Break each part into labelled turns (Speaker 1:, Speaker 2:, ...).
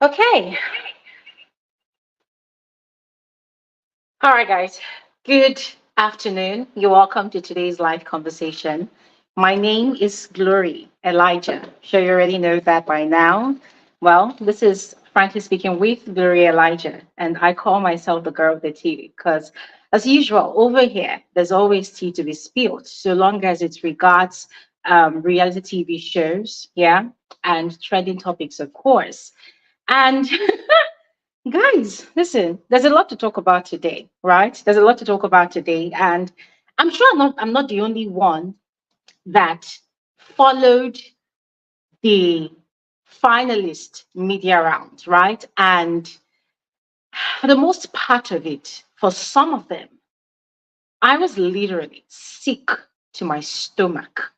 Speaker 1: Okay. All right, guys. Good afternoon. You're welcome to today's live conversation. My name is Glory Elijah. Sure, you already know that by now. Well, this is frankly speaking with Glory Elijah, and I call myself the girl of the tea because, as usual, over here, there's always tea to be spilled, so long as it regards reality TV shows, yeah, and trending topics, of course. And guys, listen, there's a lot to talk about today, right? There's a lot to talk about today. And I'm sure I'm not the only one that followed the finalist media round, right? And for the most part of it, for some of them, I was literally sick to my stomach.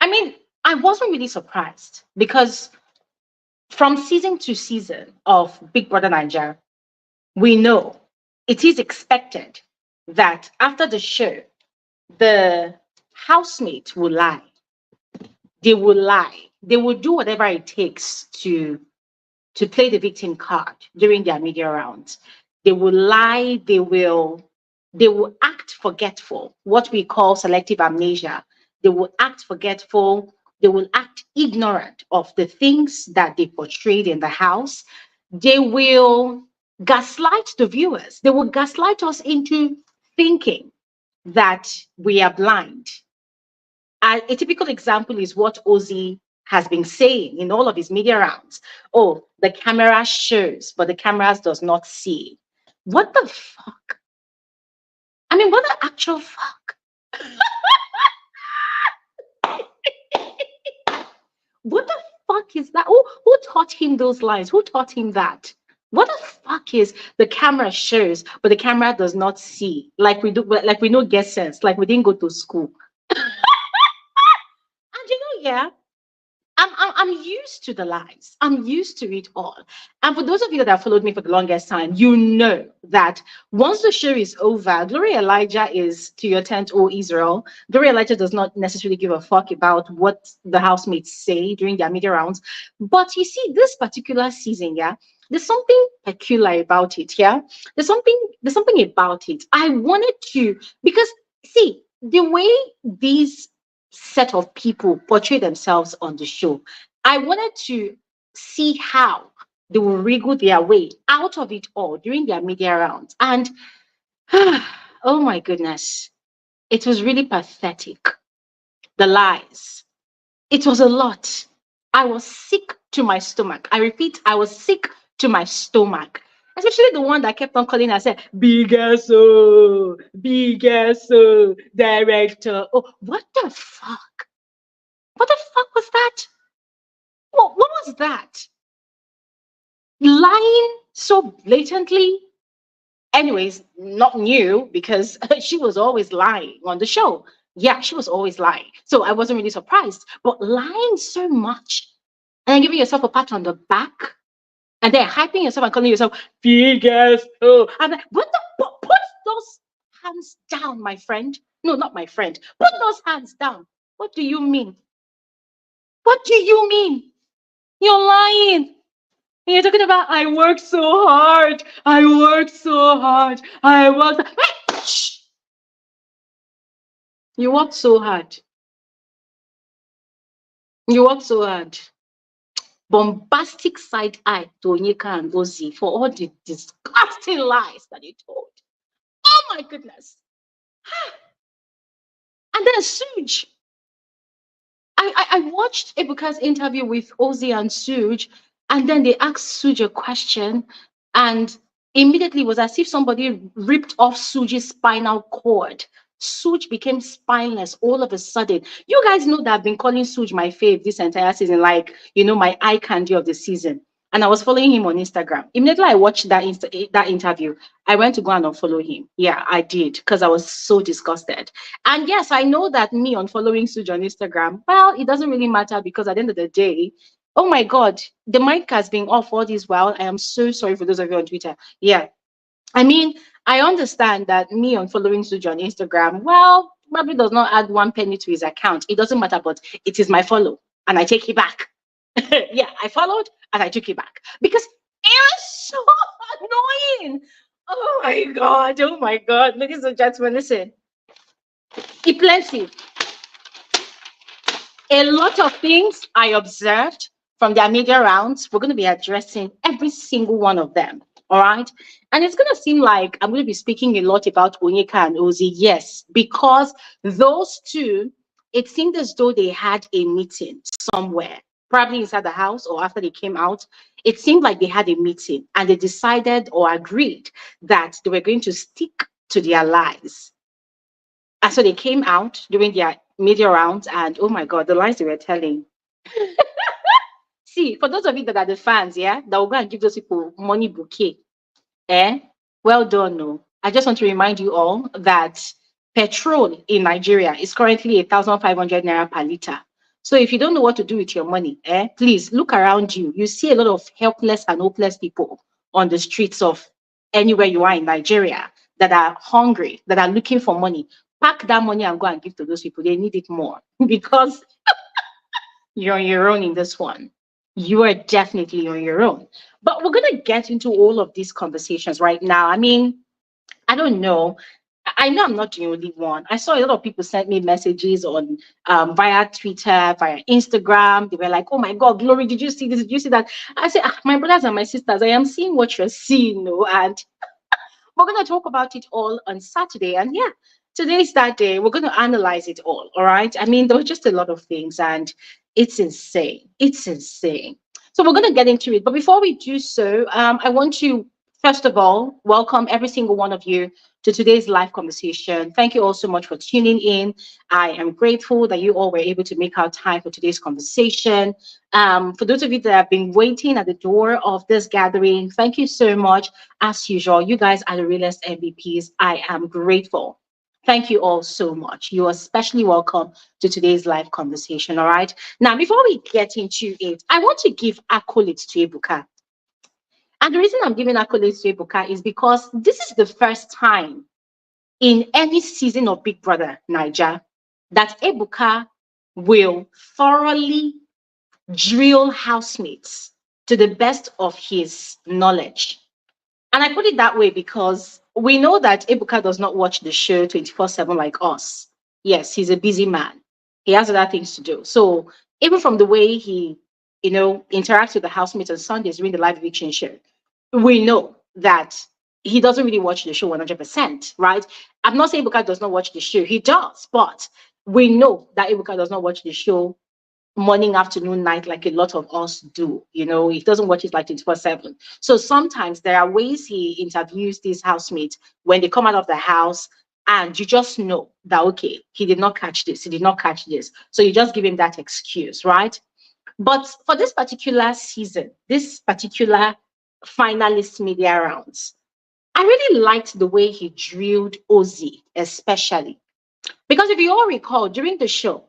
Speaker 1: I mean, I wasn't really surprised because from season to season of Big Brother Naija, we know it is expected that after the show, the housemate will lie. They will lie. They will do whatever it takes to play the victim card during their media rounds. They will lie. They will act forgetful, what we call selective amnesia. They will act forgetful. They will act ignorant of the things that they portrayed in the house. They will gaslight the viewers. They will gaslight us into thinking that we are blind. A typical example is what Ozee has been saying in all of his media rounds. Oh, the camera shows, but the cameras does not see. What the fuck? I mean, what the actual fuck? What the fuck is that? Who taught him those lines? Who taught him that? What the fuck is the camera shows, but the camera does not see? Like we do, like we know get sense, like we didn't go to school. And yeah, I'm used to the lies. I'm used to it all. And for those of you that have followed me for the longest time, you know that once the show is over, Glory Elijah is to your tent, O Israel. Glory Elijah does not necessarily give a fuck about what the housemates say during their media rounds. But you see, this particular season, yeah, there's something peculiar about it, yeah. There's something about it. I wanted to because see the way these set of people portray themselves on the show. I wanted to see how they will wriggle their way out of it all during their media rounds. And oh my goodness, it was really pathetic. The lies. It was a lot. I was sick to my stomach. I repeat, I was sick to my stomach. Especially the one that kept on calling and said, big so, director. Oh, what the fuck? What the fuck was that? What was that? Lying so blatantly? Anyways, not new because she was always lying on the show. Yeah, she was always lying. So I wasn't really surprised. But lying so much and then giving yourself a pat on the back and then hyping yourself and calling yourself biggest. Oh, I'm like, what the put those hands down, my friend. No, not my friend. Put those hands down. What do you mean? What do you mean? You're lying. And you're talking about I work so hard. I work so hard. I work. Shh. You work so hard. You work so hard. Bombastic side eye to Onyeka and Ozee for all the disgusting lies that you told. Oh my goodness. And then Sooj. I watched Ebuka's interview with Ozee and Sooj, and then they asked Sooj a question, and immediately it was as if somebody ripped off Sooj's spinal cord. Sooj became spineless all of a sudden. You guys know that I've been calling Sooj my fave this entire season, like my eye candy of the season. And I was following him on Instagram. Immediately I watched that interview, I went to go and unfollow him. Yeah, I did because I was so disgusted. And yes, I know that me unfollowing Sooj on Instagram, well, it doesn't really matter because at the end of the day, oh my God, the mic has been off all this while. I am so sorry for those of you on Twitter. Yeah. I mean, I understand that me unfollowing Sooj on Instagram, well, probably does not add one penny to his account. It doesn't matter, but it is my follow and I take it back. Yeah, I followed and I took it back because it was so annoying. Oh my god, oh my god. Ladies and gentlemen, listen. It plenty. A lot of things I observed from their media rounds. We're going to be addressing every single one of them. All right. And it's going to seem like I'm going to be speaking a lot about Onyeka and Ozee. Yes, because those two, it seemed as though they had a meeting somewhere, probably inside the house or after they came out. It seemed like they had a meeting and they decided or agreed that they were going to stick to their lies. And so they came out during their media rounds, and oh my God, the lies they were telling. See, for those of you that are the fans, yeah, that will go and give those people money bouquet, eh? Well done, no. I just want to remind you all that petrol in Nigeria is currently 1,500 naira per liter. So if you don't know what to do with your money, please look around you. You see a lot of helpless and hopeless people on the streets of anywhere you are in Nigeria that are hungry, that are looking for money. Pack that money and go and give to those people. They need it more because you're on your own in this one. You are definitely on your own. But we're going to get into all of these conversations right now. I mean, I don't know. I know I'm not the only one. I saw a lot of people sent me messages on via Twitter, via Instagram. They were like, "Oh my God, Glory, did you see this? Did you see that?" I said, "My brothers and my sisters, I am seeing what you're seeing, no, and we're going to talk about it all on Saturday. And yeah, today's that day. We're going to analyze it all. All right. I mean, there were just a lot of things, and it's insane. It's insane. So we're going to get into it. But before we do so, I want to first of all welcome every single one of you to today's live conversation. Thank you all so much for tuning in. I am grateful that you all were able to make our time for today's conversation. For those of you that have been waiting at the door of this gathering, thank you so much. As usual, you guys are the realest MVPs. I am grateful. Thank you all so much. You are especially welcome to today's live conversation. All right. Now, before we get into it, I want to give accolades to Ebuka. And the reason I'm giving accolades to Ebuka is because this is the first time in any season of Big Brother Naija that Ebuka will thoroughly drill housemates to the best of his knowledge. And I put it that way because we know that Ebuka does not watch the show 24/7 like us. Yes, he's a busy man. He has other things to do. So even from the way he, interacts with the housemates on Sundays during the live eviction show, we know that he doesn't really watch the show 100%, right? I'm not saying Ebuka does not watch the show. He does, but we know that Ebuka does not watch the show morning, afternoon, night, like a lot of us do. He doesn't watch it like 24/7. So sometimes there are ways he interviews these housemates when they come out of the house, and you just know that, okay, he did not catch this, he did not catch this. So you just give him that excuse, right? But for this particular season, this particular finalist media rounds, I really liked the way he drilled Ozee, especially. Because if you all recall, during the show,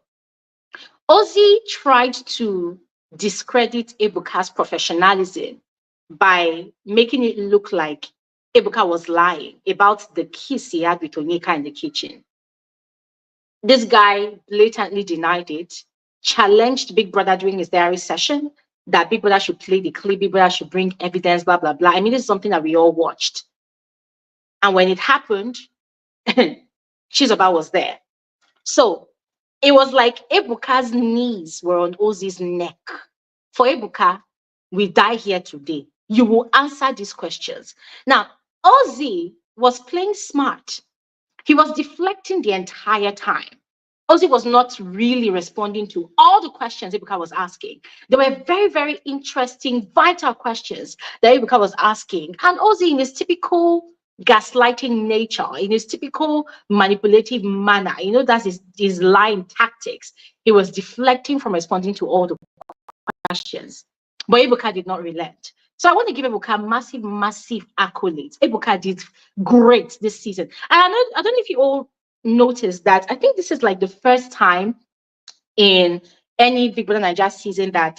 Speaker 1: Ozee tried to discredit Ebuka's professionalism by making it look like Ebuka was lying about the kiss he had with Onyeka in the kitchen. This guy blatantly denied it, challenged Big Brother during his diary session that Big Brother should play the clip, Big Brother should bring evidence, blah, blah, blah. I mean, this is something that we all watched. And when it happened, Chizoba was there. So it was like Ebuka's knees were on Ozee's neck. For Ebuka, we die here today. You will answer these questions. Now, Ozee was playing smart. He was deflecting the entire time. Ozee was not really responding to all the questions Ebuka was asking. There were very, very interesting, vital questions that Ebuka was asking. And Ozee, in his typical gaslighting nature, in his typical manipulative manner, that's his lying tactics. He was deflecting from responding to all the questions. But Ebuka did not relent. So I want to give Ebuka massive, massive accolades. Ebuka did great this season. And I don't know if you all noticed that. I think this is like the first time in any Big Brother Naija season that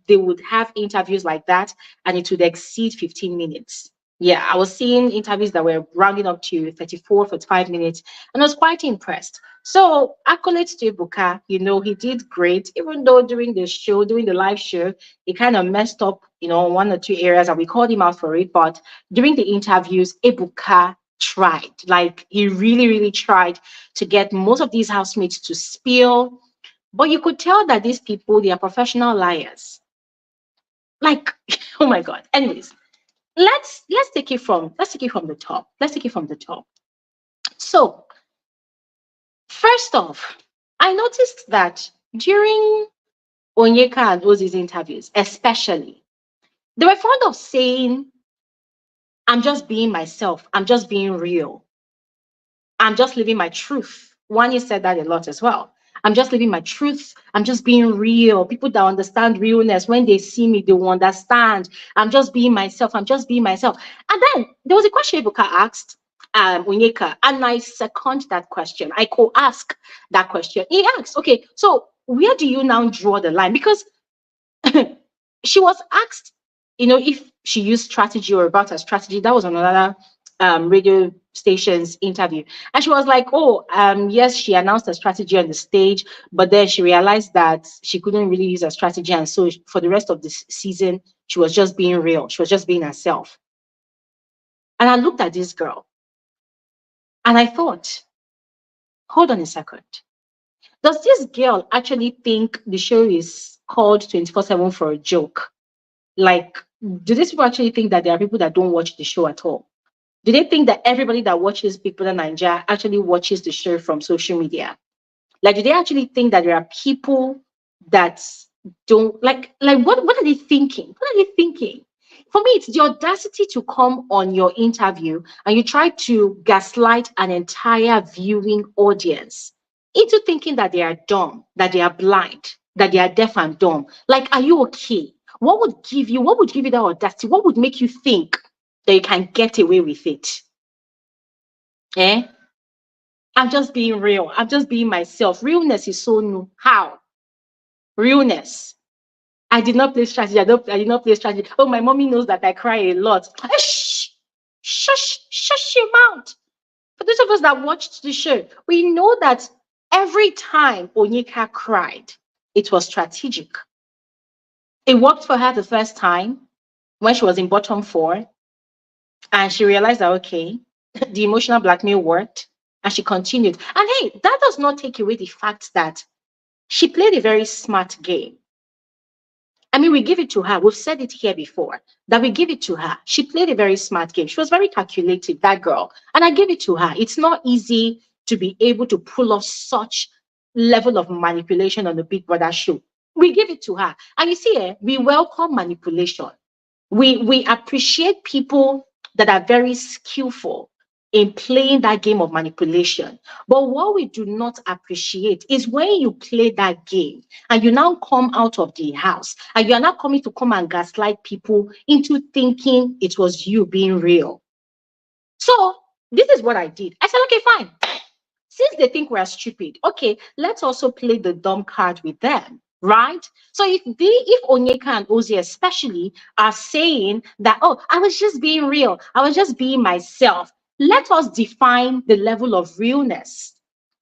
Speaker 1: they would have interviews like that and it would exceed 15 minutes. Yeah, I was seeing interviews that were rounding up to 34, 45 minutes, and I was quite impressed. So, accolades to Ibuka, he did great, even though during the show, during the live show, he kind of messed up, one or two areas, and we called him out for it. But during the interviews, Ibuka tried. Like, he really, really tried to get most of these housemates to spill. But you could tell that these people, they are professional liars. Like, oh my God. Anyways, let's take it from the top. Let's take it from the top. So first off, I noticed that during Onyeka and Ozee's interviews, especially, they were fond of saying, I'm just being myself, I'm just being real, I'm just living my truth. Wanni said that a lot as well. I'm just living my truth. I'm just being real. People that understand realness, when they see me, they will understand. I'm just being myself. I'm just being myself. And then there was a question Ibuka asked Onyeka, and I second that question. I co-ask that question. He asked, okay, so where do you now draw the line? Because she was asked, if she used strategy or about her strategy. That was on another radio station's interview. And she was like, oh, yes, she announced her strategy on the stage, but then she realized that she couldn't really use her strategy. And so for the rest of this season, she was just being real. She was just being herself. And I looked at this girl and I thought, hold on a second. Does this girl actually think the show is called 24/7 for a joke? Like, do these people actually think that there are people that don't watch the show at all? Do they think that everybody that watches Big Brother Naija actually watches the show from social media? Like, do they actually think that there are people that don't like what are they thinking? What are they thinking? For me, it's the audacity to come on your interview and you try to gaslight an entire viewing audience into thinking that they are dumb, that they are blind, that they are deaf and dumb. Like, are you okay? What would give you that audacity? What would make you think that you can get away with it? Eh? I'm just being real. I'm just being myself. Realness is so new. How? Realness. I did not play strategy. I did not play strategy. Oh, my mommy knows that I cry a lot. Shh, shush your mouth. For those of us that watched the show, we know that every time Onyeka cried, it was strategic. It worked for her the first time when she was in bottom four, and she realized that okay, the emotional blackmail worked, and she continued. And hey, that does not take away the fact that she played a very smart game. I mean, we give it to her. We've said it here before that we give it to her. She played a very smart game. She was very calculated, that girl. And I give it to her. It's not easy to be able to pull off such level of manipulation on the Big Brother show. We give it to her. And you see, we welcome manipulation. We appreciate people that are very skillful in playing that game of manipulation. But what we do not appreciate is when you play that game and you now come out of the house and you're not coming to come and gaslight people into thinking it was you being real. So this is what I did. I said, okay, fine. Since they think we're stupid, okay, let's also play the dumb card with them, right? So if Onyeka and Ozee especially are saying that, oh, I was just being real, I was just being myself, let us define the level of realness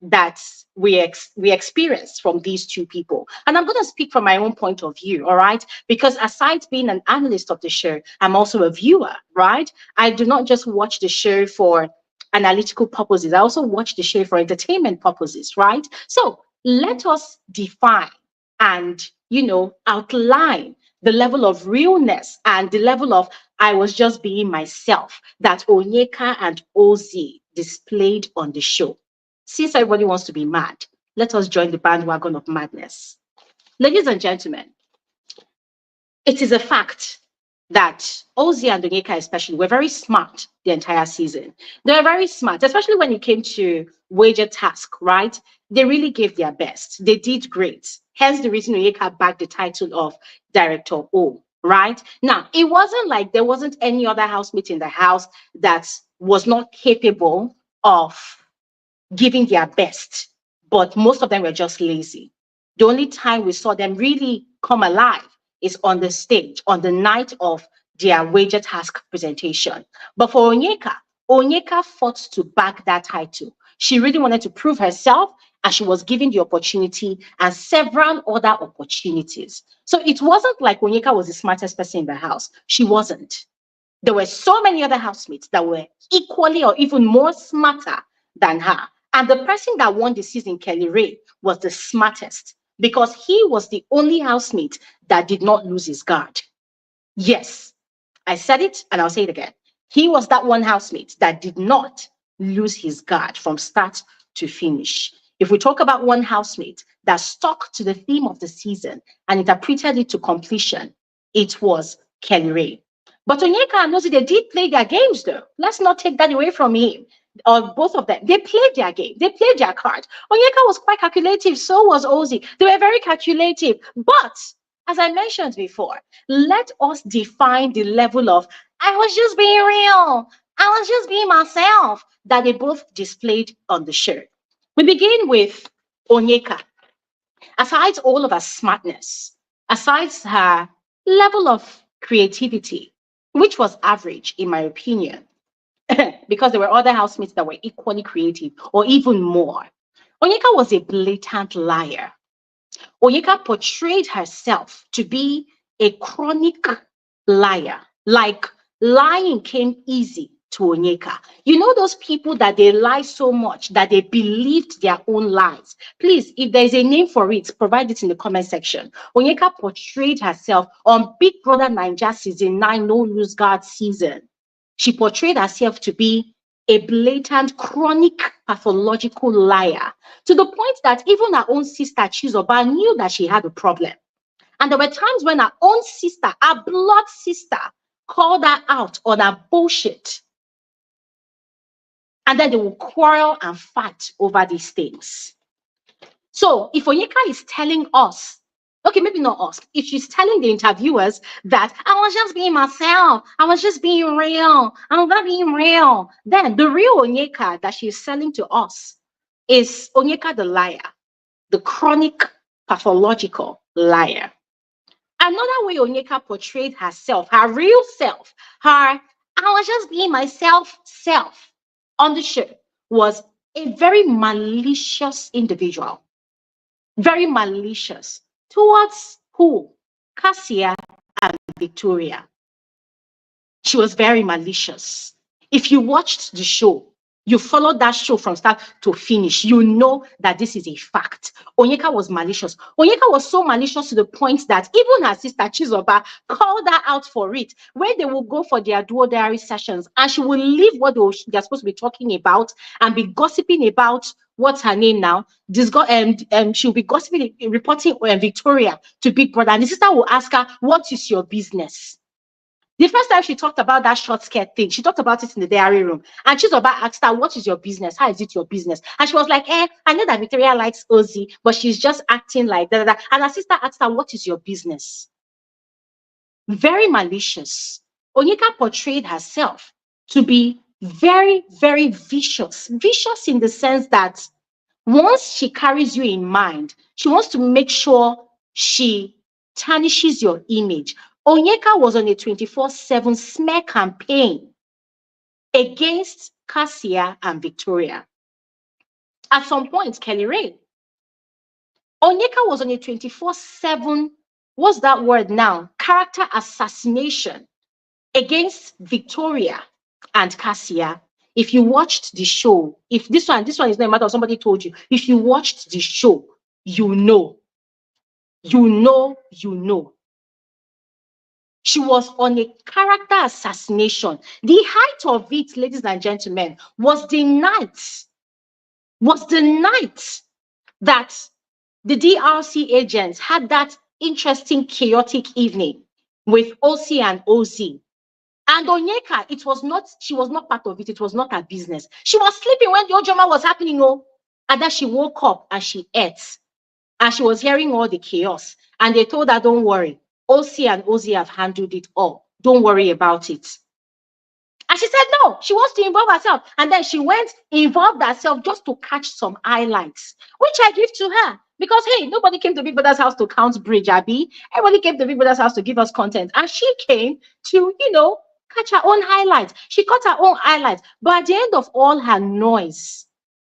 Speaker 1: that we experience from these two people. And I'm going to speak from my own point of view, all right? Because aside being an analyst of the show, I'm also a viewer, right? I do not just watch the show for analytical purposes. I also watch the show for entertainment purposes, right? So let us define and, outline the level of realness and the level of I was just being myself that Onyeka and Ozee displayed on the show. Since everybody wants to be mad, let us join the bandwagon of madness. Ladies and gentlemen, it is a fact that Ozee and Onyeka especially were very smart the entire season. They were very smart, especially when it came to wager task, right? They really gave their best. They did great. Hence the reason Onyeka bagged the title of Director O, right? Now, it wasn't like there wasn't any other housemate in the house that was not capable of giving their best, but most of them were just lazy. The only time we saw them really come alive is on the stage on the night of their wager task presentation. But for Onyeka fought to back that title. She really wanted to prove herself, and she was given the opportunity and several other opportunities. So it wasn't like Onyeka was the smartest person in the house. She wasn't. There were so many other housemates that were equally or even more smarter than her. And the person that won the season, Kelly Ray, was the smartest because he was the only housemate that did not lose his guard. Yes, I said it and I'll say it again. He was that one housemate that did not lose his guard from start to finish. If we talk about one housemate that stuck to the theme of the season and interpreted it to completion, it was Kelly Ray. But Onyeka and Ozee, they did play their games though. Let's not take that away from him or both of them. They played their game. They played their card. Onyeka was quite calculative. So was Ozee. They were very calculative. But as I mentioned before, let us define the level of I was just being real. I was just being myself that they both displayed on the show. We begin with Onyeka. Aside all of her smartness, aside her level of creativity, which was average in my opinion, because there were other housemates that were equally creative or even more. Onyeka was a blatant liar. Onyeka portrayed herself to be a chronic liar. Like lying came easy to Onyeka. You know those people that they lie so much that they believed their own lies. Please, if there's a name for it, provide it in the comment section. Onyeka portrayed herself on Big Brother Naija season 9, No Lose Guard season. She portrayed herself to be a blatant, chronic, pathological liar to the point that even her own sister, Chizoba, knew that she had a problem. And there were times when her own sister, her blood sister, called her out on her bullshit. And then they will quarrel and fight over these things. So if Onyeka is telling us, okay, maybe not us, if she's telling the interviewers that I was just being myself, I was just being real, I'm not being real, then the real Onyeka that she's selling to us is Onyeka the liar, the chronic, pathological liar. Another way Onyeka portrayed herself, her real self, her I was just being myself self on the show was a very malicious individual. Very malicious. Towards who? Cassia and Victoria. She was very malicious. If you watched the show, you followed that show from start to finish, you know that this is a fact. Onyeka was malicious. Onyeka was so malicious to the point that even her sister Chizoba called her out for it, where they will go for their duo diary sessions and she will leave what they're supposed to be talking about and be gossiping about what's her name now? She'll be gossiping, reporting Victoria to Big Brother. And the sister will ask her, what is your business? The first time she talked about that short skirt thing, she talked about it in the diary room. And Chizoba asked her, what is your business? How is it your business? And she was like, I know that Victoria likes Ozee, but she's just acting like that. And her sister asked her, what is your business? Very malicious. Onyeka portrayed herself to be very, very vicious. Vicious in the sense that once she carries you in mind, she wants to make sure she tarnishes your image. Onyeka was on a 24/7 smear campaign against Cassia and Victoria. At some point, Kelly Ray. Onyeka was on a 24/7, what's that word now? Character assassination against Victoria and Cassia. If you watched the show, if this one is not a matter of somebody told you, if you watched the show, you know. She was on a character assassination. The height of it, ladies and gentlemen, was the night that the DRC agents had that interesting, chaotic evening with Ozee and Ozee. And Onyeka, she was not part of it. It was not her business. She was sleeping when the drama was happening, and then she woke up and she ate. And she was hearing all the chaos. And they told her, don't worry. Ozee and Ozee have handled it all. Don't worry about it. And she said, no, she wants to involve herself. And then she involved herself just to catch some highlights, which I give to her. Because hey, nobody came to Big Brother's house to count bridge, Abby. Everybody came to Big Brother's house to give us content. And she came to, catch her own highlights. She caught her own highlights. But at the end of all her noise,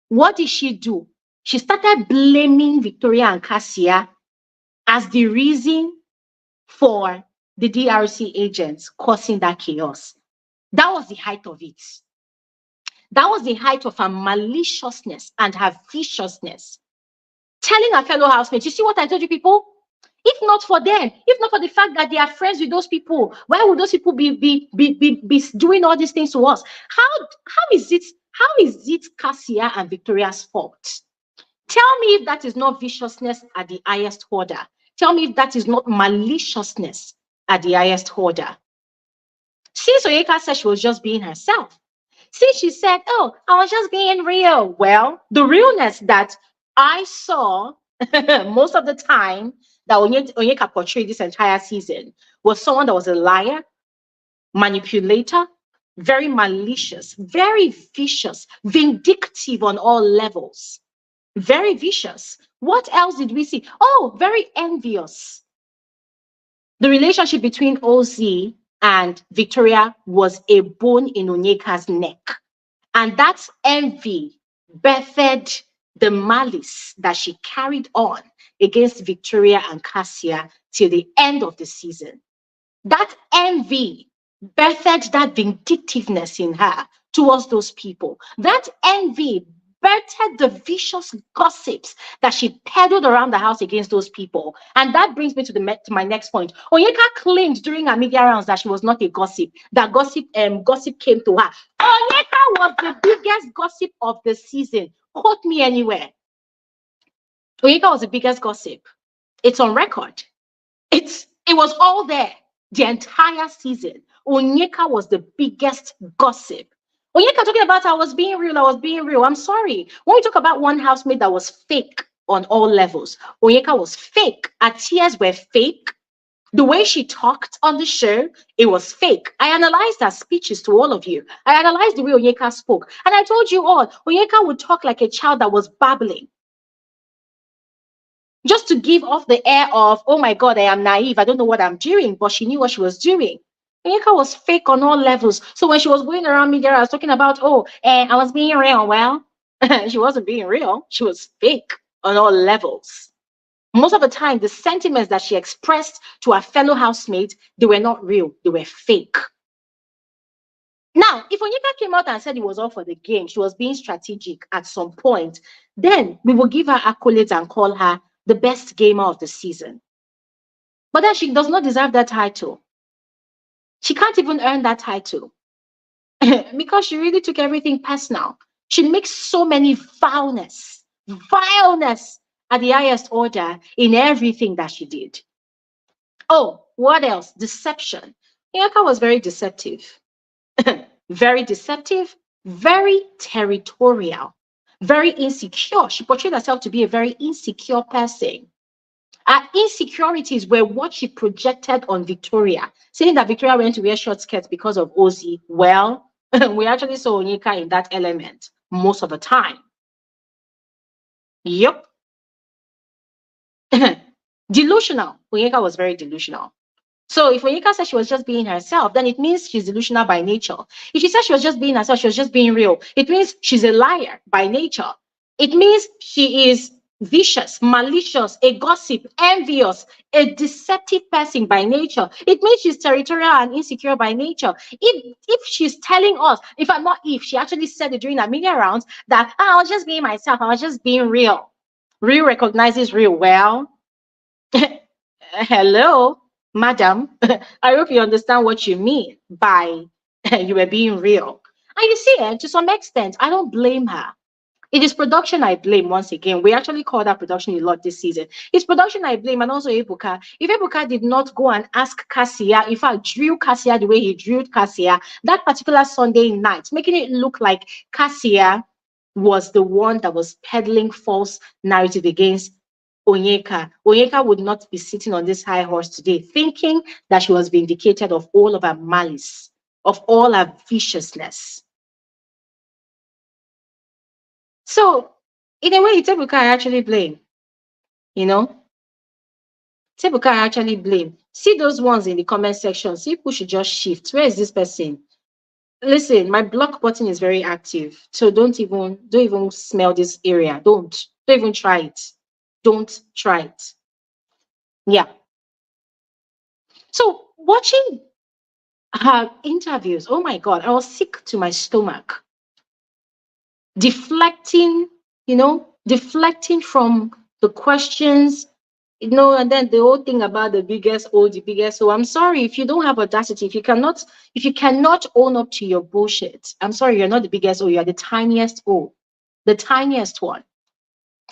Speaker 1: what did she do? She started blaming Victoria and Cassia as the reason for the DRC agents causing that chaos. That was the height of it. That was the height of her maliciousness and her viciousness. Telling her fellow housemates, you see what I told you people? If not for them, if not for the fact that they are friends with those people, why would those people be doing all these things to us? How is it Cassia and Victoria's fault? Tell me if that is not viciousness at the highest order. Tell me if that is not maliciousness at the highest order. Since Onyeka said she was just being herself, since she said, oh, I was just being real. Well, the realness that I saw most of the time that Onyeka portrayed this entire season was someone that was a liar, manipulator, very malicious, very vicious, vindictive on all levels. Very vicious. What else did we see? Oh, very envious. The relationship between Ozee and Victoria was a bone in Onyeka's neck. And that envy birthed the malice that she carried on against Victoria and Cassia till the end of the season. That envy birthed that vindictiveness in her towards those people. That envy birthed the vicious gossips that she peddled around the house against those people. And that brings me to my next point. Onyeka claimed during her media rounds that she was not a gossip, that gossip came to her. Onyeka was the biggest gossip of the season. Quote me anywhere. Onyeka was the biggest gossip. It's on record. It was all there the entire season. Onyeka was the biggest gossip. Onyeka talking about I was being real. I'm sorry. When we talk about one housemate that was fake on all levels, Onyeka was fake. Her tears were fake. The way she talked on the show, it was fake. I analyzed her speeches to all of you. I analyzed the way Onyeka spoke. And I told you all, Onyeka would talk like a child that was babbling. Just to give off the air of, oh my God, I am naive. I don't know what I'm doing. But she knew what she was doing. Onyeka was fake on all levels. So when she was going around media, I was talking about, I was being real. Well, she wasn't being real. She was fake on all levels. Most of the time, the sentiments that she expressed to her fellow housemates, they were not real. They were fake. Now, if Onyeka came out and said it was all for the game, she was being strategic at some point, then we will give her accolades and call her the best gamer of the season. But then she does not deserve that title. She can't even earn that title because she really took everything personal. She makes so many vileness at the highest order in everything that she did. Oh, what else? Deception. Onyeka was very deceptive. Very deceptive, very territorial, very insecure. She portrayed herself to be a very insecure person. Her insecurities were what she projected on Victoria, saying that Victoria went to wear short skirts because of Ozee. Well, we actually saw Onyeka in that element most of the time. Yep. Delusional. Onyeka was very delusional. So if Onyeka said she was just being herself, then it means she's delusional by nature. If she said she was just being herself, she was just being real, it means she's a liar by nature. It means she is vicious, malicious, a gossip, envious, a deceptive person by nature. It means she's territorial and insecure by nature. If she's telling us, if I'm not if, she actually said it during her media rounds that I was just being myself, I was just being real. Real recognizes real. Well, hello, madam. I hope you understand what you mean by you were being real. And you see, to some extent, I don't blame her. It is production I blame once again. We actually call that production a lot this season. It's production I blame, and also Ebuka. If Ebuka did not go and ask Cassia, in fact, drill Cassia the way he drilled Cassia that particular Sunday night, making it look like Cassia was the one that was peddling false narrative against Onyeka. Onyeka would not be sitting on this high horse today, thinking that she was vindicated of all of her malice, of all her viciousness. So, in a way, it's Ebuka I actually blame. you know. People can actually blame. See those ones in the comment section. See, people should just shift. Where is this person? Listen, my block button is very active, so don't even smell this area. Don't even try it. Don't try it. Yeah. So watching her interviews, oh my God, I was sick to my stomach. Deflecting, deflecting from the questions, and then the whole thing about the biggest O, the biggest O. I'm sorry if you don't have audacity, if you cannot own up to your bullshit. I'm sorry, you're not the biggest O, you're the tiniest O, the tiniest one.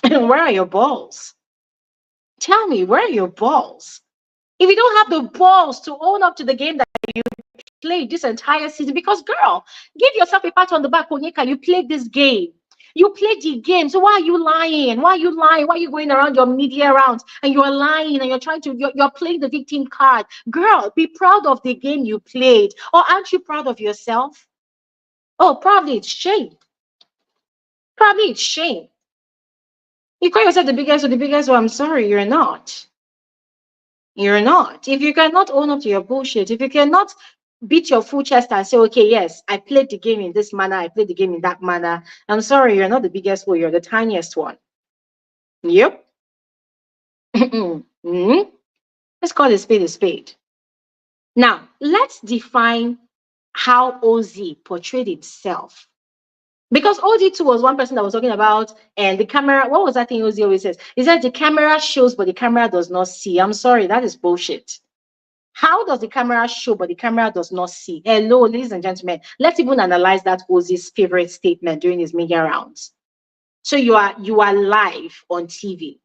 Speaker 1: Where are your balls? Tell me, where are your balls? If you don't have the balls to own up to the game that you played this entire season, because girl, give yourself a pat on the back, Onyeka, you played this game. You played the game. So why are you lying? Why are you lying? Why are you going around your media rounds and you're lying and you're playing the victim card? Girl, be proud of the game you played. Or aren't you proud of yourself? Oh, probably it's shame. Probably it's shame. You call yourself the biggest one. I'm sorry, you're not. You're not. If you cannot own up to your bullshit, if you cannot beat your full chest and say, okay, yes, I played the game in this manner, I played the game in that manner, I'm sorry, you're not the biggest one, you're the tiniest one. Yep. Mhm. Let's call a spade a spade. Now, let's define how Ozee portrayed himself. Because Ozee too was one person that was talking about, and the camera, what was that thing Ozee always says? He said the camera shows, but the camera does not see. I'm sorry, that is bullshit. How does the camera show, but the camera does not see? Hello, ladies and gentlemen. Let's even analyze that Ozee's favorite statement during his media rounds. So you are live on TV.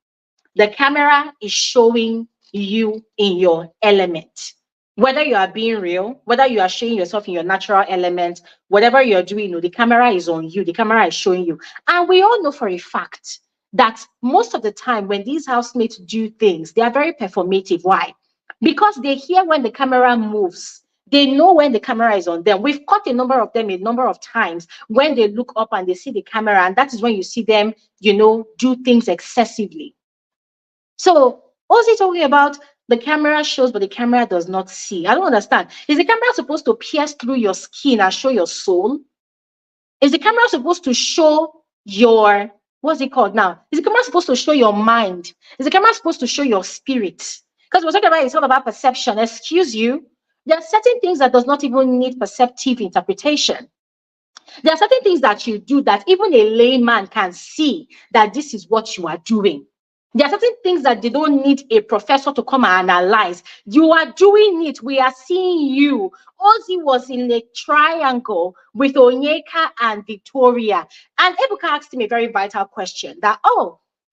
Speaker 1: The camera is showing you in your element. Whether you are being real, whether you are showing yourself in your natural element, whatever you're doing, the camera is on you, the camera is showing you. And we all know for a fact that most of the time when these housemates do things, they are very performative. Why? Because they hear when the camera moves. They know when the camera is on them. We've caught a number of them a number of times when they look up and they see the camera, and that is when you see them, do things excessively. So, Ozee talking about the camera shows, but the camera does not see. I don't understand. Is the camera supposed to pierce through your skin and show your soul? Is the camera supposed to show your, what's it called now? Is the camera supposed to show your mind? Is the camera supposed to show your spirit? Because we're talking about it's all about perception. Excuse you. There are certain things that does not even need perceptive interpretation. There are certain things that you do that even a layman can see that this is what you are doing. There are certain things that they don't need a professor to come and analyze. You are doing it. We are seeing you. Ozee was in a triangle with Onyeka and Victoria. And Ebuka asked him a very vital question that,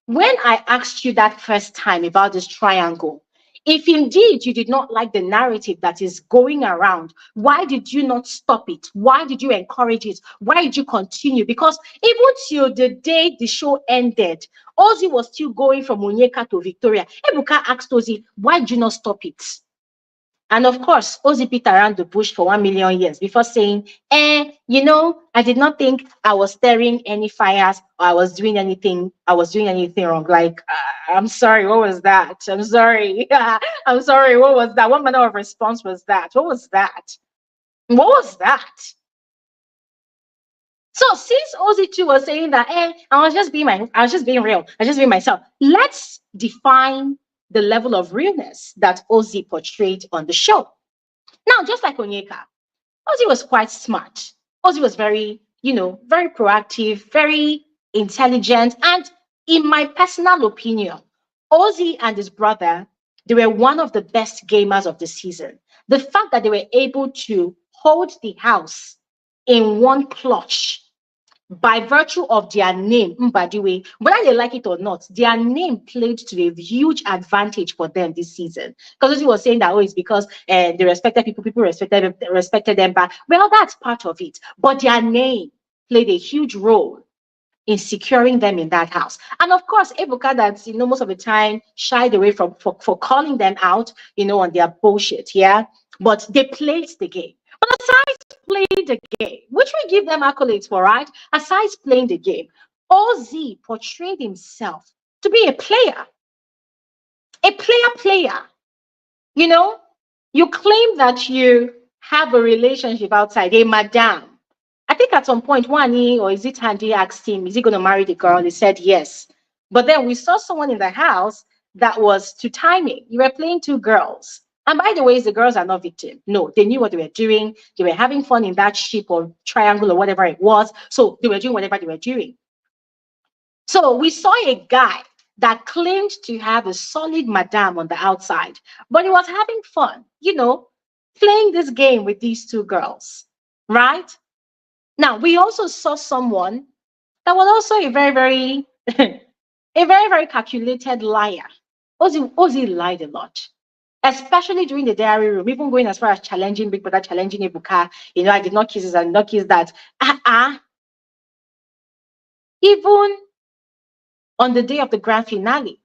Speaker 1: when I asked you that first time about this triangle, if indeed you did not like the narrative that is going around, why did you not stop it? Why did you encourage it? Why did you continue? Because even till the day the show ended, Ozee was still going from Onyeka to Victoria. Ebuka asked Ozee, why did you not stop it? And of course, Ozee beat around the bush for 1,000,000 years before saying, I did not think I was stirring any fires or I was doing anything wrong. Like, I'm sorry, what was that? I'm sorry. I'm sorry, what was that? What manner of response was that? What was that? What was that? So since Ozee too was saying that, I was just being real, I was just being myself. Let's define the level of realness that Ozee portrayed on the show. Now, just like Onyeka, Ozee was quite smart. Ozee was very, very proactive, very intelligent. And in my personal opinion, Ozee and his brother, they were one of the best gamers of the season. The fact that they were able to hold the house in one clutch by virtue of their name, Mbadiwe, whether they like it or not, their name played to a huge advantage for them this season. Because he was saying that, it's because they respected people respected them back. Well, that's part of it. But their name played a huge role in securing them in that house. And of course, Ebuka, that most of the time shied away from for calling them out, on their bullshit, yeah. But they played the game. But aside playing the game, which we give them accolades for, right? Aside playing the game, Ozee portrayed himself to be a player. a player. You know, you claim that you have a relationship outside, a madam. I think at some point, Wanni or is it Ndi asked him, is he going to marry the girl? He said yes. But then we saw someone in the house that was to timing. You were playing two girls. And by the way, the girls are not victims. No, they knew what they were doing. They were having fun in that ship or triangle or whatever it was. So they were doing whatever they were doing. So we saw a guy that claimed to have a solid madam on the outside, but he was having fun, playing this game with these two girls, right? Now, we also saw someone that was also a very, very, a very, very calculated liar. Ozee lied a lot, especially during the diary room, even going as far as challenging Big Brother, challenging Ebuka. I did not kiss this, I did not kiss that. Even on the day of the grand finale,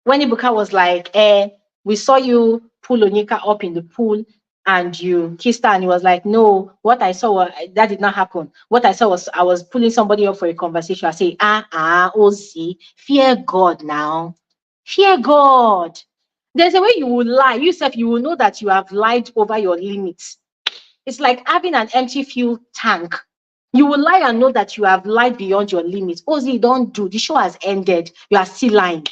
Speaker 1: when Ebuka was like, we saw you pull Onyeka up in the pool and you kissed her, and he was like, no, what I saw, that did not happen. What I saw was I was pulling somebody up for a conversation. I say, Ozee, fear God now. Fear God. There's a way you will lie. You will know that you have lied over your limits. It's like having an empty fuel tank. You will lie and know that you have lied beyond your limits. Ozee, don't do. The show has ended. You are still lying.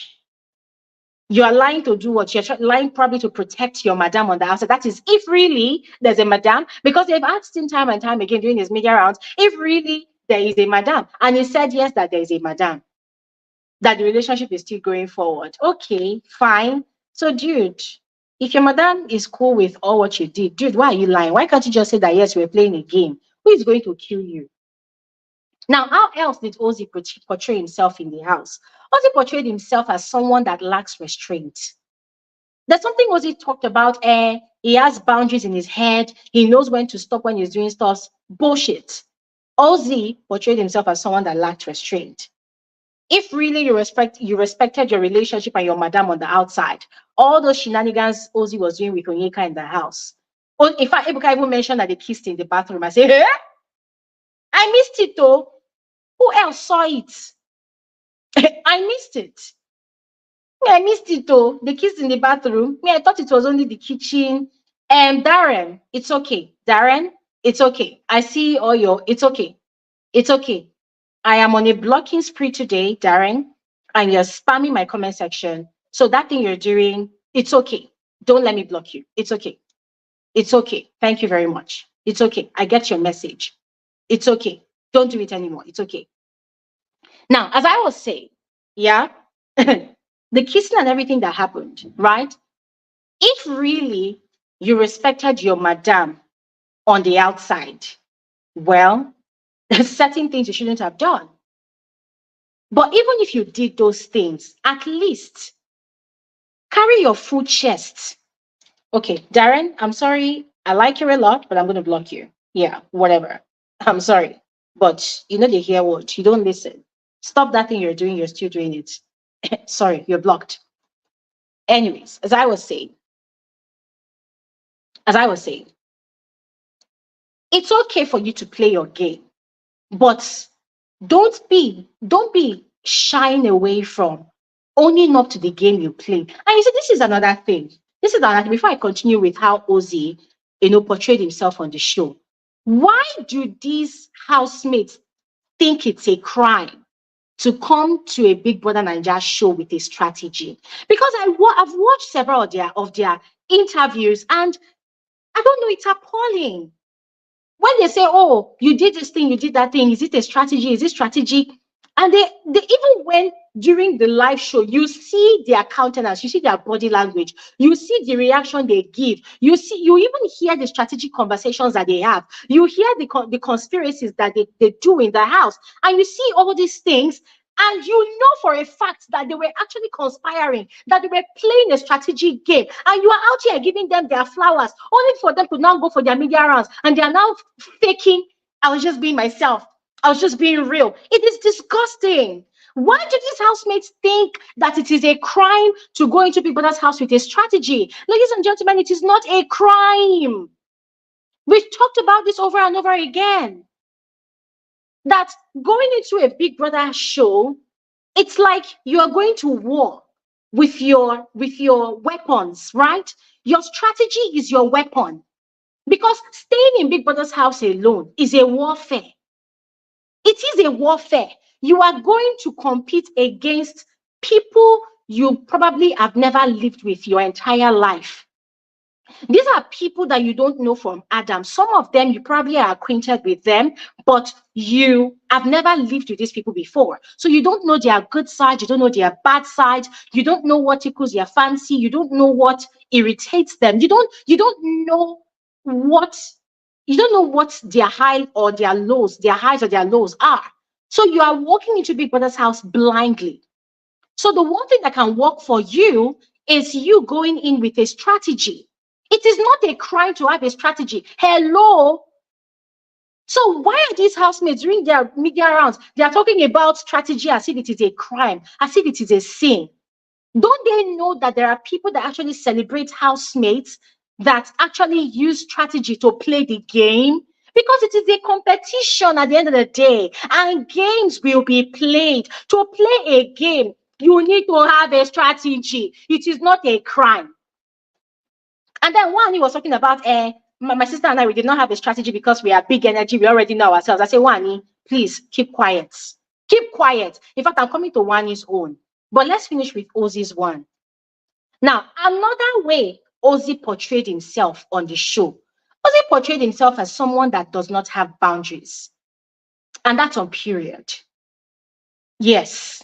Speaker 1: You are lying to do what? You're lying probably to protect your madam on the outside. That is, if really there's a madam, because they've asked him time and time again during his media rounds, if really there is a madam. And he said, yes, that there is a madam, that the relationship is still going forward. Okay, fine. So, dude, if your madam is cool with all what you did, dude, why are you lying? Why can't you just say that, yes, we're playing a game? Who is going to kill you? Now, how else did Ozee portray himself in the house? Ozee portrayed himself as someone that lacks restraint. There's something Ozee talked about. He has boundaries in his head. He knows when to stop when he's doing stuff. Bullshit. Ozee portrayed himself as someone that lacked restraint. If really you respected your relationship and your madam on the outside, all those shenanigans Ozee was doing with Onyeka in the house. In fact, Ebuka even mentioned that they kissed in the bathroom. I say, hey, I missed it though. Who else saw it? I missed it. I missed it though. The kids in the bathroom. I thought it was only the kitchen. Darren, it's okay. Darren, it's okay. I see all your. It's okay. It's okay. I am on a blocking spree today, Darren, and you're spamming my comment section. So that thing you're doing, it's okay. Don't let me block you. It's okay. It's okay. Thank you very much. It's okay. I get your message. It's okay. Don't do it anymore. It's okay. Now, as I was saying, yeah, the kissing and everything that happened, right? If really you respected your madam on the outside, well, there's certain things you shouldn't have done. But even if you did those things, at least carry your full chest. Okay, Darren, I'm sorry. I like you a lot, but I'm going to block you. Yeah, whatever. I'm sorry. But they hear what? You don't listen. Stop that thing you're doing. You're still doing it. Sorry, you're blocked. Anyways, as I was saying, it's okay for you to play your game, but don't be shying away from owning up to the game you play. And you see, this is another thing. Before I continue with how Ozee, portrayed himself on the show. Why do these housemates think it's a crime to come to a Big Brother Naija show with a strategy? Because I've watched several of their interviews, and I don't know, it's appalling. When they say, oh, you did this thing, you did that thing, is it a strategy? Is it strategic? And they even when during the live show, you see their countenance, you see their body language, you see the reaction they give, you even hear the strategic conversations that they have, you hear the conspiracies that they do in the house, and you see all these things, and you know for a fact that they were actually conspiring, that they were playing a strategic game, and you are out here giving them their flowers, only for them to now go for their media rounds, and they are now faking, I was just being myself. I was just being real. It is disgusting. Why do these housemates think that it is a crime to go into Big Brother's house with a strategy? Ladies and gentlemen, it is not a crime. We've talked about this over and over again. That going into a Big Brother show, it's like you are going to war with your weapons, right? Your strategy is your weapon. Because staying in Big Brother's house alone is a warfare. It is a warfare. You are going to compete against people you probably have never lived with your entire life. These are people that you don't know from Adam. Some of them, you probably are acquainted with them, but you have never lived with these people before. So you don't know their good side, you don't know their bad side, you don't know what tickles their fancy, you don't know what irritates them. You don't know what their high or their lows, their highs or their lows are. So you are walking into Big Brother's house blindly. So the one thing that can work for you is you going in with a strategy. It is not a crime to have a strategy. Hello. So why are these housemates during their media rounds? They are talking about strategy as if it is a crime, as if it is a sin. Don't they know that there are people that actually celebrate housemates that actually use strategy to play the game? Because it is a competition at the end of the day, and games will be played. To play a game, you need to have a strategy. It is not a crime. And then Wanni was talking about, my sister and I, we did not have a strategy because we are big energy. We already know ourselves. I say, Wanni, please keep quiet. Keep quiet. In fact, I'm coming to Wanni's own. But let's finish with Ozee's one. Now, another way Ozee portrayed himself on the show. Ozee portrayed himself as someone that does not have boundaries. And that's on period. Yes.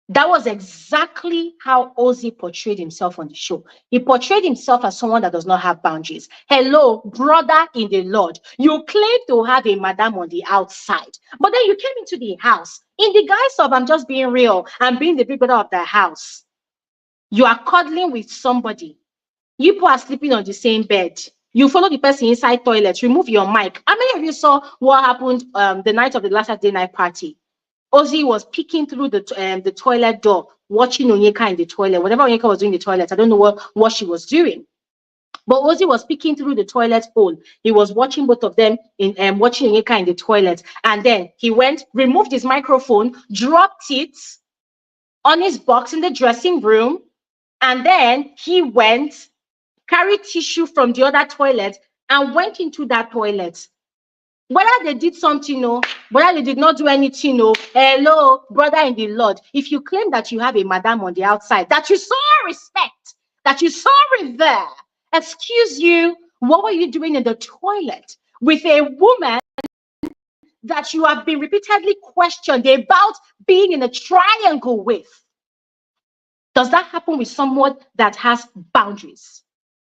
Speaker 1: That was exactly how Ozee portrayed himself on the show. He portrayed himself as someone that does not have boundaries. Hello, brother in the Lord. You claim to have a madam on the outside, but then you came into the house in the guise of, I'm just being real, I'm being the big brother of the house. You are cuddling with somebody. You people are sleeping on the same bed. You follow the person inside toilet, remove your mic. How many of you saw what happened the night of the last Saturday night party? Ozee was peeking through the toilet door, watching Onyeka in the toilet. Whatever Onyeka was doing in the toilet, I don't know what she was doing. But Ozee was peeking through the toilet hole. He was watching both of them in watching Onyeka in the toilet. And then he went, removed his microphone, dropped it on his box in the dressing room, and then he went, carried tissue from the other toilet, and went into that toilet. Whether they did something, no, whether they did not do anything, no. Hello, brother in the Lord. If you claim that you have a madam on the outside, that you so respect, that you so revere, excuse you, what were you doing in the toilet with a woman that you have been repeatedly questioned about being in a triangle with? Does that happen with someone that has boundaries?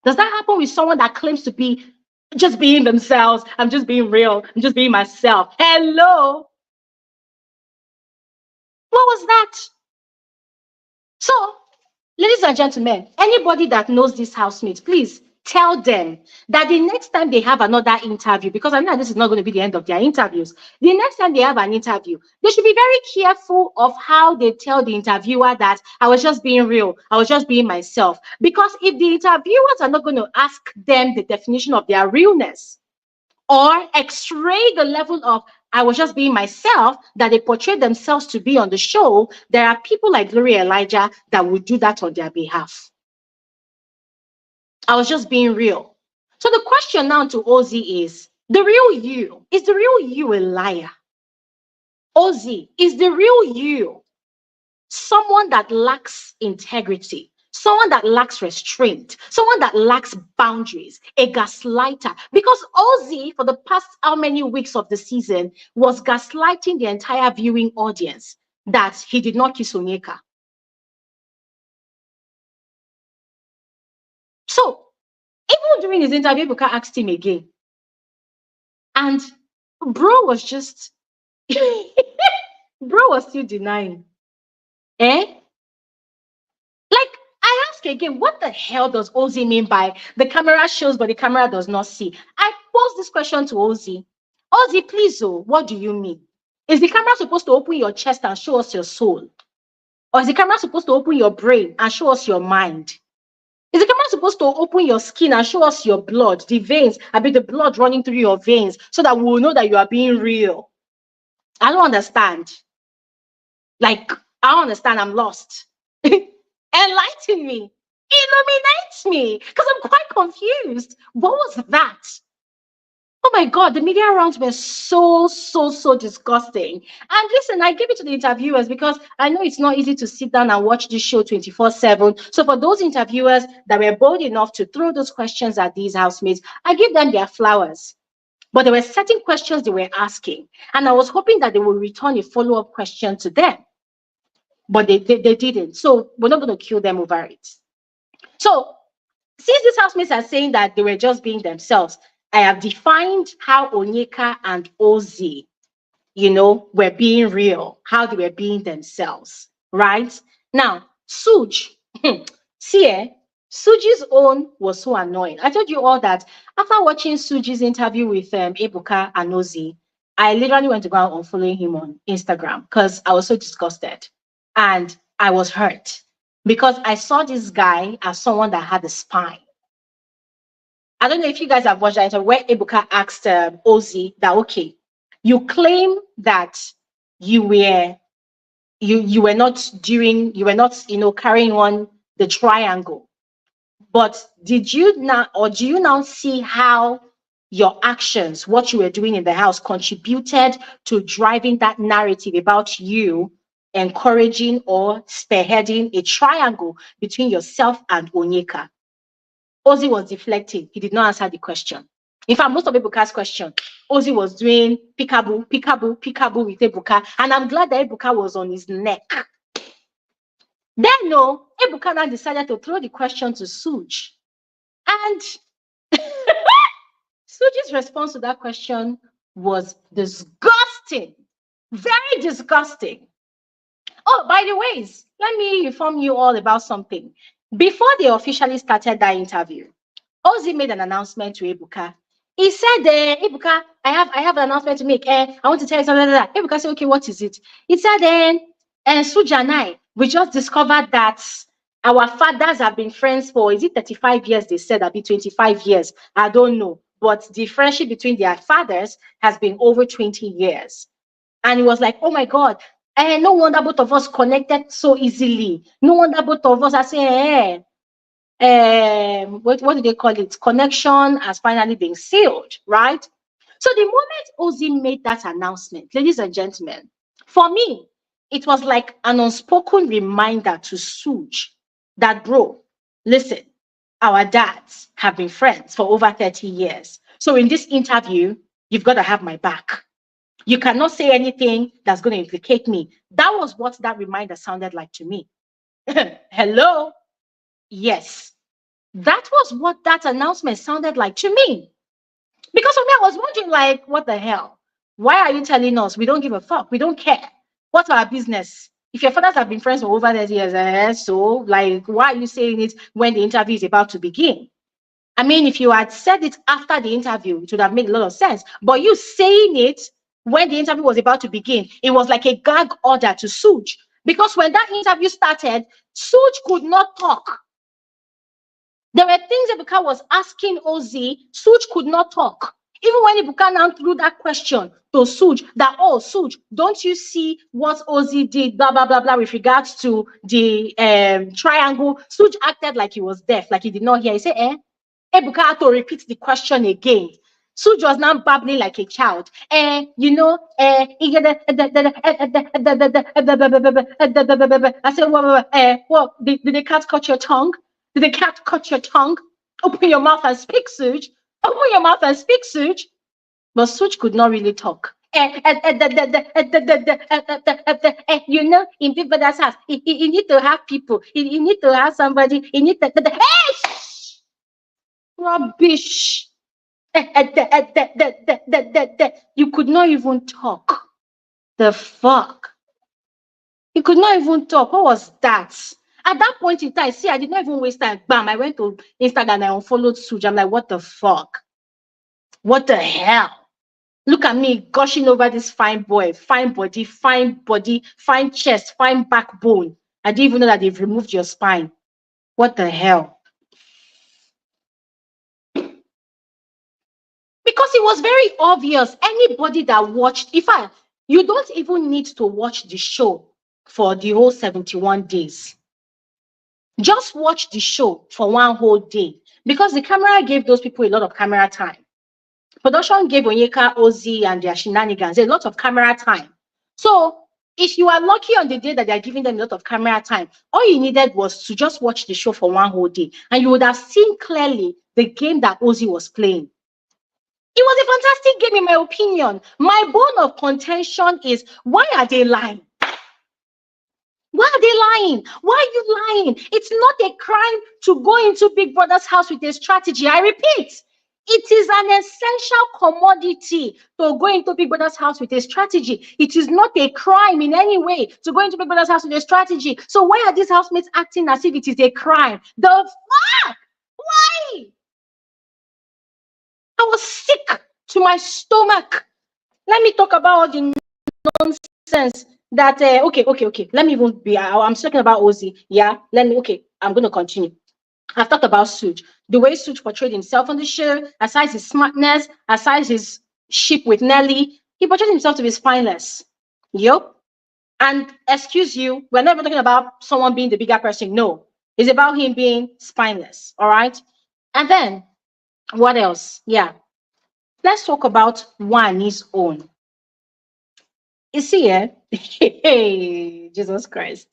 Speaker 1: Does that happen with someone that claims to be just being themselves? I'm just being real. I'm just being myself. Hello. What was that? So, ladies and gentlemen, anybody that knows these housemates, please tell them that the next time they have another interview, because I know this is not going to be the end of their interviews, the next time they have an interview, they should be very careful of how they tell the interviewer that I was just being real, I was just being myself. Because if the interviewers are not going to ask them the definition of their realness or x-ray the level of I was just being myself that they portray themselves to be on the show, there are people like Glory Elijah that will do that on their behalf. I was just being real. So the question now to Ozee is the real you a liar? Ozee, is the real you someone that lacks integrity, someone that lacks restraint, someone that lacks boundaries, a gaslighter? Because Ozee, for the past how many weeks of the season, was gaslighting the entire viewing audience that he did not kiss Onyeka. So even during his interview, Buka asked him again. And bro was just, bro was still denying. Like, I ask again, what the hell does Ozee mean by the camera shows, but the camera does not see? I pose this question to Ozee. Ozee, please, what do you mean? Is the camera supposed to open your chest and show us your soul? Or is the camera supposed to open your brain and show us your mind? Is the camera supposed to open your skin and show us your blood, the veins, the blood running through your veins, so that we will know that you are being real? I don't understand. Like, I don't understand. I'm lost. Enlighten me. Illuminate me. Because I'm quite confused. What was that? Oh my God, the media rounds were so disgusting. And listen, I give it to the interviewers because I know it's not easy to sit down and watch this show 24/7. So for those interviewers that were bold enough to throw those questions at these housemates, I give them their flowers. But there were certain questions they were asking, and I was hoping that they would return a follow-up question to them. But they didn't. So we're not going to kill them over it. So since these housemates are saying that they were just being themselves, I have defined how Onyeka and Ozee, were being real, how they were being themselves, right? Now, Sooj, see, Sooj's own was so annoying. I told you all that after watching Sooj's interview with Ebuka and Ozee, I literally went to go and unfollow him on Instagram because I was so disgusted and I was hurt because I saw this guy as someone that had a spine. I don't know if you guys have watched that interview where Ebuka asked Ozee that, okay, you claim that you were not carrying on the triangle, but did you now, or do you now see how your actions, what you were doing in the house, contributed to driving that narrative about you encouraging or spearheading a triangle between yourself and Onyeka? Ozee was deflecting. He did not answer the question. In fact, most of Ebuka's question, Ozee was doing peekaboo with Ebuka. And I'm glad that Ebuka was on his neck. Then, no, Ebuka now decided to throw the question to Sooj. And Sooj's response to that question was disgusting. Very disgusting. Oh, by the ways, let me inform you all about something. Before they officially started that interview, Ozee made an announcement to Ebuka. He said, Ebuka, I have an announcement to make. I want to tell you something. Ebuka said, okay, what is it? He said, Sooj and I, we just discovered that our fathers have been friends for, is it 35 years? They said, that'd be 25 years. I don't know. But the friendship between their fathers has been over 20 years. And he was like, oh my God, no wonder both of us connected so easily. No wonder both of us are saying, what do they call it? Connection has finally been sealed, right? So the moment Ozee made that announcement, ladies and gentlemen, for me, it was like an unspoken reminder to Sooj that, bro, listen, our dads have been friends for over 30 years. So in this interview, you've got to have my back. You cannot say anything that's going to implicate me. That was what that reminder sounded like to me. Hello? Yes. That was what that announcement sounded like to me. Because for me, I was wondering, like, what the hell? Why are you telling us? We don't give a fuck. We don't care. What's our business? If your fathers have been friends for over 30 years, so, like, why are you saying it when the interview is about to begin? I mean, if you had said it after the interview, it would have made a lot of sense. But you saying it when the interview was about to begin, it was like a gag order to Sooj. Because when that interview started, Sooj could not talk. There were things Ebuka was asking Ozee, Sooj could not talk. Even when Ebuka now threw that question to Sooj, that, oh, Sooj, don't you see what Ozee did, blah, blah, blah, blah, with regards to the triangle? Sooj acted like he was deaf, like he did not hear. He said, Ebuka had to repeat the question again. Sooj was now babbling like a child. I said, what? Did the cat cut your tongue? Did the cat cut your tongue? Open your mouth and speak, Sooj. Open your mouth and speak, Sooj. But Sooj could not really talk. In people's house, you need to have people. You need to have somebody. You need to. Rubbish. You could not even talk. The fuck? You could not even talk. What was that? At that point in time, see, I did not even waste time. Bam, I went to Instagram and I unfollowed Sooj. I'm like, what the fuck? What the hell? Look at me gushing over this fine boy, fine body, fine chest, fine backbone. I didn't even know that they've removed your spine. What the hell? Because it was very obvious. Anybody that watched, in fact, you don't even need to watch the show for the whole 71 days. Just watch the show for one whole day because the camera gave those people a lot of camera time. Production gave Onyeka, Ozee, and their shenanigans a lot of camera time. So if you are lucky on the day that they are giving them a lot of camera time, all you needed was to just watch the show for one whole day, and you would have seen clearly the game that Ozee was playing. It was a fantastic game, in my opinion. My bone of contention is, why are they lying? Why are they lying? Why are you lying? It's not a crime to go into Big Brother's house with a strategy. I repeat, it is an essential commodity to go into Big Brother's house with a strategy. It is not a crime in any way to go into Big Brother's house with a strategy. So why are these housemates acting as if it is a crime? The fuck? Why? I was sick to my stomach. Let me talk about all the nonsense that okay. Let me even be. I'm talking about Ozee. Yeah. I'm going to continue. I've talked about Sooj. The way Sooj portrayed himself on the show, aside his smartness, aside his ship with Nelly, he portrayed himself to be spineless. Yup. And excuse you, we're not even talking about someone being the bigger person. No, it's about him being spineless. All right. And then what else? Yeah. Let's talk about Wanni's own. You see, hey, Jesus Christ.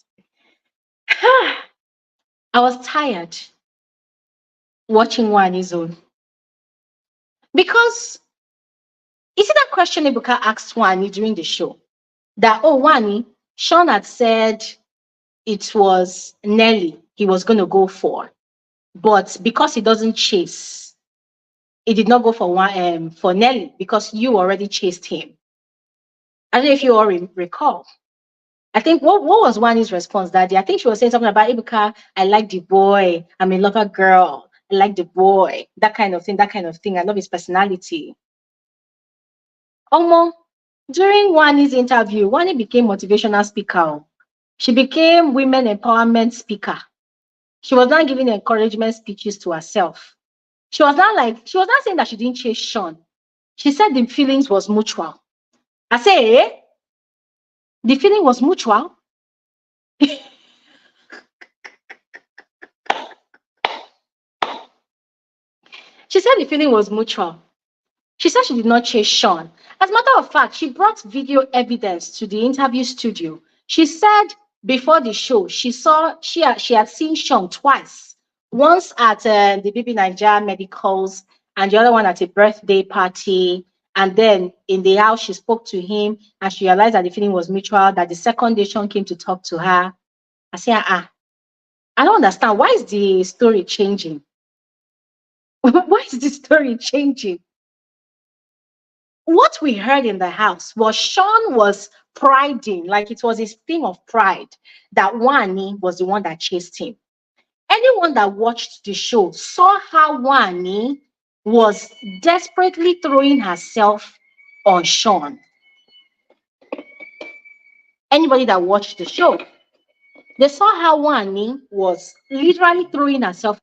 Speaker 1: I was tired watching Wanni's own. Because you see that question Ebuka asked Wanni during the show? That, oh, Wanni, Sean had said it was Nelly he was going to go for. But because he doesn't chase, he did not go for Nelly because you already chased him. I don't know if you all recall. I think what was Wanni's response that day? I think she was saying something about Ebuka, I like the boy, I'm a lover girl, I like the boy, that kind of thing. I love his personality. During Wanni's interview, Wanni became motivational speaker. She became women empowerment speaker. She was not giving encouragement speeches to herself. She was not saying that she didn't chase Sean. She said the feelings was mutual. I say, the feeling was mutual. She said the feeling was mutual. She said she did not chase Sean. As a matter of fact, she brought video evidence to the interview studio. She said before the show, she had seen Sean twice. Once at the BBnaija medicals and the other one at a birthday party. And then in the house, she spoke to him and she realized that the feeling was mutual, that the second day Sean came to talk to her. I said, I don't understand. Why is the story changing? Why is the story changing? What we heard in the house was Sean was priding, like it was his thing of pride, that Wanni was the one that chased him. Anyone that watched the show saw how Wanni was desperately throwing herself on Sean. Anybody that watched the show, they saw how Wanni was literally throwing herself.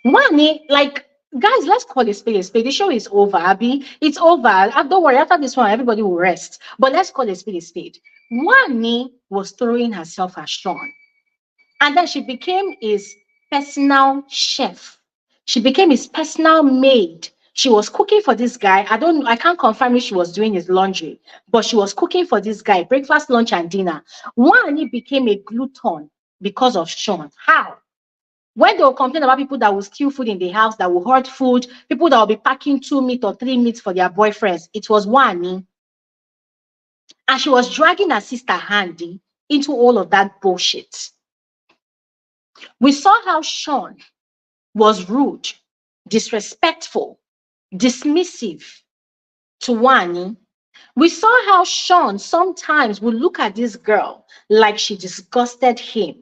Speaker 1: Wanni, like, guys, let's call it spade a spade. The show is over, Abby. It's over. Don't worry, after this one, everybody will rest. But let's call it spade a spade. Wanni was throwing herself at Sean. And then she became his personal chef. She became his personal maid. She was cooking for this guy. I can't confirm if she was doing his laundry, but she was cooking for this guy, breakfast, lunch, and dinner. Wanni became a glutton because of Sean. How? When they will complain about people that will steal food in the house, that will hoard food, people that will be packing 2 meat or 3 meats for their boyfriends, it was Wanni. And she was dragging her sister Handy into all of that bullshit. We saw how Sean was rude, disrespectful, dismissive to Wanni. We saw how Sean sometimes would look at this girl like she disgusted him.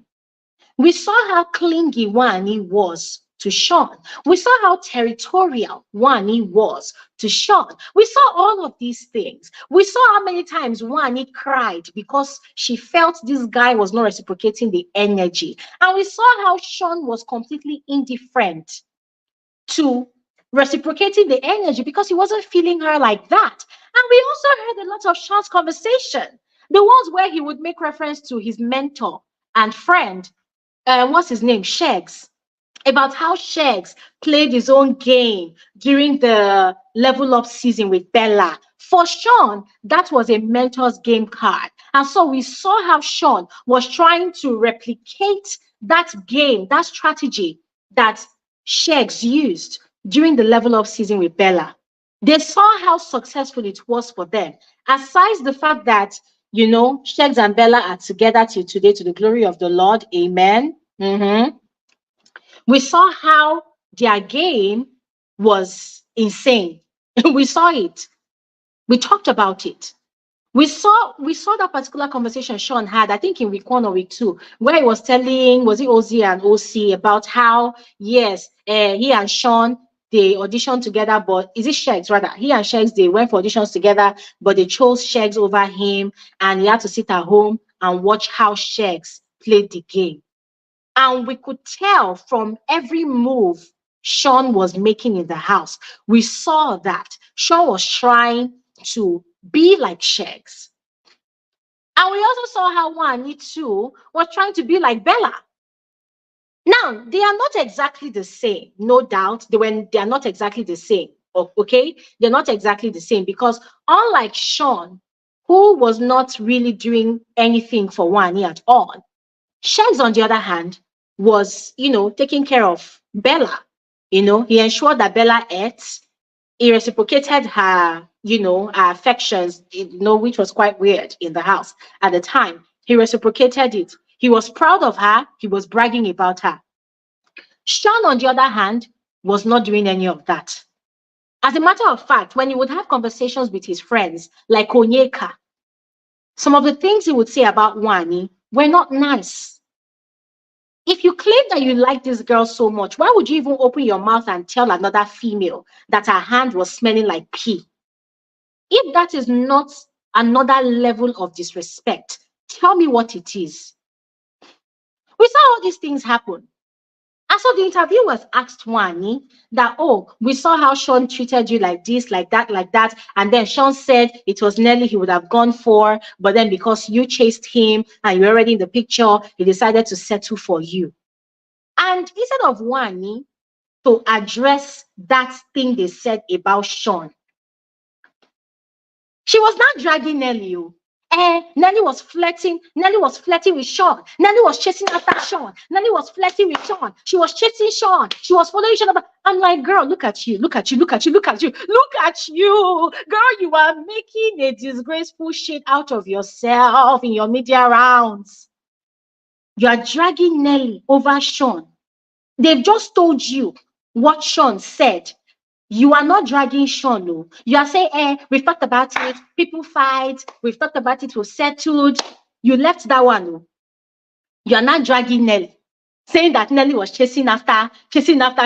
Speaker 1: We saw how clingy Wanni was to Sean. We saw how territorial Wanni was to Sean. We saw all of these things. We saw how many times Wanni cried because she felt this guy was not reciprocating the energy. And we saw how Sean was completely indifferent to reciprocating the energy because he wasn't feeling her like that. And we also heard a lot of Sean's conversation, the ones where he would make reference to his mentor and friend, what's his name? Shegs, about how Shegs played his own game during the level up season with Bella. For Sean, that was a mentor's game card. And so we saw how Sean was trying to replicate that game, that strategy that Shegs used during the level up season with Bella. They saw how successful it was for them. Aside the fact that, Shegs and Bella are together till today to the glory of the Lord. Amen. We saw how their game was insane. We saw it. We talked about it. We saw that particular conversation Sean had, I think in week 1 or week 2, where he was telling, was it Ozee and OC, about how, yes, he and Sean, they auditioned together, but is it Shegs rather? He and Shegs, they went for auditions together, but they chose Shegs over him, and he had to sit at home and watch how Shegs played the game. And we could tell from every move Sean was making in the house, we saw that Sean was trying to be like Shegs. And we also saw how Wanni too was trying to be like Bella. Now, they are not exactly the same, no doubt. They are not exactly the same, okay? They're not exactly the same because unlike Sean, who was not really doing anything for Wanni at all, Shegs, on the other hand, was, taking care of Bella. He ensured that Bella ate. He reciprocated her, her affections, which was quite weird in the house at the time. He reciprocated it. He was proud of her. He was bragging about her. Sean, on the other hand, was not doing any of that. As a matter of fact, when he would have conversations with his friends, like Onyeka, some of the things he would say about Wanni were not nice. If you claim that you like this girl so much, why would you even open your mouth and tell another female that her hand was smelling like pee? If that is not another level of disrespect, tell me what it is. We saw all these things happen. And so the interviewers asked Wanni that, we saw how Sean treated you like this, like that. And then Sean said it was Nelly he would have gone for, but then because you chased him and you're already in the picture, he decided to settle for you. And instead of Wanni to address that thing they said about Sean, she was not dragging Nelly. Nelly was flirting with Sean. Nelly was chasing after Sean. Nelly was flirting with Sean. She was chasing Sean. She was following Sean. I'm like, girl, look at you. Look at you. Girl, you are making a disgraceful shit out of yourself in your media rounds. You are dragging Nelly over Sean. They've just told you what Sean said. You are not dragging Sean. No. You are saying, we've talked about it. People fight. We've talked about it. We've settled. You left that one. No. You are not dragging Nelly, saying that Nelly was chasing after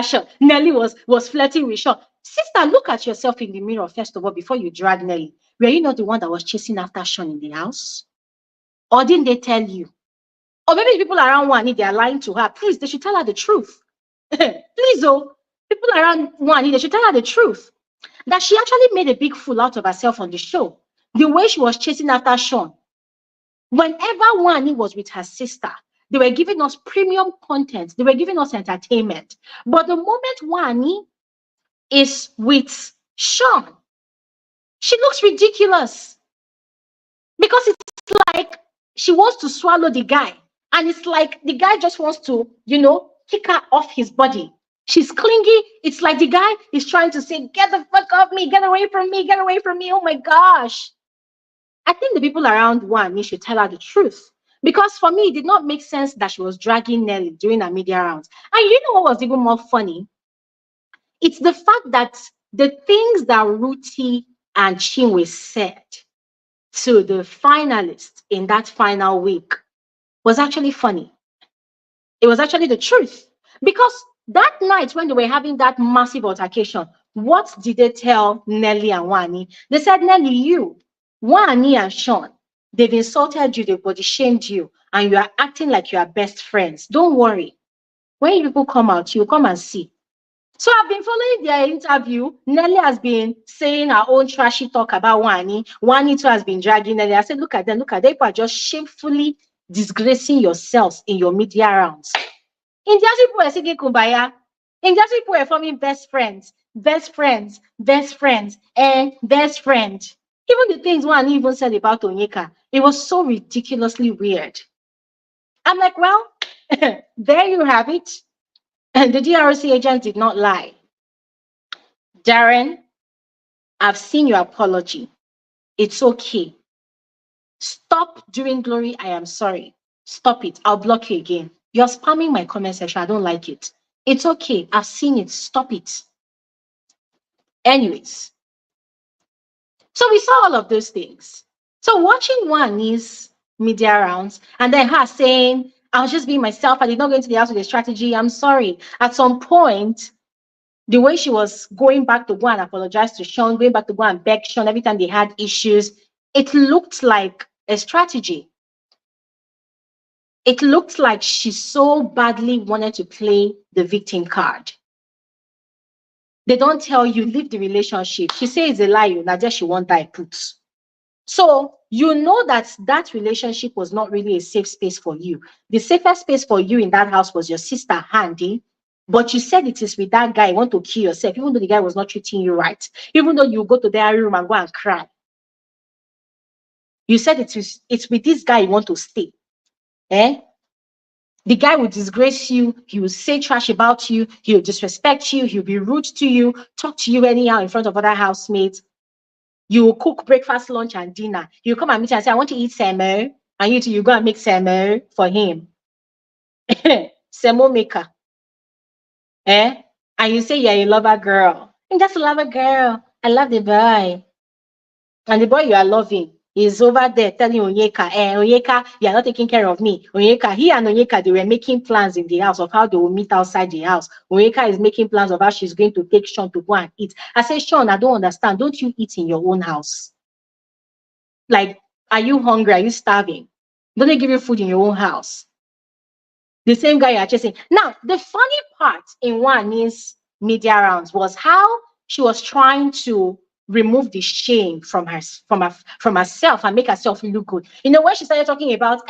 Speaker 1: Sean. Nelly was flirting with Sean. Sister, look at yourself in the mirror first of all before you drag Nelly. Were you not the one that was chasing after Sean in the house? Or didn't they tell you? Or maybe the people around Wanni, they are lying to her. Please, they should tell her the truth. Please, people around Wanni, they should tell her the truth. That she actually made a big fool out of herself on the show. The way she was chasing after Sean. Whenever Wanni was with her sister, they were giving us premium content. They were giving us entertainment. But the moment Wanni is with Sean, she looks ridiculous. Because it's like she wants to swallow the guy. And it's like the guy just wants to, kick her off his body. She's clingy. It's like the guy is trying to say, get the fuck off me, get away from me, get away from me. Oh my gosh. I think the people around Wanni should tell her the truth. Because for me, it did not make sense that she was dragging Nelly during her media rounds. And you know what was even more funny? It's the fact that the things that Ruti and Chinwe said to the finalists in that final week was actually funny. It was actually the truth. Because that night when they were having that massive altercation, what did they tell Nelly and Wanni? They said, Nelly, you, Wanni and Sean, they've insulted you, they've body shamed you, and you are acting like you are best friends. Don't worry. When people come out, you'll come and see. So I've been following their interview. Nelly has been saying her own trashy talk about Wanni. Wanni too has been dragging Nelly. I said, look at them. People are just shamefully disgracing yourselves in your media rounds. Indian people were singing Kumbaya. Indian people were forming best friends, best friends, best friends, and best friend. Even the things one even said about Onyeka, it was so ridiculously weird. I'm like, well, there you have it. And the DRC agent did not lie. Darren, I've seen your apology. It's okay. Stop doing glory. I am sorry. Stop it. I'll block you again. You're spamming my comment section. I don't like it. It's okay. I've seen it. Stop it. Anyways, so we saw all of those things. So watching Wanni's media rounds and then her saying, I was just being myself. I did not go into the house with a strategy. I'm sorry. At some point, the way she was going back to go and apologize to Sean, going back to go and beg Sean every time they had issues, it looked like a strategy. It looked like she so badly wanted to play the victim card. They don't tell you, leave the relationship. She says it's a lie, not just she won't die put. So you know that that relationship was not really a safe space for you. The safest space for you in that house was your sister, Ndi. But you said it is with that guy, you want to kill yourself, even though the guy was not treating you right. Even though you go to their room and go and cry. You said it's with this guy you want to stay. Eh? The guy will disgrace you. He will say trash about you. He will disrespect you. He'll be rude to you, talk to you anyhow in front of other housemates. You will cook breakfast, lunch, and dinner. He'll come and meet you and say, I want to eat semo. And you go and make semo for him. Semo maker. Eh? And you say you're a lover girl. And that's a lover girl. I love the boy. And the boy you are loving is over there telling Onyeka, Onyeka, you are not taking care of me. Onyeka, he and Onyeka, they were making plans in the house of how they will meet outside the house. Onyeka is making plans of how she's going to take Sean to go and eat. I say, Sean, I don't understand. Don't you eat in your own house? Like, are you hungry? Are you starving? Don't they give you food in your own house? The same guy you are chasing. Now, the funny part in Wanni's media rounds was how she was trying to remove the shame from herself and make herself look good. You know, when she started talking about,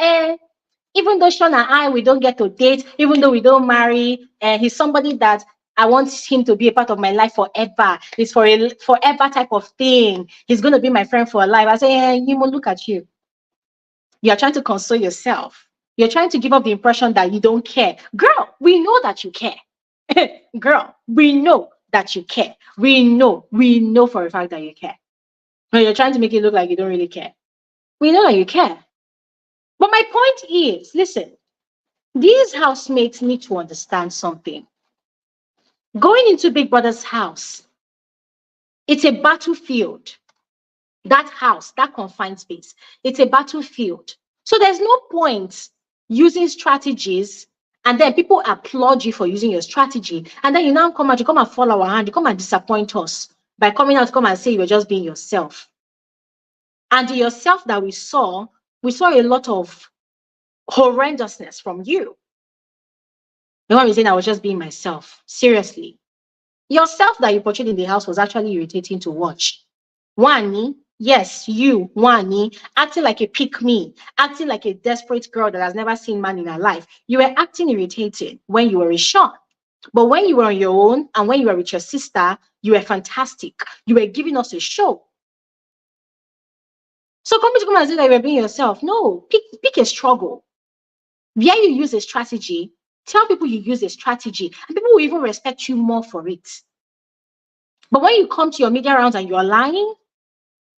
Speaker 1: even though Sean and I, we don't get to date, even though we don't marry, he's somebody that I want him to be a part of my life forever. It's for a forever type of thing. He's going to be my friend for life. I say, you look at you. You're trying to console yourself. You're trying to give up the impression that you don't care. Girl, we know that you care. Girl, we know that you care. We know for a fact that you care. But you're trying to make it look like you don't really care. We know that you care. But my point is, listen, these housemates need to understand something. Going into Big Brother's house, it's a battlefield. That house, that confined space, it's a battlefield. So there's no point using strategies and then people applaud you for using your strategy. And then you now come out, you come and fall our hand, you come and disappoint us by coming out to come and say you were just being yourself. And the yourself that we saw a lot of horrendousness from you. The one saying I was just being myself. Seriously. Yourself that you portrayed in the house was actually irritating to watch. Wanni, yes, you, Wanni, acting like a pick-me, acting like a desperate girl that has never seen man in her life. You were acting irritating when you were with Sean. But when you were on your own and when you were with your sister, you were fantastic. You were giving us a show. So come and say that you were being yourself. No, pick a struggle. Where you use a strategy, tell people you use a strategy, and people will even respect you more for it. But when you come to your media rounds and you're lying,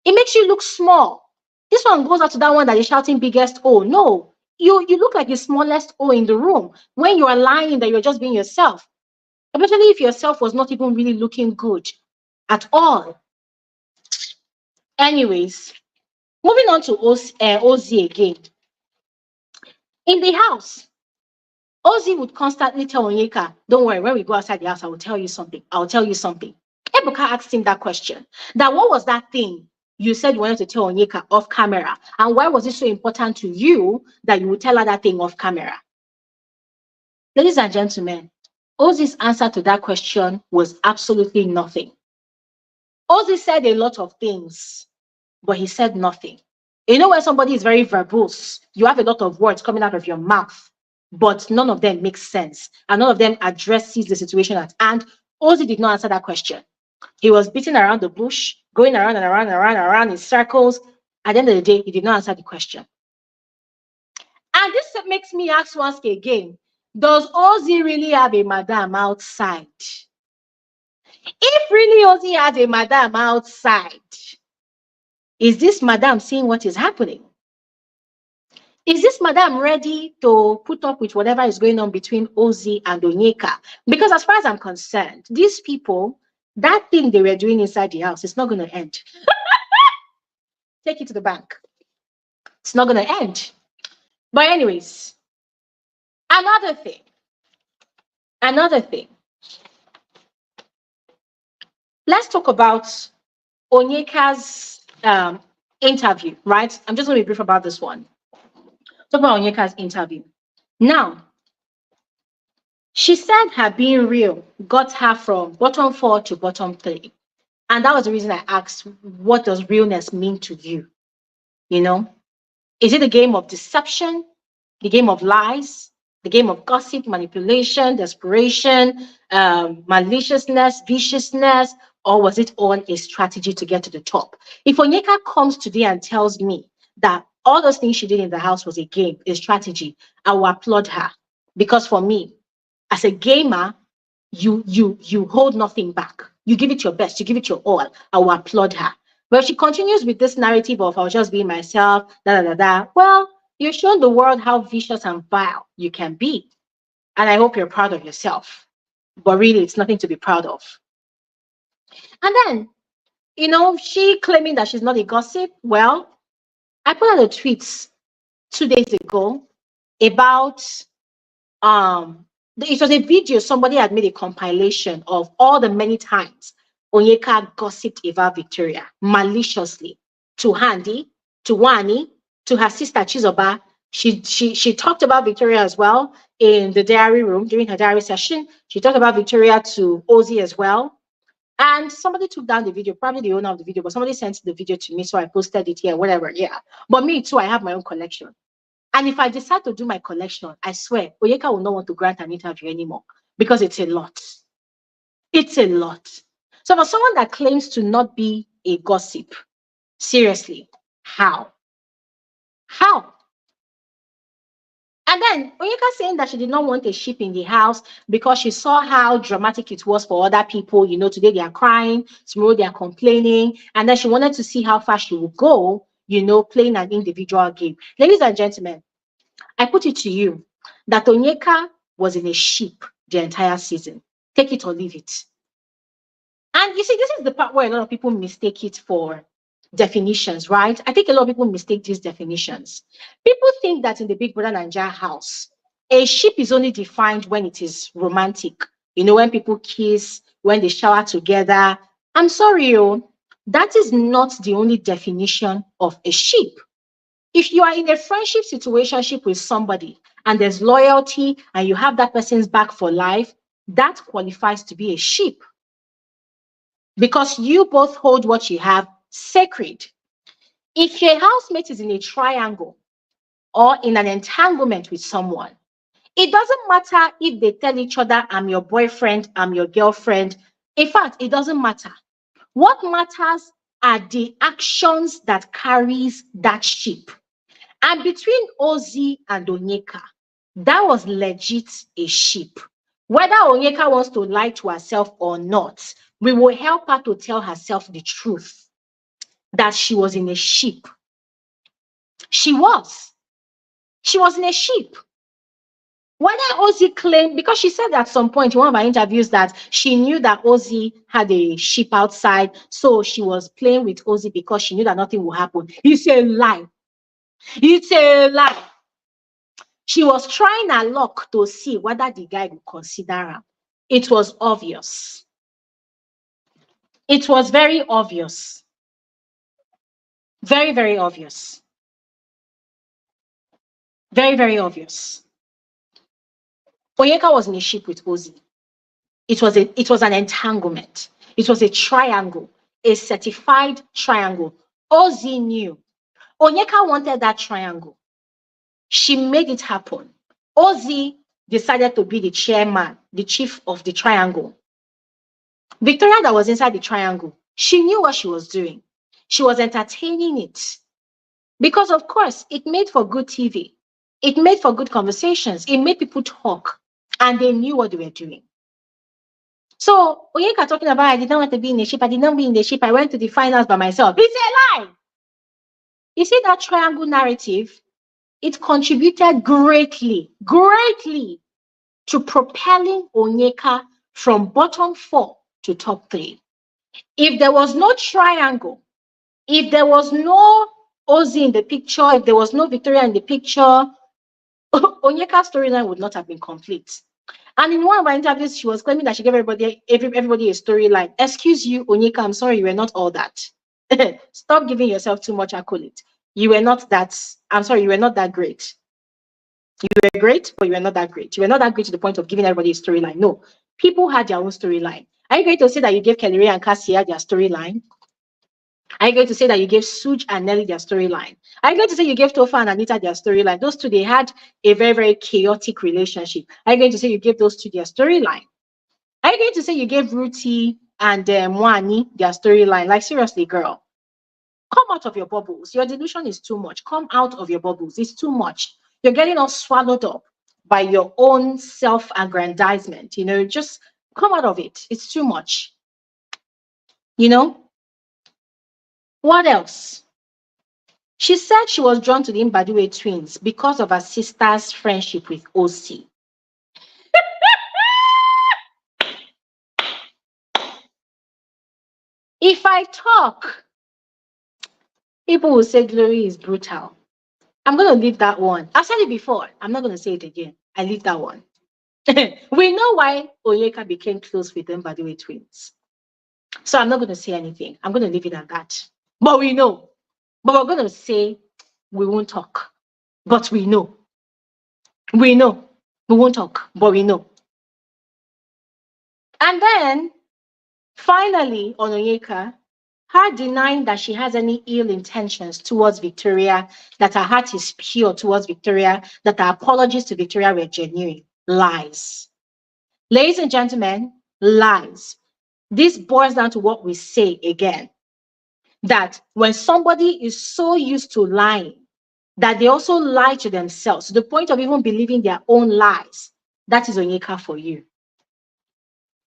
Speaker 1: it makes you look small. This one goes out to that one that is shouting biggest O. No, you look like the smallest O in the room when you are lying that you're just being yourself. Especially if yourself was not even really looking good at all. Anyways, moving on to Ozee again. In the house, Ozee would constantly tell Onyeka, don't worry, when we go outside the house, I will tell you something. I'll tell you something. Ebuka asked him that question. That what was that thing you said you wanted to tell Onyeka off camera? And why was it so important to you that you would tell her that thing off camera? Ladies and gentlemen, Ozee's answer to that question was absolutely nothing. Ozee said a lot of things, but he said nothing. You know, when somebody is very verbose, you have a lot of words coming out of your mouth, but none of them make sense, and none of them addresses the situation at hand. Ozee did not answer that question. He was beating around the bush, going around and around and around and around in circles. At the end of the day, he did not answer the question. And this makes me ask once again, does Ozee really have a madam outside? If really Ozee has a madam outside, is this madam seeing what is happening? Is this madam ready to put up with whatever is going on between Ozee and Onyeka? Because as far as I'm concerned, these people, that thing they were doing inside the house, it's not going to end. Take it to the bank. It's not going to end. But anyways, another thing. Let's talk about Onyeka's interview, right? I'm just going to be brief about this one. Talk about Onyeka's interview. Now, she said her being real got her from bottom 4 to bottom 3. And that was the reason I asked, what does realness mean to you? You know, is it a game of deception, the game of lies, the game of gossip, manipulation, desperation, maliciousness, viciousness, or was it all a strategy to get to the top? If Onyeka comes today and tells me that all those things she did in the house was a game, a strategy, I will applaud her. Because for me, as a gamer, you hold nothing back. You give it your best, you give it your all. I will applaud her. But if she continues with this narrative of I'll just be myself, well, you've shown the world how vicious and vile you can be. And I hope you're proud of yourself. But really, it's nothing to be proud of. And then, you know, she claiming that she's not a gossip. Well, I put out a tweet 2 days ago about it was a video. Somebody had made a compilation of all the many times Onyeka gossiped about Victoria maliciously to Ndi, to Wanni, to her sister Chizoba. She talked about Victoria as well in the diary room during her diary session. She talked about Victoria to Ozee as well. And somebody took down the video, probably the owner of the video, but somebody sent the video to me, so I posted it here, whatever. Yeah. But me too, I have my own collection. And if I decide to do my collection, I swear, Onyeka will not want to grant an interview anymore because it's a lot. It's a lot. So for someone that claims to not be a gossip, seriously, how? How? And then Onyeka saying that she did not want a sheep in the house because she saw how dramatic it was for other people. You know, today they are crying, tomorrow they are complaining. And then she wanted to see how far she would go, you know, playing an individual game. Ladies and gentlemen, I put it to you that Onyeka was in a sheep the entire season. Take it or leave it. And you see, this is the part where a lot of people mistake it for definitions, right? I think a lot of people mistake these definitions. People think that in the Big Brother Naija house, a sheep is only defined when it is romantic. You know, when people kiss, when they shower together. I'm sorry, that is not the only definition of a sheep. If you are in a friendship situationship with somebody and there's loyalty and you have that person's back for life, that qualifies to be a sheep. Because you both hold what you have sacred. If your housemate is in a triangle or in an entanglement with someone, it doesn't matter if they tell each other, I'm your boyfriend, I'm your girlfriend. In fact, it doesn't matter. What matters are the actions that carries that ship. And between Ozee and Onyeka, that was legit a ship. Whether Onyeka wants to lie to herself or not, we will help her to tell herself the truth that she was in a ship. She was in a ship. Whether Ozee claimed, because she said at some point in one of her interviews that she knew that Ozee had a ship outside, so she was playing with Ozee because she knew that nothing would happen. It's a lie. It's a lie. She was trying her luck to see whether the guy would consider her. It was obvious. It was very obvious. Very, very obvious. Very, very obvious. Onyeka was in a ship with Ozee. It was an entanglement. It was a triangle, a certified triangle. Ozee knew. Onyeka wanted that triangle. She made it happen. Ozee decided to be the chairman, the chief of the triangle. Victoria, that was inside the triangle, she knew what she was doing. She was entertaining it. Because, of course, it made for good TV. It made for good conversations. It made people talk. And they knew what they were doing. So, Onyeka talking about, I did not want to be in the ship. I did not be in the ship. I went to the finals by myself. It's a lie. You see that triangle narrative? It contributed greatly to propelling Onyeka from bottom 4 to top 3. If there was no triangle, if there was no Ozee in the picture, if there was no Victoria in the picture, Onyeka's storyline would not have been complete. And in one of our interviews, she was claiming that she gave everybody a storyline. Excuse you, Onyeka, I'm sorry, you were not all that. Stop giving yourself too much accolade. You were not that, I'm sorry, you were not that great. You were great, but you were not that great. You were not that great to the point of giving everybody a storyline. No, people had their own storyline. Are you going to say that you gave Kelly Ray and Cassia their storyline? Are you going to say that you gave Sooj'S and Nelly their storyline? Are you going to say you gave Tofa and Anita their storyline? Those two, they had a very, very chaotic relationship. Are you going to say you gave those two their storyline? Are you going to say you gave Ruthie and Wanni their storyline? Like, seriously, girl, come out of your bubbles. Your delusion is too much. Come out of your bubbles. It's too much. You're getting all swallowed up by your own self-aggrandizement. You know, just come out of it. It's too much. You know? What else? She said she was drawn to the Mbadiwe twins because of her sister's friendship with Ozee. If I talk, people will say Glory is brutal. I'm going to leave that one. I've said it before. I'm not going to say it again. I leave that one. We know why Onyeka became close with them Mbadiwe twins. So I'm not going to say anything. I'm going to leave it at that. But we know. But we're going to say we won't talk. But we know. We know. We won't talk. But we know. And then, finally, on Onyeka, her denying that she has any ill intentions towards Victoria, that her heart is pure towards Victoria, that her apologies to Victoria were genuine. Lies. Ladies and gentlemen, lies. This boils down to what we say again, that when somebody is so used to lying, that they also lie to themselves to the point of even believing their own lies, that is Onyeka for you.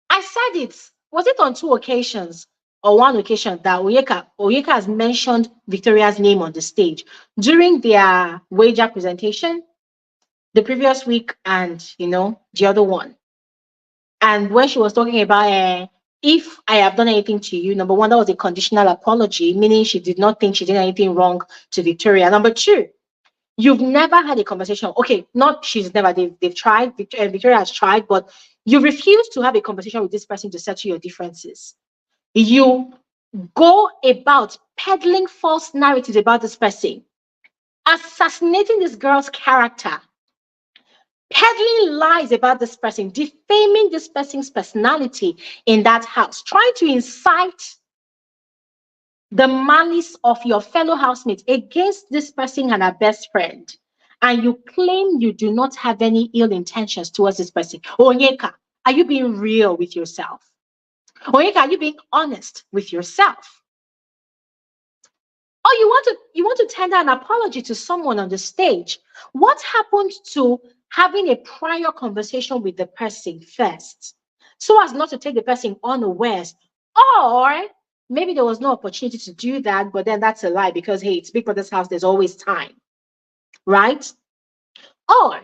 Speaker 1: I said it. Was it on 2 occasions or 1 occasion that Onyeka has mentioned Victoria's name on the stage during their wager presentation the previous week and, you know, the other one? And when she was talking about if I have done anything to you, number 1, that was a conditional apology, meaning she did not think she did anything wrong to Victoria. Number 2, you've never had a conversation. Okay, not she's never, they've tried, Victoria has tried, but you refuse to have a conversation with this person to settle your differences. You go about peddling false narratives about this person, assassinating this girl's character, peddling lies about this person, defaming this person's personality in that house, trying to incite the malice of your fellow housemates against this person and her best friend. And you claim you do not have any ill intentions towards this person. Onyeka, are you being real with yourself? Onyeka, are you being honest with yourself? Or you want to tender an apology to someone on the stage. What happened to having a prior conversation with the person first, so as not to take the person unawares? Or maybe there was no opportunity to do that, but then that's a lie because, hey, it's Big Brother's house, there's always time, right? Or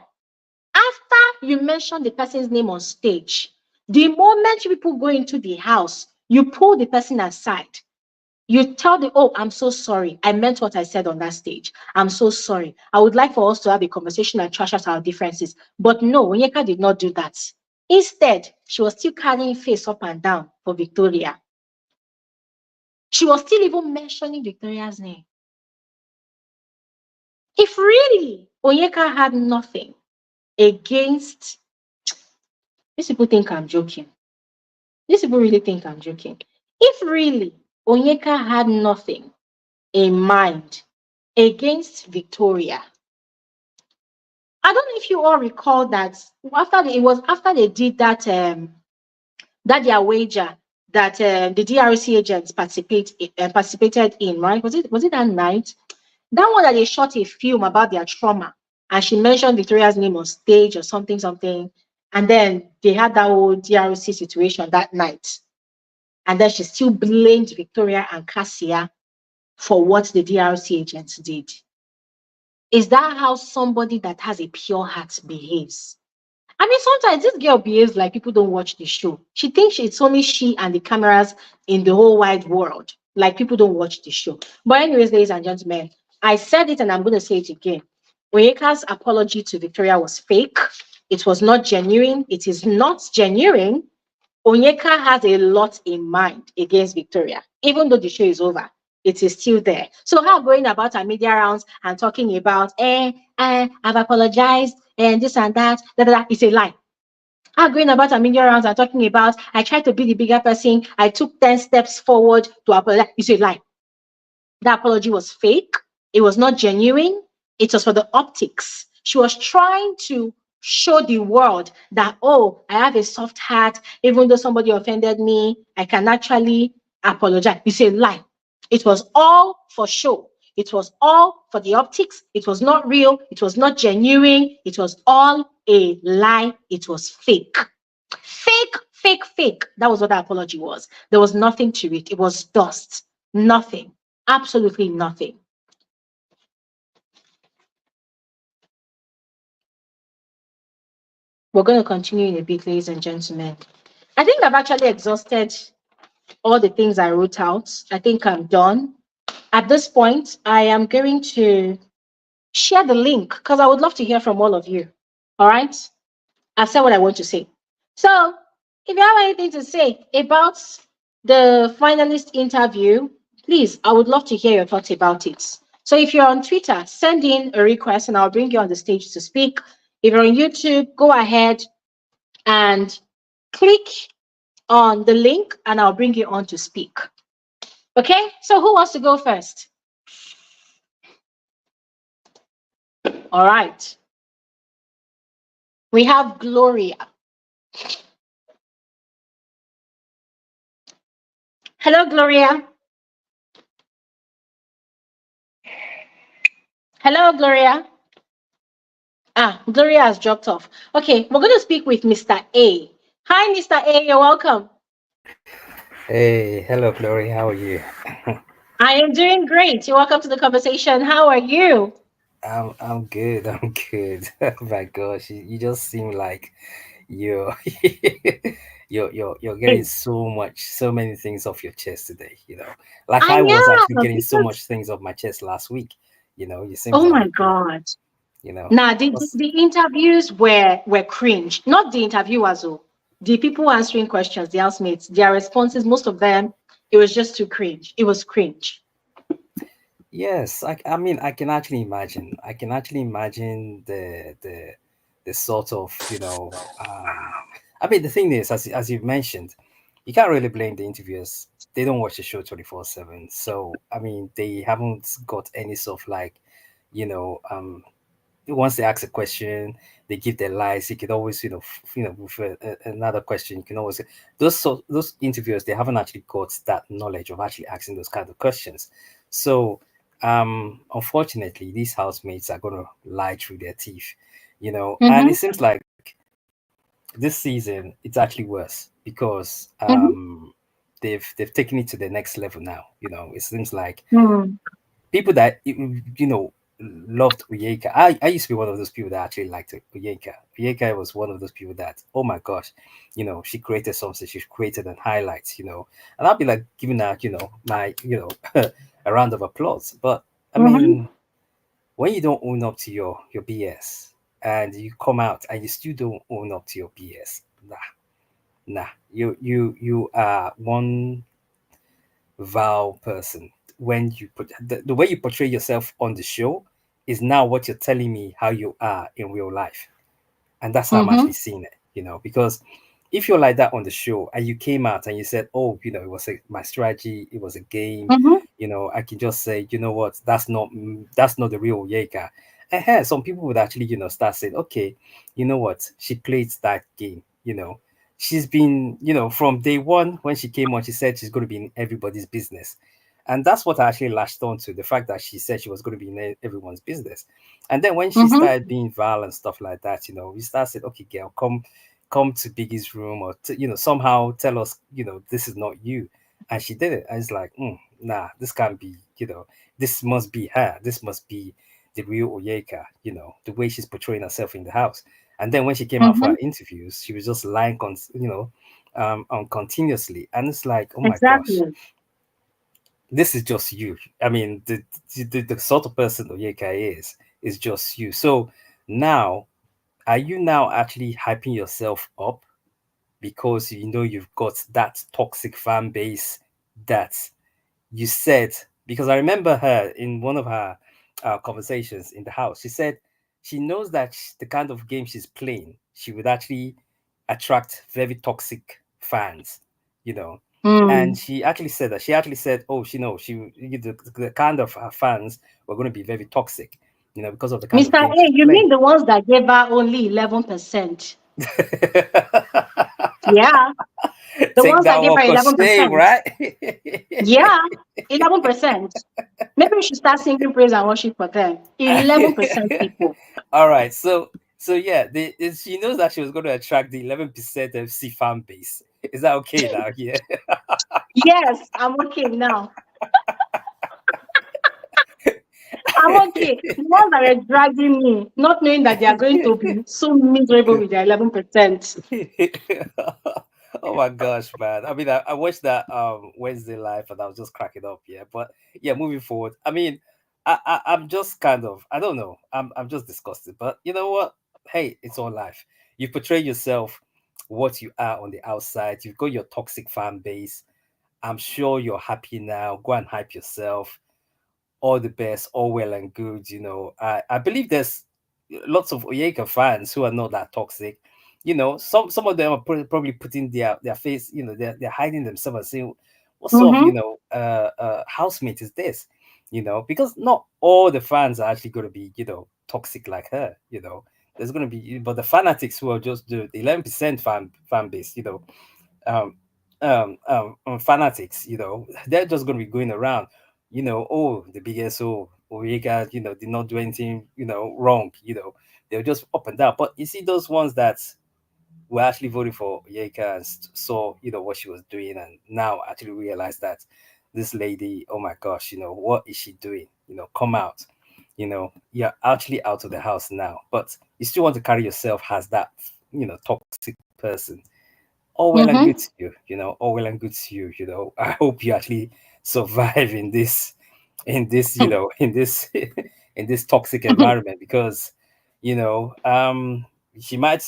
Speaker 1: after you mention the person's name on stage, the moment people go into the house, you pull the person aside. You tell them, oh, I'm so sorry. I meant what I said on that stage. I'm so sorry. I would like for us to have a conversation and trash out our differences. But no, Onyeka did not do that. Instead, she was still carrying face up and down for Victoria. She was still even mentioning Victoria's name. If really Onyeka had nothing against, these people think I'm joking. These people really think I'm joking. If really Onyeka had nothing in mind against Victoria. I don't know if you all recall that after they did that that their wager that the DRC agents participated in, right? Was it that night? That one that they shot a film about their trauma, and she mentioned Victoria's name on stage or something, something, and then they had that whole DRC situation that night, and then she still blamed Victoria and Cassia for what the DRC agents did. Is that how somebody that has a pure heart behaves? I mean, sometimes this girl behaves like people don't watch the show. She thinks it's only she and the cameras in the whole wide world. Like people don't watch the show. But anyways, ladies and gentlemen, I said it and I'm going to say it again. Onyeka's apology to Victoria was fake. It was not genuine. It is not genuine. Onyeka has a lot in mind against Victoria. Even though the show is over, it is still there. So her going about her media rounds and talking about, I've apologized and this and that, it's a lie. Her going about her media rounds and talking about, I tried to be the bigger person, I took 10 steps forward to apologize, it's a lie. The apology was fake. It was not genuine. It was for the optics. She was trying to show the world that, oh, I have a soft heart. Even though somebody offended me, I can actually apologize. It's a lie. It was all for show. It was all for the optics. It was not real. It was not genuine. It was all a lie. It was fake. Fake, fake, fake. That was what the apology was. There was nothing to it. It was dust. Nothing. Absolutely nothing. We're going to continue in a bit, ladies and gentlemen. I think I've actually exhausted all the things I wrote out. I think I'm done. At this point, I am going to share the link because I would love to hear from all of you. All right? I've said what I want to say. So, if you have anything to say about the finalist interview, please, I would love to hear your thoughts about it. So, if you're on Twitter, send in a request and I'll bring you on the stage to speak. If you're on YouTube, go ahead and click on the link and I'll bring you on to speak. Okay, so who wants to go first? All right. We have Gloria. Hello, Gloria. Hello, Gloria. Gloria has dropped off. Okay, we're going to speak with Mr. A. Hi, Mr. A, you're welcome.
Speaker 2: Hey, hello, Glory. How are you?
Speaker 1: I am doing great. You're welcome to the conversation. How are you?
Speaker 2: I'm good. I'm good. Oh my gosh, you just seem like you're you're getting
Speaker 1: Hey,
Speaker 2: so many things off your chest today. Like
Speaker 1: I
Speaker 2: I was actually
Speaker 1: am
Speaker 2: getting so
Speaker 1: because,
Speaker 2: much things off my chest last week. You seems
Speaker 1: oh my
Speaker 2: like
Speaker 1: God.
Speaker 2: you know.
Speaker 1: Now, the,
Speaker 2: what's-
Speaker 1: the interviews were cringe. Not the interviewers, oh. The people answering questions, the housemates, their responses, most of them, it was just too cringe. It was cringe.
Speaker 2: Yes, I mean I can actually imagine. I can actually imagine the sort of I mean, the thing is, as you've mentioned, you can't really blame the interviewers. They don't watch the show 24/7. So, I mean, they haven't got any sort of like, you know, once they ask a question, they give their lies. You could always, with another question, you can always those interviewers, they haven't actually got that knowledge of actually asking those kind of questions. So, unfortunately, these housemates are gonna lie through their teeth, and
Speaker 1: Mm-hmm,
Speaker 2: it seems like this season it's actually worse because
Speaker 1: mm-hmm,
Speaker 2: they've taken it to the next level now. It seems like
Speaker 1: mm-hmm,
Speaker 2: people that loved Onyeka. I used to be one of those people that actually liked Onyeka. Onyeka was one of those people that, oh my gosh, she created something. She created an highlights, and I'll be like giving her, my, a round of applause. But I
Speaker 1: mm-hmm.
Speaker 2: mean, when you don't own up to your BS and you come out and you still don't own up to your BS, nah, you are one vile person. When you put the way you portray yourself on the show is now what you're telling me how you are in real life, and that's how I'm
Speaker 1: Mm-hmm.
Speaker 2: actually seeing it. Because if you're like that on the show and you came out and you said, oh, it was my strategy, it was a game,
Speaker 1: Mm-hmm.
Speaker 2: I can just say, you know what, that's not the real Onyeka. And some people would actually, start saying, okay, you know what, she played that game. She's been, from day one when she came on, she said she's going to be in everybody's business. And that's what I actually latched on to, the fact that she said she was going to be in everyone's business. And then when she
Speaker 1: Mm-hmm.
Speaker 2: started being violent and stuff like that, we started saying, okay, girl, come to Biggie's room, or somehow tell us, this is not you. And she did it. And it's like, nah, this can't be, this must be her. This must be the real Onyeka, the way she's portraying herself in the house. And then when she came out for
Speaker 1: Mm-hmm.
Speaker 2: her interviews, she was just lying, continuously. And it's like, oh my gosh,
Speaker 1: Exactly.
Speaker 2: this is just you. I mean, the sort of person Onyeka is just you. So now, are you now actually hyping yourself up because you've got that toxic fan base that you said? Because I remember her in one of her conversations in the house, she said she knows that the kind of game she's playing, she would actually attract very toxic fans, you know. And
Speaker 1: Mm.
Speaker 2: she actually said, oh, she knows the kind of her fans were going to be very toxic, because of the kind of
Speaker 1: Mr.
Speaker 2: game
Speaker 1: A,
Speaker 2: she's
Speaker 1: you
Speaker 2: playing.
Speaker 1: mean the ones that gave her only 11%? Yeah, the
Speaker 2: Take
Speaker 1: ones that
Speaker 2: that
Speaker 1: gave
Speaker 2: one
Speaker 1: her
Speaker 2: for shame,
Speaker 1: 11%.
Speaker 2: right?
Speaker 1: Yeah, 11%. Maybe we should start singing praise and worship for them. 11% people.
Speaker 2: All right, so yeah, she knows that she was going to attract the 11% FC fan base. Is that okay now? Yeah.
Speaker 1: Yes, I'm okay now. I'm okay. The ones that were dragging me, not knowing that they are going to be so miserable with their 11%.
Speaker 2: Oh my gosh, man. I mean, I watched that Wednesday live and I was just cracking up, yeah. But yeah, moving forward. I mean, I'm just kind of, I don't know. I'm just disgusted. But you know what? Hey, it's all life. You portray yourself what you are on the outside. You've got your toxic fan base. I'm sure you're happy now. Go and hype yourself. All the best, all well and good. I believe there's lots of Onyeka fans who are not that toxic. Some of them are probably putting their face, they're hiding themselves and saying, what sort of,
Speaker 1: Mm-hmm.
Speaker 2: housemate is this? Because not all the fans are actually going to be, toxic like her. There's going to be, but the fanatics who are just the 11% fan base, um, fanatics, they're just going to be going around, oh, the biggest, oh, Onyeka, did not do anything, wrong, they're just up and down. But you see those ones that were actually voting for Onyeka and saw, what she was doing, and now actually realize that this lady, oh my gosh, what is she doing? Come out, you're actually out of the house now, but you still want to carry yourself as that, toxic person. All well and good
Speaker 1: Mm-hmm.
Speaker 2: to you, all well and good to you, I hope you actually survive in this, in this toxic environment, because, you know, um, she might,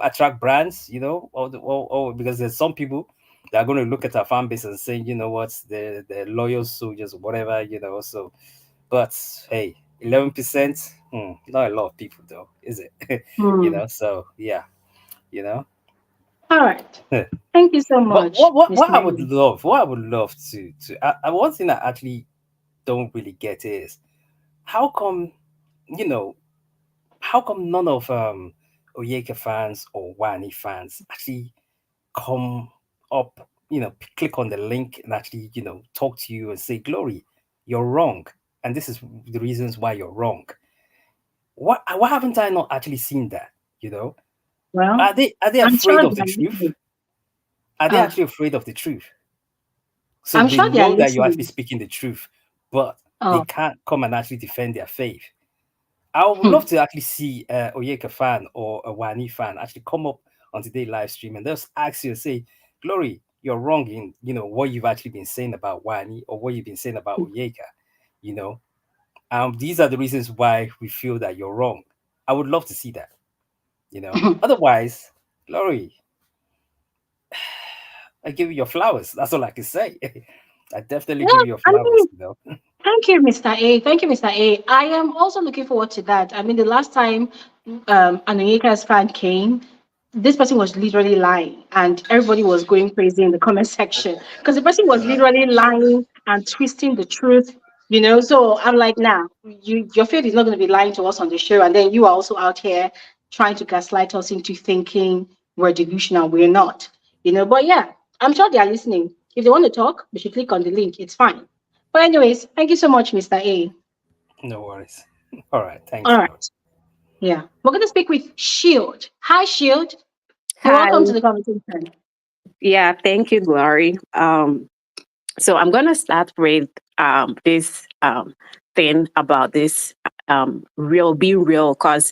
Speaker 2: attract brands, or because there's some people that are going to look at her fan base and say, you know what, the loyal soldiers, whatever, so, but hey, 11%, not a lot of people though, is it?
Speaker 1: Hmm.
Speaker 2: So yeah, you know.
Speaker 1: All right. Thank you so
Speaker 2: But
Speaker 1: much,
Speaker 2: what
Speaker 1: Mr.
Speaker 2: I would
Speaker 1: A.
Speaker 2: love, one thing I actually don't really get is how come, you know, how come none of Onyeka fans or Wanni fans actually come up, click on the link and actually, talk to you and say, Glory, you're wrong. And this is the reasons why you're wrong. Why haven't I not actually seen that? You know,
Speaker 1: Well,
Speaker 2: are they
Speaker 1: I'm
Speaker 2: afraid
Speaker 1: sure
Speaker 2: of
Speaker 1: they
Speaker 2: the
Speaker 1: are
Speaker 2: truth?
Speaker 1: listening.
Speaker 2: Are they
Speaker 1: Uh,
Speaker 2: actually afraid of the truth? So
Speaker 1: I'm
Speaker 2: they
Speaker 1: sure they are
Speaker 2: know that you're actually
Speaker 1: listening.
Speaker 2: speaking the truth, but they
Speaker 1: Oh,
Speaker 2: can't come and actually defend their faith. I would
Speaker 1: hmm.
Speaker 2: love to actually see a Onyeka fan or a Wani fan actually come up on today's live stream and just ask you and say, Glory, you're wrong in, what you've actually been saying about Wani or what you've been saying about Onyeka. You know, these are the reasons why we feel that you're wrong. I would love to see that. Otherwise, Glory, I give you your flowers. That's all I can say. I definitely
Speaker 1: Yeah,
Speaker 2: give you your
Speaker 1: I
Speaker 2: flowers.
Speaker 1: mean, thank you, Mr. A. Thank you, Mr. A. I am also looking forward to that. I mean, the last time an Onyeka's fan came, this person was literally lying, and everybody was going crazy in the comment section because the person was literally lying and twisting the truth. So I'm like, nah, your faith is not going to be lying to us on the show, and then you are also out here trying to gaslight us into thinking we're delusional. We're not. But yeah, I'm sure they are listening. If they want to talk, they should click on the link. It's fine. But anyways, thank you so much, Mr. A.
Speaker 2: No worries. All right.
Speaker 1: All
Speaker 2: Thanks, Glory.
Speaker 1: right. Yeah. We're going to speak with Shield. Hi, Shield. You're
Speaker 3: Hi.
Speaker 1: welcome to the conversation.
Speaker 3: Yeah, thank you, Glory. So I'm gonna start with this thing about this real, being real, because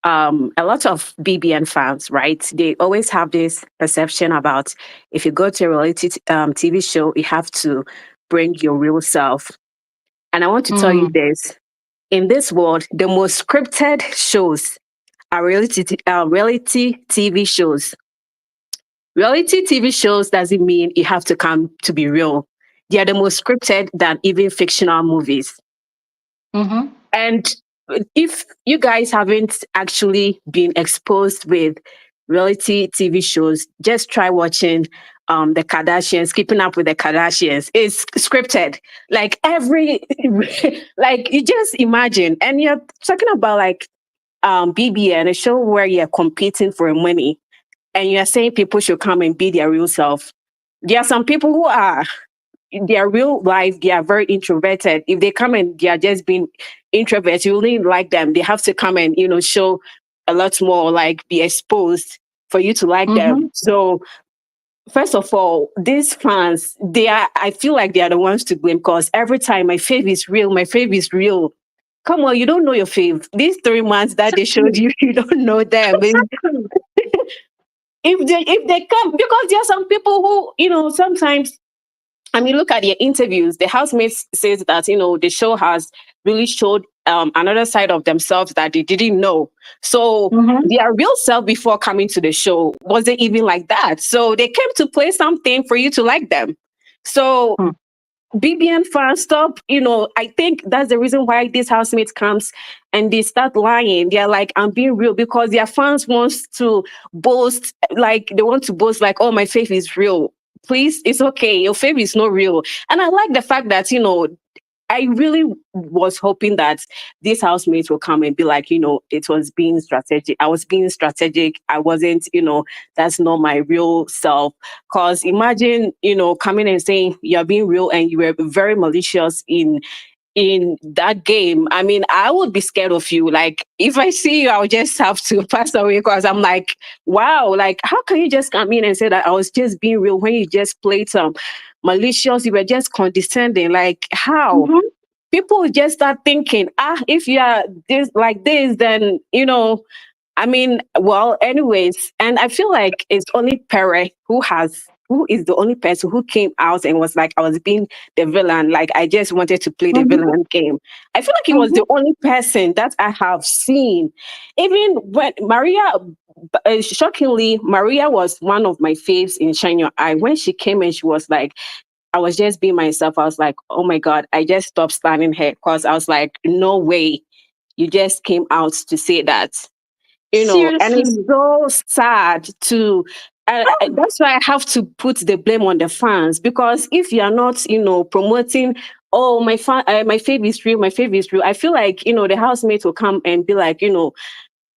Speaker 3: a lot of BBN fans, right? They always have this perception about if you go to a reality TV show, you have to bring your real self. And I want to tell you
Speaker 1: Mm,
Speaker 3: this: in this world, the most scripted shows are reality TV shows. Reality TV shows doesn't mean you have to come to be real. They are the most scripted than even fictional movies.
Speaker 1: mm-hmm.
Speaker 3: And if you guys haven't actually been exposed with reality TV shows, just try watching the Kardashians, keeping up with the Kardashians. It's scripted. Like every like you just imagine, and you're talking about like BBN, a show where you're competing for money and you're saying people should come and be their real self. There are some people who are in their real life, they are very introverted. If they come and they are just being introverts, you really like them. They have to come and, show a lot more, like be exposed for you to like them.
Speaker 1: Mm-hmm.
Speaker 3: So first of all, these fans, I feel like they are the ones to blame because every time my fave is real, my fave is real. Come on, you don't know your fave. These 3 months that they showed you, you don't know them.
Speaker 1: Exactly.
Speaker 3: If they come, because there are some people who sometimes, I mean, look at their interviews. The housemates says that the show has really showed another side of themselves that they didn't know. So
Speaker 1: Mm-hmm.
Speaker 3: their real self before coming to the show wasn't even like that. So they came to play something for you to like them. So BBN fans stop, I think that's the reason why these housemates comes and they start lying. They're like, I'm being real because their fans wants to boast, like they want to boast like, oh, my faith is real. Please, it's okay. Your faith is not real. And I like the fact that, I really was hoping that these housemates will come and be like, it was being strategic. I was being strategic. I wasn't, that's not my real self. Because imagine, coming and saying you're being real and you were very malicious in that game. I mean, I would be scared of you. Like, if I see you, I'll just have to pass away because I'm like, wow, like, how can you just come in and say that I was just being real when you just played some malicious, you were just condescending? Like, how?
Speaker 1: Mm-hmm.
Speaker 3: People will just start thinking, if you are this like this, then I mean, well, anyways, and I feel like it's only Pere who is the only person who came out and was like, I was being the villain, like I just wanted to play the
Speaker 1: Mm-hmm.
Speaker 3: villain game. I feel like he was
Speaker 1: Mm-hmm.
Speaker 3: the only person that I have seen. Even when Maria, shockingly, Maria was one of my faves in Shine Your Eye. When she came and she was like, I was just being myself. I was like, oh my God, I just stopped standing here because I was like, no way. You just came out to say that, and it's
Speaker 1: Seriously.
Speaker 3: so sad to. That's why I have to put the blame on the fans because if you are not, promoting, oh my favorite is real, my favorite is real. I feel like the housemates will come and be like,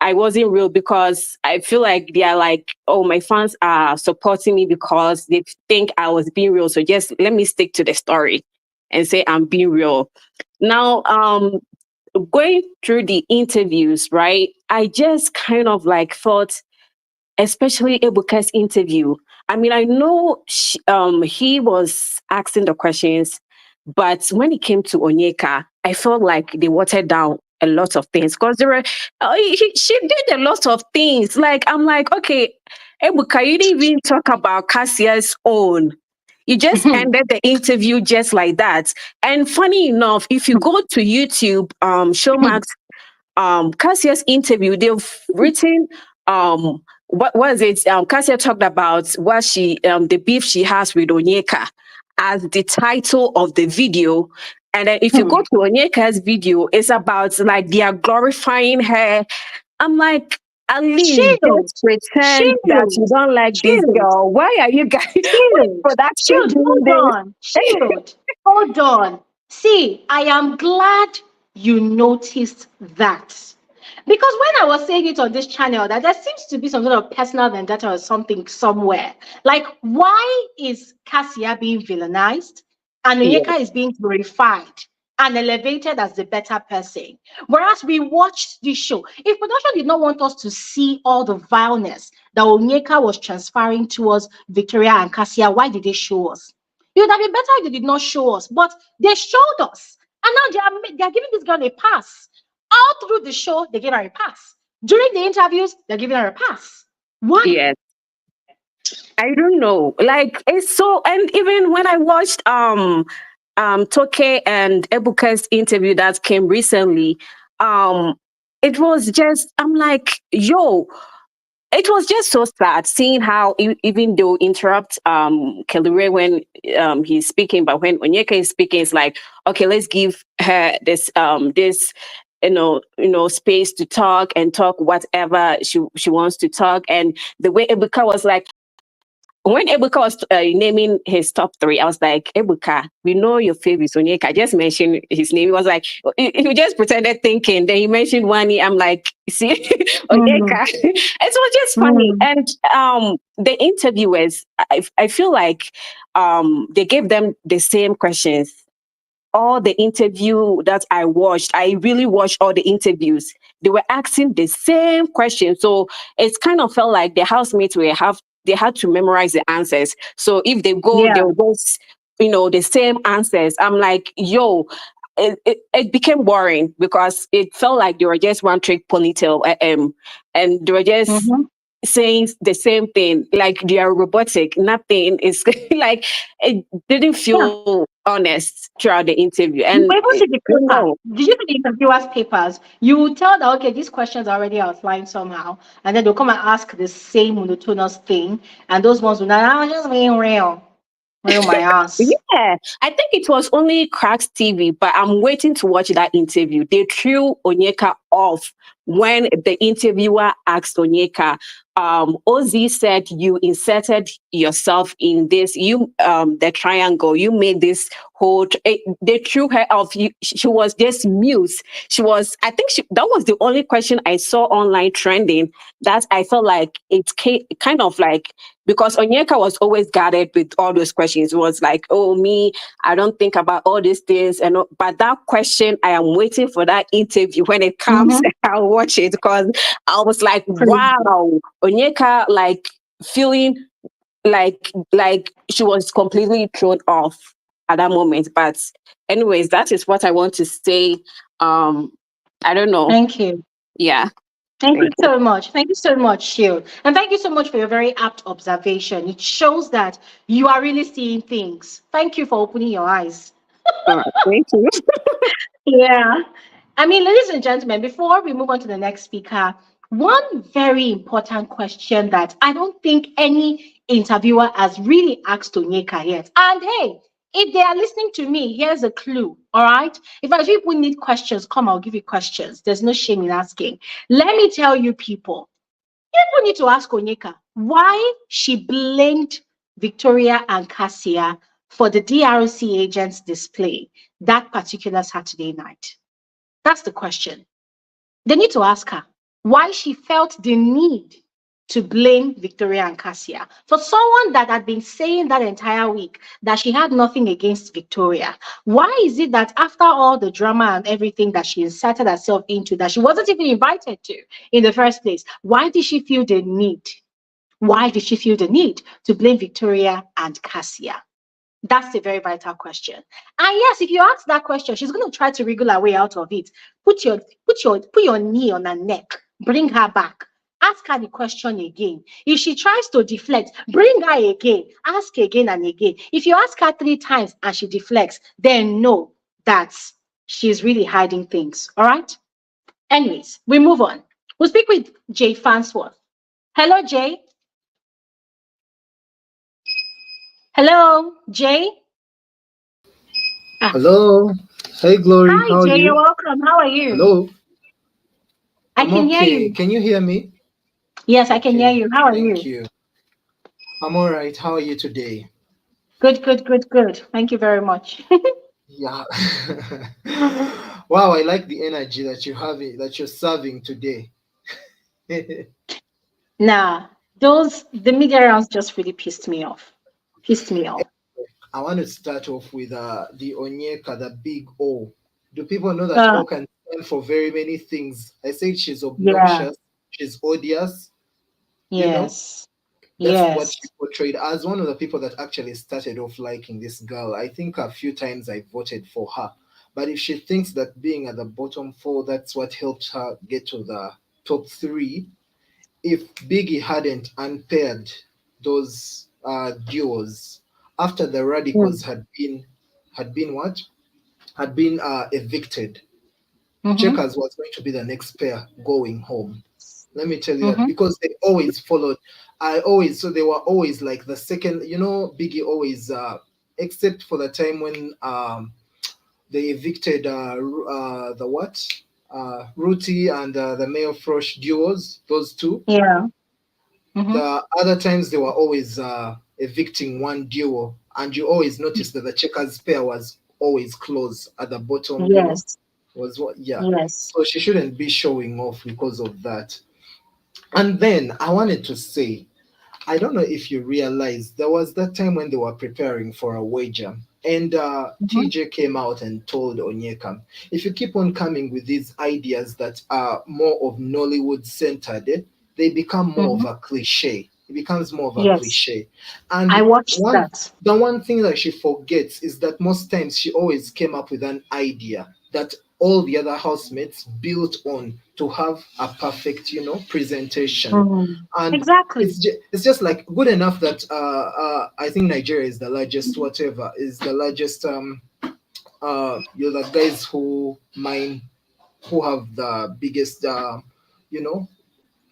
Speaker 3: I wasn't real because I feel like they are like, oh, my fans are supporting me because they think I was being real. So just let me stick to the story and say I'm being real. Now, going through the interviews, right? I just kind of like thought, especially Ebuka's interview. I mean, I know he was asking the questions, but when it came to Onyeka, I felt like they watered down a lot of things because there were she did a lot of things. Like I'm like, okay, Ebuka, you didn't even talk about Cassia's own. You just ended the interview just like that. And funny enough, if you go to YouTube, Showmax Cassia's interview, they've written what was it? Cassia talked about what she the beef she has with Onyeka as the title of the video. And then if you go to Onyeka's video, it's about like they are glorifying her. I'm like, At least
Speaker 1: Chill,
Speaker 3: just pretend that you
Speaker 1: chill,
Speaker 3: don't like this
Speaker 1: chill.
Speaker 3: girl. Why are you guys? Why is
Speaker 1: Shield,
Speaker 3: production
Speaker 1: shield,
Speaker 3: doing
Speaker 1: hold
Speaker 3: this?
Speaker 1: on, shield, hold on. See, I am glad you noticed that. Because when I was saying it on this channel, that there seems to be some sort of personal vendetta or something somewhere. Like, why is Cassia being villainized and
Speaker 3: Yeah.
Speaker 1: Onyeka is being glorified and elevated as the better person? Whereas we watched this show. If production did not want us to see all the vileness that Onyeka was transferring towards Victoria and Cassia, why did they show us? It would have been better if they did not show us, but they showed us. And now they are giving this girl a pass. All through the show, they gave her a pass. During the interviews, they're giving her a pass. Why?
Speaker 3: Yes. I don't know. Like it's so, and even when I watched Toke and Ebuka's interview that came recently, um it was just, I'm like, yo, it was just so sad seeing how even though interrupt Kelure when he's speaking, but when Onyeka is speaking, it's like, okay, let's give her this space to talk and talk whatever she wants to talk. And the way Ebuka was like, when Ebuka was naming his top three, I was like, Ebuka, we know your favorite Onyeka. I just mentioned his name. He was like, he just pretended thinking. Then he mentioned Wanni. I'm like, see,
Speaker 1: Mm,
Speaker 3: Onyeka. It was just funny.
Speaker 1: mm,
Speaker 3: And the interviewers, I feel like they gave them the same questions. All the interview that I watched, I really watched all the interviews. They were asking the same question. So it's kind of felt like the housemates they had to memorize the answers. So if they go,
Speaker 1: yeah.
Speaker 3: they'll go, the same answers. I'm like, yo, it became boring because it felt like they were just one trick ponytail, and they were just
Speaker 1: Mhm.
Speaker 3: saying the same thing, like they are robotic. Nothing is like, it didn't
Speaker 1: Yeah.
Speaker 3: feel honest throughout the interview.
Speaker 1: You
Speaker 3: And
Speaker 1: were able to see the paper.
Speaker 3: no,
Speaker 1: Did you see the interviewer's papers? You will tell that, okay, these questions are already outlined somehow. And then they'll come and ask the same monotonous thing. And those ones will not, oh, just being real. Real my ass.
Speaker 3: yeah, I think it was only Cracks TV, but I'm waiting to watch that interview. They threw Onyeka off when the interviewer asked Onyeka, Ozee said you inserted yourself in this, the triangle, you made this whole, they threw her off. She was just mute. I think that was the only question I saw online trending that I felt like kind of like, because Onyeka was always guarded with all those questions. It was like, oh, me, I don't think about all these things. But that question, I am waiting for that interview when it comes.
Speaker 1: Mm-hmm.
Speaker 3: I'll watch it because I was like, wow, Onyeka, like feeling like she was completely thrown off at that moment. But anyways, that is what I want to say. Um, I don't know.
Speaker 1: Thank you.
Speaker 3: Yeah.
Speaker 1: Thank you
Speaker 3: Thank you.
Speaker 1: so much. Thank you so much, Shield. And thank you so much for your very apt observation. It shows that you are really seeing things. Thank you for opening your eyes.
Speaker 3: All right. Thank you.
Speaker 1: Yeah. I mean, ladies and gentlemen, before we move on to the next speaker, one very important question that I don't think any interviewer has really asked Onyeka yet. And hey, if they are listening to me, here's a clue. All right. If I people need questions, come, I'll give you questions. There's no shame in asking. Let me tell you, people, people need to ask Onyeka why she blamed Victoria and Cassia for the DRC agents' display that particular Saturday night. That's the question. They need to ask her why she felt the need to blame Victoria and Cassia for someone that had been saying that entire week that she had nothing against Victoria. Why is it that after all the drama and everything that she inserted herself into, that she wasn't even invited to in the first place, why did she feel the need? Why did she feel the need to blame Victoria and Cassia? That's a very vital question. And yes, if you ask that question, she's going to try to wriggle her way out of it. Put your knee on her neck. Bring her back. Ask her the question again. If she tries to deflect, bring her again. Ask again and again. If you ask her 3 times and she deflects, then know that she's really hiding things. All right? Anyways, we move on. We'll speak with Jay Farnsworth. Hello, Jay. Hello, Jay. Ah,
Speaker 4: Hello. Hey, Glory.
Speaker 1: hi,
Speaker 4: How are
Speaker 1: Jay. You're
Speaker 4: you?
Speaker 1: welcome. How are you?
Speaker 4: Hello.
Speaker 1: I
Speaker 4: I'm
Speaker 1: can hear
Speaker 4: okay.
Speaker 1: you.
Speaker 4: Can you hear me?
Speaker 1: Yes, I can hear
Speaker 4: Okay,
Speaker 1: you. How are
Speaker 4: thank
Speaker 1: you?
Speaker 4: you. I'm all right. How are you today?
Speaker 1: Good, good, good, good. Thank you very much.
Speaker 4: Yeah. Wow, I like the energy that you have that you're serving today.
Speaker 1: Nah, the media rounds just really pissed me off. Pissed me off.
Speaker 4: I want to start off with the Onyeka, the big O. Do people know that
Speaker 1: Uh,
Speaker 4: O can stand for very many things? I said she's
Speaker 1: yeah,
Speaker 4: obnoxious, she's odious, you know?
Speaker 1: yes,
Speaker 4: That's what
Speaker 1: yes.
Speaker 4: she portrayed as one of the people that actually started off liking this girl. I think a few times I voted for her. But if she thinks that being at the bottom four, that's what helped her get to the top three, if Biggie hadn't unpaired those duos after the
Speaker 1: Mm.
Speaker 4: radicals had been what? Had been evicted,
Speaker 1: Mm-hmm,
Speaker 4: Checkers was going to be the next pair going home. Let me tell you that
Speaker 1: mm-hmm.
Speaker 4: because they always followed. I always so they were always like the second. Biggie always, except for the time when they evicted the what Ruti and the Mayor Frosh duos. Those two.
Speaker 1: Yeah. Mm-hmm,
Speaker 4: The other times they were always evicting one duo, and you always notice that the Checkers pair was always close at the bottom.
Speaker 1: yes,
Speaker 4: Was what? Yeah.
Speaker 1: yes.
Speaker 4: So she shouldn't be showing off because of that. And then I wanted to say, I don't know if you realize there was that time when they were preparing for a wager, and
Speaker 1: Mm-hmm,
Speaker 4: TJ came out and told Onyeka, if you keep on coming with these ideas that are more of Nollywood centered, they become more
Speaker 1: mm-hmm.
Speaker 4: of a cliche. It becomes more of a
Speaker 1: Yes,
Speaker 4: cliche.
Speaker 1: I
Speaker 4: And
Speaker 1: watched
Speaker 4: one
Speaker 1: that.
Speaker 4: the one thing that she forgets is that most times she always came up with an idea that all the other housemates built on to have a perfect, presentation.
Speaker 1: Mm.
Speaker 4: And
Speaker 1: Exactly.
Speaker 4: it's just like good enough that I think Nigeria is the largest, whatever is the largest. You're the guys who mine, who have the biggest, you know,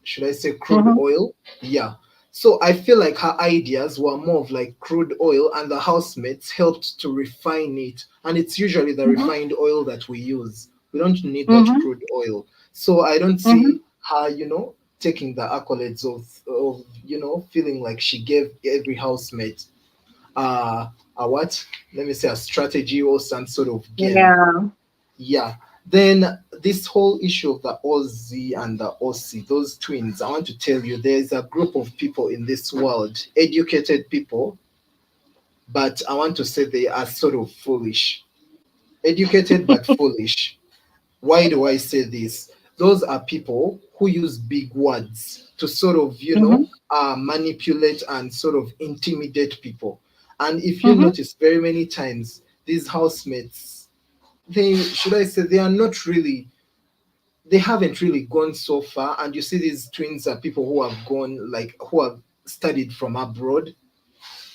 Speaker 4: should I say crude
Speaker 1: Mm-hmm,
Speaker 4: oil? Yeah. So I feel like her ideas were more of like crude oil, and the housemates helped to refine it. And it's usually the
Speaker 1: mm-hmm,
Speaker 4: refined oil that we use. We don't need that
Speaker 1: mm-hmm,
Speaker 4: crude oil. So I don't
Speaker 1: mm-hmm.
Speaker 4: see her, taking the accolades of feeling like she gave every housemate uh, a what? Let me say a strategy or some sort of game.
Speaker 1: Yeah.
Speaker 4: Yeah. Then this whole issue of the Ozee and the Ozee, those twins, I want to tell you there is a group of people in this world, educated people, but I want to say they are sort of foolish. Educated but foolish. Why do I say this? Those are people who use big words to sort of,
Speaker 1: Mm-hmm,
Speaker 4: manipulate and sort of intimidate people. And if you
Speaker 1: mm-hmm,
Speaker 4: notice, very many times, these housemates, they, should I say, they haven't really gone so far. And you see, these twins are people who have gone, like, who have studied from abroad,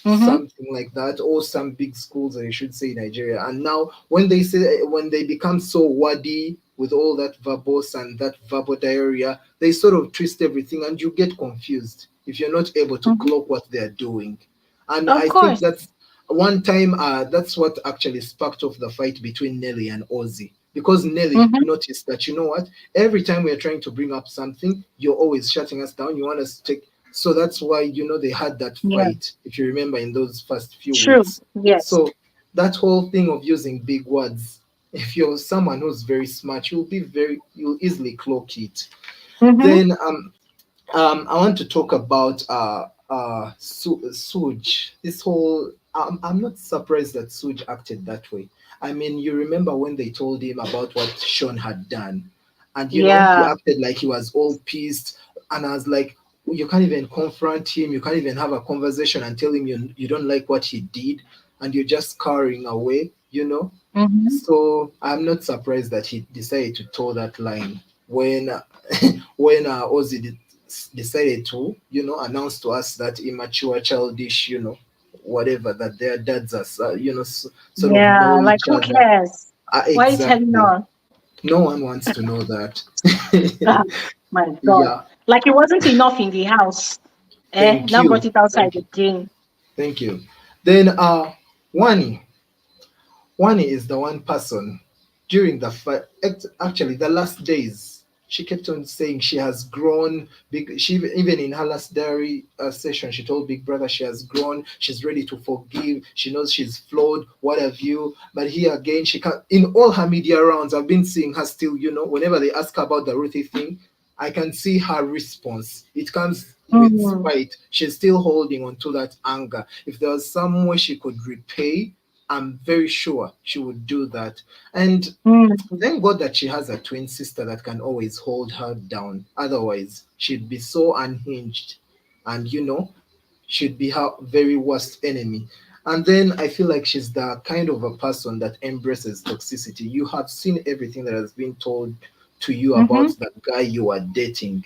Speaker 1: mm-hmm.
Speaker 4: something like that, or some big schools, I should say, in Nigeria. And now, when they become so wordy with all that verbose and that verbal diarrhea, they sort of twist everything, and you get confused if you're not able to
Speaker 1: Mm-hmm.
Speaker 4: clock what they're doing. And
Speaker 1: Of
Speaker 4: I think
Speaker 1: course.
Speaker 4: that's one time. That's what actually sparked off the fight between Nelly and Ozzy. Because Nelly
Speaker 1: Mm-hmm.
Speaker 4: noticed that, you know what, every time we're trying to bring up something, you're always shutting us down. You want us to take, so that's why, they had that
Speaker 1: Yeah.
Speaker 4: fight, if you remember, in those first few
Speaker 1: True.
Speaker 4: weeks.
Speaker 1: Yes.
Speaker 4: So that whole thing of using big words, if you're someone who's very smart, you'll easily cloak it.
Speaker 1: Mm-hmm.
Speaker 4: Then I want to talk about Sooj. This whole, I'm not surprised that Sooj acted that way. I mean, you remember when they told him about what Sean had done, and he
Speaker 1: Yeah.
Speaker 4: acted like he was all pissed, and I was like, you can't even confront him, you can't even have a conversation and tell him you don't like what he did, and you're just scurrying away.
Speaker 1: Mm-hmm.
Speaker 4: So I'm not surprised that he decided to toe that line when when Ozzy decided to, announce to us that immature, childish, whatever, that their dads are, sort of
Speaker 1: Yeah.
Speaker 4: know
Speaker 1: Like,
Speaker 4: each
Speaker 1: who
Speaker 4: other.
Speaker 1: cares? Why are you telling
Speaker 4: Exactly.
Speaker 1: us?
Speaker 4: No one wants to know that.
Speaker 1: Ah, my God.
Speaker 4: Yeah.
Speaker 1: Like it wasn't enough in the house.
Speaker 4: Thank
Speaker 1: Now brought
Speaker 4: you.
Speaker 1: it outside
Speaker 4: Thank you.
Speaker 1: again.
Speaker 4: Thank you. Then Wanni. Wanni is the one person during the fight, actually the last days. She kept on saying she has grown big. She even in her last diary session, she told Big Brother she has grown. She's ready to forgive. She knows she's flawed. What have you? But here again, she can't. In all her media rounds, I've been seeing her still. Whenever they ask her about the Ruthie thing, I can see her response. It comes with
Speaker 1: Mhm.
Speaker 4: spite. She's still holding on to that anger. If there was some way she could repay, I'm very sure she would do that. And
Speaker 1: Mhm.
Speaker 4: thank God that she has a twin sister that can always hold her down. Otherwise, she'd be so unhinged and, she'd be her very worst enemy. And then I feel like she's the kind of a person that embraces toxicity. You have seen everything that has been told to you about
Speaker 1: Mhm.
Speaker 4: that guy you are dating,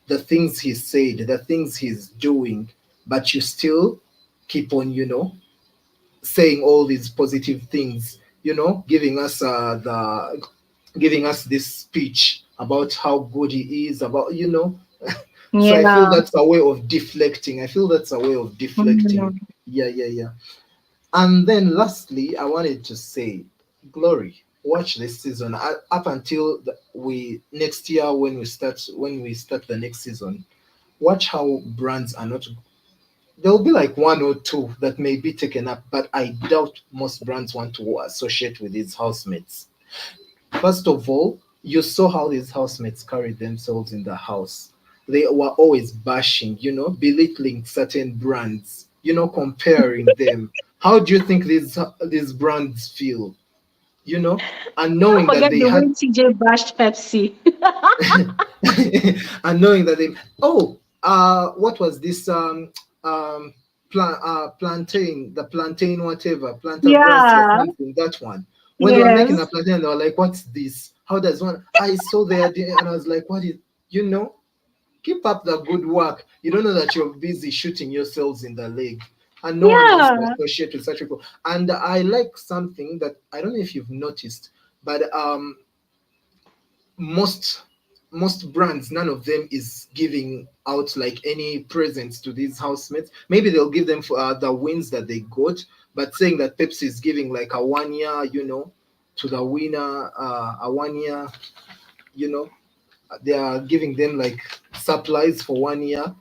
Speaker 4: the things he said, the things he's doing, but you still keep on, saying all these positive things, giving us this speech about how good he is, about. So I feel
Speaker 1: Yeah.
Speaker 4: that's a way of deflecting. I feel that's a way of deflecting.
Speaker 1: Mhm.
Speaker 4: Yeah, yeah, yeah. And then lastly, I wanted to say, Glory, watch this season up until we next year when we start the next season. Watch how brands are not. There'll be like one or two that may be taken up, but I doubt most brands want to associate with these housemates. First of all, you saw how these housemates carried themselves in the house. They were always bashing, belittling certain brands, comparing them. How do you think these brands feel? You know, and
Speaker 1: Don't
Speaker 4: knowing that
Speaker 1: forget
Speaker 4: they
Speaker 1: the way
Speaker 4: had
Speaker 1: TJ bashed Pepsi.
Speaker 4: and knowing that they what was this plantain, the plantain whatever, planta gracia
Speaker 1: Yeah.
Speaker 4: something, that one. When they were making a
Speaker 1: Yes.
Speaker 4: plantain, they were like, what's this? How does one? I saw their and I was like, what is, you know keep up the good work. You don't know that you're busy shooting yourselves in the leg, and no one wants to
Speaker 1: Yeah.
Speaker 4: associate with such people. And I like something that I don't know if you've noticed, but most most brands, none of them is giving out like any presents to these housemates. Maybe they'll give them for the wins that they got, but saying that Pepsi is giving like a 1 year, to the winner, a 1 year, you know they are giving them like supplies for 1 year.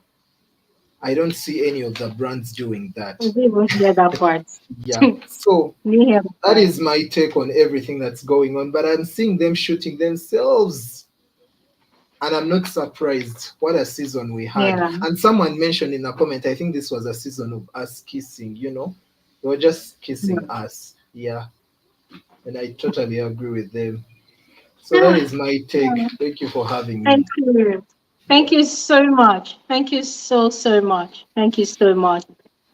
Speaker 4: I don't see any of the brands doing
Speaker 1: We
Speaker 4: that.
Speaker 1: didn't even hear that part.
Speaker 4: Yeah. So
Speaker 1: Didn't hear that
Speaker 4: that
Speaker 1: part.
Speaker 4: is my take on everything that's going on. But I'm seeing them shooting themselves. And I'm not surprised. What a season we had.
Speaker 1: Yeah.
Speaker 4: And someone mentioned in a comment, I think this was a season of us kissing, They were just kissing us. Yeah. And I totally agree with them. So that is my take.
Speaker 1: Yeah.
Speaker 4: Thank you for having
Speaker 1: Thank
Speaker 4: me.
Speaker 1: you. Thank you so much. Thank you so, so much. Thank you so much.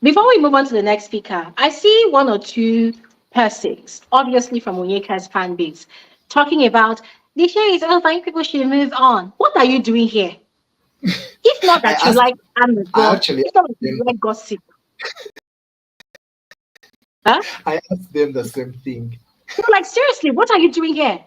Speaker 1: Before we move on to the next speaker, I see one or two persons, obviously from Onyeka's fan base, talking about the show is over, you people should move on. What are you doing here? If not
Speaker 4: I
Speaker 1: that you
Speaker 4: asked
Speaker 1: like I'm a
Speaker 4: I
Speaker 1: god,
Speaker 4: actually
Speaker 1: if not that
Speaker 4: asked
Speaker 1: you
Speaker 4: them
Speaker 1: like gossip, huh?
Speaker 4: I asked them the same thing.
Speaker 1: No, like seriously, what are you doing here?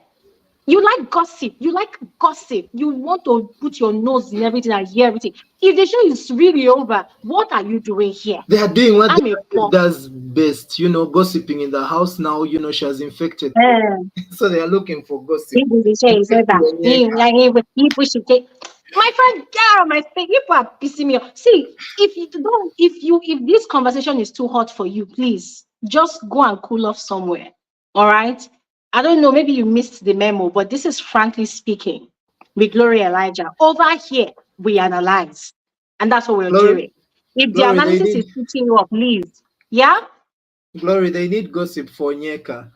Speaker 1: You like gossip. You like gossip. You want to put your nose in everything and hear everything. If the show is really over, what are you doing here?
Speaker 4: They are doing what
Speaker 1: I'm a
Speaker 4: they
Speaker 1: poor.
Speaker 4: does best, gossiping in the house now, she has infected them.
Speaker 1: Uh,
Speaker 4: So they are looking for gossip.
Speaker 1: if the show is
Speaker 4: Infected
Speaker 1: over,
Speaker 4: Onyeka.
Speaker 1: people should take. My friend, get out of my face. People are pissing me off. See, if this conversation is too hot for you, please just go and cool off somewhere. All right. I don't know. Maybe you missed the memo, but this is frankly speaking with Gloria Elijah. Over here, we analyze, and that's what we're
Speaker 4: Glory,
Speaker 1: doing. If the
Speaker 4: glory, they
Speaker 1: analysis
Speaker 4: need
Speaker 1: is putting you up, please. Yeah.
Speaker 4: glory, they need gossip for Onyeka.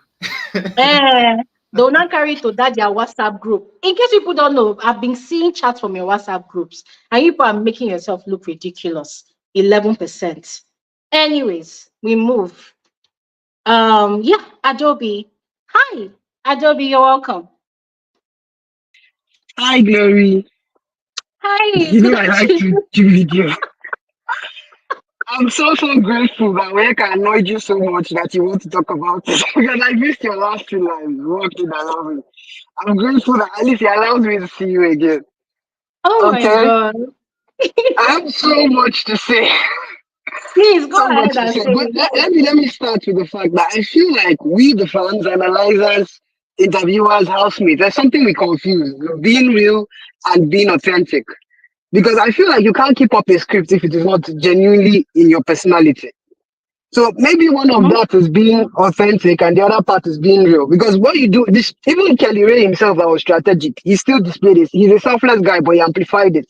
Speaker 1: Eh, they will not carry it to that their WhatsApp group. In case people don't know, I've been seeing chats from your WhatsApp groups, and you people are making yourself look ridiculous. 11%. Anyways, we move. Yeah, Adobe. Hi, Adobe, you're welcome.
Speaker 5: Hi, Glory.
Speaker 1: Hi,
Speaker 5: You
Speaker 1: good
Speaker 5: know I like to
Speaker 1: afternoon.
Speaker 5: do video. I'm so grateful that Weka annoyed you so much that you want to talk about it because I missed your last two lines. What did allow me? I'm grateful that at least he allows me to see you again.
Speaker 1: Oh my
Speaker 5: Okay,
Speaker 1: God.
Speaker 5: I have so much to say,
Speaker 1: Please go
Speaker 5: so
Speaker 1: ahead
Speaker 5: much to
Speaker 1: and
Speaker 5: say.
Speaker 1: say
Speaker 5: But
Speaker 1: it.
Speaker 5: let me start with the fact that I feel like we, the fans, analyzers, interviewers, housemates, there's something we confuse: being real and being authentic. Because I feel like you can't keep up a script if it is not genuinely in your personality. So maybe one of that is being authentic and the other part is being real. Because what you do, this even Kelly Ray himself that was strategic, he still displayed this. He's a selfless guy, but he amplified it.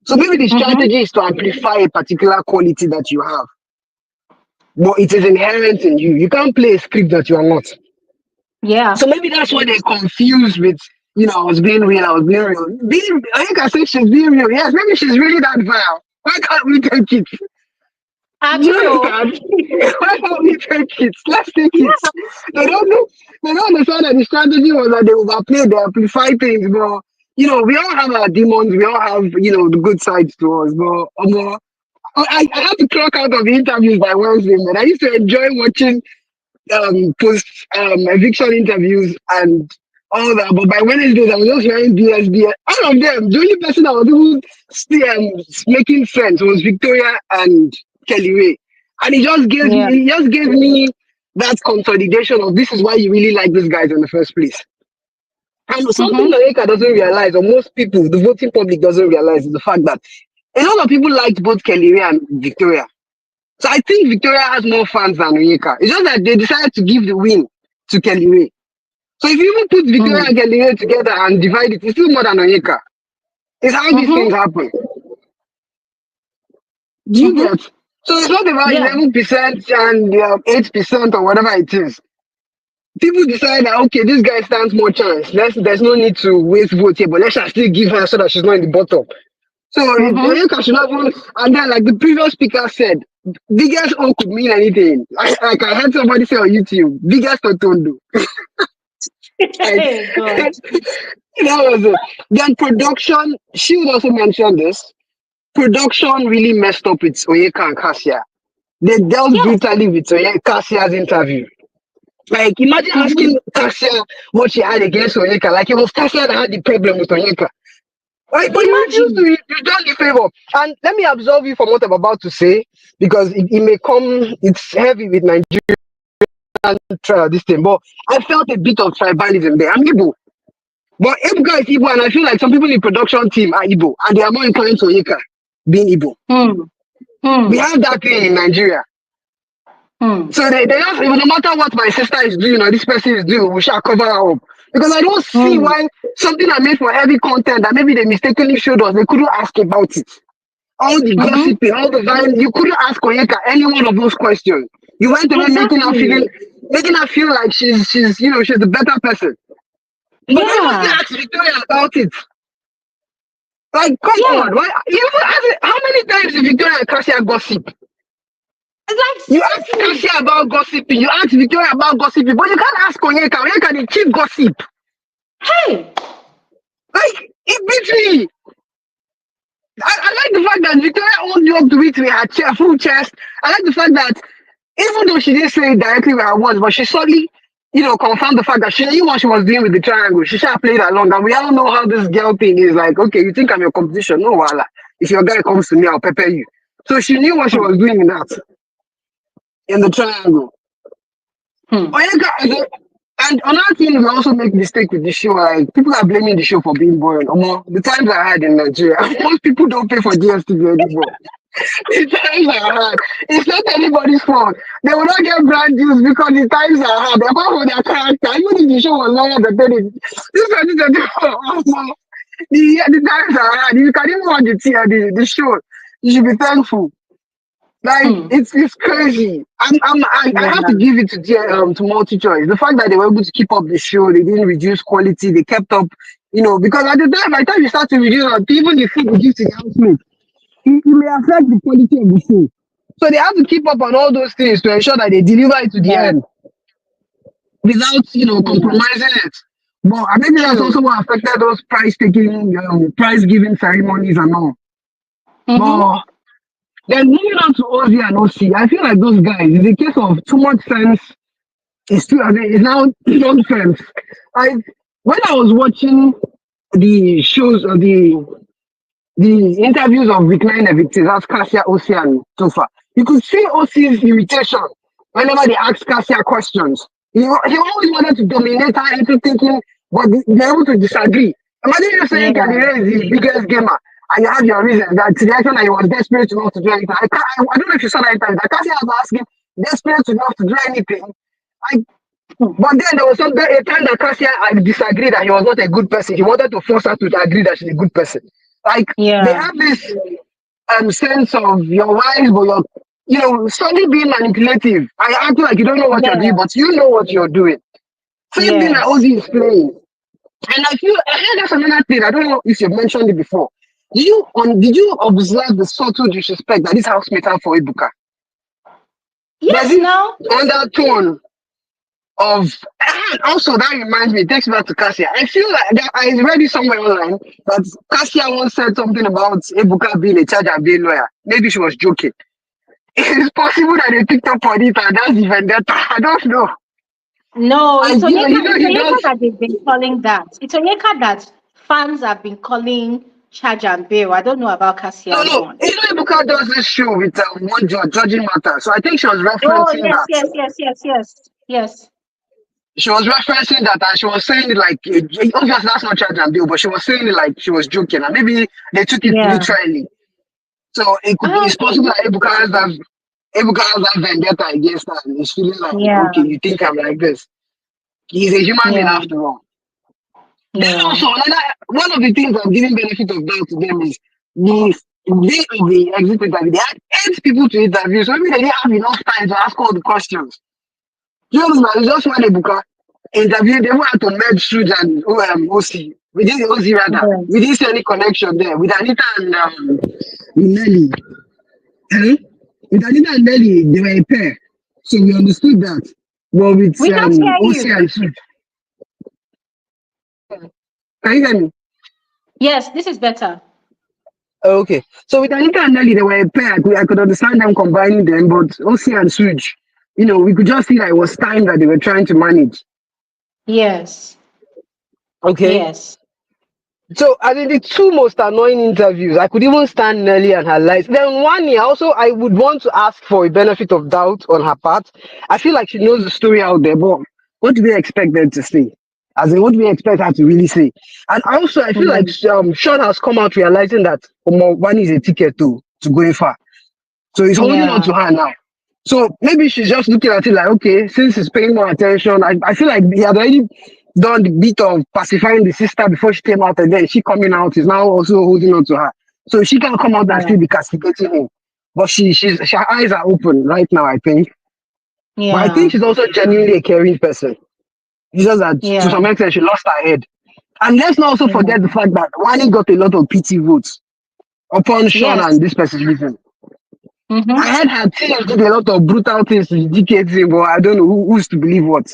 Speaker 5: So maybe the strategy is to amplify a particular quality that you have. But it is inherent in you. You can't play a script that you are not.
Speaker 1: Yeah.
Speaker 5: So maybe that's why they're confused with, I was being real, I was being real. I think I said she's being real. Yes, maybe she's really that vile. Why can't we take it?
Speaker 1: Actually,
Speaker 5: You understand? Why can't we take it? Let's take it. They don't know. They don't understand that the strategy was that they overplay, they amplify things. But we all have our demons. We all have the good sides to us. But I had to clock out of the interviews by Wednesday, man. I used to enjoy watching post eviction interviews and all that. But by Wednesdays, I was just hearing BS. All of them. The only person that was even still making sense was Victoria and Kelly Ray. And it just gave me that consolidation of this is why you really like these guys in the first place. And something that Onyeka doesn't realize, or most people, the voting public doesn't realize, is the fact that a lot of people liked both Kelly Ray and Victoria. So I think Victoria has more fans than Onyeka. It's just that they decided to give the win to Kelly Ray. So if you even put Victoria and Kelly Ray together and divide it, it's still more than Onyeka. It's how these things happen. Do you get? So it's not about 11% and 8% or whatever it is. People decide that okay, this guy stands more chance. There's no need to waste vote here, but let's just still give her so that she's not in the bottom. So Onyeka should not even, and then like the previous speaker said, biggest O could mean anything. Like I heard somebody say on YouTube, biggest Otondo.
Speaker 1: Hey, God.
Speaker 5: That was it. Then production, she would also mention this. Production really messed up with Onyeka and Cassia. They dealt brutally with Cassia's interview. Like, imagine asking Cassia what she had against Onyeka. Like, it was Cassia that had the problem with Onyeka. Right? But you refuse to, you done the favor. And let me absolve you from what I'm about to say, because it may come, it's heavy with Nigeria and this thing. But I felt a bit of tribalism there. I'm Igbo. But Ebuka is Igbo, and I feel like some people in the production team are Igbo, and they are more inclined to Onyeka being Igbo. We have that thing in Nigeria. So they just, no matter what my sister is doing or this person is doing, we shall cover her up. Because I don't see why something I made for heavy content that maybe they mistakenly showed us, they couldn't ask about it. All the gossiping, all the violence, you couldn't ask Onyeka any one of those questions. You went away making her feel like she's she's the better person. But I must ask Victoria about it. Like, come on, why? How many times did Victoria and Cassia gossip? You ask Cassia about gossiping, you ask Victoria about gossiping, but you can't ask Onyeka. Onyeka the chief gossip.
Speaker 1: Hey!
Speaker 5: Like, it beats me. I like the fact that Victoria owned up to it with her full chest. I like the fact that even though she didn't say it directly with her words, but she certainly, confirmed the fact that she knew what she was doing with the triangle. She should have played along. And we all know how this girl thing is like, okay, you think I'm your competition? No, wala. If your guy comes to me, I'll pepper you. So she knew what she was doing in the triangle. Onyeka, and another thing, we also make mistake with the show. Like, people are blaming the show for being boring. The times I had in Nigeria, most people don't pay for DSTV anymore. The times I had, it's not anybody's fault. They will not get brand deals because the times I had, apart from their character, even if the show was longer than 30, this 2024, the times I had, you can even watch the show. You should be thankful. Like it's crazy. I have to give it to MultiChoice. The fact that they were able to keep up the show, they didn't reduce quality, they kept up, because at the time, by the time you start to reduce, even the food you give to the housemates, it may affect the quality of the show. So they have to keep up on all those things to ensure that they deliver it to the end without, compromising it. But maybe that's also what affected those prize giving ceremonies and all. But then moving on to Ozee and Ozee, I feel like those guys, in the case of too much sense, it's now nonsense. When I was watching the shows or the interviews of reclined evictees, that's Cassia, Ozee, and Tofa, you could see Ozee's irritation whenever they ask Cassia questions. he always wanted to dominate her into thinking, but they're able to disagree. Imagine you
Speaker 1: Yeah.
Speaker 5: saying Candide is the biggest gamer, and you have your reasons that to the extent that he was desperate enough to do anything. I don't know if you saw that interview. I can't say I was asking, desperate enough to do anything. I, but then there was a time that Cassia I disagreed that he was not a good person. He wanted to force her to agree that she's a good person. Like they
Speaker 1: Yeah.
Speaker 5: have this sense of your wise, but suddenly being manipulative. I act like you don't know what you're doing,
Speaker 1: Yeah.
Speaker 5: but you know what you're doing. Same thing that
Speaker 1: Yes.
Speaker 5: Ozee is playing. And I heard that's another thing. I don't know if you've mentioned it before. Did you observe the subtle disrespect that this housemate have for Ibuka? There's
Speaker 1: Yes.
Speaker 5: this
Speaker 1: Now.
Speaker 5: undertone of and also that reminds me, it takes me back to Cassia. I feel like I read it somewhere online that Cassia once said something about Ebuka being a charge and being lawyer. Maybe she was joking. It's possible that they picked up on it and that's the vendetta. I don't know.
Speaker 1: No, it's
Speaker 5: And
Speaker 1: Onyeka. It's
Speaker 5: he
Speaker 1: Onyeka
Speaker 5: does.
Speaker 1: that they've been calling that. It's Onyeka that fans have been calling Charge and Bail. I don't know about Cassia's
Speaker 5: No.
Speaker 1: one.
Speaker 5: Ebuka does this show with one judge judging matters. So I think she was
Speaker 1: Oh
Speaker 5: referencing
Speaker 1: yes,
Speaker 5: that.
Speaker 1: yes, yes, yes, yes, yes.
Speaker 5: She was referencing that and she was saying it like obviously that's not charge and bill, but she was saying it like she was joking and maybe they took it
Speaker 1: Yeah.
Speaker 5: literally. So it's possible that Ebuka has that vendetta against her and he's feeling like,
Speaker 1: Yeah.
Speaker 5: okay, you think I'm like this. He's a human being
Speaker 1: Yeah.
Speaker 5: after all. Then
Speaker 1: Yeah.
Speaker 5: also one of the things I'm giving benefit of doubt to them is the day of the exit interview, they had 8 people to interview, so maybe they didn't have enough time to ask all the questions. You know, it's just one Ebuka interview, they went to merge Sooj'S and OC. We didn't Ozee rather. We
Speaker 1: Yes.
Speaker 5: didn't see any connection there. With Anita and Nelly. Eh? With Anita and Nelly, they were a pair. So we understood that. But with
Speaker 1: We can't hear
Speaker 5: OC
Speaker 1: you.
Speaker 5: and Sooj. Can you hear me?
Speaker 1: Yes, this is better.
Speaker 5: Oh, okay. So with Anita and Nelly, they were a pair. I could understand them combining them, but OC and Sooj, we could just see that it was time that they were trying to manage.
Speaker 1: Yes.
Speaker 5: Okay.
Speaker 1: Yes.
Speaker 5: So, I think the 2 most annoying interviews, I could even stand Nelly and her lies. Then Wanni, also, I would want to ask for a benefit of doubt on her part. I feel like she knows the story out there, but what do we expect them to say? As in, what do we expect her to really say? And also, I feel like
Speaker 1: Mm.
Speaker 5: Sean has come out realizing that Wanni is a ticket to going far. So he's holding on
Speaker 1: Yeah.
Speaker 5: to her now. So maybe she's just looking at it like, okay, since he's paying more attention, I feel like he had already done the bit of pacifying the sister before she came out, and then she coming out is now also holding on to her. So she can come out and
Speaker 1: Yeah.
Speaker 5: still be castigating him. But her eyes are open right now, I think. But I think
Speaker 1: Yeah.
Speaker 5: she's also genuinely a caring person. It's just that to
Speaker 1: Yeah.
Speaker 5: some extent she lost her head. And let's not also
Speaker 1: Yeah.
Speaker 5: forget the fact that Wanni got a lot of pity votes upon Sean
Speaker 1: Yes.
Speaker 5: and this person's reason. I
Speaker 1: Mm-hmm.
Speaker 5: heard her team did a lot of brutal things to DK team, but I don't know who's to believe what.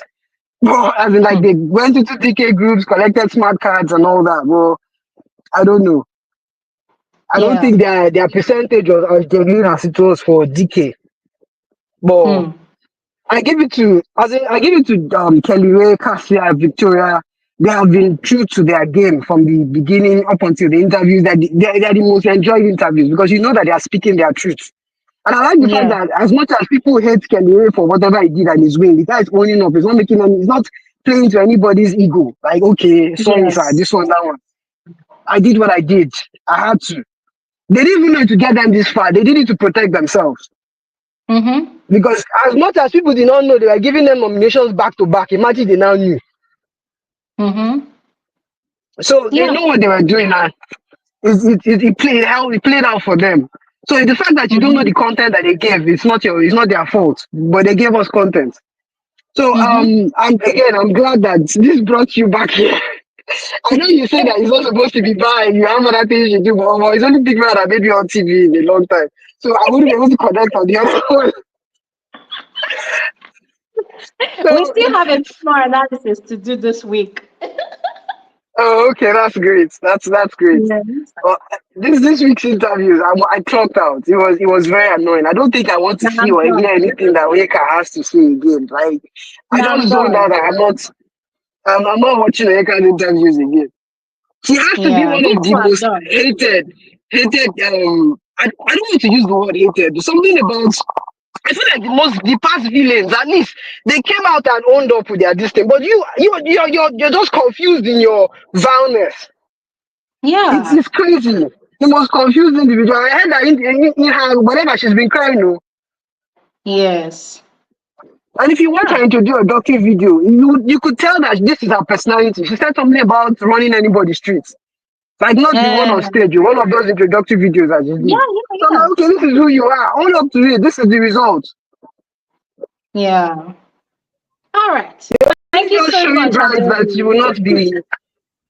Speaker 5: But as in, like, they went into DK groups, collected smart cards and all that. But I don't know. I don't
Speaker 1: Yeah.
Speaker 5: think their percentage was as genuine as it was for DK. But
Speaker 1: Mm.
Speaker 5: I give it to Kelly Ray, Cassia, Victoria. They have been true to their game from the beginning up until the interviews. They're the most enjoyed interviews because you know that they are speaking their truth. And I like the fact
Speaker 1: Yeah.
Speaker 5: that as much as people hate Kelly Ray for whatever he did and his win, the guy is owning up. He's not making any, he's not playing to anybody's ego. Like, okay, sorry, sir,
Speaker 1: Yes.
Speaker 5: this one, that one. I did what I did. I had to. They didn't even know to get them this far. They did it to protect themselves.
Speaker 1: Mm-hmm.
Speaker 5: Because as much as people did not know, they were giving them nominations back to back. Imagine they now knew.
Speaker 1: Mm-hmm.
Speaker 5: So they
Speaker 1: Yeah.
Speaker 5: know what they were doing and it played out for them. So the fact that you don't know
Speaker 1: Mm-hmm.
Speaker 5: the content that they gave, it's not their fault. But they gave us content. So
Speaker 1: Mm-hmm.
Speaker 5: I'm glad that this brought you back here. I know you say that it's not supposed to be bad, you have other things you do, but it's only Big Man that made me on TV in a long time. So I wouldn't be able to connect on the other one.
Speaker 1: We
Speaker 5: So
Speaker 1: still have a bit more analysis to do this week.
Speaker 5: okay, that's great. That's great.
Speaker 1: Yes.
Speaker 5: Well, this week's interviews, I clocked out. It was very annoying. I don't think I want to
Speaker 1: Now
Speaker 5: see
Speaker 1: I'm
Speaker 5: or hear
Speaker 1: done.
Speaker 5: anything that Onyeka has to say again. Like I
Speaker 1: Now I'm
Speaker 5: just zoned out.
Speaker 1: done.
Speaker 5: I'm not watching Onyeka's interviews again. She has to be
Speaker 1: Yeah.
Speaker 5: one
Speaker 1: Me
Speaker 5: of the
Speaker 1: too, I'm
Speaker 5: most
Speaker 1: done.
Speaker 5: hated. I don't want to use the word hated. There's something about I feel like the past villains, at least they came out and owned up with their distance. But you're just confused in your vileness.
Speaker 1: Yeah.
Speaker 5: It's crazy. The most confused individual. I heard that in her whatever she's been crying. No.
Speaker 1: Yes.
Speaker 5: And if you watch
Speaker 1: Yeah.
Speaker 5: her introductory video, you could tell that this is her personality. She said something about running anybody's streets. Like not the one on
Speaker 1: Yeah.
Speaker 5: stage, one of those introductory videos that she
Speaker 1: Yeah.
Speaker 5: did. So I'm
Speaker 1: Yeah.
Speaker 5: like, okay, this is who you are. Own up to it. This is the result.
Speaker 1: Yeah. All right. Thank you
Speaker 5: Just
Speaker 1: so
Speaker 5: showing
Speaker 1: much,
Speaker 5: brides that you
Speaker 1: Adeobi.
Speaker 5: will not be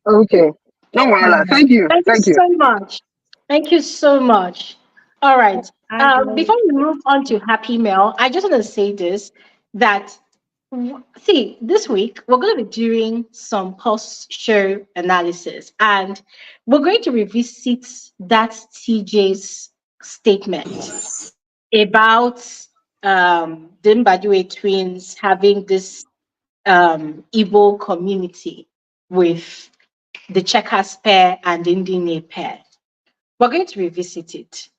Speaker 5: okay. No,
Speaker 1: Yeah.
Speaker 5: Wala. Thank you.
Speaker 1: Thank you
Speaker 5: Thank you.
Speaker 1: so much. Thank you so much. All right.
Speaker 3: I
Speaker 1: Before
Speaker 3: glory.
Speaker 1: we move on to Happy Mail, I just want to say this that see, this week we're going to be doing some post-show analysis, and we're going to revisit that TJ's statement about the Mbadiwe twins having this Igbo community with the Checkers pair and the Ndi Nne pair. We're going to revisit it.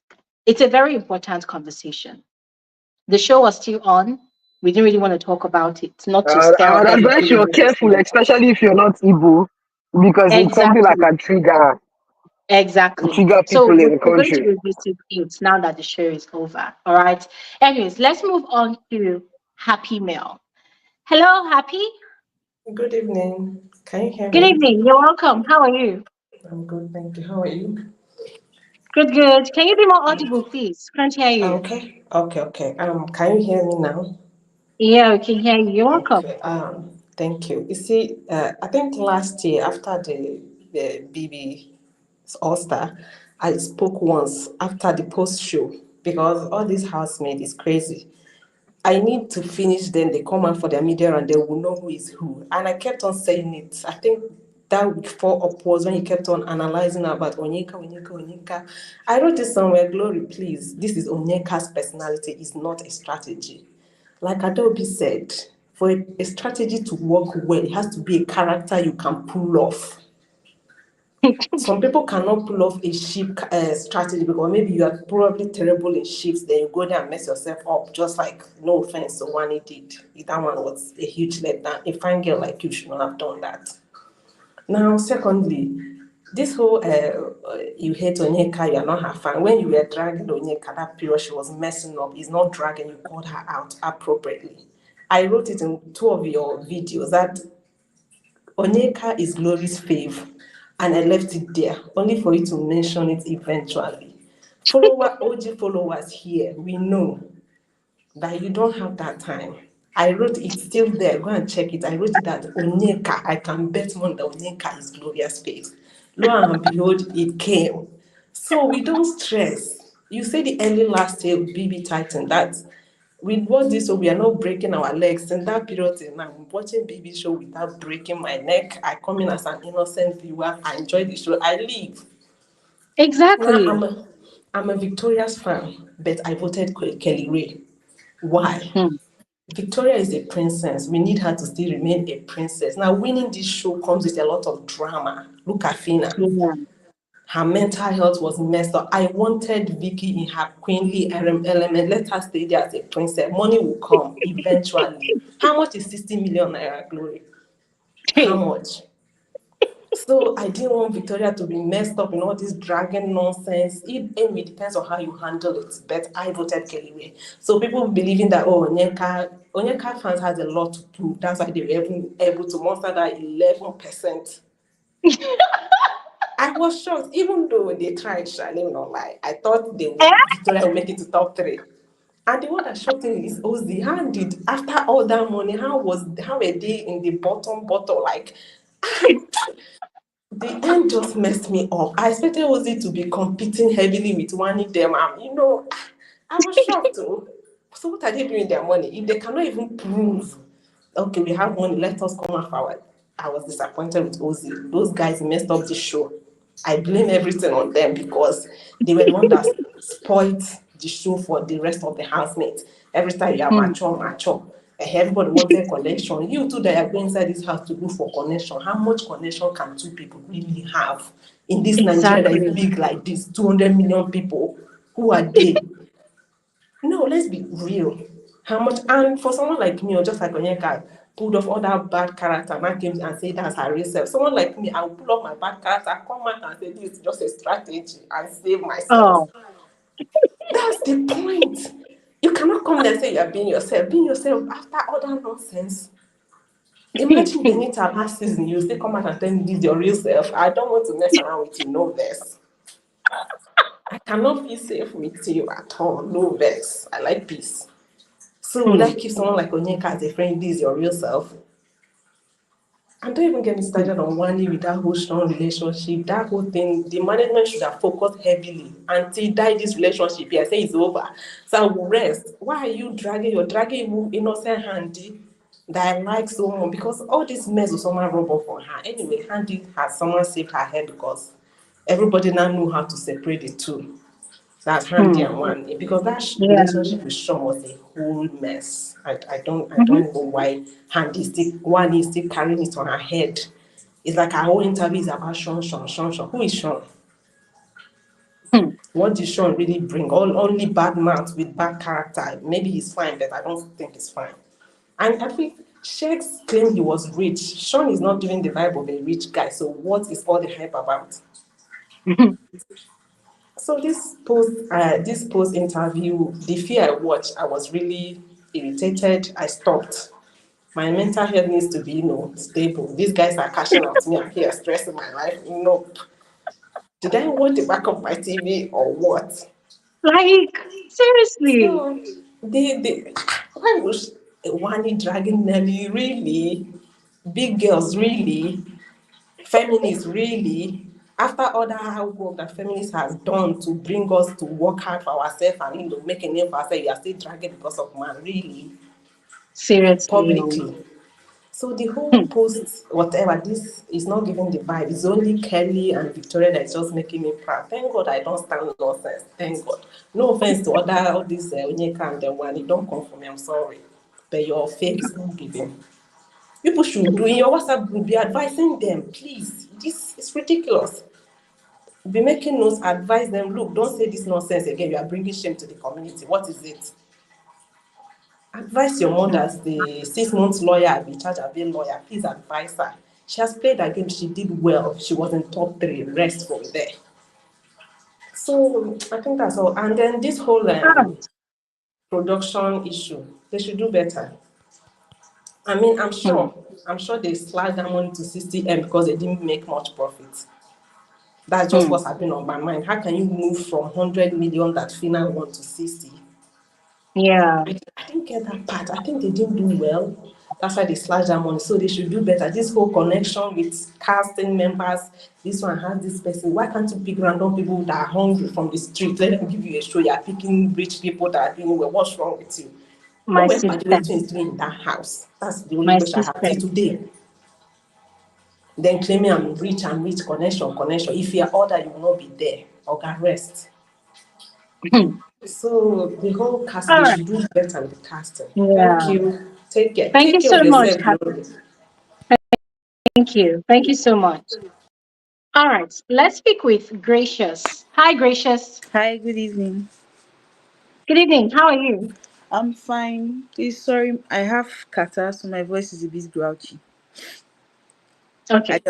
Speaker 1: It's a very important conversation. The show was still on. We didn't really want to talk about it, not to
Speaker 5: I
Speaker 1: stir up
Speaker 5: would advise
Speaker 1: anything in
Speaker 5: you're
Speaker 1: the
Speaker 5: careful,
Speaker 1: system.
Speaker 5: especially if you're not Igbo, because it's something that
Speaker 1: Exactly.
Speaker 5: can
Speaker 1: Exactly.
Speaker 5: trigger
Speaker 1: So
Speaker 5: people in the
Speaker 1: we're going to
Speaker 5: country.
Speaker 1: revisit it now that the show is over. All right. Anyways, let's move on to Happy Mail. Hello, Happy.
Speaker 6: Good evening. Can you hear
Speaker 1: Good
Speaker 6: me?
Speaker 1: evening. You're welcome. How are you?
Speaker 6: I'm good, thank you. How are you?
Speaker 1: Good, good. Can you be more audible, please? Can't hear you.
Speaker 6: Okay. Can you hear me now?
Speaker 1: Yeah, we can hear you. You're welcome.
Speaker 6: Okay. Thank you. You see, I think last year after the BB All Star, I spoke once after the post show because all this housemaid is crazy. I need to finish, then they come out for their media and they will know who is who. And I kept on saying it. I think that week 4 up was when you kept on analyzing about Onyeka. I wrote this somewhere, Glory, please. This is Onyeka's personality, it's not a strategy. Like Adobe said, for a strategy to work well, it has to be a character you can pull off. Some people cannot pull off a ship strategy because maybe you are probably terrible in ships, then you go there and mess yourself up, just like, no offense to Wanni did. That one was a huge letdown. A fine girl like you should not have done that. Now, secondly, this whole you hate Onyeka, you're not her fan. When you were dragging Onyeka, that period she was messing up, is not dragging, you called her out appropriately. I wrote it in 2 of your videos that Onyeka is Glory's fave, and I left it there, only for you to mention it eventually. OG followers here, we know that you don't have that time. I wrote it still there, go and check it. I wrote it that Onyeka, I can bet money that Onyeka is Gloria's fave. Lo and behold, it came. So we don't stress. You say the early last year BB Titan, that we watch this so we are not breaking our legs. In that period till now, I'm watching BB show without breaking my neck. I come in as an innocent viewer. I enjoy the show. I leave. Now
Speaker 1: Exactly.
Speaker 6: I'm a Victoria's fan, but I voted Kelly Ray. Why?
Speaker 1: Hmm.
Speaker 6: Victoria is a princess. We need her to still remain a princess. Now, winning this show comes with a lot of drama. Look at Fina.
Speaker 1: Yeah.
Speaker 6: Her mental health was messed up. I wanted Vicky in her queenly element. Let her stay there as a princess. Money will come eventually. How much is 60 million naira, Glory? How
Speaker 1: Hey.
Speaker 6: much? So I didn't want Victoria to be messed up in all this dragon nonsense. It anyway depends on how you handle it. But I voted Kelly. So people believing that Onyeka fans has a lot to prove. That's why they were able to muster that 11%. I was shocked, even though they tried, Charlene, not lie. I thought Victoria would make it to top 3. And the one that shocked me is Ozee. How did, after all that money, how were they in the bottom? Like, the end just messed me up. I expected Ozee to be competing heavily with Wanni them. I was shocked too. So what are they doing with their money? If they cannot even prove, okay, we have money, let us come off our. I was disappointed with Ozee. Those guys messed up the show. I blame everything on them because they were the one that spoiled the show for the rest of the housemates. Every time you are
Speaker 1: Hmm.
Speaker 6: mature. Everybody wanted connection. You two that are going inside this house to look for connection. How much connection can 2 people really have in this Nigeria that is
Speaker 1: Exactly.
Speaker 6: big like this? 200 million people. Who are they? No, let's be real. How much? And for someone like me, or just like Onyeka, pulled off all that bad character, and I came and say that's her real self. Someone like me, I will pull off my bad character, come out and say this is just a strategy and save myself.
Speaker 1: Oh.
Speaker 6: That's the point. You cannot come there and say you're being yourself. Being yourself after all that nonsense. Imagine Benita last season, you still come out and tell me this is your real self. I don't want to mess around with you, no vex. I cannot feel safe with you at all, no vex. I like peace. So would I
Speaker 1: Hmm.
Speaker 6: keep someone like Onyeka as a friend? This is your real self. And don't even get me started on Wanni with that whole strong relationship. That whole thing, the management should have focused heavily until that this relationship. I say it's over. So I will rest. Why are you dragging? You're dragging innocent Handy that I like so much because all this mess was someone rub off on her. Anyway, Handy has someone saved her head because everybody now knew how to separate the two. That's Handy
Speaker 1: Hmm.
Speaker 6: and Wanni because that
Speaker 1: Yeah.
Speaker 6: relationship with Sean was a whole mess. I
Speaker 1: Mm-hmm.
Speaker 6: don't know why Handy still Wanni is still carrying it on her head. It's like our whole interview is about Sean. Who is Sean?
Speaker 1: Hmm.
Speaker 6: What did Sean really bring? Only bad mouth with bad character. Maybe he's fine, but I don't think he's fine. And I think Sheiks claimed he was rich. Sean is not giving the vibe of a rich guy. So what is all the hype about?
Speaker 1: Mhm.
Speaker 6: So this post interview, the fear I watched, I was really irritated. I stopped. My mental health needs to be, stable. These guys are cashing out me. I'm here stressing my life. Nope. Did I watch the back of my TV or what?
Speaker 1: Like, seriously.
Speaker 6: So they why was Wanni dragging Nelly really? Big girls really? Feminists really, after all that hard work that feminists has done to bring us to work hard for ourselves and make a name for ourselves, you are still dragging because of man, really,
Speaker 1: Seriously. Oh.
Speaker 6: publicly. So the whole
Speaker 1: Hmm.
Speaker 6: post, whatever, this is not giving the vibe. It's only Kelly and Victoria that is just making me proud. Thank God I don't stand nonsense. Thank God. No offense to other all this Onyeka and the one. It don't come from me. I'm sorry, but your fake is not giving. People should do in your WhatsApp group, be advising them, please. This is ridiculous. Be making notes, advise them, look, don't say this nonsense again. You are bringing shame to the community. What is it? Advise your mother
Speaker 1: Hmm.
Speaker 6: as the 6 months lawyer, the charge of a lawyer. Please advise her. She has played her game. She did well. She was in top three. Rest from there. So I think that's all. And then this whole
Speaker 1: Ah.
Speaker 6: production issue, they should do better. I mean,
Speaker 1: Hmm.
Speaker 6: I'm sure they slashed that money to 60M because they didn't make much profit. That's just
Speaker 1: Hmm.
Speaker 6: what's happening on my mind. How can you move from 100 million that Fina won to 60?
Speaker 1: Yeah.
Speaker 6: I didn't get that part. I think they didn't do well. That's why they slashed that money. So they should do better. This whole connection with casting members, this one has this person. Why can't you pick random people that are hungry from the street? Let them give you a show. You're picking rich people that are doing well. What's wrong with you?
Speaker 1: My
Speaker 6: What were
Speaker 1: sister.
Speaker 6: Padre twins doing in that house? That's the only
Speaker 1: My
Speaker 6: question I have
Speaker 1: sister.
Speaker 6: till today. Then claiming I'm rich, connection. If you are order, you will not be there. Okay, rest.
Speaker 1: Hmm.
Speaker 6: So the whole cast,
Speaker 1: All
Speaker 6: they
Speaker 1: right.
Speaker 6: should do better with the casting. Thank
Speaker 1: Yeah.
Speaker 6: you. Take care.
Speaker 1: Thank you
Speaker 6: Take care
Speaker 1: so
Speaker 6: of
Speaker 1: much.
Speaker 6: yourself, Glory.
Speaker 1: Thank you. Thank you so much. All right. Let's speak with Gracious. Hi, Gracious.
Speaker 7: Hi, good evening.
Speaker 1: Good evening. How are you?
Speaker 7: I'm fine. Please, sorry, I have catarrh, so my voice is a bit grouchy.
Speaker 1: Okay.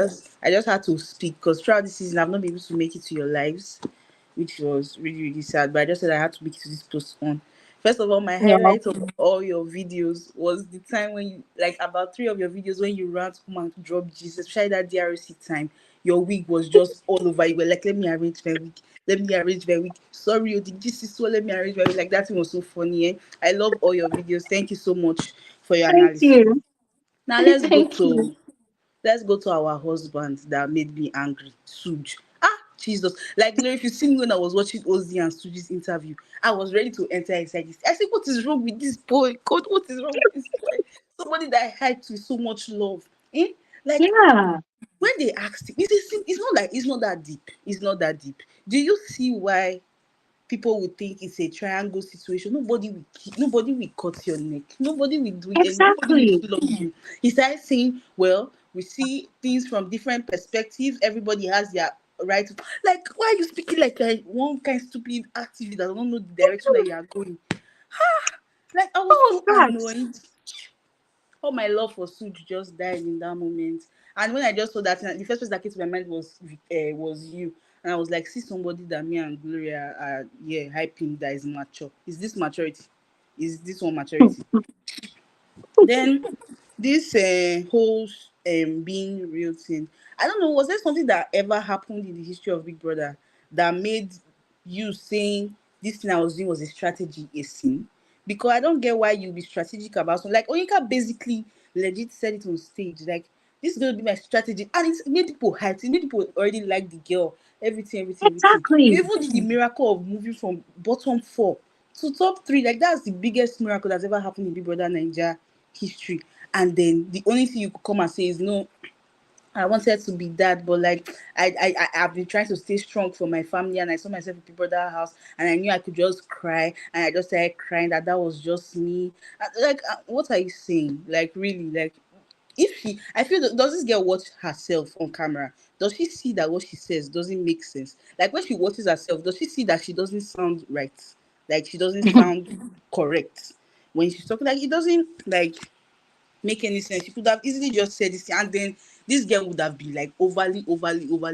Speaker 7: I just had to speak because throughout the season I've not been able to make it to your lives, which was really, really sad. But I just said I had to make it to this post on. First of all, my
Speaker 1: You're
Speaker 7: highlight of
Speaker 1: welcome.
Speaker 7: all your videos was the time when you, like, about three of your videos when you ran to come and drop Jesus, especially that DRC time. Your wig was just all over. You were like, let me arrange my wig. Let me arrange my wig. Sorry, oh, the gist is so let me arrange my wig. Like, that thing was so funny. Eh? I love all your videos. Thank you so much for your
Speaker 1: Thank
Speaker 7: analysis.
Speaker 1: you.
Speaker 7: Now
Speaker 1: Thank you.
Speaker 7: let's go to our husband that made me angry, Sooj. Ah, Jesus. Like, you know, if you see me when I was watching Ozee and Sooj's interview, I was ready to enter inside this. I said, what is wrong with this boy? God, what is wrong with this boy? Somebody that I had with so much love. Eh? Like,
Speaker 1: Yeah.
Speaker 7: when they asked him, it's not that deep. It's not that deep. Do you see why people would think it's a triangle situation? Nobody will cut your neck. Nobody will do it, and nobody will
Speaker 1: Exactly.
Speaker 7: flog you. He started saying, well, we see things from different perspectives. Everybody has their right to, like, why are you speaking like one kind of stupid activist that don't know the direction that you are going? Like I was
Speaker 1: What
Speaker 7: so
Speaker 1: was that?
Speaker 7: annoyed. All my love for Sooj just died in that moment. And when I just saw that, the first person that came to my mind was you. And I was like, see somebody that me and Gloria are yeah hyping that is mature. Is this maturity? Is this one maturity? Then this whole being real thing. I don't know. Was there something that ever happened in the history of Big Brother that made you saying this thing I was doing was a strategy a sin? Because I don't get why you be strategic about something. Like Onyeka basically legit said it on stage. Like this is gonna be my strategy, and it made people hyped. It made people already like the girl. Everything, everything, everything. You
Speaker 1: Exactly.
Speaker 7: even did the miracle of moving from bottom four to top three. Like that's the biggest miracle that's ever happened in Big Brother Naija history. And then the only thing you could come and say is no, I wanted to be that, but like I've been trying to stay strong for my family, and I saw myself in Big Brother house, and I knew I could just cry, and I just started crying that was just me. Like, what are you saying? Like, really? Like, if she, I feel that does this girl watch herself on camera? Does she see that what she says doesn't make sense? Like when she watches herself, does she see that she doesn't sound right? Like she doesn't sound correct when she's talking? Like it doesn't like make any sense. She could have easily just said this, and then this girl would have been like overly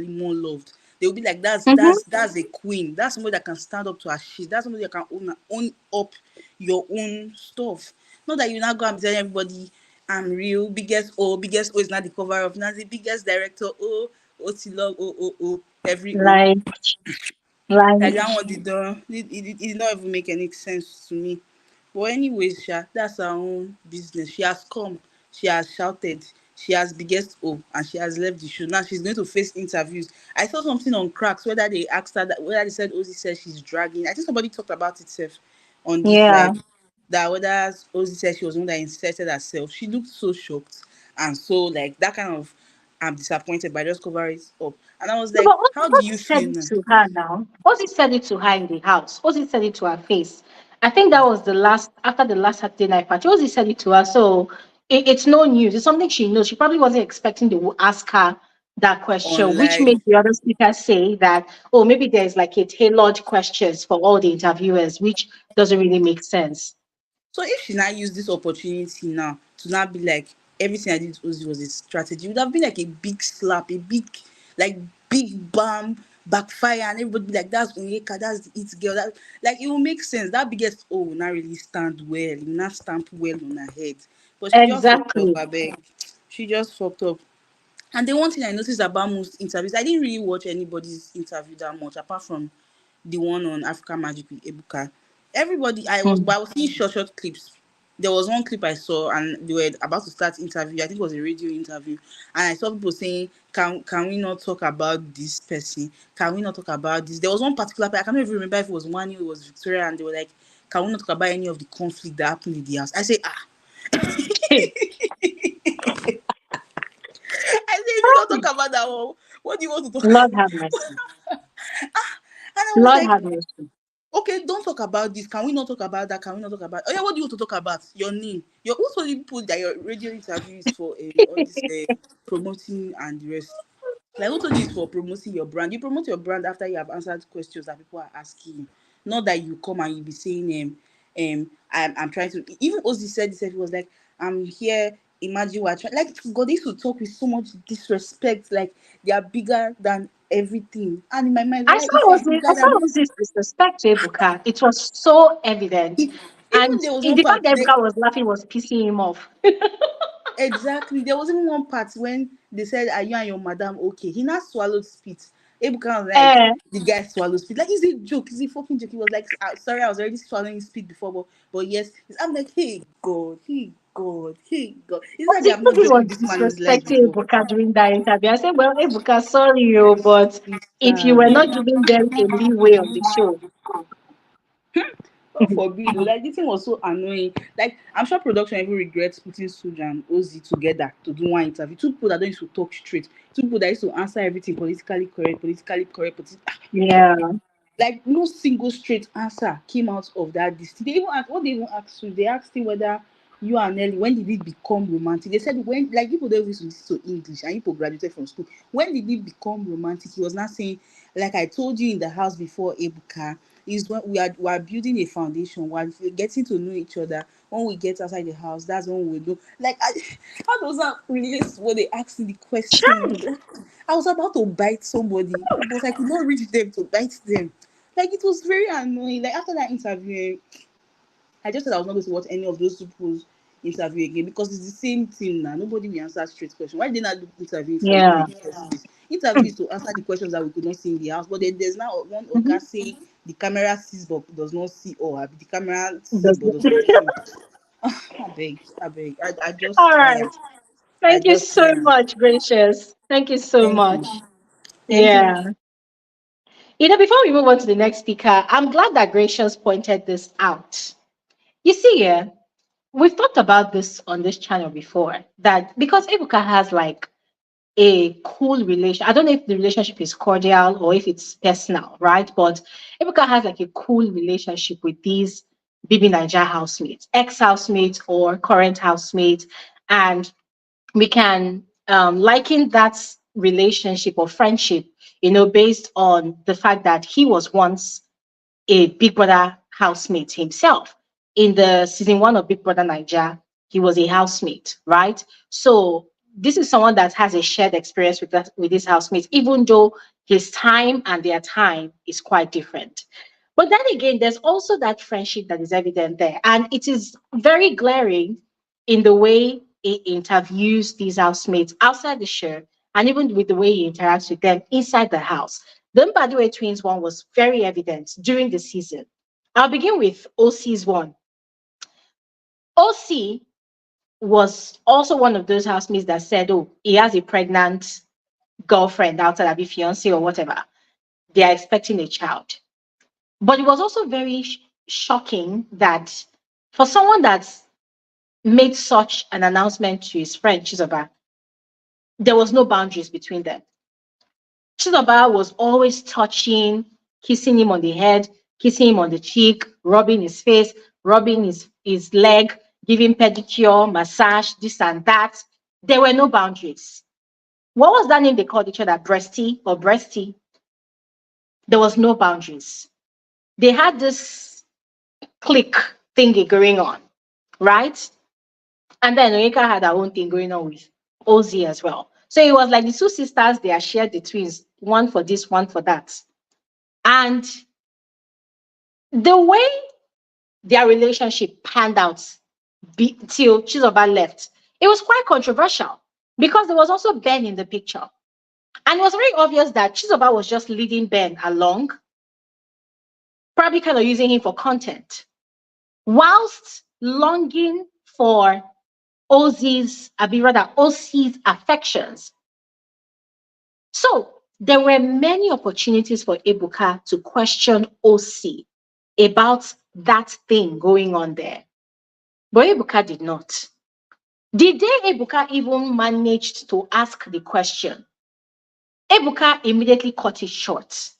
Speaker 7: more loved. They would be like,
Speaker 1: Mhm.
Speaker 7: that's a queen. That's somebody that can stand up to her shit. That's somebody that can own up your own stuff. Not that you now go and tell everybody I'm real, biggest O is not the cover of now the biggest director, Otilog, every O.
Speaker 1: Like,
Speaker 7: Like
Speaker 1: like,
Speaker 7: that one it did not even make any sense to me. But anyways, that's her own business. She has come, she has shouted, she has biggest O, and she has left the show. Now she's going to face interviews. I saw something on Cracks whether they asked her that whether they said Ozee said she's dragging. I think somebody talked about it self on this
Speaker 1: yeah.
Speaker 7: live. That whether Ozee said she was the one that inserted herself. She looked so shocked and so like that kind of I'm disappointed, but I just cover it up. And I was
Speaker 1: No,
Speaker 7: like,
Speaker 1: but
Speaker 7: how do
Speaker 1: Ozzy
Speaker 7: you
Speaker 1: said
Speaker 7: feel
Speaker 1: it
Speaker 7: now?
Speaker 1: to her now. Ozzy said it to her in the house. Ozzy said it to her face. I think that was the last, after the last Saturday night party. Ozzy said it to her. So it's no news. It's something she knows. She probably wasn't expecting to ask her that
Speaker 7: On
Speaker 1: question, which
Speaker 7: live.
Speaker 1: made the other speaker say that, oh, maybe there's like a tailored questions for all the interviewers, which doesn't really make sense.
Speaker 7: So if she now use this opportunity now to now be like everything I did with Ozzy was a strategy, it would have been like a big slap, a big like big bam backfire, and everybody be like, "That's Onyeka, that's the it girl." That like it will make sense. That biggest O will not really stand well, it will not stamp well on her head. But she just fucked up.
Speaker 1: Exactly.
Speaker 7: I beg, she just fucked up. And the one thing I noticed about most interviews, I didn't really watch anybody's interview that much, apart from the one on Africa Magic with Ebuka. Everybody,
Speaker 1: Mm.
Speaker 7: but I was seeing short clips. There was one clip I saw, and they were about to start interview. I think it was a radio interview, and I saw people saying, "Can we not talk about this person? Can we not talk about this?" There was one particular, I can't even remember if it was Wanni or it was Victoria, and they were like, "Can we not talk about any of the conflict that happened in the house?" I say, ah, I say, if you don't talk about that one, what do you want to talk?
Speaker 1: Lord have mercy.
Speaker 7: And I was
Speaker 1: Lord
Speaker 7: like,
Speaker 1: have mercy.
Speaker 7: okay, don't talk about this. Can we not talk about that? Can we not talk about? Oh yeah, what do you want to talk about? Your name. Your who's the people that your radio interview is for? All this promoting and the rest. Like who told you it's for promoting your brand? You promote your brand after you have answered questions that people are asking you. Not that you come and you be saying I'm trying to. Even Ozzy said this. He was like, I'm here. Imagine what like God, they used to talk with so much disrespect. Like they are bigger than everything. And in my mind,
Speaker 1: I
Speaker 7: why
Speaker 1: saw
Speaker 7: if you are
Speaker 1: I
Speaker 7: bigger
Speaker 1: saw
Speaker 7: than
Speaker 1: Ozzy's disrespect to Ebuka. It was so evident.
Speaker 7: even
Speaker 1: And
Speaker 7: there was one
Speaker 1: the fact
Speaker 7: part
Speaker 1: that
Speaker 7: they
Speaker 1: Ebuka was laughing was pissing him off.
Speaker 7: exactly there was even one part when they said, are you and your madam okay? He now swallowed spit. Ebuka was like,
Speaker 1: Eh,
Speaker 7: the guy swallowed spit. Like, is it joke? Is it fucking joke? He was like, sorry, I was already swallowing spit before, but yes. I'm like, hey God. Is that they
Speaker 1: Ozzy,
Speaker 7: have not
Speaker 1: Ozzy
Speaker 7: joked
Speaker 1: was
Speaker 7: with this man in his life
Speaker 1: disrespecting
Speaker 7: before?
Speaker 1: Ebuka during that interview. I said, well, Ebuka, sorry, you, but if you were not
Speaker 7: Sister.
Speaker 1: giving them a leeway on the show,
Speaker 7: God forbid. Like this thing was so annoying. Like I'm sure production even regrets putting Sooj and Ozee together to do one interview. Two people that don't used to talk straight. Two people that used to answer everything politically correct.
Speaker 1: yeah.
Speaker 7: Like no single straight answer came out of that. This they even asked what they even asked Sooj. They asked him whether you and Nelly, when did it become romantic? They said when like people don't listen to English and people graduated from school. When did it become romantic? He was not saying, like I told you in the house before, Ebuka, is when we are building a foundation, we're getting to know each other. When we get outside the house, that's when we do. Like, how does that relate to what they asked in the question? I was about to bite somebody, but I could not reach them to bite them. Like, it was very annoying. Like, after that interview, I just said I was not going to watch any of those people's interview again, because it's the same thing now. Nobody will answer straight question. Why didn't I do interview for
Speaker 1: Yeah.
Speaker 7: in the first place? Interview is to answer the questions that we could not see in the house. But then there's now one
Speaker 1: Mhm.
Speaker 7: Oga saying the camera sees but does not see, or the camera sees
Speaker 1: Does-
Speaker 7: but does not see. I beg, I beg. I
Speaker 1: All
Speaker 7: just
Speaker 1: right.
Speaker 7: tired. I
Speaker 1: Thank you
Speaker 7: just
Speaker 1: so
Speaker 7: tired.
Speaker 1: much, Gracious. Thank you so
Speaker 7: Thank
Speaker 1: much.
Speaker 7: you. Thank you.
Speaker 1: Yeah. Before we move on to the next speaker, I'm glad that Gracious pointed this out. You see, yeah, we've talked about this on this channel before, that because Ebuka has like a cool relation. I don't know if the relationship is cordial or if it's personal, right? But Ebuka has like a cool relationship with these BBnaija housemates, ex-housemates or current housemates. And we can liken that relationship or friendship, based on the fact that he was once a Big Brother housemate himself. In the season one of Big Brother Naija, he was a housemate, right? So this is someone that has a shared experience with his housemates, even though his time and their time is quite different. But then again, there's also that friendship that is evident there. And it is very glaring in the way he interviews these housemates outside the show, and even with the way he interacts with them inside the house. The Mbadiwe twins one was very evident during the season. I'll begin with OC's one. OC was also one of those housemates that said, oh, he has a pregnant girlfriend outside, a fiance or whatever. They are expecting a child. But it was also very shocking that for someone that's made such an announcement to his friend Chizoba, there was no boundaries between them. Chizoba was always touching, kissing him on the head, kissing him on the cheek, rubbing his face, rubbing his leg, giving pedicure, massage, this and that. There were no boundaries. What was that name they called each other? Breasty or breasty? There was no boundaries. They had this click thingy going on, right? And then Onyeka had her own thing going on with Ozee as well. So it was like the two sisters, they are shared the twins, one for this, one for that. And the way their relationship panned out till Chizoba left, it was quite controversial because there was also Ben in the picture. And it was very obvious that Chizoba was just leading Ben along, probably kind of using him for content, whilst longing for Ozee's, rather OC's affections. So there were many opportunities for Ebuka to question OC about that thing going on there. But Ebuka did not. The day Ebuka even managed to ask the question, Ebuka immediately cut it short.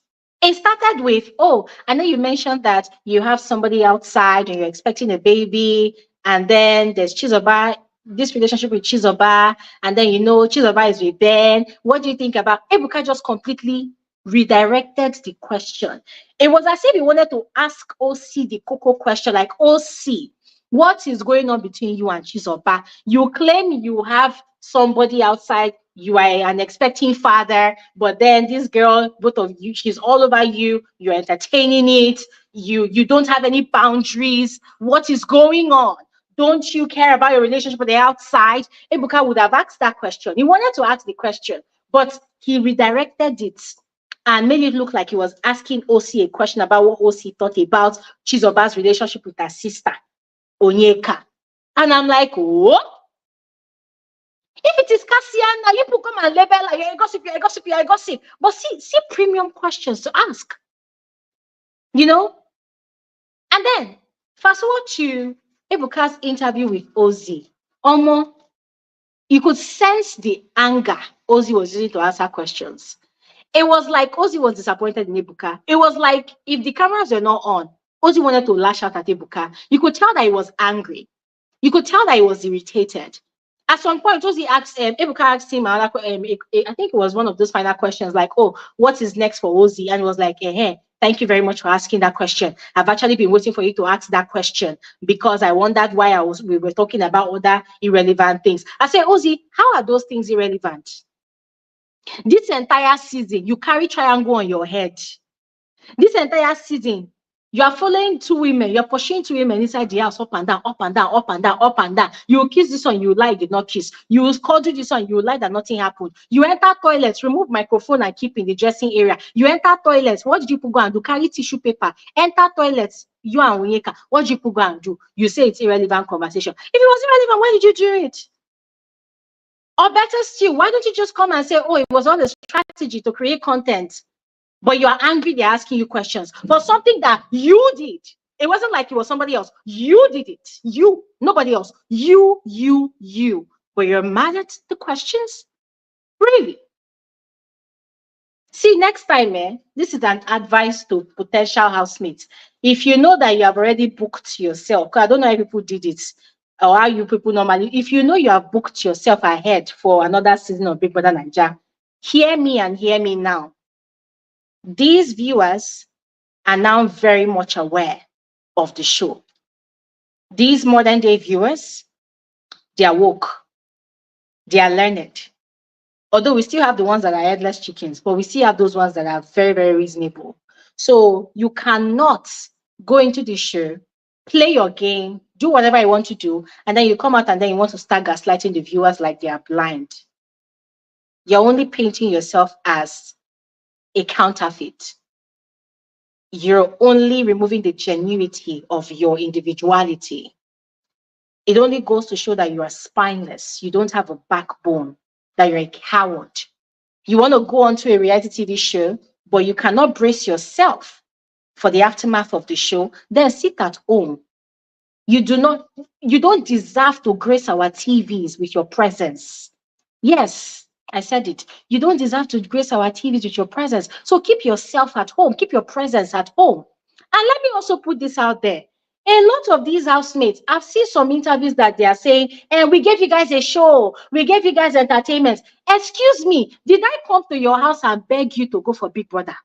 Speaker 1: It started with, oh, I know you mentioned that you have somebody outside and you're expecting a baby, and then there's Chizoba, this relationship with Chizoba, and then Chizoba is with Ben. What do you think about? Ebuka just completely redirected the question. It was as if he wanted to ask OC the Coco question, like, OC, what is going on between you and Chizoba? You claim you have somebody outside, you are an expecting father, but then this girl, both of you, she's all over you, you're entertaining it, you don't have any boundaries. What is going on? Don't you care about your relationship with the outside? Ebuka would have asked that question. He wanted to ask the question, but he redirected it and made it look like he was asking OC a question about what OC thought about Chizoba's relationship with her sister, Onyeka. And I'm like, what? If it is Cassiana, you people come and label like you're a gossip, you're a gossip, you're a gossip. But see premium questions to ask, you know? And then fast forward to Ebuka's interview with Ozee. Almost, you could sense the anger Ozee was using to answer questions. It was like Ozee was disappointed in Ebuka. It was like if the cameras were not on, Ozee wanted to lash out at Ebuka. You could tell that he was angry. You could tell that he was irritated. At some point, Ozee asked Ebuka asked him, I think it was one of those final questions, like, oh, what is next for Ozee? And he was like, Thank you very much for asking that question. I've actually been waiting for you to ask that question because I wondered why we were talking about other irrelevant things. I said, Ozee, how are those things irrelevant? This entire season, you carry triangle on your head. This entire season, you are following two women, you're pursuing two women inside the house, up and down, up and down, up and down, up and down. You kiss this one, you lie, did not kiss. You cuddle this one, you lie that nothing happened. You enter toilets, remove microphone and keep in the dressing area. You enter toilets, what did you go and do? Carry tissue paper. Enter toilets, you and Onyeka, what did you go and do? You say it's irrelevant conversation. If it was irrelevant, why did you do it? Or better still, why don't you just come and say, oh, it was all a strategy to create content? But you are angry, they're asking you questions for something that you did. It wasn't like it was somebody else. You did it. You, nobody else. You. But you're mad at the questions? Really? See, next time, this is an advice to potential housemates. If you know that you have already booked yourself, because I don't know how people did it, or how you people normally, if you know you have booked yourself ahead for another season of Big Brother Naija, hear me and hear me now. These viewers are now very much aware of the show. These modern day viewers, they are woke, they are learned. Although we still have the ones that are headless chickens, but we still have those ones that are very, very reasonable. So you cannot go into the show, play your game, do whatever you want to do, and then you come out and then you want to start gaslighting the viewers like they are blind. You're only painting yourself as a counterfeit. You're only removing the genuinity of your individuality. It only goes to show that you are spineless. You don't have a backbone, that you're a coward. You want to go onto a reality TV show, but you cannot brace yourself for the aftermath of the show, then sit at home. You don't deserve to grace our TVs with your presence. Yes, I said it. You don't deserve to grace our TVs with your presence. So keep yourself at home. Keep your presence at home. And let me also put this out there. A lot of these housemates, I've seen some interviews that they are saying, and we gave you guys a show. We gave you guys entertainment. Excuse me, did I come to your house and beg you to go for Big Brother?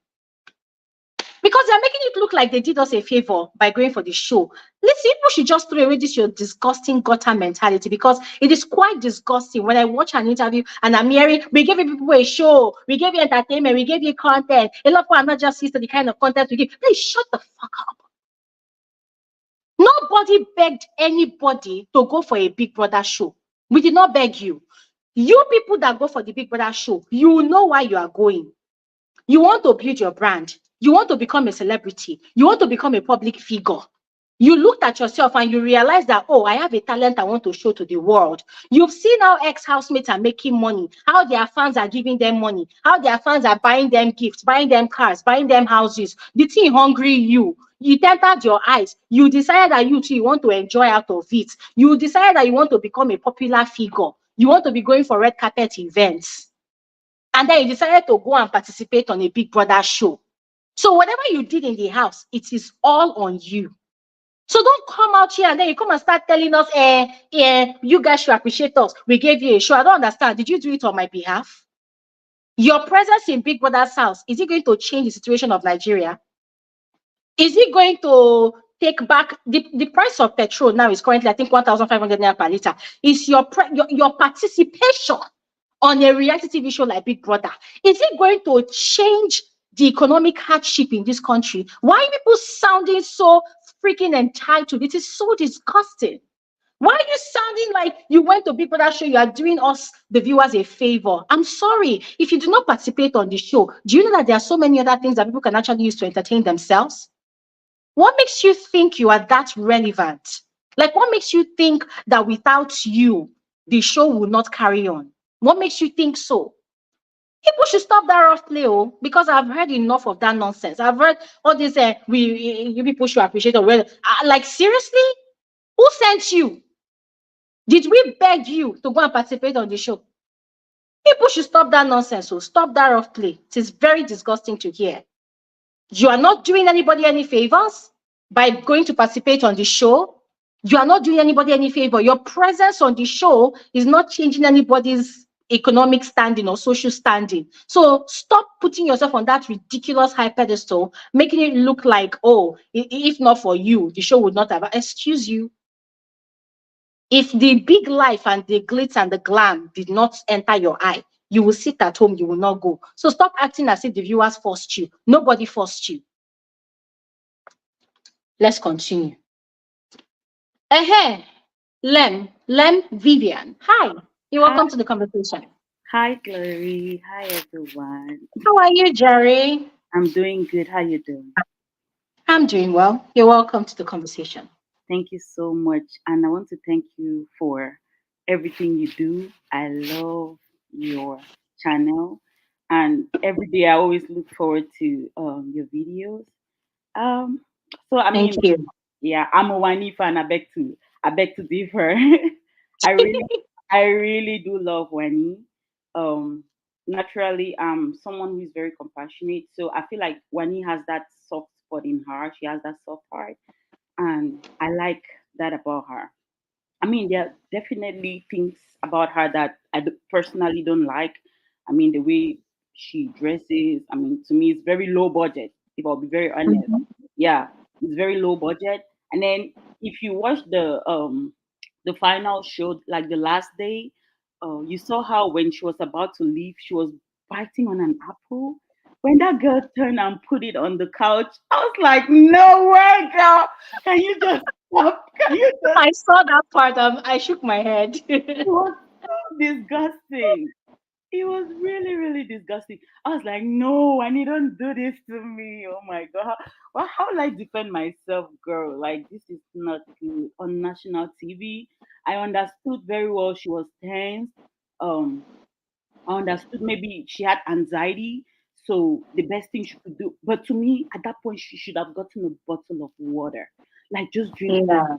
Speaker 1: Because they're making it look like they did us a favor by going for the show. Listen, people should just throw away this your disgusting gutter mentality, because it is quite disgusting when I watch an interview and I'm hearing, we gave you people a show, we gave you entertainment, we gave you content. A lot of people are not just used to the kind of content we give. Please shut the fuck up. Nobody begged anybody to go for a Big Brother show. We did not beg you. You people that go for the Big Brother show, you know why you are going. You want to build your brand. You want to become a celebrity. You want to become a public figure. You looked at yourself and you realized that, oh, I have a talent I want to show to the world. You've seen how ex-housemates are making money, how their fans are giving them money, how their fans are buying them gifts, buying them cars, buying them houses. The thing hungry you. You entered your eyes. You decided that you too want to enjoy out of it. You decided that you want to become a popular figure. You want to be going for red carpet events. And then you decided to go and participate on a Big Brother show. So whatever you did in the house, it is all on you. So don't come out here and then you come and start telling us, you guys should appreciate us. We gave you a show. I don't understand. Did you do it on my behalf? Your presence in Big Brother's house, is it going to change the situation of Nigeria? Is it going to take back the price of petrol now is currently, I think, 1,500 naira per liter? Is your participation on a reality TV show like Big Brother, is it going to change the economic hardship in this country? Why are people sounding so freaking entitled? It is so disgusting. Why are you sounding like you went to Big Brother show? You are doing us, the viewers, a favor. I'm sorry. If you do not participate on the show, do you know that there are so many other things that people can actually use to entertain themselves? What makes you think you are that relevant? Like, what makes you think that without you, the show will not carry on? What makes you think so? People should stop that rough play, because I've heard enough of that nonsense. I've heard all this, you people should appreciate it. Like, seriously? Who sent you? Did we beg you to go and participate on the show? People should stop that nonsense. So stop that rough play. It is very disgusting to hear. You are not doing anybody any favors by going to participate on the show. You are not doing anybody any favor. Your presence on the show is not changing anybody's economic standing or social standing. So stop putting yourself on that ridiculous high pedestal, making it look like, oh, if not for you, the show would not have. Excuse you. If the big life and the glitz and the glam did not enter your eye, you will sit at home, you will not go. So stop acting as if the viewers forced you. Nobody forced you. Let's continue. Lem Vivian. Hi. You're
Speaker 8: Hi,
Speaker 1: welcome to the conversation.
Speaker 8: hi, Glory. Hi, everyone.
Speaker 1: How are you, Jerry?
Speaker 8: I'm doing good. How you doing?
Speaker 1: I'm doing well. You're welcome to the conversation.
Speaker 8: Thank you so much, and I want to thank you for everything you do. I love your channel, and every day I always look forward to your videos. Um, so I
Speaker 1: Thank
Speaker 8: mean,
Speaker 1: you.
Speaker 8: yeah, I'm a Wanni fan. I beg to differ. I really, I really do love Wanni. Um, Naturally, I'm someone who is very compassionate, so I feel like Wanni has that soft spot in her. She has that soft heart, and I like that about her. I mean, there are definitely things about her that personally don't like. I mean, the way she dresses. I mean, to me, it's very low budget. If I'll be very honest,
Speaker 1: Mhm.
Speaker 8: yeah, it's very low budget. And then if you watch the final show, like the last day, you saw how when she was about to leave, she was biting on an apple. When that girl turned and put it on the couch, I was like, "No way, girl! Can you just stop? Can you just?"
Speaker 1: I saw that part. I shook my head.
Speaker 8: It was so disgusting. It was really, really disgusting. I was like, no, and you don't do this to me. Oh my god. Well, how will I defend myself, girl? Like this is not good on national TV. I understood very well she was tense. Um, I understood maybe she had anxiety. So the best thing she could do. But to me, at that point, she should have gotten a bottle of water. Like just drink water.
Speaker 1: Yeah.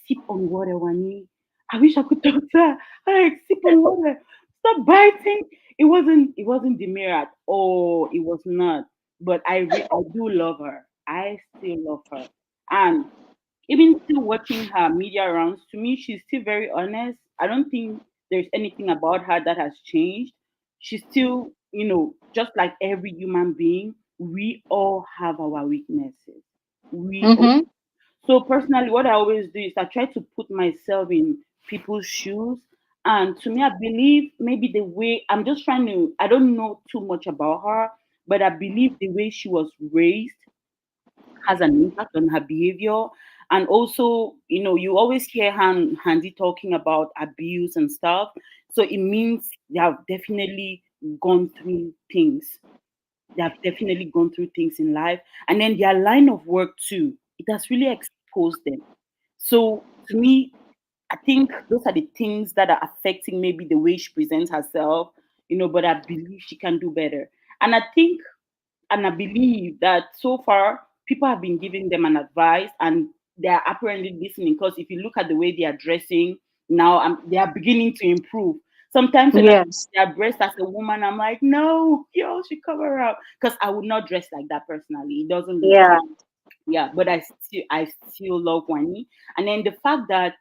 Speaker 8: Sip on water, Wani. I wish I could talk to her. Like sip on water. Stop biting. It wasn't demure at all. It was not. But I do love her. I still love her. And even still watching her media rounds, to me, she's still very honest. I don't think there's anything about her that has changed. She's still, just like every human being, we all have our weaknesses. We all.
Speaker 1: Mm-hmm.
Speaker 8: So personally, what I always do is I try to put myself in people's shoes. And to me, I believe maybe the way I'm just trying to, I don't know too much about her, but I believe the way she was raised has an impact on her behavior. And also, you always hear Handy talking about abuse and stuff. So it means they have definitely gone through things. They have definitely gone through things in life. And then their line of work too, it has really exposed them. So to me, I think those are the things that are affecting maybe the way she presents herself, but I believe she can do better. And I think and I believe that so far people have been giving them an advice and they are apparently listening because if you look at the way they are dressing now, they are beginning to improve. Sometimes when I
Speaker 1: Yes.
Speaker 8: see their breast as a woman, I'm like, no, yo, she cover up because I would not dress like that personally. It doesn't look
Speaker 1: Yeah.
Speaker 8: yeah, but I still love Wanny. And then the fact that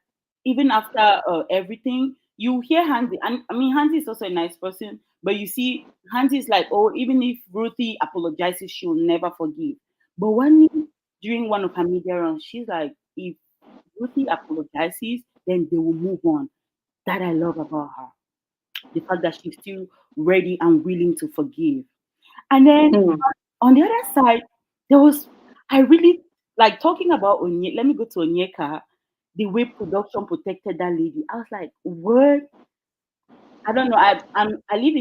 Speaker 8: even after everything, you hear Handy, and I mean Handy is also a nice person, but you see Handy is like, oh, even if Ruthie apologizes, she'll never forgive. But Wanny, during one of her media runs, she's like, if Ruthie apologizes, then they will move on. That I love about her. The fact that she's still ready and willing to forgive. And then
Speaker 1: Mm.
Speaker 8: on the other side, there was I really like talking about Onye. Let me go to Onyeka. The way production protected that lady, I was like, what? I don't know. I live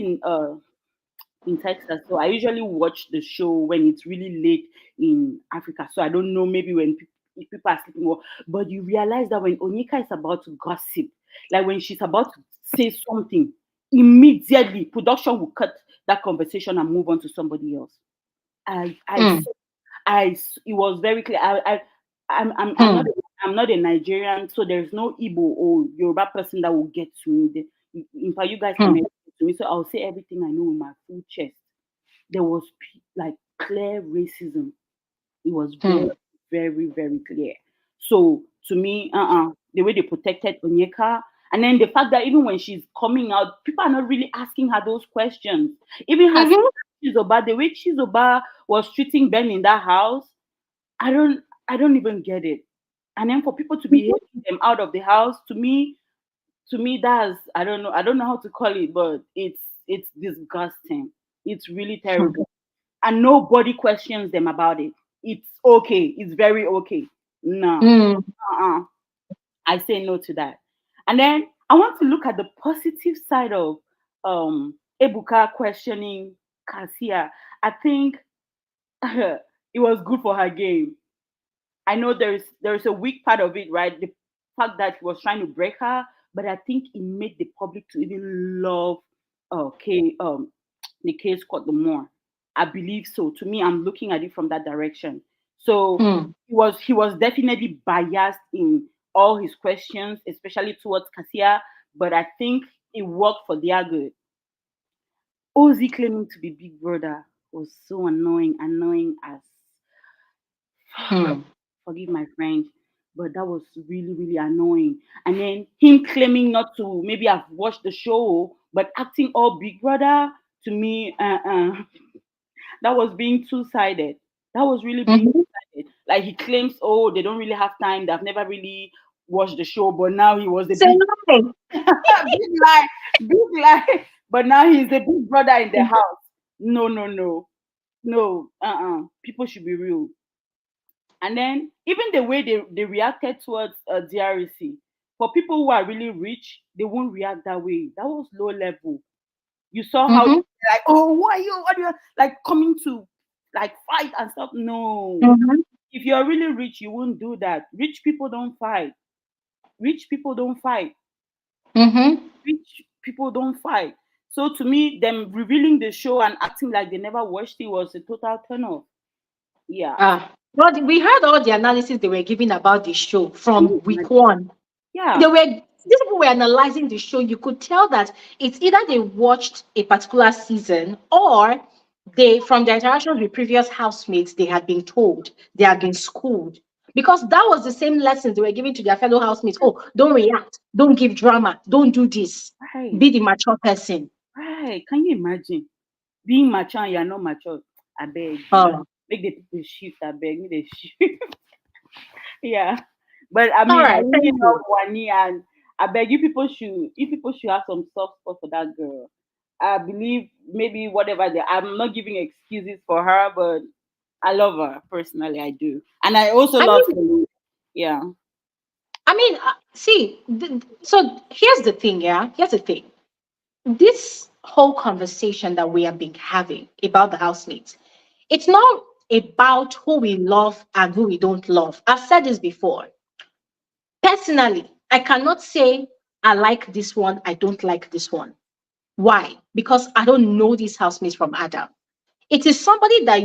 Speaker 8: in Texas, so I usually watch the show when it's really late in Africa. So I don't know maybe when if people are sleeping, but you realize that when Onyeka is about to gossip, like when she's about to say something, immediately production will cut that conversation and move on to somebody else. I
Speaker 1: Mm.
Speaker 8: it was very clear. I'm not
Speaker 1: Mm.
Speaker 8: I'm not a Nigerian, so there's no Igbo or Yoruba person that will get to me. In fact, you guys can
Speaker 1: Mm.
Speaker 8: get to me, so I'll say everything I know with my full chest. There was like clear racism. It was very,
Speaker 1: Mm.
Speaker 8: very, very clear. So to me, the way they protected Onyeka, And then the fact that even when she's coming out, people are not really asking her those questions. Even her
Speaker 1: Mhm.
Speaker 8: Chizoba, the way Chizoba was treating Ben in that house, I don't even get it. And then for people to be hating them out of the house, to me that's I don't know how to call it, but it's disgusting. It's really terrible. And nobody questions them about it. It's okay. It's very okay. No.
Speaker 1: Mm.
Speaker 8: Uh-uh. I say no to that. And then I want to look at the positive side of Ebuka questioning Kasia. I think it was good for her game. I know there's a weak part of it, right? The fact that he was trying to break her, but I think it made the public to even love the case court the more. I believe so. To me, I'm looking at it from that direction. So
Speaker 1: Mm.
Speaker 8: he was definitely biased in all his questions, especially towards Kasia, but I think it worked for their good. Ozee claiming to be Big Brother was so annoying as
Speaker 1: Mm.
Speaker 8: forgive my French, but that was really, really annoying. And then him claiming not to maybe have watched the show, but acting all Big Brother to me, that was being two-sided. That was really being
Speaker 1: Mhm.
Speaker 8: two-sided. Like he claims, oh, they don't really have time. They've never really watched the show, but now he was the
Speaker 1: So
Speaker 8: big,
Speaker 1: no.
Speaker 8: big lie, big lie. But now he's the big brother in the house. No, no, no, no. People should be real. And then even the way they reacted towards DRC, for people who are really rich, they won't react that way. That was low level. You saw how they
Speaker 1: Mhm.
Speaker 8: were like, oh, what are you like coming to like fight and stuff? No.
Speaker 1: Mhm.
Speaker 8: If you're really rich, you won't do that. Rich people don't fight. Rich people don't fight.
Speaker 1: Mhm.
Speaker 8: Rich people don't fight. So to me, them revealing the show and acting like they never watched it was a total turn off. Yeah.
Speaker 1: Well, we heard all the analysis they were giving about the show
Speaker 8: Can
Speaker 1: from
Speaker 8: you
Speaker 1: week
Speaker 8: imagine?
Speaker 1: one.
Speaker 8: Yeah.
Speaker 1: They were these people were analyzing the show. You could tell that it's either they watched a particular season or they, from their interactions with previous housemates, they had been told, they had been schooled. Because that was the same lessons they were giving to their fellow housemates. Oh, don't react, don't give drama, don't do this,
Speaker 8: Right.
Speaker 1: be the mature person.
Speaker 8: Right. Can you imagine being mature and you're not mature? I beg you.
Speaker 1: Oh,
Speaker 8: Make the people shift. I beg me they shift. Yeah. But I
Speaker 1: all
Speaker 8: mean, I
Speaker 1: right,
Speaker 8: really
Speaker 1: thank
Speaker 8: love
Speaker 1: you.
Speaker 8: Wanni, and I beg you people should have some soft spot for that girl. I believe maybe whatever I'm not giving excuses for her, but I love her personally. I do, and I also
Speaker 1: I
Speaker 8: love
Speaker 1: mean,
Speaker 8: her. Yeah.
Speaker 1: see, so here's the thing, yeah. Here's the thing. This whole conversation that we have been having about the housemates, it's not about who we love and who we don't love. I've said this before. Personally, I cannot say I like this one, I don't like this one. Why? Because I don't know these housemates from Adam. It is somebody that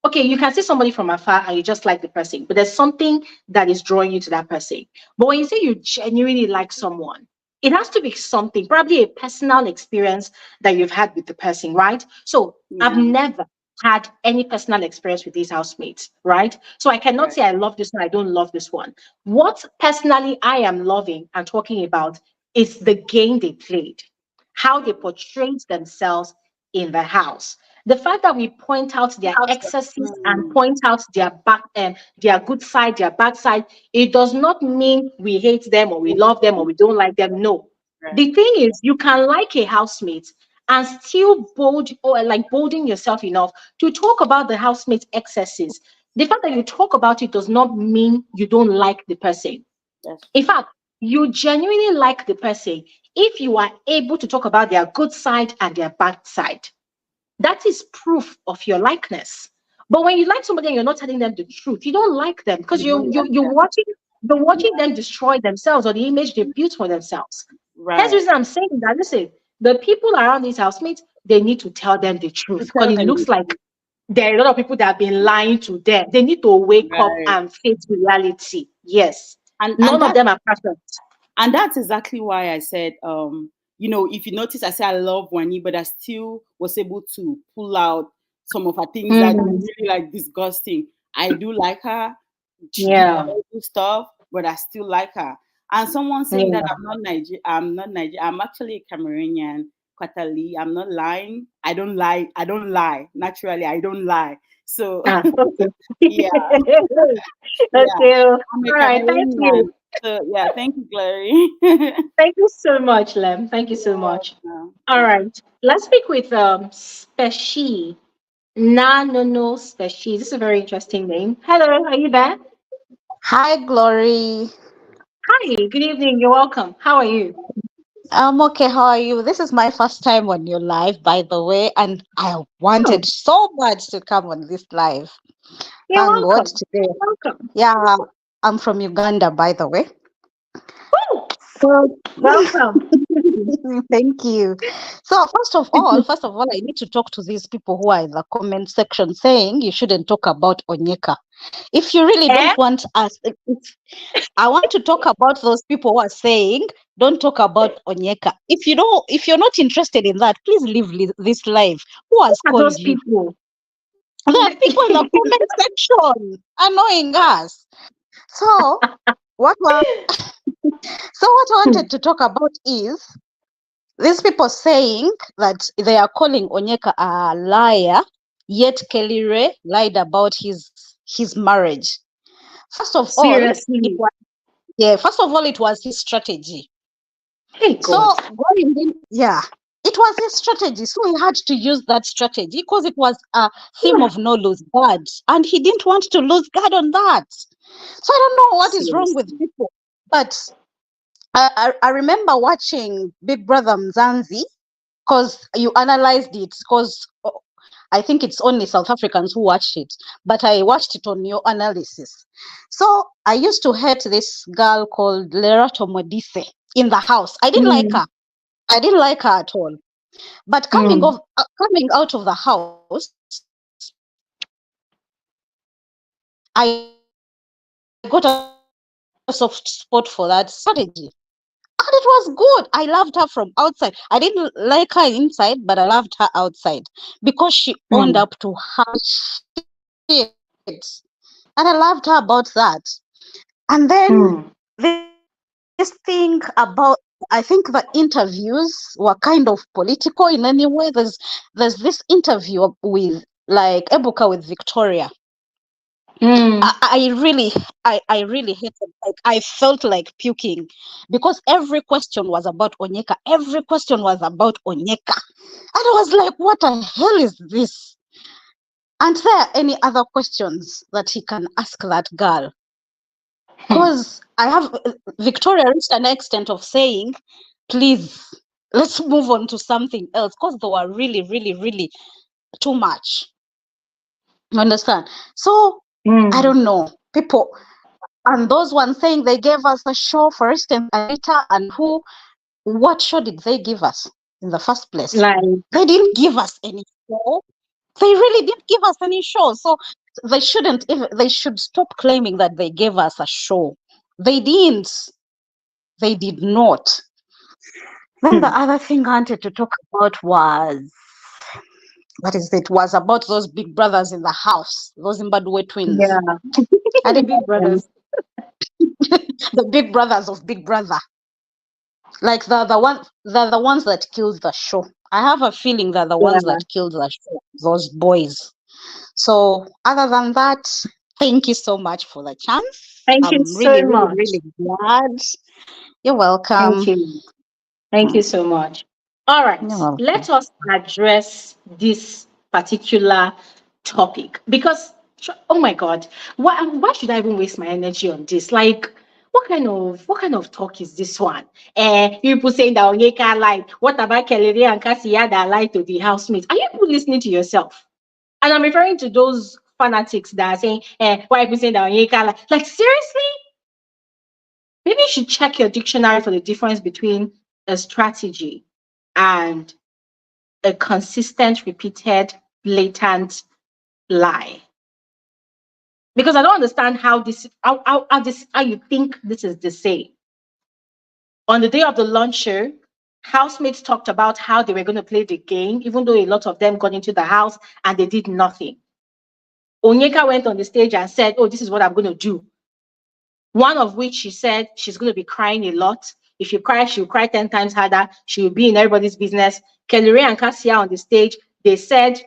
Speaker 1: okay, you can see somebody from afar and you just like the person, but there's something that is drawing you to that person. But when you say you genuinely like someone, it has to be something, probably a personal experience that you've had with the person, right? So I've
Speaker 8: Yeah.
Speaker 1: never had any personal experience with these housemates, right? So I cannot
Speaker 8: Right.
Speaker 1: say I love this one, I don't love this one. What personally I am loving and talking about is the game they played, how they portrayed themselves in the house. The fact that we point out their excesses and
Speaker 8: Hmm.
Speaker 1: point out their good side, their bad side, it does not mean we hate them or we love them or we don't like them. No.
Speaker 8: Right.
Speaker 1: The thing is, you can like a housemate and still bolding yourself enough to talk about the housemate's excesses. The fact that you talk about it does not mean you don't like the person.
Speaker 8: That's
Speaker 1: In
Speaker 8: true.
Speaker 1: fact, you genuinely like the person if you are able to talk about their good side and their bad side. That is proof of your likeness. But when you like somebody and you're not telling them the truth, you don't like them because
Speaker 8: You don't like that.
Speaker 1: you're watching them destroy themselves or the image they built for themselves. Here's the
Speaker 8: Right.
Speaker 1: reason I'm saying that. Listen, the people around these housemates, they need to tell them the
Speaker 8: To
Speaker 1: truth because
Speaker 8: tell
Speaker 1: it
Speaker 8: them
Speaker 1: looks
Speaker 8: the
Speaker 1: like
Speaker 8: truth.
Speaker 1: there are a lot of people that have been lying to them. They need to wake up
Speaker 8: Right.
Speaker 1: and face reality. Yes.
Speaker 8: And
Speaker 1: None of
Speaker 8: that
Speaker 1: them are perfect.
Speaker 8: and that's exactly why I said, if you notice, I said I love Wanni, but I still was able to pull out some of her things that are
Speaker 1: Mm,
Speaker 8: really like disgusting. I do like her. She did
Speaker 1: yeah.
Speaker 8: terrible stuff, but I still like her. And someone saying
Speaker 1: Yeah.
Speaker 8: that I'm not Niger, I'm actually a Cameroonian, Kwatali. I'm not lying. I don't lie. I don't lie. Naturally, I don't lie. So
Speaker 1: Okay.
Speaker 8: yeah, yeah.
Speaker 1: Okay. All
Speaker 8: I'm a
Speaker 1: right. Thank
Speaker 8: Cameroonian.
Speaker 1: you.
Speaker 8: So yeah, thank you, Glory.
Speaker 1: Thank you so much, Lem. Thank you so much.
Speaker 8: No,
Speaker 1: All right. Let's speak with Speshi. Na no no Speshi. This is a very interesting name. Hello, are you there?
Speaker 9: Hi, Glory.
Speaker 1: Hi, good evening. You're welcome. How are you?
Speaker 9: I'm okay. How are you? This is my first time on your live, by the way, and I
Speaker 1: Oh,
Speaker 9: wanted so much to come on this live.
Speaker 1: you're
Speaker 9: Thank God
Speaker 1: welcome.
Speaker 9: today.
Speaker 1: You're welcome.
Speaker 9: Yeah, I'm from Uganda, by the way.
Speaker 1: Oh,
Speaker 9: So,
Speaker 1: welcome.
Speaker 9: thank you. So, first of all, I need to talk to these people who are in the comment section saying you shouldn't talk about Onyeka. If you really
Speaker 1: Eh?
Speaker 9: don't want us, I want to talk about those people who are saying don't talk about Onyeka. If you're not interested in that, please leave this live. Who has
Speaker 1: Are
Speaker 9: called
Speaker 1: those
Speaker 9: you?
Speaker 1: people?
Speaker 9: There are people in the comment section annoying us. So what wa- what I wanted to talk about is these people saying that they are calling Onyeka a liar, yet Kelly Ray lied about his marriage. First of all, it
Speaker 1: Seriously.
Speaker 9: was first of all, it was his strategy.
Speaker 1: Hey,
Speaker 9: So
Speaker 1: God.
Speaker 9: going in, it was his strategy. So he had to use that strategy because it was a theme of no lose guard, and he didn't want to lose guard on that. So I don't know what is wrong with
Speaker 1: Seriously.
Speaker 9: people, but I remember watching Big Brother Mzanzi because you analyzed it because I think it's only South Africans who watched it, but I watched it on your analysis. So I used to hate this girl called Lerato Modise in the house. I didn't like
Speaker 1: Mm,
Speaker 9: her. I didn't like her at all. But
Speaker 1: mm,
Speaker 9: coming out of the house, I got a soft spot for that strategy. And it was good. I loved her from outside. I didn't like her inside, but I loved her outside because she owned
Speaker 1: mm,
Speaker 9: up to her shit. And I loved her about that. And then
Speaker 1: mm.
Speaker 9: this thing about, I think the interviews were kind of political in any way. There's this interview with like Ebuka with Victoria.
Speaker 1: Mm.
Speaker 9: I really hated, like I felt like puking because every question was about Onyeka. Every question was about Onyeka. And I was like, what the hell is this? And there any other questions that he can ask that girl?
Speaker 1: Hmm.
Speaker 9: Because I have Victoria reached an extent of saying, please, let's move on to something else because they were really, really, really too much. You understand? So I
Speaker 1: Mm.
Speaker 9: don't know. People and those ones saying they gave us a show, for instance, Anita and who, what show did they give us in the first place?
Speaker 1: Like,
Speaker 9: They didn't give us any show. They really didn't give us any show. So they should stop claiming that they gave us a show. They didn't. They did not. Then the
Speaker 1: hmm.
Speaker 9: other thing I wanted to talk about was what is it? Was about those big brothers in the house, those Zimbabwe twins.
Speaker 1: Yeah.
Speaker 9: I didn't
Speaker 1: Big
Speaker 9: like them.
Speaker 1: brothers.
Speaker 9: The big brothers of Big Brother. Like they're the ones that killed the show. I have a feeling they're the ones
Speaker 1: Yeah.
Speaker 9: that killed the show, those boys. So other than that, thank you so much for the chance.
Speaker 1: Thank you
Speaker 9: I'm
Speaker 1: so
Speaker 9: really, really,
Speaker 1: much.
Speaker 9: really glad. You're
Speaker 1: Thank
Speaker 9: welcome.
Speaker 1: you. Thank you so much. All
Speaker 9: You're
Speaker 1: right,
Speaker 9: welcome.
Speaker 1: let us address this particular topic because, oh my God, why should I even waste my energy on this? Like, what kind of talk is this one? You people saying that Onyeka lied. What about Kelly and Cassia that lied to the housemates? Are you people listening to yourself? And I'm referring to those fanatics that are saying, why people saying that Onyeka lied? Like, seriously? Maybe you should check your dictionary for the difference between a strategy and a consistent, repeated, blatant lie. Because I don't understand how you think this is the same. On the day of the launch show, housemates talked about how they were going to play the game, even though a lot of them got into the house and they did nothing. Onyeka went on the stage and said, "Oh, this is what I'm going to do." One of which she said she's going to be crying a lot. If you cry, she'll cry 10 times harder. She will be in everybody's business. Kelly Ray and Cassia on the stage, they said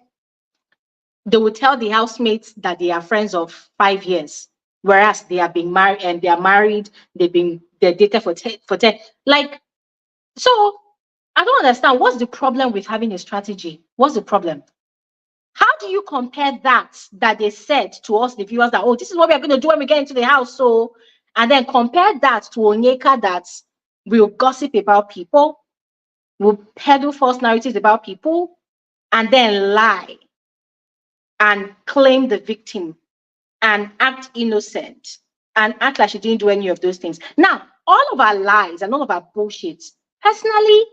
Speaker 1: they will tell the housemates that they are friends of 5 years, whereas they are being married and they are married. They're dated for 10. Like, so I don't understand. What's the problem with having a strategy? What's the problem? How do you compare that they said to us, the viewers, that, oh, this is what we are going to do when we get into the house? So, and then compare that to Onyeka that will gossip about people, will peddle false narratives about people, and then lie and claim the victim and act innocent and act like she didn't do any of those things. Now, all of our lies and all of our bullshit, personally,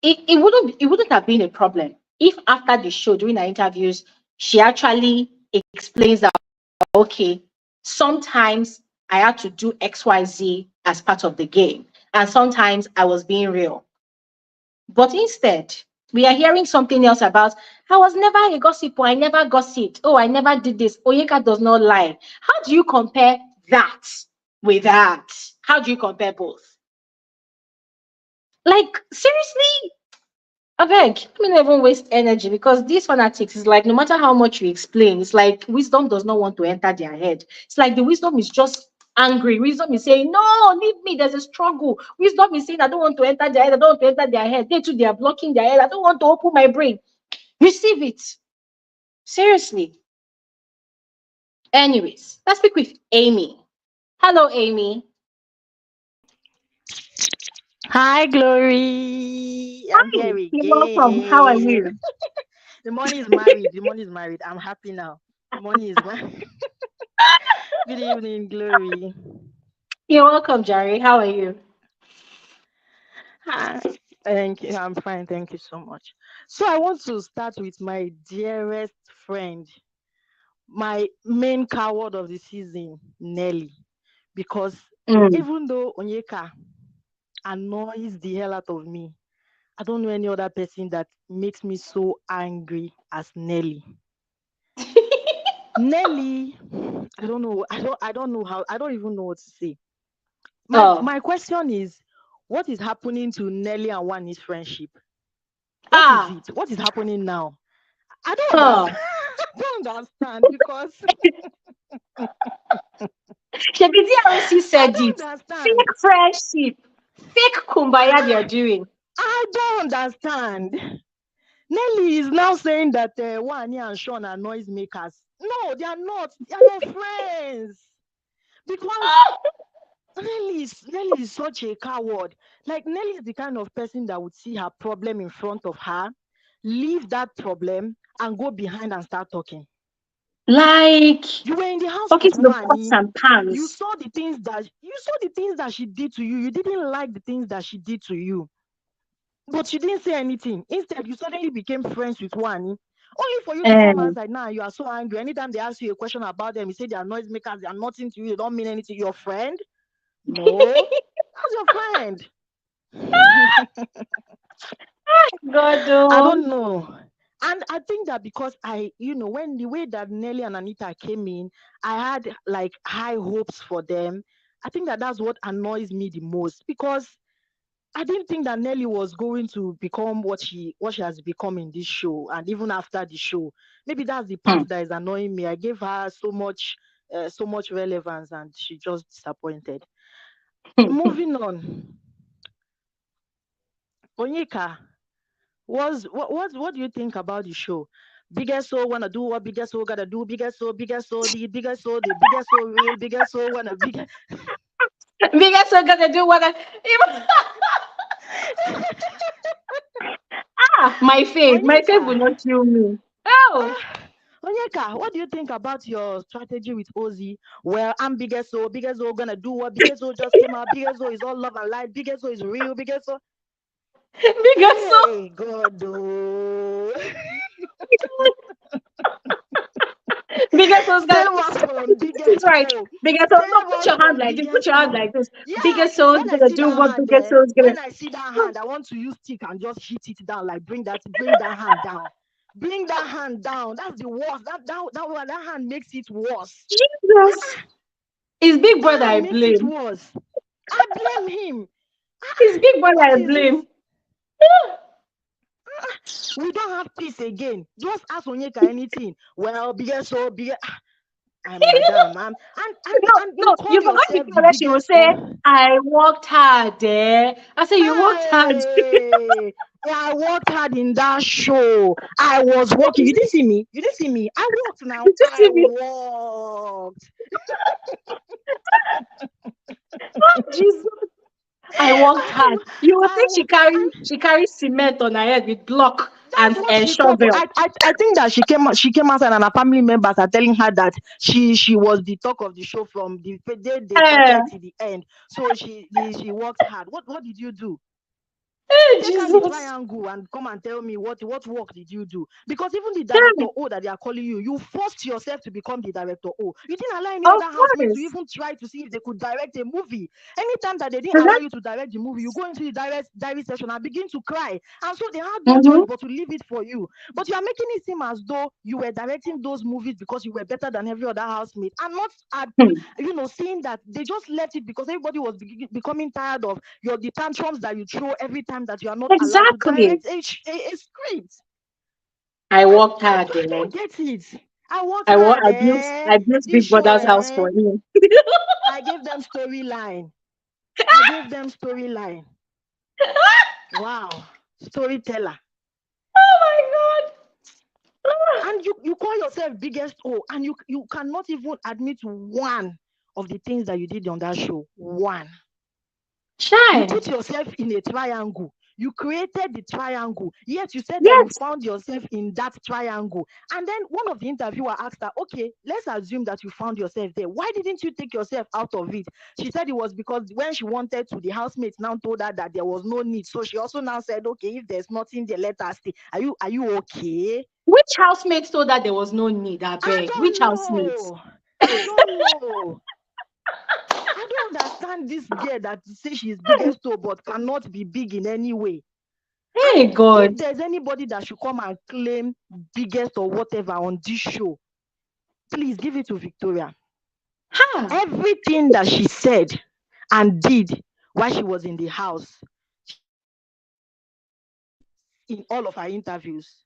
Speaker 1: it wouldn't have been a problem if after the show, during our interviews, she actually explains that, okay, sometimes I had to do XYZ as part of the game, and sometimes I was being real. But instead, we are hearing something else about, I was never a gossip, or I never gossiped. Oh, I never did this. Onyeka does not lie. How do you compare that with that? How do you compare both? Like, seriously? I beg, let me not even waste energy, because these fanatics is like, no matter how much you explain, it's like wisdom does not want to enter their head. It's like the wisdom is just angry. Wisdom is saying, no, leave me. There's a struggle. Wisdom is saying, I don't want to enter their head. I don't want to enter their head. They too, they are blocking their head. I don't want to open my brain. Receive it. Seriously. Anyways, let's speak with Amy. Hello, Amy.
Speaker 10: Hi, Glory. I'm
Speaker 1: Hi.
Speaker 10: here
Speaker 1: You're welcome. How are
Speaker 10: again.
Speaker 1: you?
Speaker 10: The money is married. The money is married. I'm happy now. The money is married. Good evening, Glory.
Speaker 1: You're welcome, Jerry. How are you?
Speaker 10: Hi. Thank you. I'm fine. Thank you so much. So I want to start with my dearest friend, my main coward of the season, Nelly, because
Speaker 1: Mm.
Speaker 10: even though Onyeka annoys the hell out of me, I don't know any other person that makes me so angry as Nelly. Nelly, I don't know. I don't know how. I don't even know what to say.
Speaker 1: Oh.
Speaker 10: My question is, what is happening to Nelly and Wanni's friendship? What is
Speaker 1: Ah.
Speaker 10: it? What is happening now? I don't
Speaker 1: Oh.
Speaker 10: understand. I don't understand because
Speaker 1: Shebi DRC
Speaker 10: I
Speaker 1: said it.
Speaker 10: don't understand.
Speaker 1: Fake friendship. Fake kumbaya they are doing.
Speaker 10: I don't understand. Nelly is now saying that Wanni and Sean are noisemakers. No, they are not. They are your friends. Because Nelly is such a coward. Like, Nelly is the kind of person that would see her problem in front of her, leave that problem, and go behind and start talking.
Speaker 1: Like,
Speaker 10: You were in the house
Speaker 1: talking
Speaker 10: with
Speaker 1: to the pots
Speaker 10: Wanni.
Speaker 1: and
Speaker 10: You
Speaker 1: pans.
Speaker 10: saw the things that she did to you. You didn't like the things that she did to you, but she didn't say anything. Instead, you suddenly became friends with Wanni. Only for you to come
Speaker 1: Um,
Speaker 10: outside now, you are so angry. Anytime they ask you a question about them, you say they are noisemakers, they are nothing to you, they don't mean anything. Your friend? No, that's your friend.
Speaker 1: God,
Speaker 10: I
Speaker 1: oh.
Speaker 10: don't know. And I think that because when the way that Nelly and Anita came in, I had like high hopes for them. I think that that's what annoys me the most, because I didn't think that Nelly was going to become what she has become in this show, and even after the show. Maybe that's the part
Speaker 1: Hmm.
Speaker 10: that is annoying me. I gave her so much relevance, and she just disappointed. Moving on, Onyeka, what do you think about the show? Biggest soul wanna do what biggest soul gotta do. Biggest soul, the biggest soul, the biggest soul real. Biggest soul wanna big.
Speaker 1: Biggest are gonna do what I my fave. My
Speaker 10: Onyeka,
Speaker 1: fave will not kill me. Oh.
Speaker 10: Onyeka, what do you think about your strategy with Ozee? Well, I'm biggest soul gonna do what biggest soul just came out. Biggest soul is all love and light. Biggest soul is real. Biggest soul.
Speaker 1: Biggest so
Speaker 10: Hey God, oh.
Speaker 1: biggest soul's gonna
Speaker 10: Save us from
Speaker 1: this is
Speaker 10: biggest
Speaker 1: right.
Speaker 10: soul.
Speaker 1: Biggest soul, no,
Speaker 10: Save
Speaker 1: put
Speaker 10: us
Speaker 1: your hand
Speaker 10: from
Speaker 1: like this, put
Speaker 10: biggest
Speaker 1: your hand
Speaker 10: soul.
Speaker 1: like this.
Speaker 10: Yeah,
Speaker 1: Biggest soul's
Speaker 10: when I
Speaker 1: gonna
Speaker 10: see
Speaker 1: do
Speaker 10: that
Speaker 1: what
Speaker 10: hand
Speaker 1: biggest
Speaker 10: there,
Speaker 1: soul's gonna
Speaker 10: when I see that hand, I want to use stick and just hit it down, like bring that hand down. Bring that hand down. That's the worst. That hand makes it worse.
Speaker 1: Jesus. It's Big Brother
Speaker 10: That
Speaker 1: I
Speaker 10: makes it
Speaker 1: blame.
Speaker 10: worse. I blame him.
Speaker 1: It's Big Brother
Speaker 10: What
Speaker 1: I
Speaker 10: is this?
Speaker 1: blame.
Speaker 10: We don't have peace again. Just ask Onyeka anything. Well, biggest so big. Madam, and you
Speaker 1: No,
Speaker 10: call
Speaker 1: you forgot the
Speaker 10: yourself the
Speaker 1: part where she will
Speaker 10: biggest.
Speaker 1: say, I worked hard there. I say, you worked hard.
Speaker 10: Hey, I worked hard in that show. I was working. You didn't see me. You didn't see me. I worked now.
Speaker 1: Did you
Speaker 10: I
Speaker 1: see me?
Speaker 10: worked.
Speaker 1: Jesus. I worked hard. You would think
Speaker 10: I, and
Speaker 1: she carries cement on her head with block
Speaker 10: that's what
Speaker 1: and
Speaker 10: she thought. But
Speaker 1: shovel.
Speaker 10: I think that she came outside and her family members are telling her that she was the talk of the show from the day they
Speaker 1: Eh,
Speaker 10: started to the end. So she worked hard. What did you do? Take out the
Speaker 1: Jesus.
Speaker 10: triangle and come and tell me what work did you do? Because even the
Speaker 1: Eh,
Speaker 10: director O that they are calling you, you forced yourself to become the director O. You didn't allow any
Speaker 1: of
Speaker 10: other housemate to
Speaker 1: course.
Speaker 10: even try to see if they could direct a movie. Anytime that they didn't
Speaker 1: Mhm,
Speaker 10: allow you to direct the movie, you go into the diary session and begin to cry. And so they had no choice
Speaker 1: mhm.
Speaker 10: but to leave it for you. But you are making it seem as though you were directing those movies because you were better than every other housemate, and not seeing that they just left it because everybody was becoming tired of the tantrums that you throw every time that you are not allowed to
Speaker 1: Exactly.
Speaker 10: direct a script.
Speaker 1: I worked
Speaker 10: I,
Speaker 1: hard
Speaker 10: I
Speaker 1: there.
Speaker 10: don't get it. I worked hard,
Speaker 1: I built
Speaker 10: this
Speaker 1: Big
Speaker 10: show,
Speaker 1: Brother's house for him.
Speaker 10: I gave them storyline. I gave them storyline. Wow, storyteller.
Speaker 1: Oh my God.
Speaker 10: And you call yourself biggest O, and you cannot even admit one of the things that you did on that show. One. You
Speaker 1: Shine.
Speaker 10: put yourself in a triangle. You created the triangle. Yet you said that you
Speaker 1: Yes.
Speaker 10: found yourself in that triangle. And then one of the interviewer asked her, okay, let's assume that you found yourself there. Why didn't you take yourself out of it? She said it was because when she wanted to, the housemates now told her that there was no need. So she also now said, okay, if there's nothing there, let us stay. Are you okay?
Speaker 1: Which housemates told that there was no need? I
Speaker 10: I
Speaker 1: beg. Which
Speaker 10: don't
Speaker 1: housemates?
Speaker 10: know. I don't know. I don't understand this girl that says she's biggest toe but cannot be big in any way.
Speaker 1: Hey
Speaker 10: And
Speaker 1: God.
Speaker 10: if there's anybody that should come and claim biggest or whatever on this show, please give it to Victoria.
Speaker 1: Ha.
Speaker 10: Everything that she said and did while she was in the house, in all of her interviews.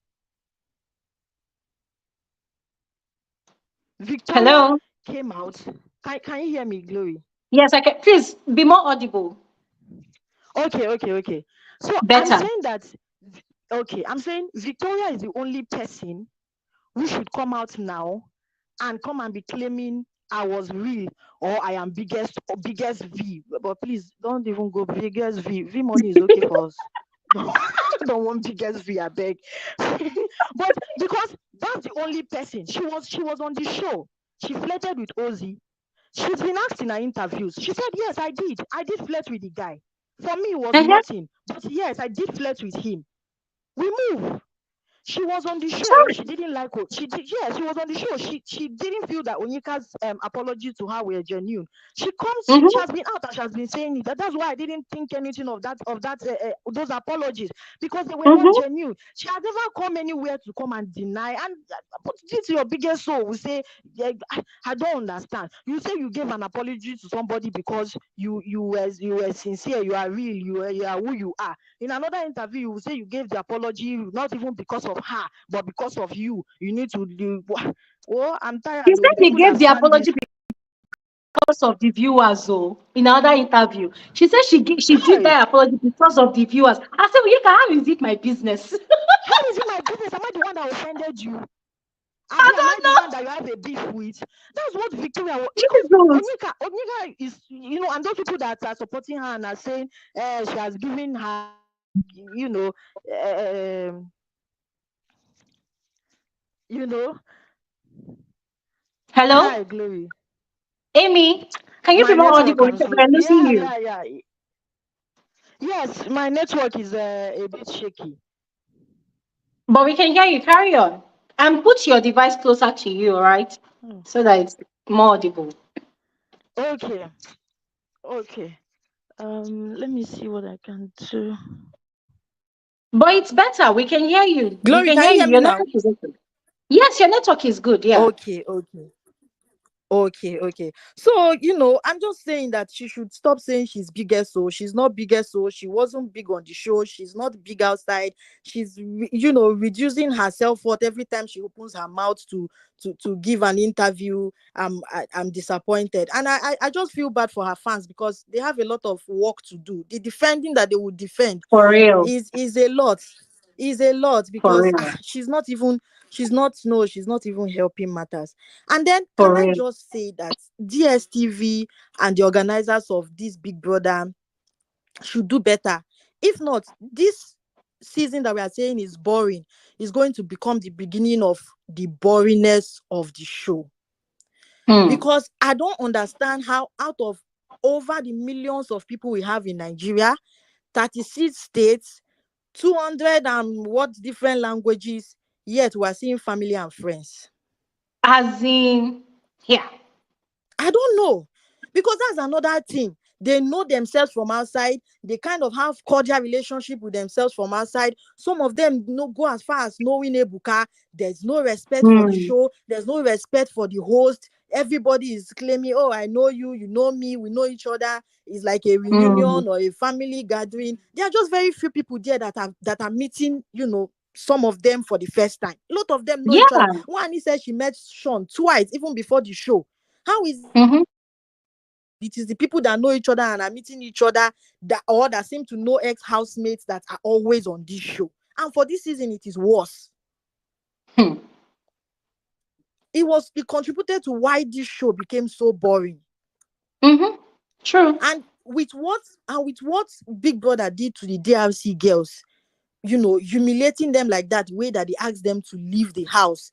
Speaker 10: Victoria
Speaker 1: Hello.
Speaker 10: came out. Can you hear me, Glory?
Speaker 1: Yes, I can. Please be more audible.
Speaker 10: Okay. So
Speaker 1: Better.
Speaker 10: I'm saying Victoria is the only person who should come out now and come and be claiming I was real or I am biggest V. But please don't even go biggest V. V money is okay for us. Don't want biggest V, I beg. But because that's the only person. She was on the show. She flirted with Ozee. She's been asked in her interviews. She said, yes, I did. I did flirt with the guy. For me, it was nothing. But yes, I did flirt with him. We move. She was on the show. She didn't like it. She was on the show. She didn't feel that Onyeka's apology to her were genuine. She has been out and she has been saying it. That's why I didn't think anything of those apologies, because they were not genuine. She has never come anywhere to come and deny. And but this your biggest soul will say, yeah, I don't understand. You say you gave an apology to somebody because you were sincere, you are real, you are who you are. In another interview, you will say you gave the apology not even because of her, but because of you. You need to do. Oh, I'm tired.
Speaker 1: He said
Speaker 10: They
Speaker 1: he gave
Speaker 10: could
Speaker 1: the
Speaker 10: stand this.
Speaker 1: apology because of the viewers. Oh, in another interview, she said she did
Speaker 10: Hey,
Speaker 1: that apology because of the viewers. I said, well, how is it my business?
Speaker 10: how is it my business? Am I the one that offended you?
Speaker 1: I
Speaker 10: Am I
Speaker 1: don't
Speaker 10: the
Speaker 1: know.
Speaker 10: one that you have a beef with? That's what Victoria was, because
Speaker 1: Jesus.
Speaker 10: Onyeka is, and those people that are supporting her and are saying she has given her, you know,
Speaker 1: Hello,
Speaker 10: hi, Glory.
Speaker 1: Amy. Can you be
Speaker 10: My
Speaker 1: more
Speaker 10: network,
Speaker 1: audible?
Speaker 10: I'm
Speaker 1: Because
Speaker 10: so,
Speaker 1: we're losing you.
Speaker 10: yeah. Yes, my network is a bit shaky.
Speaker 1: But we can hear you. Carry on. And put your device closer to you, all right? So that it's more audible.
Speaker 10: Okay. Let me see what I can do.
Speaker 1: But it's better. We can hear you. We
Speaker 7: Glory,
Speaker 1: can
Speaker 7: can
Speaker 1: hear
Speaker 7: you
Speaker 1: you.
Speaker 7: hear me
Speaker 1: Your
Speaker 7: now?
Speaker 1: network is okay. Yes, your network is good. Yeah.
Speaker 10: Okay. Okay. So, I'm just saying that she should stop saying she's biggest. So she's not biggest. So she wasn't big on the show. She's not big outside. She's, reducing her self-worth every time she opens her mouth to give an interview. I'm disappointed. And I just feel bad for her fans because they have a lot of work to do. The defending that they would defend
Speaker 1: For real.
Speaker 10: is a lot. Is a lot
Speaker 1: For
Speaker 10: because
Speaker 1: real.
Speaker 10: she's not even helping matters. And then
Speaker 1: For
Speaker 10: can I
Speaker 1: real.
Speaker 10: just say that DSTV and the organizers of this Big Brother should do better. If not, this season that we are saying is boring is going to become the beginning of the boringness of the show.
Speaker 1: Hmm.
Speaker 10: Because I don't understand how out of over the millions of people we have in Nigeria, 36 states, 200 and what different languages, yet we're seeing family and friends.
Speaker 1: As in, yeah.
Speaker 10: I don't know. Because that's another thing. They know themselves from outside. They kind of have cordial relationship with themselves from outside. Some of them go as far as knowing Ebuka. There's no respect for the
Speaker 1: Hmm.
Speaker 10: show. There's no respect for the host. Everybody is claiming, oh, I know you, you know me, we know each other. It's like a
Speaker 1: Hmm.
Speaker 10: reunion or a family gathering. There are just very few people there that are meeting, some of them for the first time. A lot of them know each other.
Speaker 1: Yeah.
Speaker 10: Wanni said she met Sean twice, even before the show. How is
Speaker 1: Mm-hmm.
Speaker 10: it is the people that know each other and are meeting each other that seem to know ex-housemates that are always on this show. And for this season, it is worse.
Speaker 1: Hmm.
Speaker 10: It contributed to why this show became so boring.
Speaker 1: Mm-hmm. True.
Speaker 10: And with what Big Brother did to the DRC girls, humiliating them like that, way that they asked them to leave the house,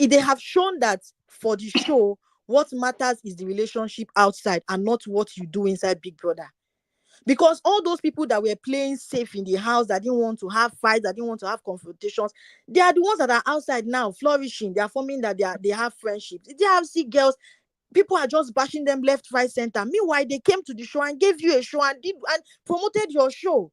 Speaker 10: they have shown that for the show, what matters is the relationship outside and not what you do inside Big Brother. Because all those people that were playing safe in the house, that didn't want to have fights, that didn't want to have confrontations, they are the ones that are outside now flourishing. They are forming that they have friendships. They have see girls, people are just bashing them left, right, center. Meanwhile, they came to the show and gave you a show and promoted your show.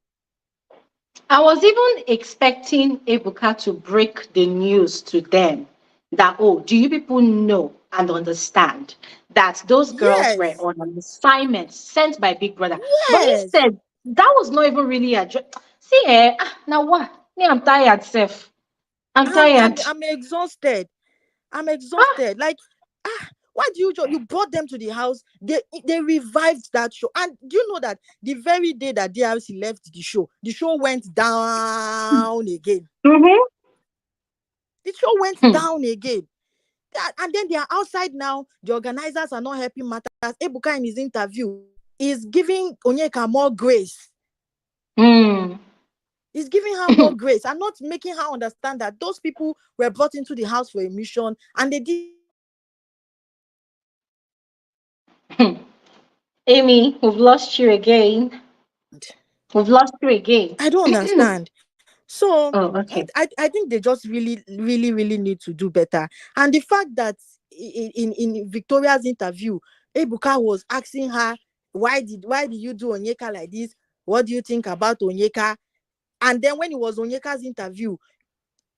Speaker 1: I was even expecting Ebuka to break the news to them that, oh, do you people know and understand that those girls were
Speaker 10: Yes,
Speaker 1: on an assignment sent by Big Brother? But
Speaker 10: yes.
Speaker 1: instead, that was not even really a see, now what? Me, I'm tired, Seth. I'm
Speaker 10: I'm I'm
Speaker 1: tired.
Speaker 10: I'm exhausted. I'm
Speaker 1: Ah,
Speaker 10: exhausted. Like, why do you brought them to the house? They revived that show. And do you know that the very day that DRC left the show went down again.
Speaker 1: mm-hmm.
Speaker 10: The show went
Speaker 1: Hmm.
Speaker 10: down again. And then they are outside now. The organizers are not helping matters. Ebuka in his interview is giving Onyeka more grace.
Speaker 1: Hmm.
Speaker 10: He's giving her more grace and not making her understand that those people were brought into the house for a mission and they did.
Speaker 1: Amy, we've lost you again. We've lost you again.
Speaker 10: I don't understand. So
Speaker 1: Oh, okay.
Speaker 10: I think they just really, really, really need to do better. And the fact that in Victoria's interview, Ebuka was asking her, why did you do Onyeka like this? What do you think about Onyeka? And then when it was Onyeka's interview,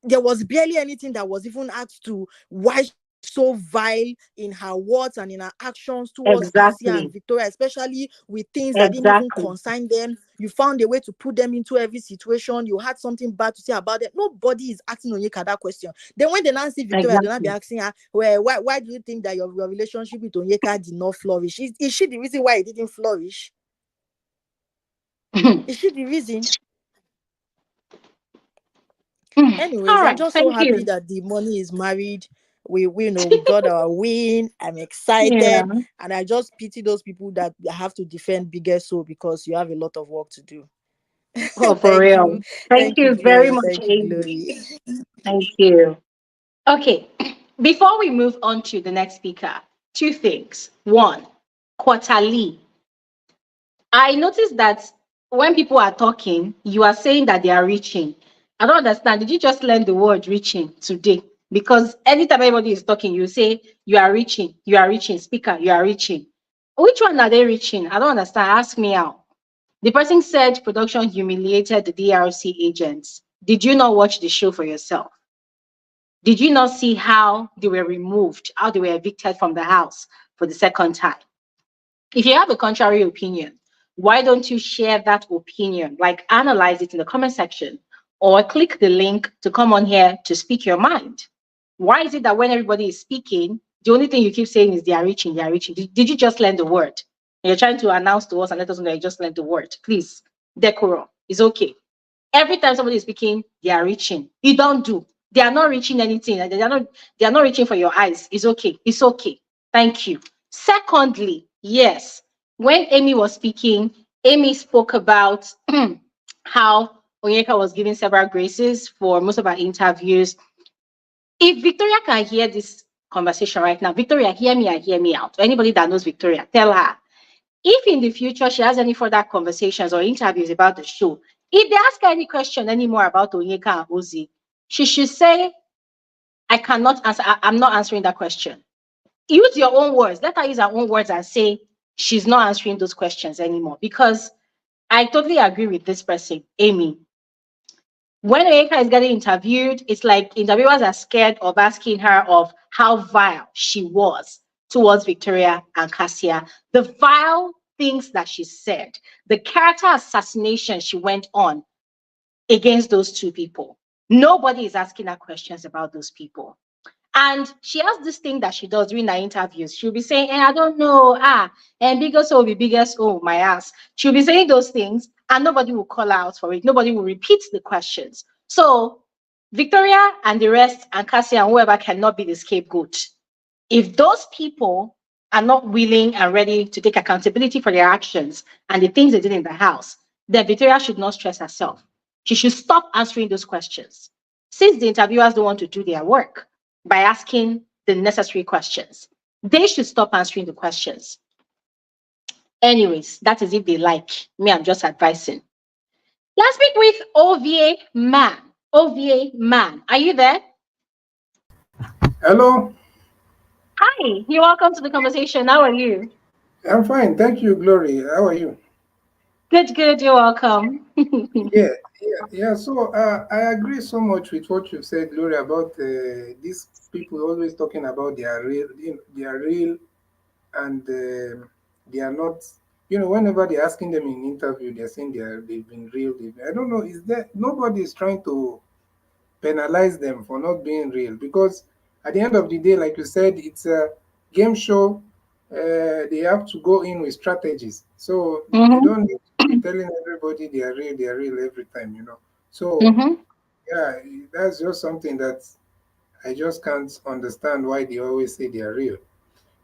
Speaker 10: there was barely anything that was even asked to why she's so vile in her words and in her actions towards Cassia and
Speaker 1: Exactly.
Speaker 10: Victoria, especially with things that didn't even
Speaker 1: Exactly.
Speaker 10: concern them. You found a way to put them into every situation. You had something bad to say about them. Nobody is asking Onyeka that question. Then when they now see Victoria, they'll not be
Speaker 1: Exactly.
Speaker 10: asking her, well, why do you think that your relationship with Onyeka did not flourish? Is she the reason why it didn't flourish? Is she the reason?
Speaker 1: All
Speaker 10: Anyways, I'm
Speaker 1: right.
Speaker 10: just so
Speaker 1: Thank
Speaker 10: happy
Speaker 1: you.
Speaker 10: that the money is married. We got our win. I'm
Speaker 1: Yeah.
Speaker 10: excited, and I just pity those people that have to defend bigger soul because you have a lot of work to do.
Speaker 1: Oh, for
Speaker 10: Thank you,
Speaker 1: real. Thank
Speaker 10: thank you,
Speaker 1: you very
Speaker 10: Glory,
Speaker 1: much,
Speaker 10: thank you,
Speaker 1: Amy.
Speaker 10: Glory.
Speaker 1: Thank you. Okay. Before we move on to the next speaker, two things. One, quarterly. I noticed that when people are talking, you are saying that they are reaching. I don't understand. Did you just learn the word reaching today? Because anytime anybody is talking, you say you are reaching, speaker, you are reaching. Which one are they reaching? I don't understand. Ask me out. The person said production humiliated the DRC agents. Did you not watch the show for yourself? Did you not see how they were removed, how they were evicted from the house for the second time? If you have a contrary opinion, why don't you share that opinion? Like analyze it in the comment section or click the link to come on here to speak your mind. Why is it that when everybody is speaking, the only thing you keep saying is they are reaching, they are reaching? Did you just learn the word? You're trying to announce to us and let us know that you just learned the word. Please, decorum is okay. Every time somebody is speaking, they are reaching. You don't do. They are not reaching anything. They are not reaching for your eyes. It's okay. It's okay. Thank you. Secondly, yes, when Amy was speaking, Amy spoke about how Onyeka was giving several graces for most of our interviews. If Victoria can hear this conversation right now, Victoria, hear me and hear me out. Anybody that knows Victoria, tell her. If in the future she has any further conversations or interviews about the show, if they ask her any question anymore about Onyeka and Ozee, she should say, I cannot answer, I'm not answering that question. Use your own words. Let her use her own words and say she's not answering those questions anymore. Because I totally agree with this person, Amy. When Onyeka is getting interviewed, it's like interviewers are scared of asking her of how vile she was towards Victoria and Cassia. The vile things that she said, the character assassination she went on against those two people. Nobody is asking her questions about those people. And she has this thing that she does during her interviews. She'll be saying, I don't know, and biggest will be biggest, oh, my ass. She'll be saying those things, and nobody will call her out for it. Nobody will repeat the questions. So Victoria and the rest, and Cassie and whoever cannot be the scapegoat. If those people are not willing and ready to take accountability for their actions and the things they did in the house, then Victoria should not stress herself. She should stop answering those questions. Since the interviewers don't want to do their work by asking the necessary questions, they should stop answering the questions. Anyways, that is if they like. Me, I'm just advising. Let's speak with OVA Man. OVA Man, are you there?
Speaker 11: Hello.
Speaker 1: Hi, you're welcome to the conversation. How are you?
Speaker 11: I'm fine. Thank you, Glory. How are you?
Speaker 1: Good, good. You're welcome.
Speaker 11: Yeah. So I agree so much with what you said, Glory, about these people always talking about they are real, and they are not. Whenever they're asking them in interview, they're saying they've been real. I don't know. Is that nobody is trying to penalize them for not being real, because at the end of the day, like you said, it's a game show. They have to go in with strategies, so they
Speaker 1: Mm-hmm.
Speaker 11: don't need to be telling everybody they are real every time. So
Speaker 1: Mm-hmm.
Speaker 11: yeah, that's just something that I just can't understand why they always say they are real.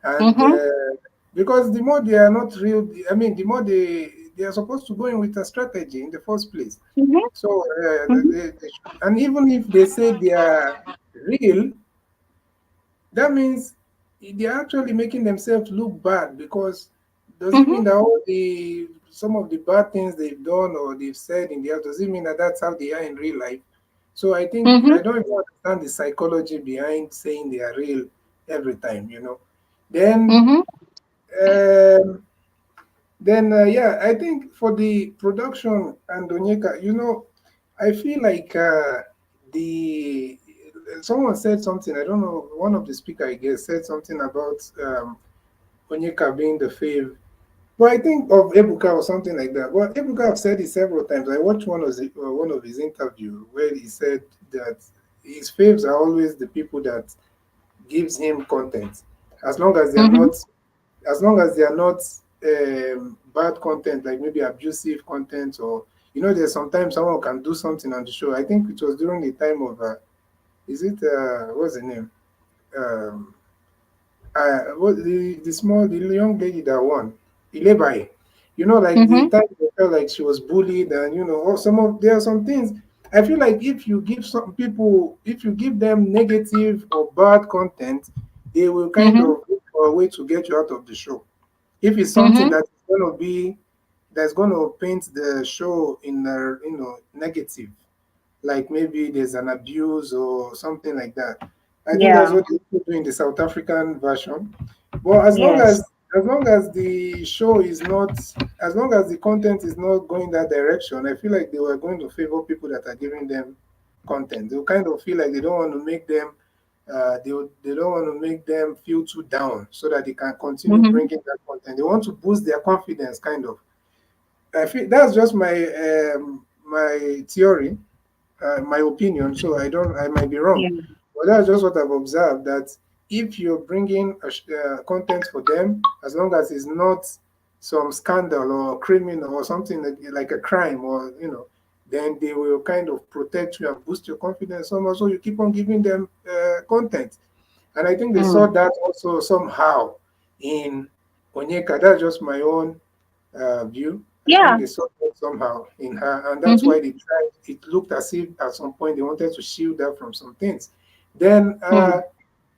Speaker 11: And
Speaker 1: Mm-hmm.
Speaker 11: because the more they are not real, I mean, the more they are supposed to go in with a strategy in the first place. So
Speaker 1: Mm-hmm.
Speaker 11: and even if they say they are real, that means they're actually making themselves look bad, because does it mean
Speaker 1: Mm-hmm.
Speaker 11: that all the some of the bad things they've done or they've said in the house, does it mean that that's how they are in real life? So I think
Speaker 1: Mm-hmm.
Speaker 11: I don't even understand the psychology behind saying they are real every time. Then
Speaker 1: Mm-hmm.
Speaker 11: um, yeah, I think for the production and Onyeka, I feel like the someone said something. I don't know. One of the speaker, I guess, said something about Onyeka being the fave. But I think of Ebuka or something like that. Well, Ebuka have said it several times. I watched one of his interview where he said that his faves are always the people that gives him content, as long as they are
Speaker 1: Mm-hmm.
Speaker 11: not as long as they are not bad content, like maybe abusive content, or there's sometimes someone can do something on the show. I think it was during the time of is it what's the name? Um, what the young lady that won, Ilebai. Like the
Speaker 1: Mm-hmm.
Speaker 11: time they felt like she was bullied, and or there are some things. I feel like if you give some people, if you give them negative or bad content, they will kind
Speaker 1: Mm-hmm.
Speaker 11: of look for a way to get you out of the show. If it's something
Speaker 1: Mm-hmm.
Speaker 11: that's going to paint the show in a negative, like maybe there's an abuse or something like that. I think that's
Speaker 1: Yeah.
Speaker 11: what they do in the South African version. But as long
Speaker 1: Yes.
Speaker 11: as the show is not, as long as the content is not going that direction, I feel like they were going to favor people that are giving them content. They'll kind of feel like they don't want to make them They don't want to make them feel too down so that they can continue
Speaker 1: Mm-hmm.
Speaker 11: bringing that content. They want to boost their confidence, kind of. I feel that's just my theory, my opinion. So I might be wrong,
Speaker 1: Yeah.
Speaker 11: but that's just what I've observed. That if you're bringing content for them, as long as it's not some scandal or criminal or something like a crime, or then they will kind of protect you and boost your confidence so much. So you keep on giving them content, and I think they saw
Speaker 1: Mm.
Speaker 11: that also somehow in Onyeka. That's just my own view. I think
Speaker 1: Yeah.
Speaker 11: they saw that somehow in her, and that's
Speaker 1: Mm-hmm.
Speaker 11: why they tried. It looked as if at some point they wanted to shield her from some things. Then,
Speaker 1: Mm.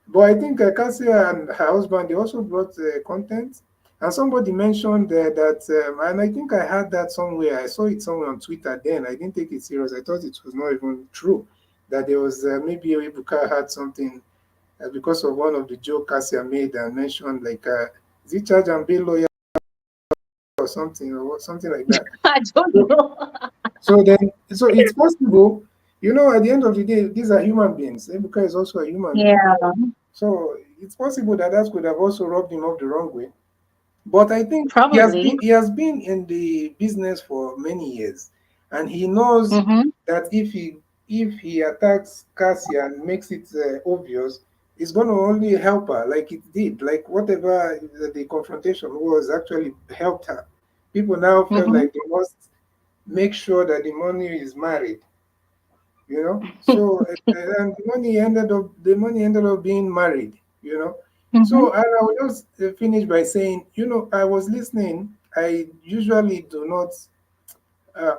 Speaker 11: but I think Cassia and her husband, they also brought content. And somebody mentioned that, and I think I heard that somewhere. I saw it somewhere on Twitter. Then I didn't take it serious. I thought it was not even true. That there was maybe Ibuka had something because of one of the jokes Cassia made and mentioned, like, is it charge and bill lawyer or something like that.
Speaker 1: I don't
Speaker 11: So,
Speaker 1: know.
Speaker 11: so it's possible, at the end of the day, these are human beings. Ebuka is also a human being.
Speaker 1: Yeah.
Speaker 11: So it's possible that that could have also rubbed him off the wrong way. But I think
Speaker 1: Probably.
Speaker 11: he has been in the business for many years, and he knows
Speaker 1: Mm-hmm.
Speaker 11: that if he attacks Cassie and makes it obvious, it's going to only help her, like it did, like whatever the confrontation was actually helped her. People now felt
Speaker 1: Mm-hmm.
Speaker 11: like they must make sure that the money is married. So and the money ended up being married.
Speaker 1: Mm-hmm.
Speaker 11: So and I will just finish by saying, I was listening. I usually do not.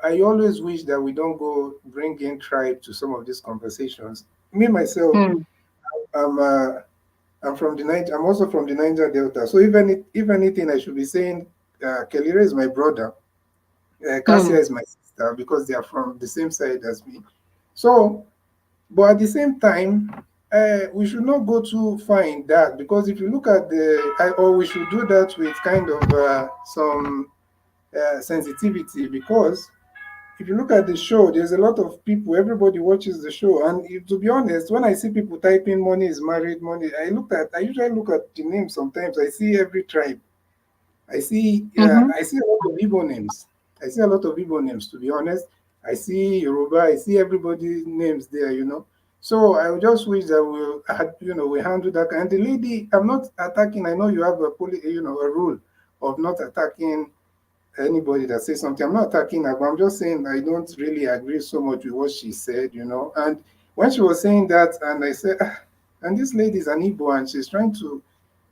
Speaker 11: I always wish that we don't go bring in tribe to some of these conversations. Me myself,
Speaker 1: Mm.
Speaker 11: I'm uh, I'm from the Niger. I'm also from the Niger Delta. So if anything, I should be saying Kelire is my brother. Cassia
Speaker 1: Mm.
Speaker 11: is my sister because they are from the same side as me. So, but at the same time, we should not go too far in that, because if you look at or we should do that with kind of some sensitivity, because if you look at the show, there's a lot of people, everybody watches the show. And to be honest, when I see people typing money is married, money, I usually look at the names sometimes. I see every tribe.
Speaker 1: Mm-hmm.
Speaker 11: I see a lot of Igbo names. I see a lot of Igbo names, to be honest. I see Yoruba, I see everybody's names there. So I would just wish that we handle that. And the lady, I'm not attacking. I know you have a rule of not attacking anybody that says something. I'm not attacking her, but I'm just saying I don't really agree so much with what she said. And when she was saying that, and I said, and this lady is an Igbo, and she's trying to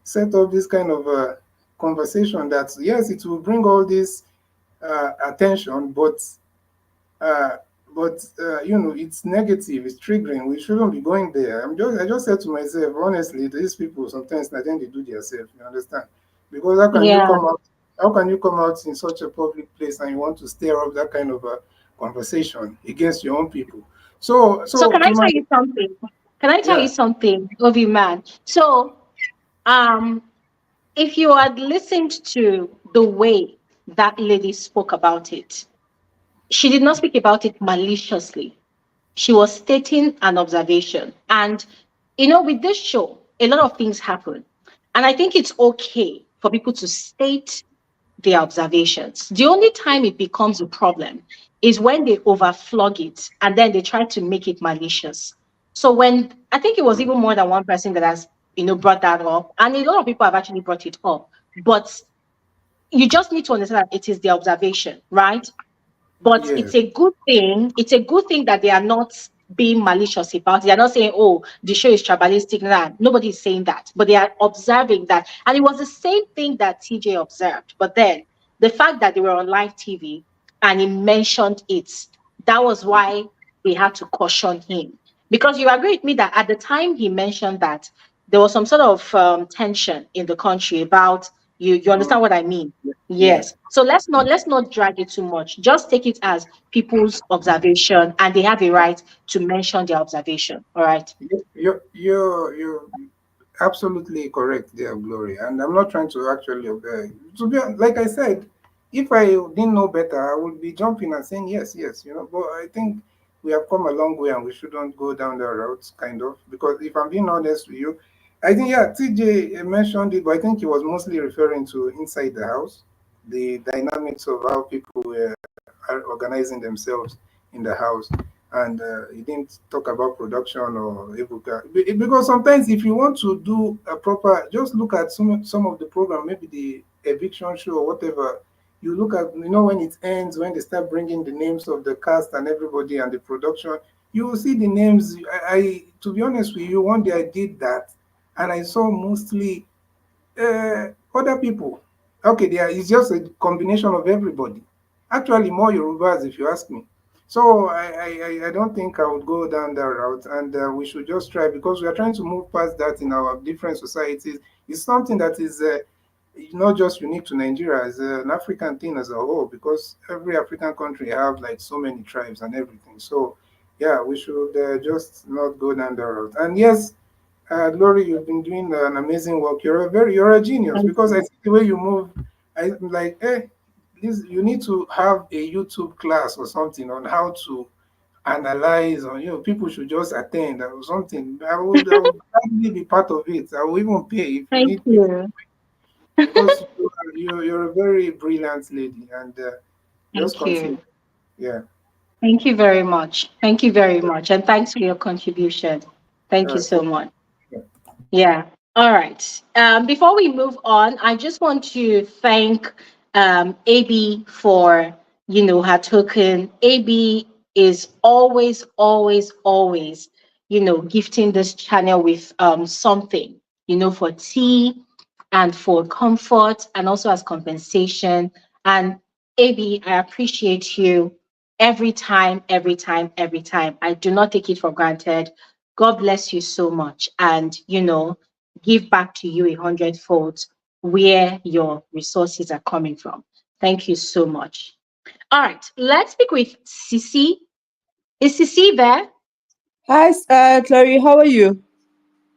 Speaker 11: set up this kind of conversation that, yes, it will bring all this attention, uh, it's negative, it's triggering. We shouldn't be going there. I just said to myself, honestly, these people sometimes I think they do themselves. You understand? Because
Speaker 1: Yeah.
Speaker 11: how can you come out in such a public place and you want to stir up that kind of a conversation against your own people? So,
Speaker 1: So
Speaker 11: so
Speaker 1: can I
Speaker 11: to my
Speaker 1: tell you something? Can I tell you
Speaker 11: yeah,
Speaker 1: something, Obi man? So, um, if you had listened to the way that lady spoke about it, she did not speak about it maliciously. She was stating an observation. And, with this show, a lot of things happen. And I think it's okay for people to state their observations. The only time it becomes a problem is when they overflog it and then they try to make it malicious. So when I think it was even more than one person that has, brought that up, and a lot of people have actually brought it up. But you just need to understand that it is the observation, right? But
Speaker 11: yes,
Speaker 1: it's a good thing. It's a good thing that they are not being malicious about it. They're not saying, oh, the show is tribalistic. Nah, nobody is saying that. But they are observing that. And it was the same thing that TJ observed. But then the fact that they were on live TV and he mentioned it, that was why they had to caution him. Because you agree with me that at the time he mentioned that, there was some sort of tension in the country about you
Speaker 11: mm,
Speaker 1: understand what I mean?
Speaker 11: yeah.
Speaker 1: Yes. So let's not drag it too much. Just take it as people's observation, and they have a right to mention their observation. All right.
Speaker 11: You're absolutely correct there, Glory. And I'm not trying to actually like I said, if I didn't know better, I would be jumping and saying yes, yes. But I think we have come a long way and we shouldn't go down that route, kind of. Because if I'm being honest with you, I think, yeah, TJ mentioned it, but I think he was mostly referring to inside the house, the dynamics of how people are organizing themselves in the house. And he didn't talk about production or Ebuka. Because sometimes if you want to do a proper, just look at some of the program, maybe the eviction show or whatever. You look at, when it ends, when they start bringing the names of the cast and everybody and the production, you will see the names. To be honest with you, one day I did that and I saw mostly other people. Okay, it's just a combination of everybody. Actually, more Yorubas, if you ask me. So I don't think I would go down that route, and we should just try, because we are trying to move past that in our different societies. It's something that is not just unique to Nigeria, it's an African thing as a whole, because every African country have like so many tribes and everything. So yeah, we should just not go down that route. And yes, Glory, you've been doing an amazing work. You're a genius,
Speaker 3: Thank
Speaker 11: because I
Speaker 3: you.
Speaker 11: see the way you move. I'm like, you need to have a YouTube class or something on how to analyze, or people should just attend or something. I would gladly be part of it. I will even pay if you
Speaker 1: Thank
Speaker 11: need me,
Speaker 1: you.
Speaker 11: because you're a very brilliant lady, and just
Speaker 1: Thank
Speaker 11: continue.
Speaker 1: you.
Speaker 11: Yeah.
Speaker 1: Thank you very much. Thank you very much. And thanks for your contribution. Thank you so
Speaker 11: Thank
Speaker 1: much.
Speaker 11: you.
Speaker 1: Yeah. All right. Before we move on, I just want to thank AB for, her token. AB is always, always, always, gifting this channel with something, for tea and for comfort and also as compensation. And AB, I appreciate you every time, every time, every time. I do not take it for granted. God bless you so much. And, give back to you 100-fold where your resources are coming from. Thank you so much. All right, let's speak with Sisi. Is Sisi there?
Speaker 12: Hi, Chloe. How are you?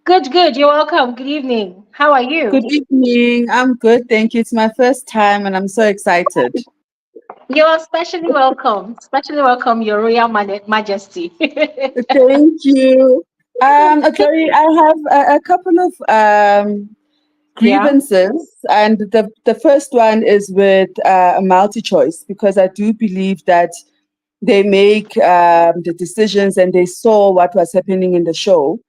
Speaker 1: Good, good. You're welcome. Good evening. How are you?
Speaker 12: Good evening. I'm good, thank you. It's my first time, and I'm so excited.
Speaker 1: You're especially welcome. Especially welcome, Your Royal Majesty.
Speaker 12: Thank you. Chloe, I have a couple of
Speaker 1: Yeah.
Speaker 12: grievances, and the first one is with a multi-choice, because I do believe that they make the decisions and they saw what was happening in the show.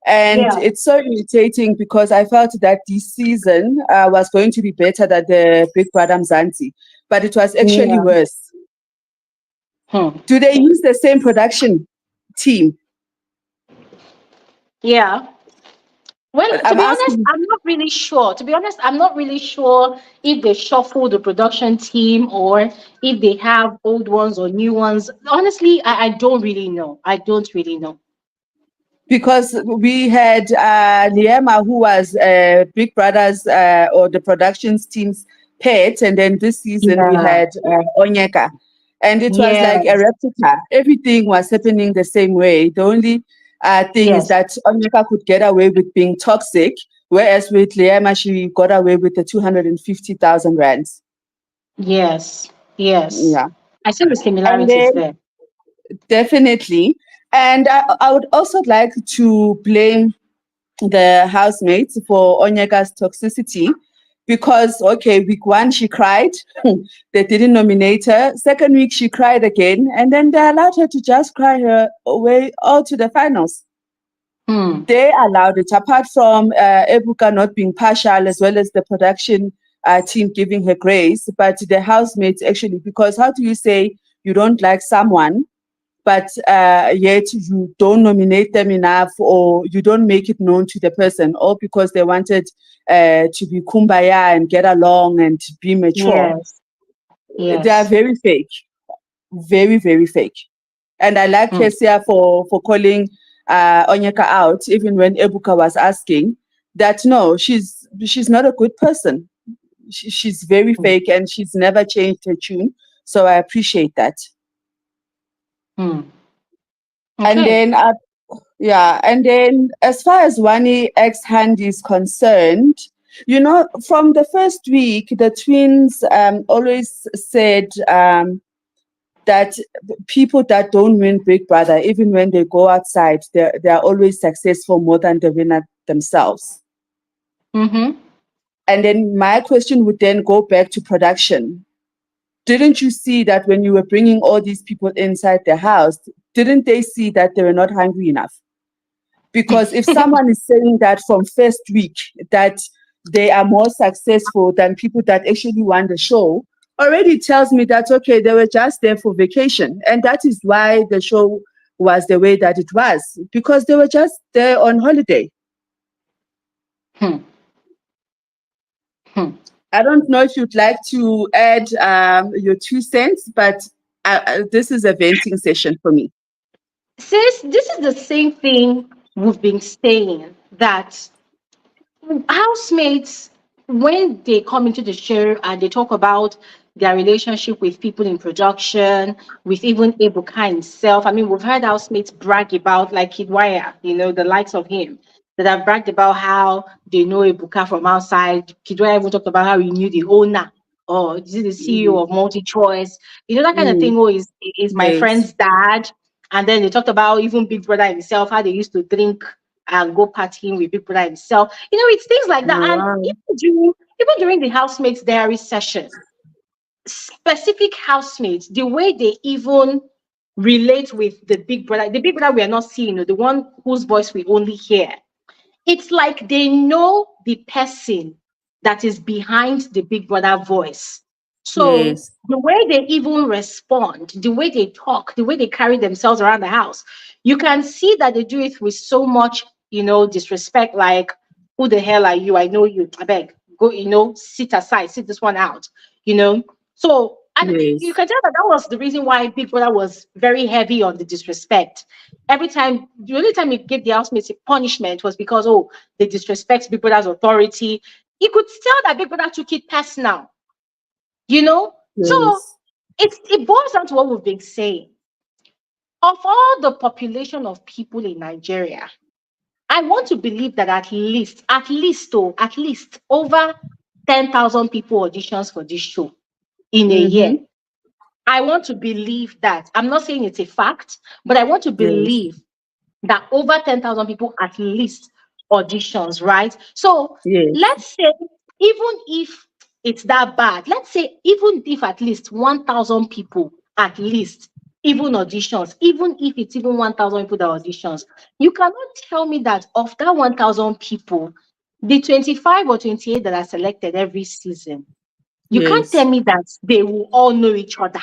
Speaker 12: And
Speaker 1: Yeah.
Speaker 12: it's so irritating, because I felt that this season was going to be better than the Big Brother Mzansi, but it was actually
Speaker 1: Yeah.
Speaker 12: worse.
Speaker 1: Hmm.
Speaker 12: Do they use the same production team?
Speaker 1: Yeah. Well, to
Speaker 12: I'm
Speaker 1: be honest,
Speaker 12: asking
Speaker 1: I'm not really sure. To be honest, I'm not really sure if they shuffle the production team or if they have old ones or new ones. Honestly, I don't really know. I don't really know.
Speaker 12: because we had Liema, who was Big Brother's or the productions team's pet, and then this season we
Speaker 1: Yeah.
Speaker 12: had Onyeka, and it was like a
Speaker 1: Yes.
Speaker 12: replica. Everything was happening the same way. The only thing is
Speaker 1: Yes.
Speaker 12: that Onyeka could get away with being toxic, whereas with Liema she got away with the 250,000 rands.
Speaker 1: Yes. Yes.
Speaker 12: Yeah,
Speaker 1: I see the
Speaker 12: and
Speaker 1: similarities
Speaker 12: then
Speaker 1: there.
Speaker 12: definitely, and I would also like to blame the housemates for Onyeka's toxicity, because okay, week one she cried, they didn't nominate her. Second week she cried again, and then they allowed her to just cry her way all to the finals.
Speaker 1: Hmm.
Speaker 12: They allowed it, apart from Ebuka not being partial, as well as the production team giving her grace, but the housemates actually, because how do you say you don't like someone but yet you don't nominate them enough, or you don't make it known to the person, all because they wanted to be kumbaya and get along and be mature?
Speaker 1: Yes.
Speaker 12: They are
Speaker 1: Yes.
Speaker 12: very fake, very, very fake. And I like
Speaker 1: Hmm.
Speaker 12: Kesia for calling Onyeka out, even when Ebuka was asking that no, she's not a good person. She's very
Speaker 1: Hmm.
Speaker 12: fake, and she's never changed her tune. So I appreciate that.
Speaker 1: Hmm.
Speaker 12: And
Speaker 1: Okay.
Speaker 12: then yeah, and then as far as Wanni X Hand is concerned, from the first week, the twins always said that people that don't win Big Brother, even when they go outside, they're always successful more than the winner themselves.
Speaker 1: Mm-hmm.
Speaker 12: And then my question would then go back to production. Didn't you see that when you were bringing all these people inside the house, didn't they see that they were not hungry enough? Because if someone is saying that from first week that they are more successful than people that actually won the show, already tells me that, okay, they were just there for vacation. And that is why the show was the way that it was, because they were just there on holiday.
Speaker 1: Hmm. Hmm.
Speaker 12: I don't know if you'd like to add your 2 cents, but this is a venting session for me.
Speaker 1: Sis, this is the same thing we've been saying, that housemates, when they come into the show and they talk about their relationship with people in production, with even Ebuka himself. I mean, we've heard housemates brag about, like Kidwaya, the likes of him, that have bragged about how they know Ebuka from outside. Kidwaya even talked about how he knew the owner, or is it the CEO of Multi Choice? That kind of thing. Oh, is my
Speaker 12: Yes.
Speaker 1: friend's dad. And then they talked about even Big Brother himself, how they used to drink and go partying with Big Brother himself. It's things like that. And
Speaker 12: Wow.
Speaker 1: even during the housemates diary session, specific housemates, the way they even relate with the Big Brother we are not seeing, the one whose voice we only hear. It's like they know the person that is behind the Big Brother voice. So
Speaker 12: Yes.
Speaker 1: the way they even respond, the way they talk, the way they carry themselves around the house, you can see that they do it with so much, disrespect, like, who the hell are you? I know you. I beg, go, sit aside, sit this one out, you know. So you
Speaker 12: Yes.
Speaker 1: can tell that was the reason why Big Brother was very heavy on the disrespect. Every time, the only time he gave the housemates a punishment was because, they disrespect Big Brother's authority. You could tell that Big Brother took it personal, you know? So
Speaker 12: Yes.
Speaker 1: it boils down to what we've been saying. Of all the population of people in Nigeria, I want to believe that at least over 10,000 people auditions for this show in a year.
Speaker 12: Mm-hmm.
Speaker 1: I want to believe that. I'm not saying it's a fact, but I want to
Speaker 12: Yes.
Speaker 1: believe that over 10,000 people at least auditions, right? So
Speaker 12: Yes.
Speaker 1: let's say, even if it's that bad, let's say, even if at least 1,000 people at least even auditions, even if it's even 1,000 people that auditions, you cannot tell me that of that 1,000 people, the 25 or 28 that are selected every season, you can't tell
Speaker 12: Yes.
Speaker 1: me that they will all know each other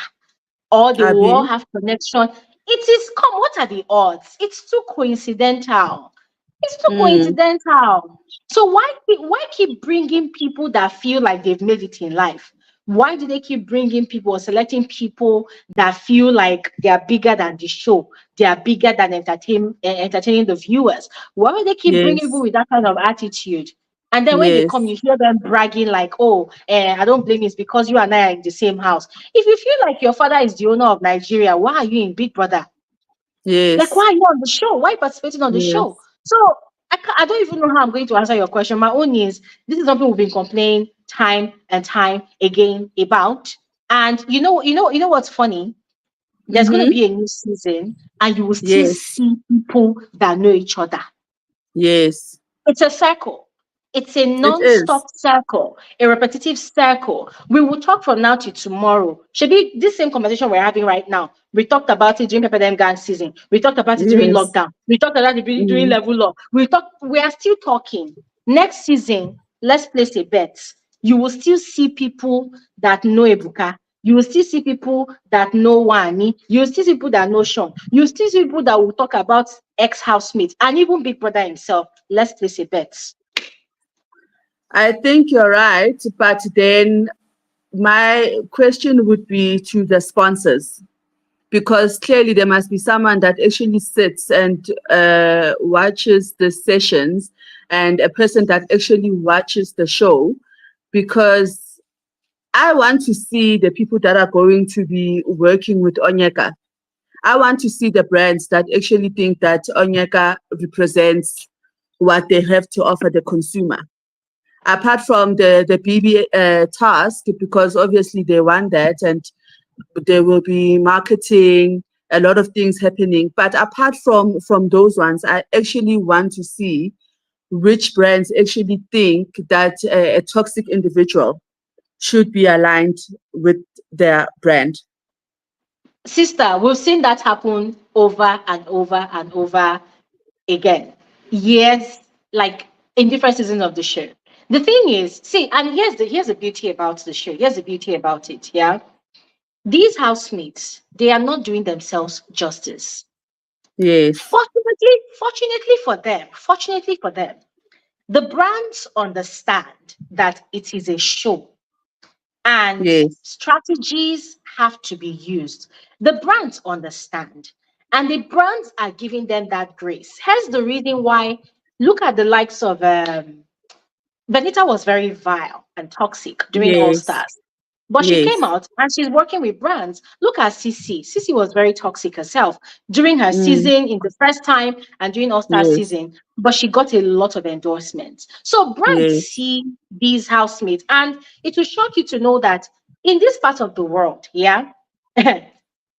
Speaker 1: or they will all
Speaker 12: Abby.
Speaker 1: have connection. It is, come, what are the odds? It's too coincidental. It's too
Speaker 12: Mm.
Speaker 1: coincidental. So why keep bringing people that feel like they've made it in life? Why do they keep bringing people or selecting people that feel like they are bigger than the show? They are bigger than entertaining the viewers. Why do they keep bringing people
Speaker 12: Yes.
Speaker 1: with that kind of attitude? And then when they come,
Speaker 12: Yes.
Speaker 1: you hear them bragging like, I don't blame you, it's because you and I are in the same house. If you feel like your father is the owner of Nigeria, why are you in Big Brother? Like, why
Speaker 12: Yes.
Speaker 1: are you on the show? Why are you participating on the show?
Speaker 12: Yes.
Speaker 1: So I don't even know how I'm going to answer your question. My own is, this is something we've been complaining time and time again about. And you know what's funny? There's going to
Speaker 12: Mm-hmm.
Speaker 1: be a new season, and you will still
Speaker 12: Yes.
Speaker 1: see people that know each other.
Speaker 12: Yes.
Speaker 1: It's a circle. It's a
Speaker 12: It
Speaker 1: non-stop
Speaker 12: is.
Speaker 1: circle, a repetitive circle. We will talk from now till tomorrow. Should be this same conversation we're having right now. We talked about it during Pepper Dem Gang season. We talked about it during
Speaker 12: Yes.
Speaker 1: lockdown. We talked about it during
Speaker 12: Mm.
Speaker 1: level up. We are still talking. Next season, let's place a bet. You will still see people that know Ebuka. You will still see people that know Wanni. You will still see people that know Sean. You will still see people that will talk about ex-housemates and even Big Brother himself. Let's place a bet.
Speaker 12: I think you're right, but then my question would be to the sponsors, because clearly there must be someone that actually sits and watches the sessions, and a person that actually watches the show, because I want to see the people that are going to be working with Onyeka. I want to see the brands that actually think that Onyeka represents what they have to offer the consumer. Apart from the BB task, because obviously they want that, and there will be marketing, a lot of things happening. But apart from those ones, I actually want to see which brands actually think that a toxic individual should be aligned with their brand.
Speaker 1: Sister, we've seen that happen over and over and over again. Yes, like in different seasons of the show. The thing is, see, and here's the beauty about the show. Here's the beauty about it. Yeah. These housemates, they are not doing themselves justice.
Speaker 12: Yes,
Speaker 1: Fortunately for them, the brands understand that it is a show and
Speaker 12: yes,
Speaker 1: strategies have to be used. The brands understand, and the brands are giving them that grace. Hence the reason why, look at the likes of Benita was very vile and toxic during All
Speaker 12: yes,
Speaker 1: Stars. But she came
Speaker 12: yes.
Speaker 1: out and she's working with brands. Look at Sissy. Sissy was very toxic herself during her
Speaker 12: Mm,
Speaker 1: season in the first time and during All Star
Speaker 12: yes,
Speaker 1: season, but she got a lot of endorsements. So brands
Speaker 12: yes.
Speaker 1: see these housemates, and it will shock you to know that in this part of the world, yeah,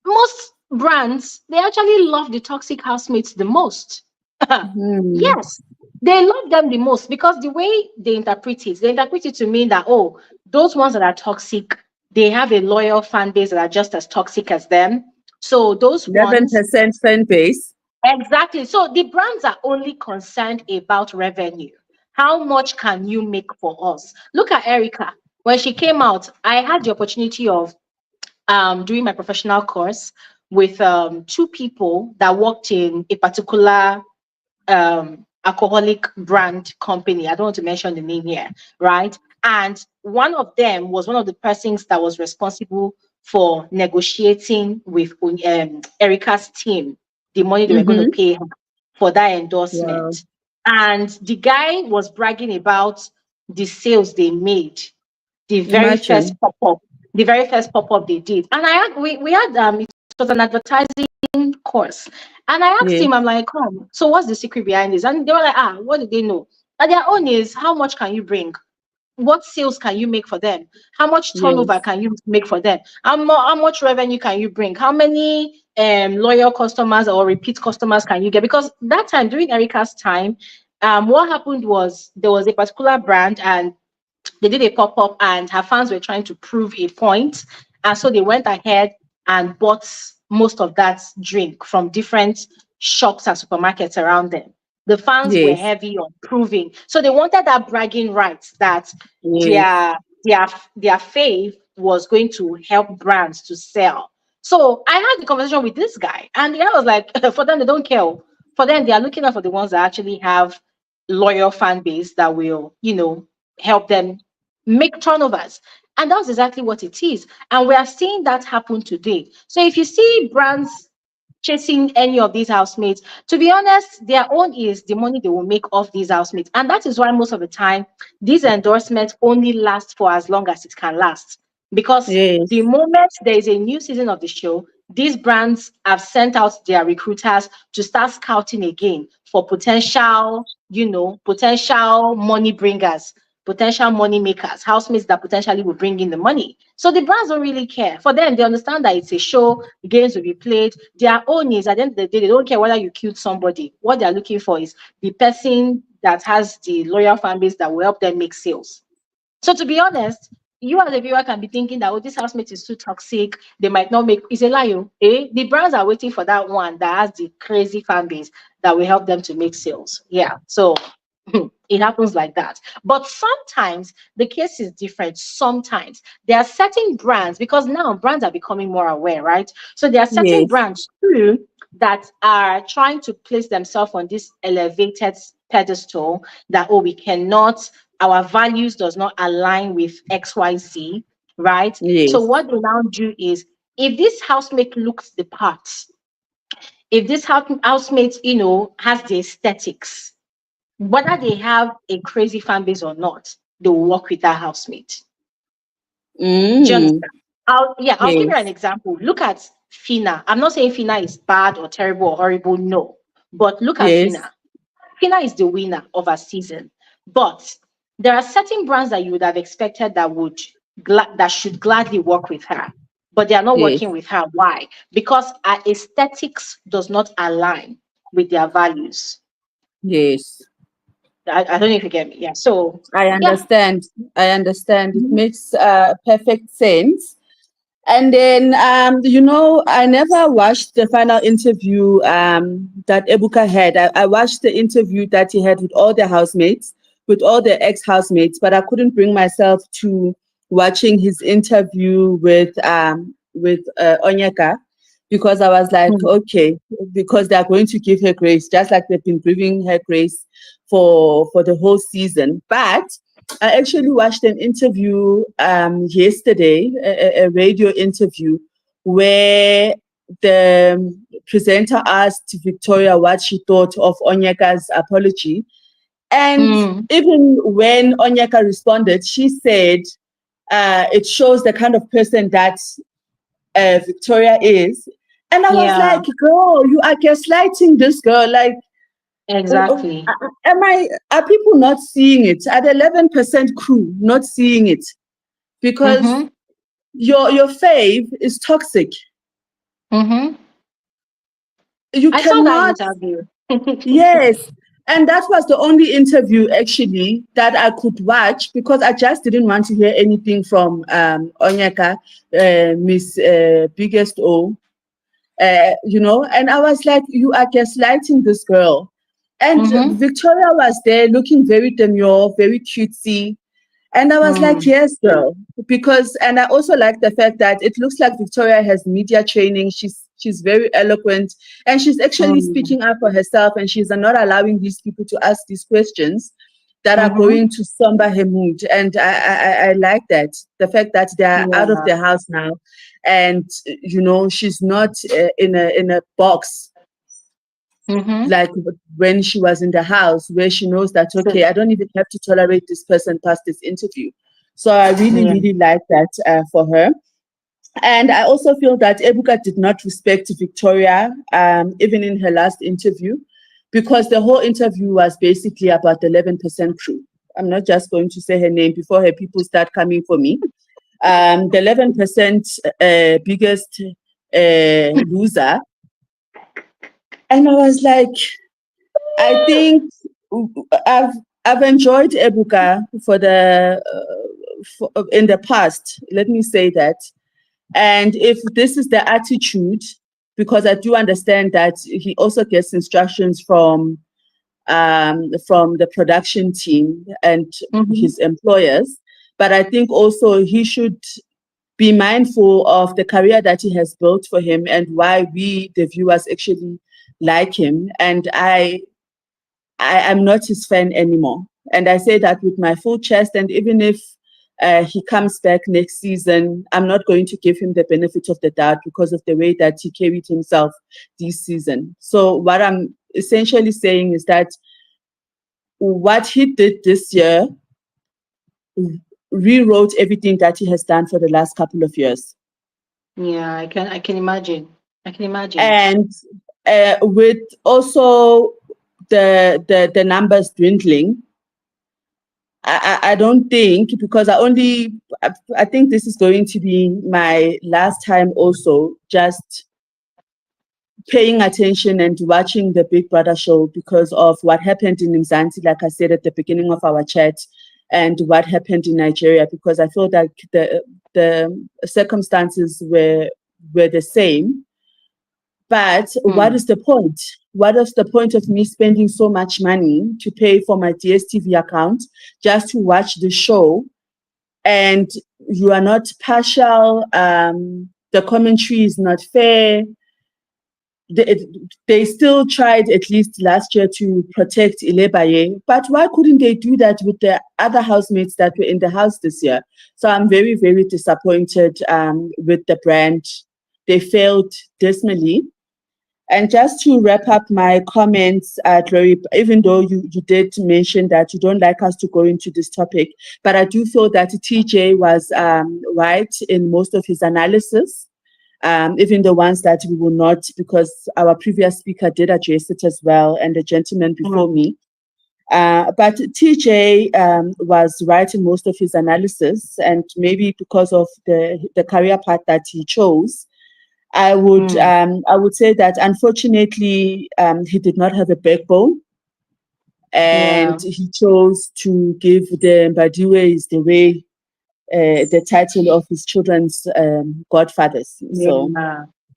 Speaker 1: most brands they actually love the toxic housemates the most.
Speaker 12: Mm,
Speaker 1: Yes, they love them the most because the way they interpret it to mean that, oh, those ones that are toxic, they have a loyal fan base that are just as toxic as them. So those ones,
Speaker 12: 11% fan base.
Speaker 1: exactly. So the brands are only concerned about revenue. How much can you make for us? Look at Erica. When she came out, I had the opportunity of doing my professional course with two people that worked in a particular alcoholic brand company. I don't want to mention the name here, right? And one of them was one of the persons that was responsible for negotiating with Erica's team the money they were going to
Speaker 12: Mm-hmm.
Speaker 1: pay her for that
Speaker 12: Wow.
Speaker 1: endorsement. And the guy was bragging about the sales they made the very first
Speaker 12: Imagine.
Speaker 1: pop-up, the very first pop-up they did. And we had it was an advertising course. And I asked
Speaker 12: Yes,
Speaker 1: him, I'm like, come, so what's the secret behind this? And they were like, what did they know? And their own is how much can you bring? What sales can you make for them? How much turnover
Speaker 12: yes,
Speaker 1: can you make for them? How much revenue can you bring? How many loyal customers or repeat customers can you get? Because that time during Erica's time, what happened was there was a particular brand and they did a pop-up and her fans were trying to prove a point. And so they went ahead and bought most of that drink from different shops and supermarkets around them. The fans were
Speaker 12: yes,
Speaker 1: heavy on proving. So they wanted that bragging rights that
Speaker 12: yes,
Speaker 1: their their fave was going to help brands to sell. So I had the conversation with this guy, and the guy was like, for them, they don't care. For them, they are looking out for the ones that actually have loyal fan base that will, help them make turnovers. And that's exactly what it is. And we are seeing that happen today. So if you see brands chasing any of these housemates, to be honest, their own is the money they will make off these housemates. And that is why most of the time, these endorsements only last for as long as it can last. Because the
Speaker 12: yes,
Speaker 1: moment there is a new season of the show, these brands have sent out their recruiters to start scouting again for potential money bringers, potential money makers, housemates that potentially will bring in the money. So the brands don't really care. For them, they understand that it's a show, games will be played. Their own is at the end of the day, they don't care whether you killed somebody. What they're looking for is the person that has the loyal fan base that will help them make sales. So to be honest, you as a viewer can be thinking that, oh, this housemate is too toxic. They might not make it's a lie. The brands are waiting for that one that has the crazy fan base that will help them to make sales. Yeah. So it happens like that. But sometimes the case is different. Sometimes there are certain brands, because now brands are becoming more aware, right? So there are certain
Speaker 12: yes,
Speaker 1: brands too that are trying to place themselves on this elevated pedestal that, oh, we cannot, our values does not align with XYZ, right? So
Speaker 12: yes.
Speaker 1: what they now do is, if this housemate looks the part, if this housemate, has the aesthetics, whether they have a crazy fan base or not, they will work with that housemate. Do you
Speaker 12: Mm,
Speaker 1: understand? I'll give you an
Speaker 12: yes,
Speaker 1: example. Look at Fina. I'm not saying Fina is bad or terrible or horrible, no. But look at
Speaker 12: yes,
Speaker 1: Fina. Fina is the winner of her season. But there are certain brands that you would have expected that should gladly work with her. but they are not
Speaker 12: Yes.
Speaker 1: working with her. Why? Because her aesthetics does not align with their values.
Speaker 12: Yes.
Speaker 1: I don't know if you get me. Yeah. So
Speaker 12: I
Speaker 1: yeah.
Speaker 12: understand. I understand. It
Speaker 1: Mhm.
Speaker 12: makes perfect sense. And then, I never watched the final interview that Ebuka had. I watched the interview that he had with all the housemates, with all the ex-housemates, but I couldn't bring myself to watching his interview with Onyeka, because I was like,
Speaker 1: Mm.
Speaker 12: okay, because they are going to give her grace, just like they've been giving her grace for the whole season. But I actually watched an interview yesterday, a radio interview, where the presenter asked Victoria what she thought of Onyeka's apology. And
Speaker 1: Mm.
Speaker 12: even when Onyeka responded, she said it shows the kind of person that Victoria is. And I was
Speaker 1: Yeah.
Speaker 12: like, girl, you are gaslighting this girl. Like,
Speaker 1: Exactly.
Speaker 12: are people not seeing it? Are the 11% crew not seeing it? Because
Speaker 1: Mm-hmm.
Speaker 12: your fave is toxic.
Speaker 1: Mm-hmm.
Speaker 12: You
Speaker 1: I saw that
Speaker 12: cannot,
Speaker 1: interview.
Speaker 12: yes. And that was the only interview actually that I could watch, because I just didn't want to hear anything from Onyeka, Miss Biggest O, and I was like, you are gaslighting this girl. And
Speaker 1: Mm-hmm.
Speaker 12: Victoria was there looking very demure, very cutesy. And I was like,
Speaker 1: Mm.
Speaker 12: yes, girl. And I also like the fact that it looks like Victoria has media training. She's very eloquent, and she's actually
Speaker 1: Mm.
Speaker 12: speaking up for herself, and she's not allowing these people to ask these questions that are
Speaker 1: Mm-hmm.
Speaker 12: going to somber her mood. And I like that. The fact that they are out of
Speaker 1: Yeah.
Speaker 12: the house now, and she's not in a box
Speaker 1: Mm-hmm.
Speaker 12: like when she was in the house, where she knows that,
Speaker 1: So
Speaker 12: okay, I don't even have to tolerate this person past this interview. So I really,
Speaker 1: yeah.
Speaker 12: really like that for her. And I also feel that Ebuka did not respect Victoria, even in her last interview, because the whole interview was basically about the 11% crew. I'm not just going to say her name before her people start coming for me. The 11% biggest loser. And I was like, I think I've I've enjoyed Ebuka in the past. Let me say that. And if this is the attitude, because I do understand that he also gets instructions from the production team and
Speaker 1: Mm-hmm.
Speaker 12: his employers, but I think also he should be mindful of the career that he has built for him and why we, the viewers, actually like him. And I am not his fan anymore. And I say that with my full chest. And even if he comes back next season, I'm not going to give him the benefit of the doubt because of the way that he carried himself this season. So what I'm essentially saying is that what he did this year rewrote everything that he has done for the last couple of years.
Speaker 1: Yeah, I can imagine. I can imagine.
Speaker 12: And with also the numbers dwindling, I don't think, because I think this is going to be my last time also just paying attention and watching the Big Brother show because of what happened in Mzansi, like I said at the beginning of our chat, and what happened in Nigeria, because I feel that the circumstances were the same. But what
Speaker 1: Mm.
Speaker 12: is the point? What is the point of me spending so much money to pay for my DSTV account just to watch the show, and you are not partial? The commentary is not fair. They still tried at least last year to protect Ilebaye, but why couldn't they do that with the other housemates that were in the house this year? So I'm very, very disappointed with the brand. They failed dismally. And just to wrap up my comments, Chloe, even though you did mention that you don't like us to go into this topic, but I do feel that TJ was right in most of his analysis, even the ones that we will not, because our previous speaker did address it as well, and the gentleman before
Speaker 1: Mm.
Speaker 12: me. But TJ was writing most of his analysis, and maybe because of the career path that he chose, I would say that unfortunately he did not have a backbone, and he chose to give the Mbadiwe is the way the title of his children's godfathers. So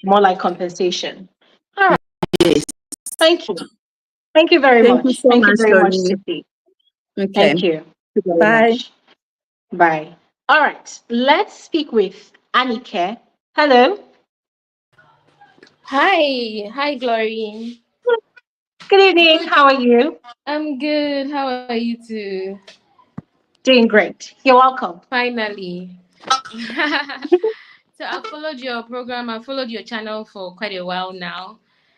Speaker 1: more like compensation. All right.
Speaker 12: yes,
Speaker 1: Thank you. Thank you very
Speaker 12: thank you
Speaker 1: much.
Speaker 12: so
Speaker 1: Thank you
Speaker 12: much,
Speaker 1: very much,
Speaker 12: Lori.
Speaker 1: Sippy.
Speaker 12: Okay,
Speaker 1: Thank you very
Speaker 12: bye.
Speaker 1: much. Bye. All right. Let's speak with Anike. Hello.
Speaker 13: Hi, Glory.
Speaker 1: Good evening. How are you?
Speaker 13: I'm good. How are you too?
Speaker 1: Doing great. You're welcome.
Speaker 13: Finally. So I followed your program. I followed your channel for quite a while now,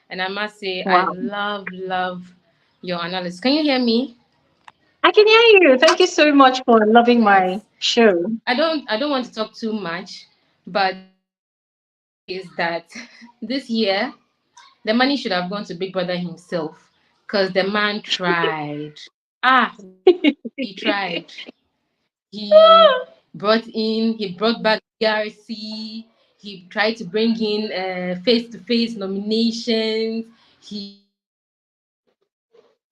Speaker 13: and I must say I
Speaker 1: Wow.
Speaker 13: love your analysis. Can you hear me?
Speaker 1: I can hear you. Thank you so much for loving my
Speaker 13: Yes.
Speaker 1: show.
Speaker 13: I don't want to talk too much, but is that this year the money should have gone to Big Brother himself, because the man tried. He tried. He brought back DRC. He tried to bring in face-to-face nominations. He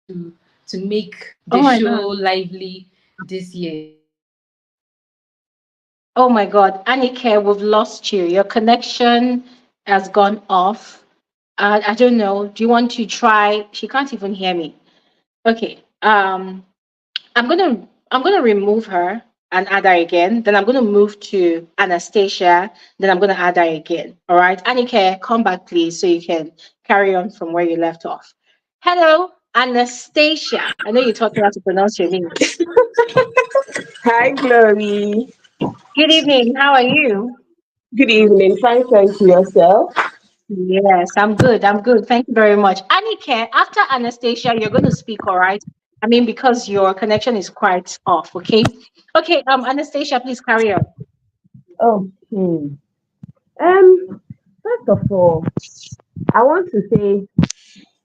Speaker 13: to make
Speaker 1: Oh
Speaker 13: the
Speaker 1: my
Speaker 13: show
Speaker 1: God.
Speaker 13: lively this year.
Speaker 1: Oh my God. Anike, we've lost you. Your connection has gone off. I don't know. Do you want to try? She can't even hear me. Okay. I'm gonna remove her and add her again. Then I'm gonna move to Anastasia. Then I'm gonna add her again. All right, Anike, come back please, so you can carry on from where you left off. Hello, Anastasia. I know you taught me how to pronounce your name.
Speaker 14: Hi, Glory.
Speaker 1: Good evening. How are you?
Speaker 14: Good evening. Fine, thank you. Yourself?
Speaker 1: Yes, I'm good. I'm good. Thank you very much. Anike, after Anastasia, you're going to speak, all right? I mean, because your connection is quite off, okay? Okay, Anastasia, please carry on.
Speaker 14: Okay. First of all, I want to say,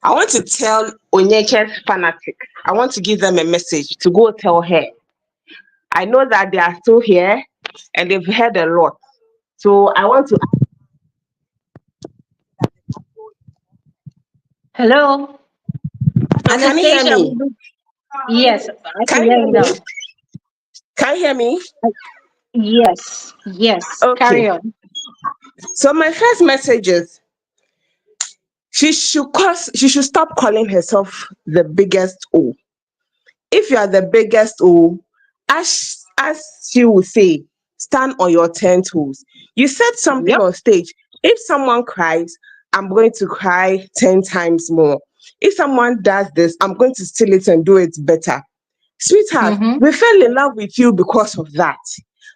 Speaker 14: I want to tell Onyeka's fanatic. I want to give them a message to go tell her. I know that they are still here and they've heard a lot. So I want to.
Speaker 1: Hello,
Speaker 14: Can you hear
Speaker 1: Anastasia.
Speaker 14: me?
Speaker 1: Yes, I
Speaker 14: Can
Speaker 1: can
Speaker 14: you
Speaker 1: hear
Speaker 14: hear
Speaker 1: you
Speaker 14: me?
Speaker 1: now.
Speaker 14: Can you hear me?
Speaker 1: Yes, yes,
Speaker 14: Okay.
Speaker 1: carry on.
Speaker 14: So my first message is she should stop calling herself the biggest O. If you are the biggest O, as she will say, stand on your 10 toes. You said something
Speaker 1: Yep.
Speaker 14: on stage. If someone cries, I'm going to cry 10 times more. If someone does this, I'm going to steal it and do it better. Sweetheart,
Speaker 1: Mm-hmm.
Speaker 14: we fell in love with you because of that.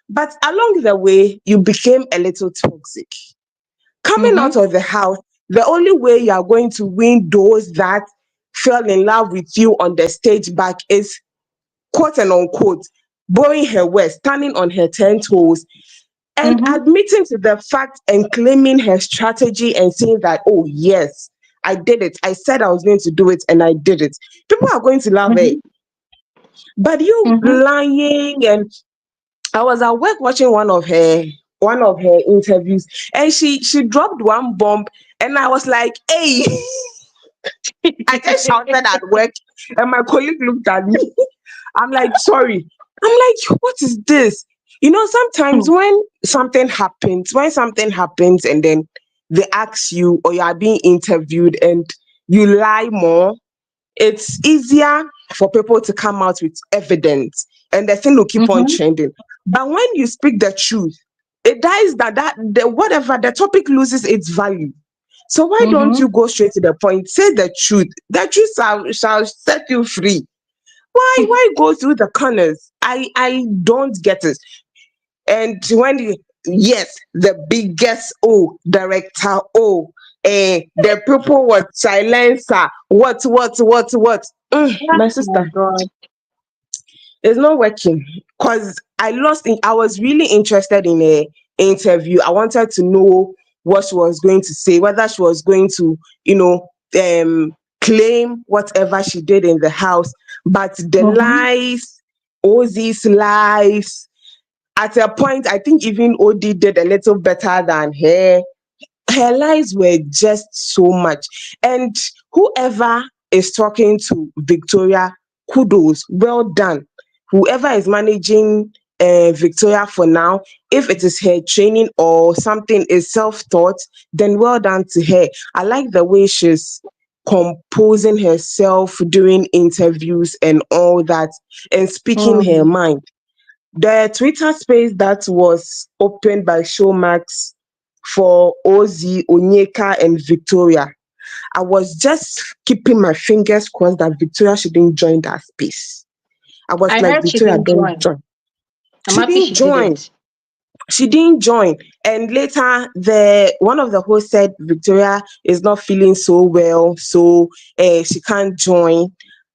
Speaker 14: But along the way, you became a little toxic. Coming out
Speaker 1: Mm-hmm.
Speaker 14: of the house, the only way you are going to win those that fell in love with you on the stage back is quote and unquote borrowing her words, standing on her 10 toes, and
Speaker 1: Mm-hmm.
Speaker 14: admitting to the fact and claiming her strategy and saying that, oh, yes, I did it. I said I was going to do it and I did it. People are going to love her.
Speaker 1: Mm-hmm.
Speaker 14: But you
Speaker 1: Mm-hmm.
Speaker 14: lying, and I was at work watching one of her interviews, and she dropped one bomb, and I was like, hey, I just shouted at work, and my colleague looked at me. I'm like, sorry. I'm like, what is this? Sometimes when something happens and then they ask you or you are being interviewed and you lie more, it's easier for people to come out with evidence and the thing will keep on
Speaker 1: Mm-hmm.
Speaker 14: trending. But when you speak the truth, it dies whatever the topic loses its value. So why don't
Speaker 1: Mm-hmm.
Speaker 14: you go straight to the point? Say the truth. The truth shall set you free. Why go through the corners? I don't get it. And when yes, the biggest director the people what silencer what my
Speaker 1: Oh my
Speaker 14: sister,
Speaker 1: God.
Speaker 14: it's not working because I was really interested in a interview. I wanted to know what she was going to say, whether she was going to, claim whatever she did in the house, but the
Speaker 1: Mm-hmm.
Speaker 14: lies, Ozee's lies, at a point, I think even OD did a little better than her. Her lies were just so much. And whoever is talking to Victoria, kudos, well done. Whoever is managing Victoria for now, if it is her training or something is self-taught, then well done to her. I like the way she's composing herself during interviews and all that and speaking her
Speaker 1: Mm.
Speaker 14: mind. The Twitter space that was opened by Showmax for Ozee, Onyeka, and Victoria, I was just keeping my fingers crossed that Victoria shouldn't join that space. I was
Speaker 1: I
Speaker 14: like,
Speaker 1: heard she
Speaker 14: Victoria,
Speaker 1: didn't
Speaker 14: don't
Speaker 1: join.
Speaker 14: join.
Speaker 1: I'm
Speaker 14: She
Speaker 1: happy
Speaker 14: didn't
Speaker 1: she
Speaker 14: join.
Speaker 1: didn't.
Speaker 14: She didn't join. And later, the one of the hosts said Victoria is not feeling so well, so she can't join.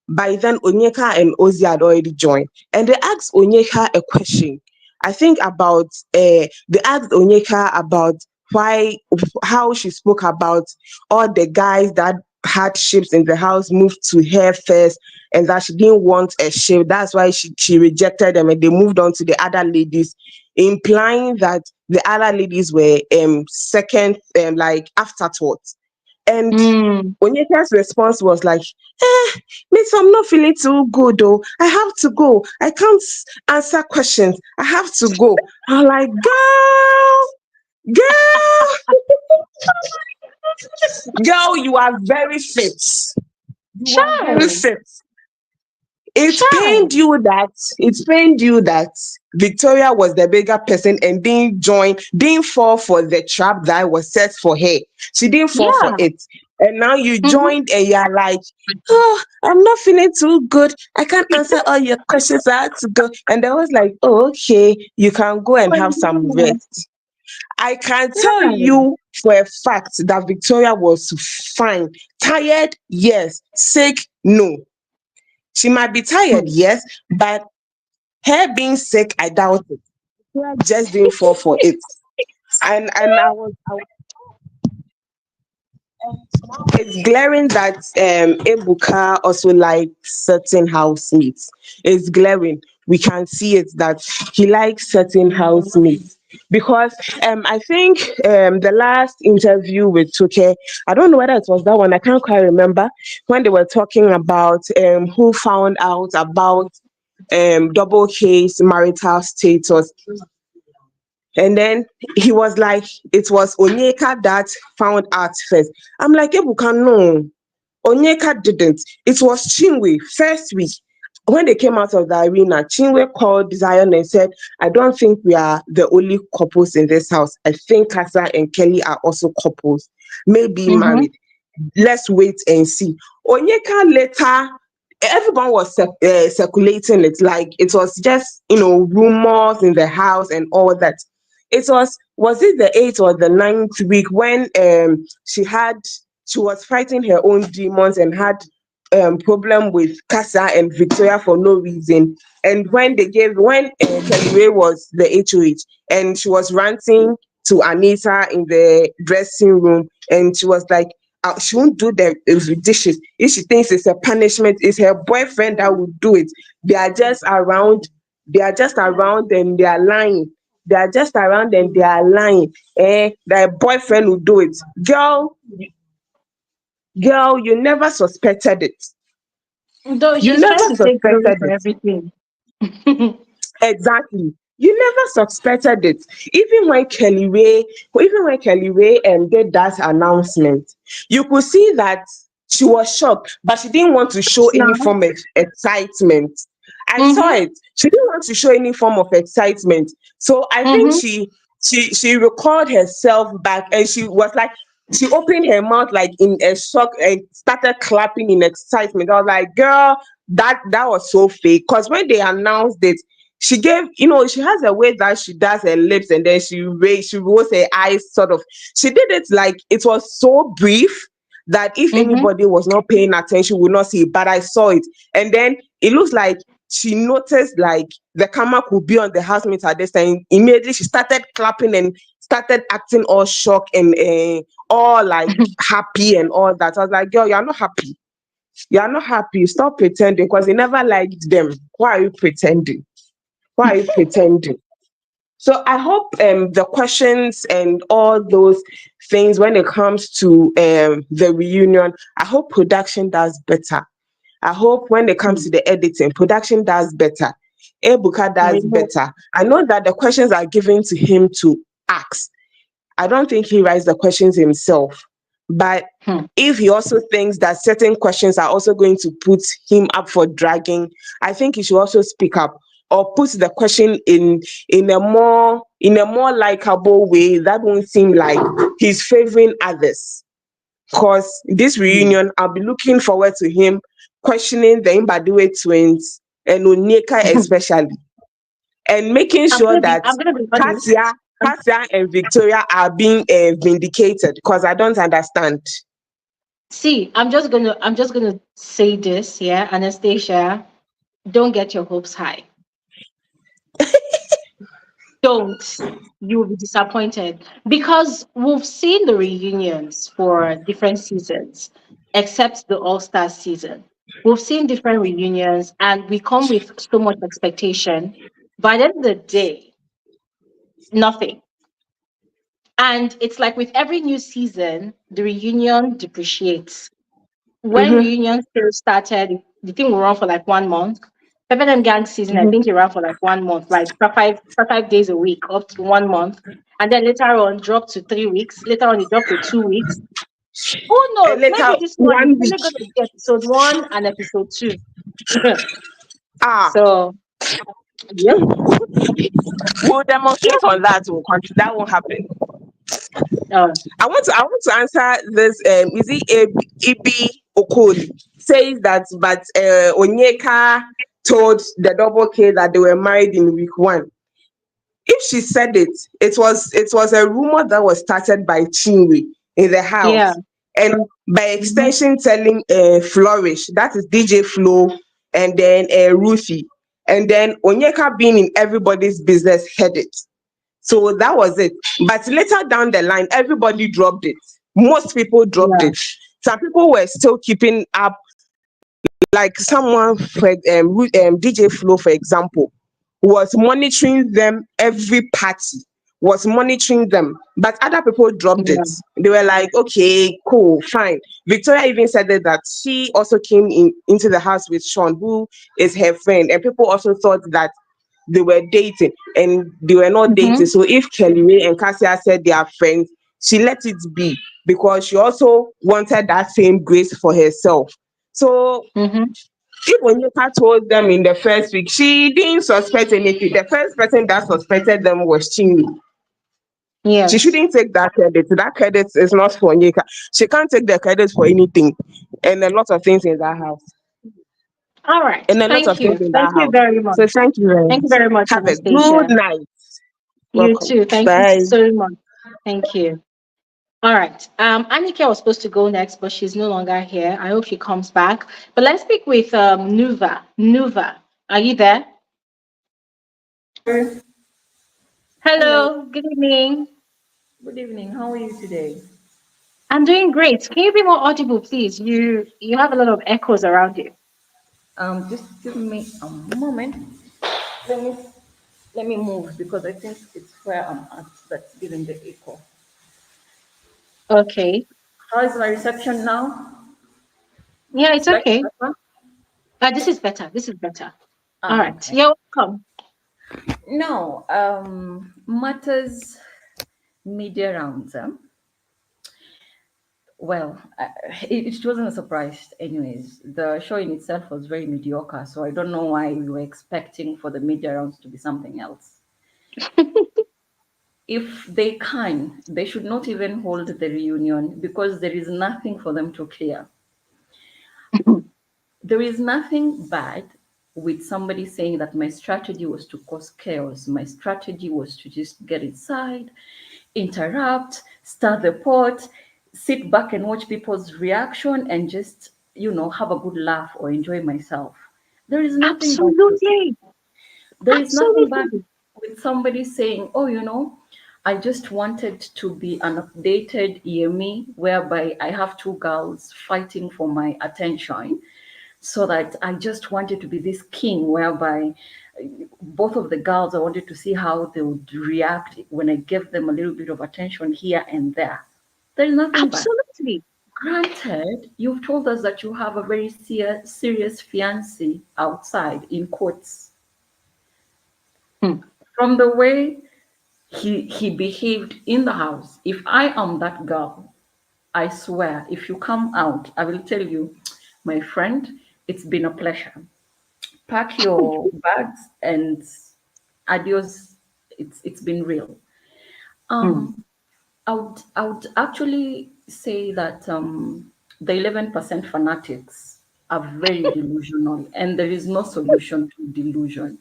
Speaker 14: By then, Onyeka and Ozee had already joined, and they asked Onyeka a question. I think about they asked Onyeka about why how she spoke about all the guys that had ships in the house moved to her first, and that she didn't want a ship. That's why she rejected them, and they moved on to the other ladies, implying that the other ladies were second like afterthoughts. And
Speaker 1: Mm.
Speaker 14: Onyeka's response was like, Miss, I'm not feeling too good though. I have to go. I can't answer questions. I have to go. I'm like, girl, girl, you are very fit. You are very
Speaker 1: Sure.
Speaker 14: fit. It
Speaker 1: Sure.
Speaker 14: pained you that Victoria was the bigger person and didn't fall for the trap that was set for her. She didn't fall for
Speaker 1: Yeah.
Speaker 14: it. And now you
Speaker 1: Mm-hmm.
Speaker 14: joined and you're like, oh, I'm not feeling too good. I can't answer all your questions. I had to go. And I was like, oh, okay, you can go and
Speaker 1: Oh,
Speaker 14: have some
Speaker 1: yeah.
Speaker 14: rest. I can tell
Speaker 1: Yeah.
Speaker 14: you for a fact that Victoria was fine. Tired, yes. Sick, no. She might be tired,
Speaker 1: Mm.
Speaker 14: yes, but her being sick, I doubt it. Her just didn't fall for it. And it's glaring that Ebuka also likes certain housemates. It's glaring. We can see it that he likes certain housemates. Because I think the last interview with Tuke, I don't know whether it was that one, I can't quite remember, when they were talking about who found out about double case marital status. And then he was like, it was Onyeka that found out first. I'm like, Ebuka, no. Onyeka didn't. It was Chinwe first week. When they came out of the arena, Chinwe called Zion and said, I don't think we are the only couples in this house. I think Kasa and Kelly are also couples, maybe
Speaker 1: Mm-hmm.
Speaker 14: married. Let's wait and see. Onyeka later, everyone was circulating it like it was just rumors in the house and all that. It was it the 8th or the 9th week when she was fighting her own demons and had problem with Casa and Victoria for no reason. And when Kelly was the HOH and she was ranting to Anita in the dressing room, and she was like, she won't do the dishes. If she thinks it's a punishment, it's her boyfriend that will do it. They are just around. They are just around and they are lying. They are just around and they are lying. Their boyfriend will do it. Girl, you never suspected it.
Speaker 1: Though
Speaker 14: You
Speaker 1: she's trying
Speaker 14: never
Speaker 1: to take glory
Speaker 14: suspected
Speaker 1: for
Speaker 14: it.
Speaker 1: everything.
Speaker 14: Exactly. You never suspected it. Even when Kelly Ray did that announcement, you could see that she was shocked, but she didn't want to show any
Speaker 1: No.
Speaker 14: form of excitement. I saw
Speaker 1: Mm-hmm.
Speaker 14: it. She didn't want to show any form of excitement. So I think
Speaker 1: Mm-hmm.
Speaker 14: she recalled herself back and she was like, she opened her mouth like in a shock and started clapping in excitement. I was like, girl, that was so fake. Because when they announced it, she gave, she has a way that she does her lips and then she rolls her eyes sort of. She did it like it was so brief that if
Speaker 1: Mm-hmm.
Speaker 14: anybody was not paying attention, would not see it. But I saw it. And then it looks like she noticed like the camera could be on the housemate at this time. Immediately she started clapping and started acting all shocked and all like happy and all that. I was like, girl, you're not happy. You are not happy. Stop pretending because you never liked them. Why are you pretending? Why are you pretending? So I hope the questions and all those things when it comes to the reunion, I hope production does better. I hope when it comes to the editing, production does better. Ebuka does
Speaker 1: Really?
Speaker 14: better. I know that the questions are given to him to ask. I don't think he writes the questions himself. But
Speaker 1: Hmm.
Speaker 14: if he also thinks that certain questions are also going to put him up for dragging, I think he should also speak up or put the question in a more likable way that won't seem like he's favoring others. Because this reunion, I'll be looking forward to him questioning the Mbadiwe twins and Onyeka especially, and making sure that
Speaker 1: I'm gonna be honest.
Speaker 14: Kasia and Victoria are being vindicated. Because I don't understand.
Speaker 1: See, I'm just gonna say this, yeah, Anastasia, don't get your hopes high. Don't. You will be disappointed because we've seen the reunions for different seasons, except the All Star season. We've seen different reunions, and we come with so much expectation. By the end of the day, nothing. And it's like with every new season, the reunion depreciates. When
Speaker 14: Mm-hmm,
Speaker 1: reunion still started, the thing will run for like 1 month. Pepper and Gang season, I
Speaker 14: mm-hmm.
Speaker 1: think it ran for like 1 month, like for 5 days a week, up to 1 month. And then later on, dropped to 3 weeks. Later on, it dropped to 2 weeks. Who knows?
Speaker 14: And later,
Speaker 1: Maybe this one is
Speaker 14: 1 week.
Speaker 1: only going to be episode 1 and episode 2.
Speaker 14: Ah,
Speaker 1: So, yep.
Speaker 14: we'll demonstrate on that. That won't happen.
Speaker 1: Uh,
Speaker 14: I want to answer this. Is it Ibi Okoli says that, but Onyeka told the double K that they were married in week 1. If she said it, it was a rumor that was started by Chinwe in the
Speaker 1: yeah.
Speaker 14: house, and by
Speaker 1: Mhm.
Speaker 14: extension telling Flourish, that is DJ Flo, and then Ruthie, and then Onyeka being in everybody's business heard it. So that was it. But later down the line, everybody dropped it. Most people dropped
Speaker 1: Yeah.
Speaker 14: it. Some people were still keeping up, like someone, DJ Flo, for example, was monitoring them every party, was monitoring them. But other people dropped it.
Speaker 1: Yeah.
Speaker 14: They were like, okay, cool, fine. Victoria even said that she also came into the house with Sean, who is her friend, and people also thought that they were dating and they were not dating.
Speaker 1: Mhm.
Speaker 14: So if Kelly Ray and Cassia said they are friends, she let it be because she also wanted that same grace for herself. So
Speaker 1: Mhm.
Speaker 14: if Onyeka told them in the first week, she didn't suspect anything. The first person that suspected them was Chinwe. She
Speaker 1: Yes.
Speaker 14: shouldn't take that credit. That credit is not for Onyeka. She can't take the credit for anything. And a lot of things in that house.
Speaker 1: All right.
Speaker 14: And a lot of
Speaker 1: Thank
Speaker 14: things
Speaker 1: you.
Speaker 14: in
Speaker 1: Thank
Speaker 14: that
Speaker 1: you
Speaker 14: house.
Speaker 1: very much.
Speaker 14: So thank you very
Speaker 1: Thank you
Speaker 14: much.
Speaker 1: very much,
Speaker 14: Have a good
Speaker 1: Anastasia.
Speaker 14: night.
Speaker 1: You
Speaker 14: Welcome.
Speaker 1: too. Thank you
Speaker 14: Bye.
Speaker 1: so much. Thank you. All right. Annika was supposed to go next, but she's no longer here. I hope she comes back. But let's speak with Nuva. Nuva, are you there?
Speaker 15: Hello,
Speaker 1: Hello. Good evening.
Speaker 15: good evening. How are you today?
Speaker 1: I'm doing great. Can you be more audible, please? You have a lot of echoes around you.
Speaker 15: Just give me a moment. Let me let me move because I think it's where I'm at that's giving the echo.
Speaker 1: Okay.
Speaker 15: How is my reception now?
Speaker 1: Yeah,
Speaker 15: It's
Speaker 1: it's
Speaker 15: like
Speaker 1: okay. This is better. This is better. All right.
Speaker 15: okay.
Speaker 1: You're welcome.
Speaker 15: Now, matters media rounds. Well, it wasn't a surprise, anyways. The show in itself was very mediocre, so I don't know why we were expecting for the media rounds to be something else. If they can, they should not even hold the reunion because there is nothing for them to clear. There is nothing bad with somebody saying that my strategy was to cause chaos. My strategy was to just get inside, interrupt, stir the pot, sit back and watch people's reaction and just, have a good laugh or enjoy myself. There is nothing bad with it.
Speaker 1: Absolutely.
Speaker 15: There is nothing bad
Speaker 1: Absolutely.
Speaker 15: with somebody saying, oh, I just wanted to be an updated Yemi, whereby I have two girls fighting for my attention, so that I just wanted to be this king, whereby both of the girls, I wanted to see how they would react when I gave them a little bit of attention here and there. There's nothing bad.
Speaker 1: Absolutely.
Speaker 15: Granted, you've told us that you have a very serious fiancé outside, in quotes. From the way he behaved in the house, if I am that girl, I swear, if you come out, I will tell you, my friend, it's been a pleasure. Pack your bags and adios. It's been real. I would actually say that the 11% fanatics are very delusional, and there is no solution to delusion,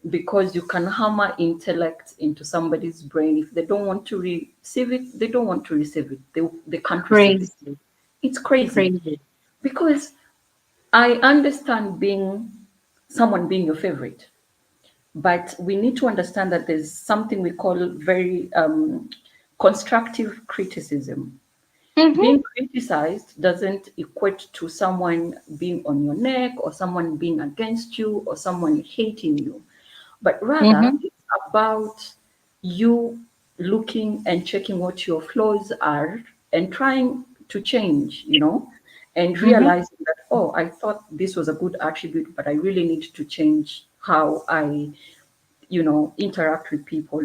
Speaker 15: because you can hammer intellect into somebody's brain. If they don't want to receive it, they don't want to receive it. They can't receive it. It's crazy. Because I understand someone being your favorite, but we need to understand that there's something we call very constructive criticism. Being criticized doesn't equate to someone being on your neck, or someone being against you, or someone hating you, but rather it's about you looking and checking what your flaws are and trying to change, and realizing that, oh, I thought this was a good attribute, but I really need to change how I interact with people,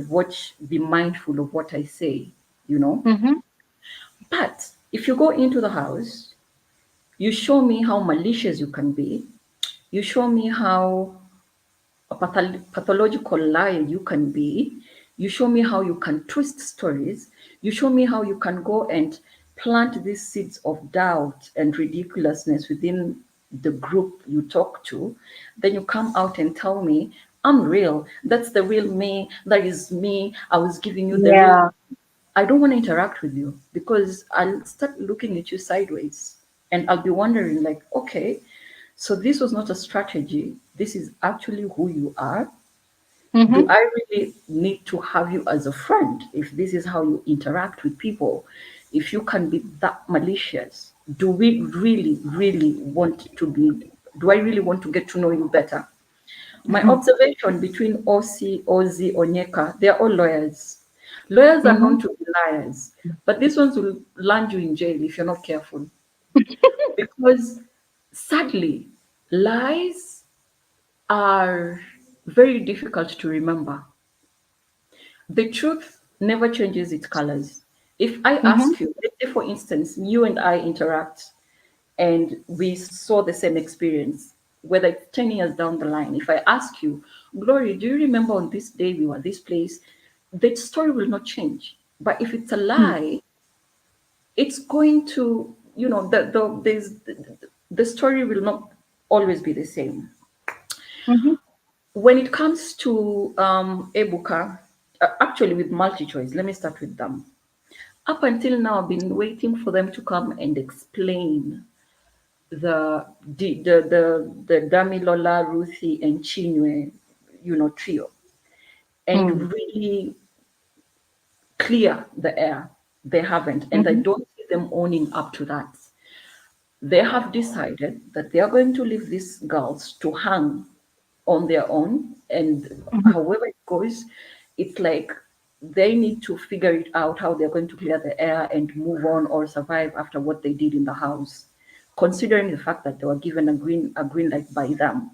Speaker 15: be mindful of what I say, But if you go into the house, you show me how malicious you can be, you show me how a pathological liar you can be, you show me how you can twist stories, you show me how you can go and plant these seeds of doubt and ridiculousness within the group you talk to, then you come out and tell me, I'm real, that's the real me, that is me, I was giving you the real. I don't want to interact with you, because I'll start looking at you sideways, and I'll be wondering, like, okay, so this was not a strategy, this is actually who you are. Do I really need to have you as a friend if this is how you interact with people? If you can be that malicious, do I really want to get to know you better? My observation between Ozee, Onyeka, they're all lawyers. Lawyers are known to be liars, but these ones will land you in jail if you're not careful. Because sadly, lies are very difficult to remember. The truth never changes its colors. If I ask you, let's say for instance, you and I interact and we saw the same experience, whether it's 10 years down the line, if I ask you, Glory, do you remember on this day we were at this place? The story will not change. But if it's a lie, it's going to, the story will not always be the same. When it comes to Ebuka, actually with MultiChoice, let me start with them. Up until now, I've been waiting for them to come and explain the Damilola, Ruthie, and Chinwe, trio, and really clear the air. They haven't, and I don't see them owning up to that. They have decided that they are going to leave these girls to hang on their own, and however it goes, it's like they need to figure it out how they're going to clear the air and move on or survive after what they did in the house, considering the fact that they were given a green light by them.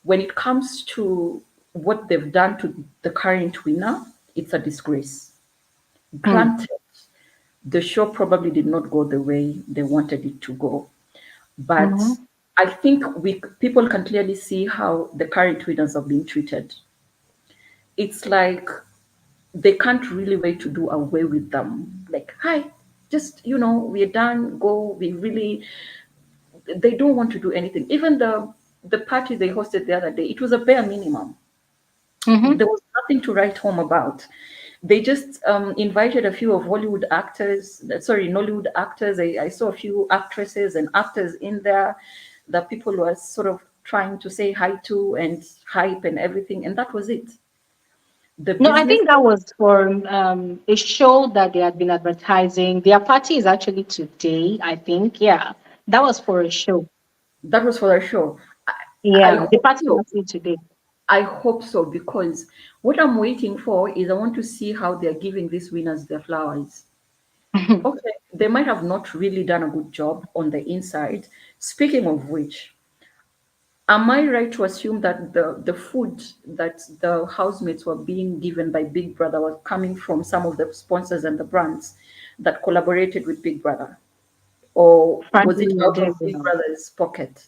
Speaker 15: When it comes to what they've done to the current winner, it's a disgrace. Granted, the show probably did not go the way they wanted it to go, but I think people can clearly see how the current winners have been treated. It's like they can't really wait to do away with them. Like, hi, just, we're done, go. They don't want to do anything. Even the party they hosted the other day, it was a bare minimum. There was nothing to write home about. They just invited a few of Nollywood actors. I saw a few actresses and actors in there that people were sort of trying to say hi to and hype and everything, and that was it. The
Speaker 1: No, I
Speaker 15: business,
Speaker 1: think that was for a show that they had been advertising. Their party is actually today, I think. Yeah, that was for a show.
Speaker 15: that was for the show. I
Speaker 1: Yeah, the
Speaker 15: hope
Speaker 1: party is
Speaker 15: so.
Speaker 1: actually today.
Speaker 15: I hope so, because what I'm waiting for is I want to see how they're giving these winners their flowers. Okay, they might have not really done a good job on the inside. Speaking of which, am I right to assume that the food that the housemates were being given by Big Brother was coming from some of the sponsors and the brands that collaborated with Big Brother? Or was it
Speaker 1: Frankly, I
Speaker 15: out
Speaker 1: don't
Speaker 15: of
Speaker 1: even
Speaker 15: Big
Speaker 1: know.
Speaker 15: Brother's pocket?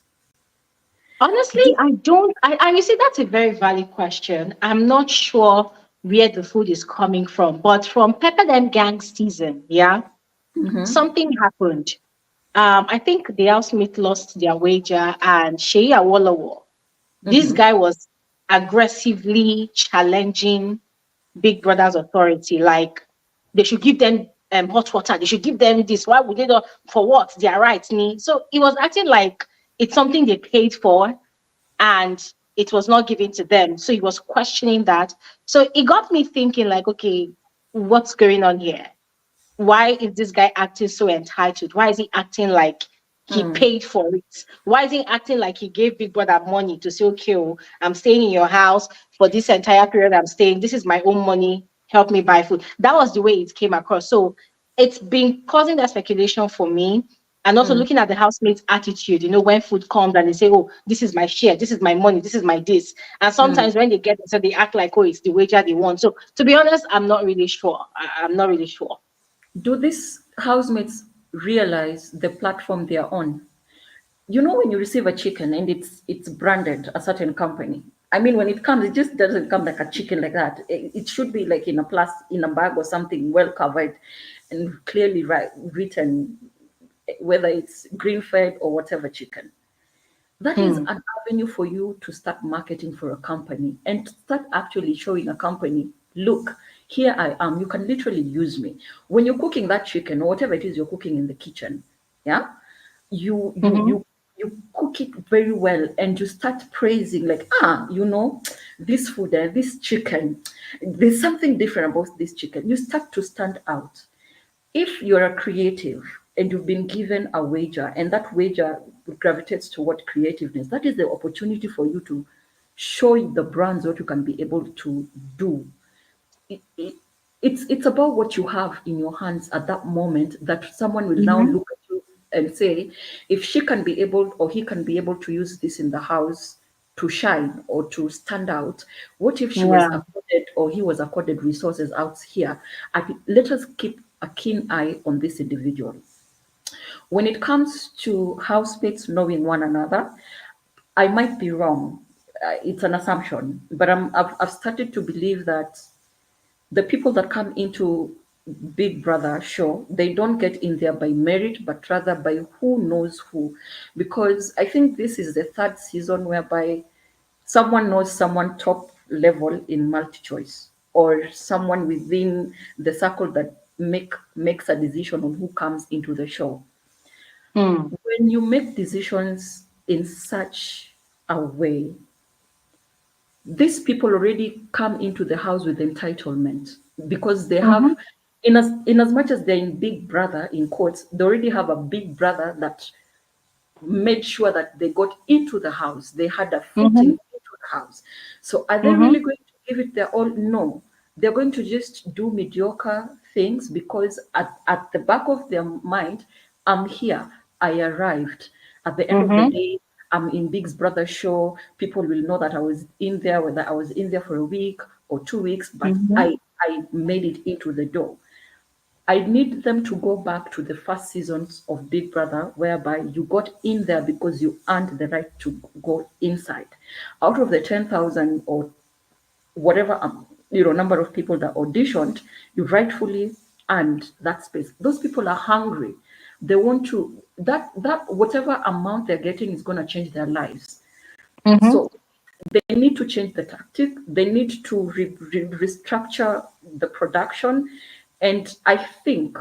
Speaker 1: Honestly,
Speaker 15: Do,
Speaker 1: I don't. You see, that's a very valid question. I'm not sure where the food is coming from, but from Pepper Them Gang season, yeah,
Speaker 15: Mhm,
Speaker 1: something happened. I think the housemate lost their wager, and Sheyi Awolowo, this
Speaker 15: mhm,
Speaker 1: guy was aggressively challenging Big Brother's authority. Like they should give them hot water. They should give them this. Why would they not? For what? Their rights. Ni. So it was acting like it's something they paid for, and it was not given to them. So he was questioning that. So it got me thinking, like, okay, what's going on here? Why is this guy acting so entitled? Why is he acting like he
Speaker 15: mm,
Speaker 1: paid for it? Why is he acting like he gave Big Brother money to say, okay, oh, I'm staying in your house for this entire period I'm staying. This is my own money. Help me buy food. That was the way it came across. So it's been causing that speculation for me. And also
Speaker 15: mm,
Speaker 1: looking at the housemates' attitude, when food comes and they say, oh, this is my share, this is my money, this is my this. And
Speaker 15: mm.
Speaker 1: sometimes when they get it, so they act like, oh, it's the wager they want. So to be honest, I'm not really sure. I'm not really sure.
Speaker 15: Do these housemates realize the platform they are on? You know, when you receive a chicken and it's branded a certain company. I mean, when it comes, it just doesn't come like a chicken like that. It should be like in a bag or something, well covered and clearly written, whether it's green fed or whatever chicken. That is
Speaker 1: Hmm.
Speaker 15: an avenue for you to start marketing for a company and start actually showing a company, look, here I am. You can literally use me when you're cooking that chicken or whatever it is you're cooking in the kitchen. Yeah, you you
Speaker 1: Mm-hmm.
Speaker 15: you you cook it very well and you start praising, like, this food and this chicken, there's something different about this chicken. You start to stand out. If you're a creative and you've been given a wager and that wager gravitates toward creativeness, that is the opportunity for you to show the brands what you can be able to do. it, it, it's about what you have in your hands at that moment that someone will now
Speaker 1: Mm-hmm.
Speaker 15: look at you and say, if she can be able or he can be able to use this in the house to shine or to stand out, what if she was
Speaker 1: Yeah.
Speaker 15: accorded or he was accorded resources out here? Let us keep a keen eye on this individual. When it comes to housemates knowing one another, I might be wrong. It's an assumption, but I've started to believe that the people that come into Big Brother show, they don't get in there by merit, but rather by who knows who. Because I think this is the third season whereby someone knows someone top level in multi-choice, or someone within the circle that makes a decision on who comes into the show.
Speaker 1: Hmm.
Speaker 15: When you make decisions in such a way, these people already come into the house with entitlement because they
Speaker 1: Mm-hmm.
Speaker 15: have, in as much as they're in Big Brother in quotes, they already have a Big Brother that made sure that they got into the house. They had a footing
Speaker 1: Mm-hmm.
Speaker 15: into the house. So are they
Speaker 1: Mm-hmm.
Speaker 15: really going to give it their all? No. They're going to just do mediocre things because at the back of their mind, I'm here. I arrived. At the end of the
Speaker 1: Mm-hmm.
Speaker 15: day, I'm in Big's Brother show. People will know that I was in there, whether I was in there for a week or 2 weeks, but
Speaker 1: Mm-hmm.
Speaker 15: I made it into the door. I need them to go back to the first seasons of Big Brother, whereby you got in there because you earned the right to go inside. Out of the 10,000 or whatever number of people that auditioned, you rightfully earned that space. Those people are hungry. They want to that whatever amount they're getting is going to change their lives.
Speaker 1: Mm-hmm.
Speaker 15: So they need to change the tactic. They need to restructure the production. And I think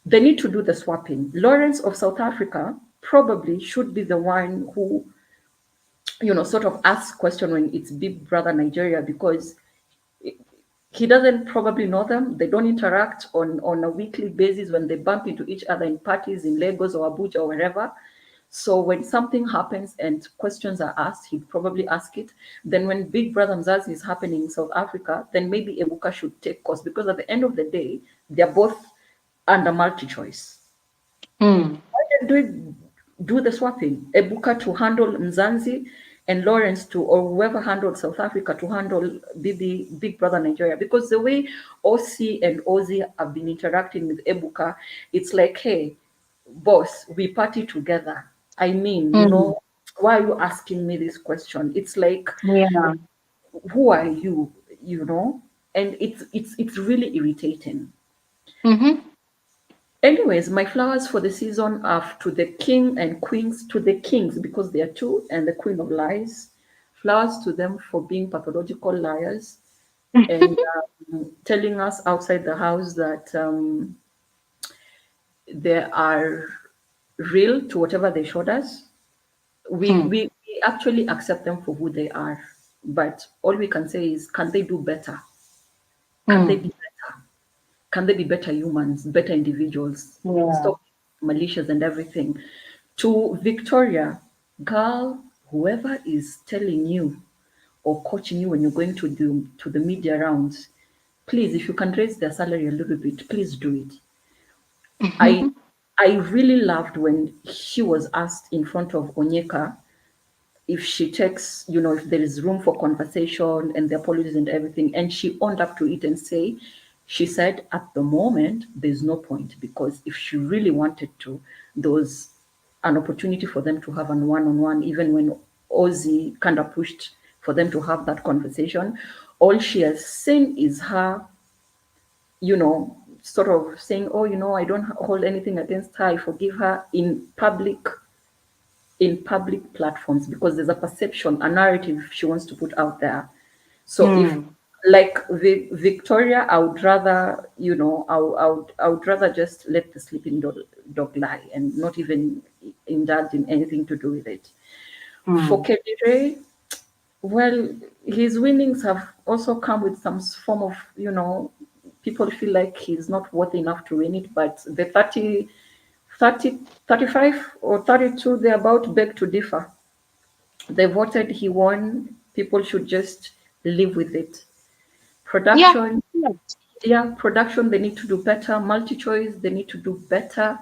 Speaker 15: they need to do the swapping. Lawrence of South Africa probably should be the one who, sort of asks question when it's Big Brother Nigeria, because He doesn't probably know them. They don't interact on a weekly basis when they bump into each other in parties in Lagos or Abuja or wherever. So when something happens and questions are asked, he'd probably ask it. Then when Big Brother Mzazi is happening in South Africa, then maybe Ebuka should take course, because at the end of the day, they're both under multi-choice.
Speaker 1: Hmm.
Speaker 15: Why don't do the swapping? Ebuka to handle Mzansi and Lawrence to, or whoever handled South Africa to handle Big Brother Nigeria. Because the way Ozee and Ozee have been interacting with Ebuka, it's like, hey, boss, we party together. I mean,
Speaker 1: Hmm.
Speaker 15: why are you asking me this question? It's like,
Speaker 1: Yeah.
Speaker 15: who are you? And it's really irritating.
Speaker 1: Mm-hmm.
Speaker 15: Anyways, my flowers for the season are to the king and queens, to the kings because they are two, and the queen of lies. Flowers to them for being pathological liars and telling us outside the house that they are real to whatever they showed us. We actually accept them for who they are, but all we can say is, can they do better? Can they be better? Can they be better humans, better individuals?
Speaker 1: Yeah.
Speaker 15: Stop malicious and everything. To Victoria, girl, whoever is telling you or coaching you when you're going to the media rounds, please, if you can raise their salary a little bit, please do it. I I really loved when she was asked in front of Onyeka if she takes, if there is room for conversation and the apologies and everything, and she owned up to it and she said, at the moment, there's no point, because if she really wanted to, there was an opportunity for them to have a one-on-one, even when Ozee kind of pushed for them to have that conversation. All she has seen is her, sort of saying, oh, I don't hold anything against her, I forgive her in public platforms, because there's a perception, a narrative she wants to put out there. So if,
Speaker 1: Hmm.
Speaker 15: like Victoria, I would rather, I would rather just let the sleeping dog lie and not even indulge in anything to do with it. For
Speaker 1: Hmm.
Speaker 15: Kedire, well, his winnings have also come with some form of, people feel like he's not worth enough to win it, but the 35 or 32, they're about beg to differ. They voted, he won. People should just live with it.
Speaker 1: Yeah.
Speaker 15: Production,
Speaker 1: Yeah.
Speaker 15: yeah, production, they need to do better. Multi-choice, they need to do better.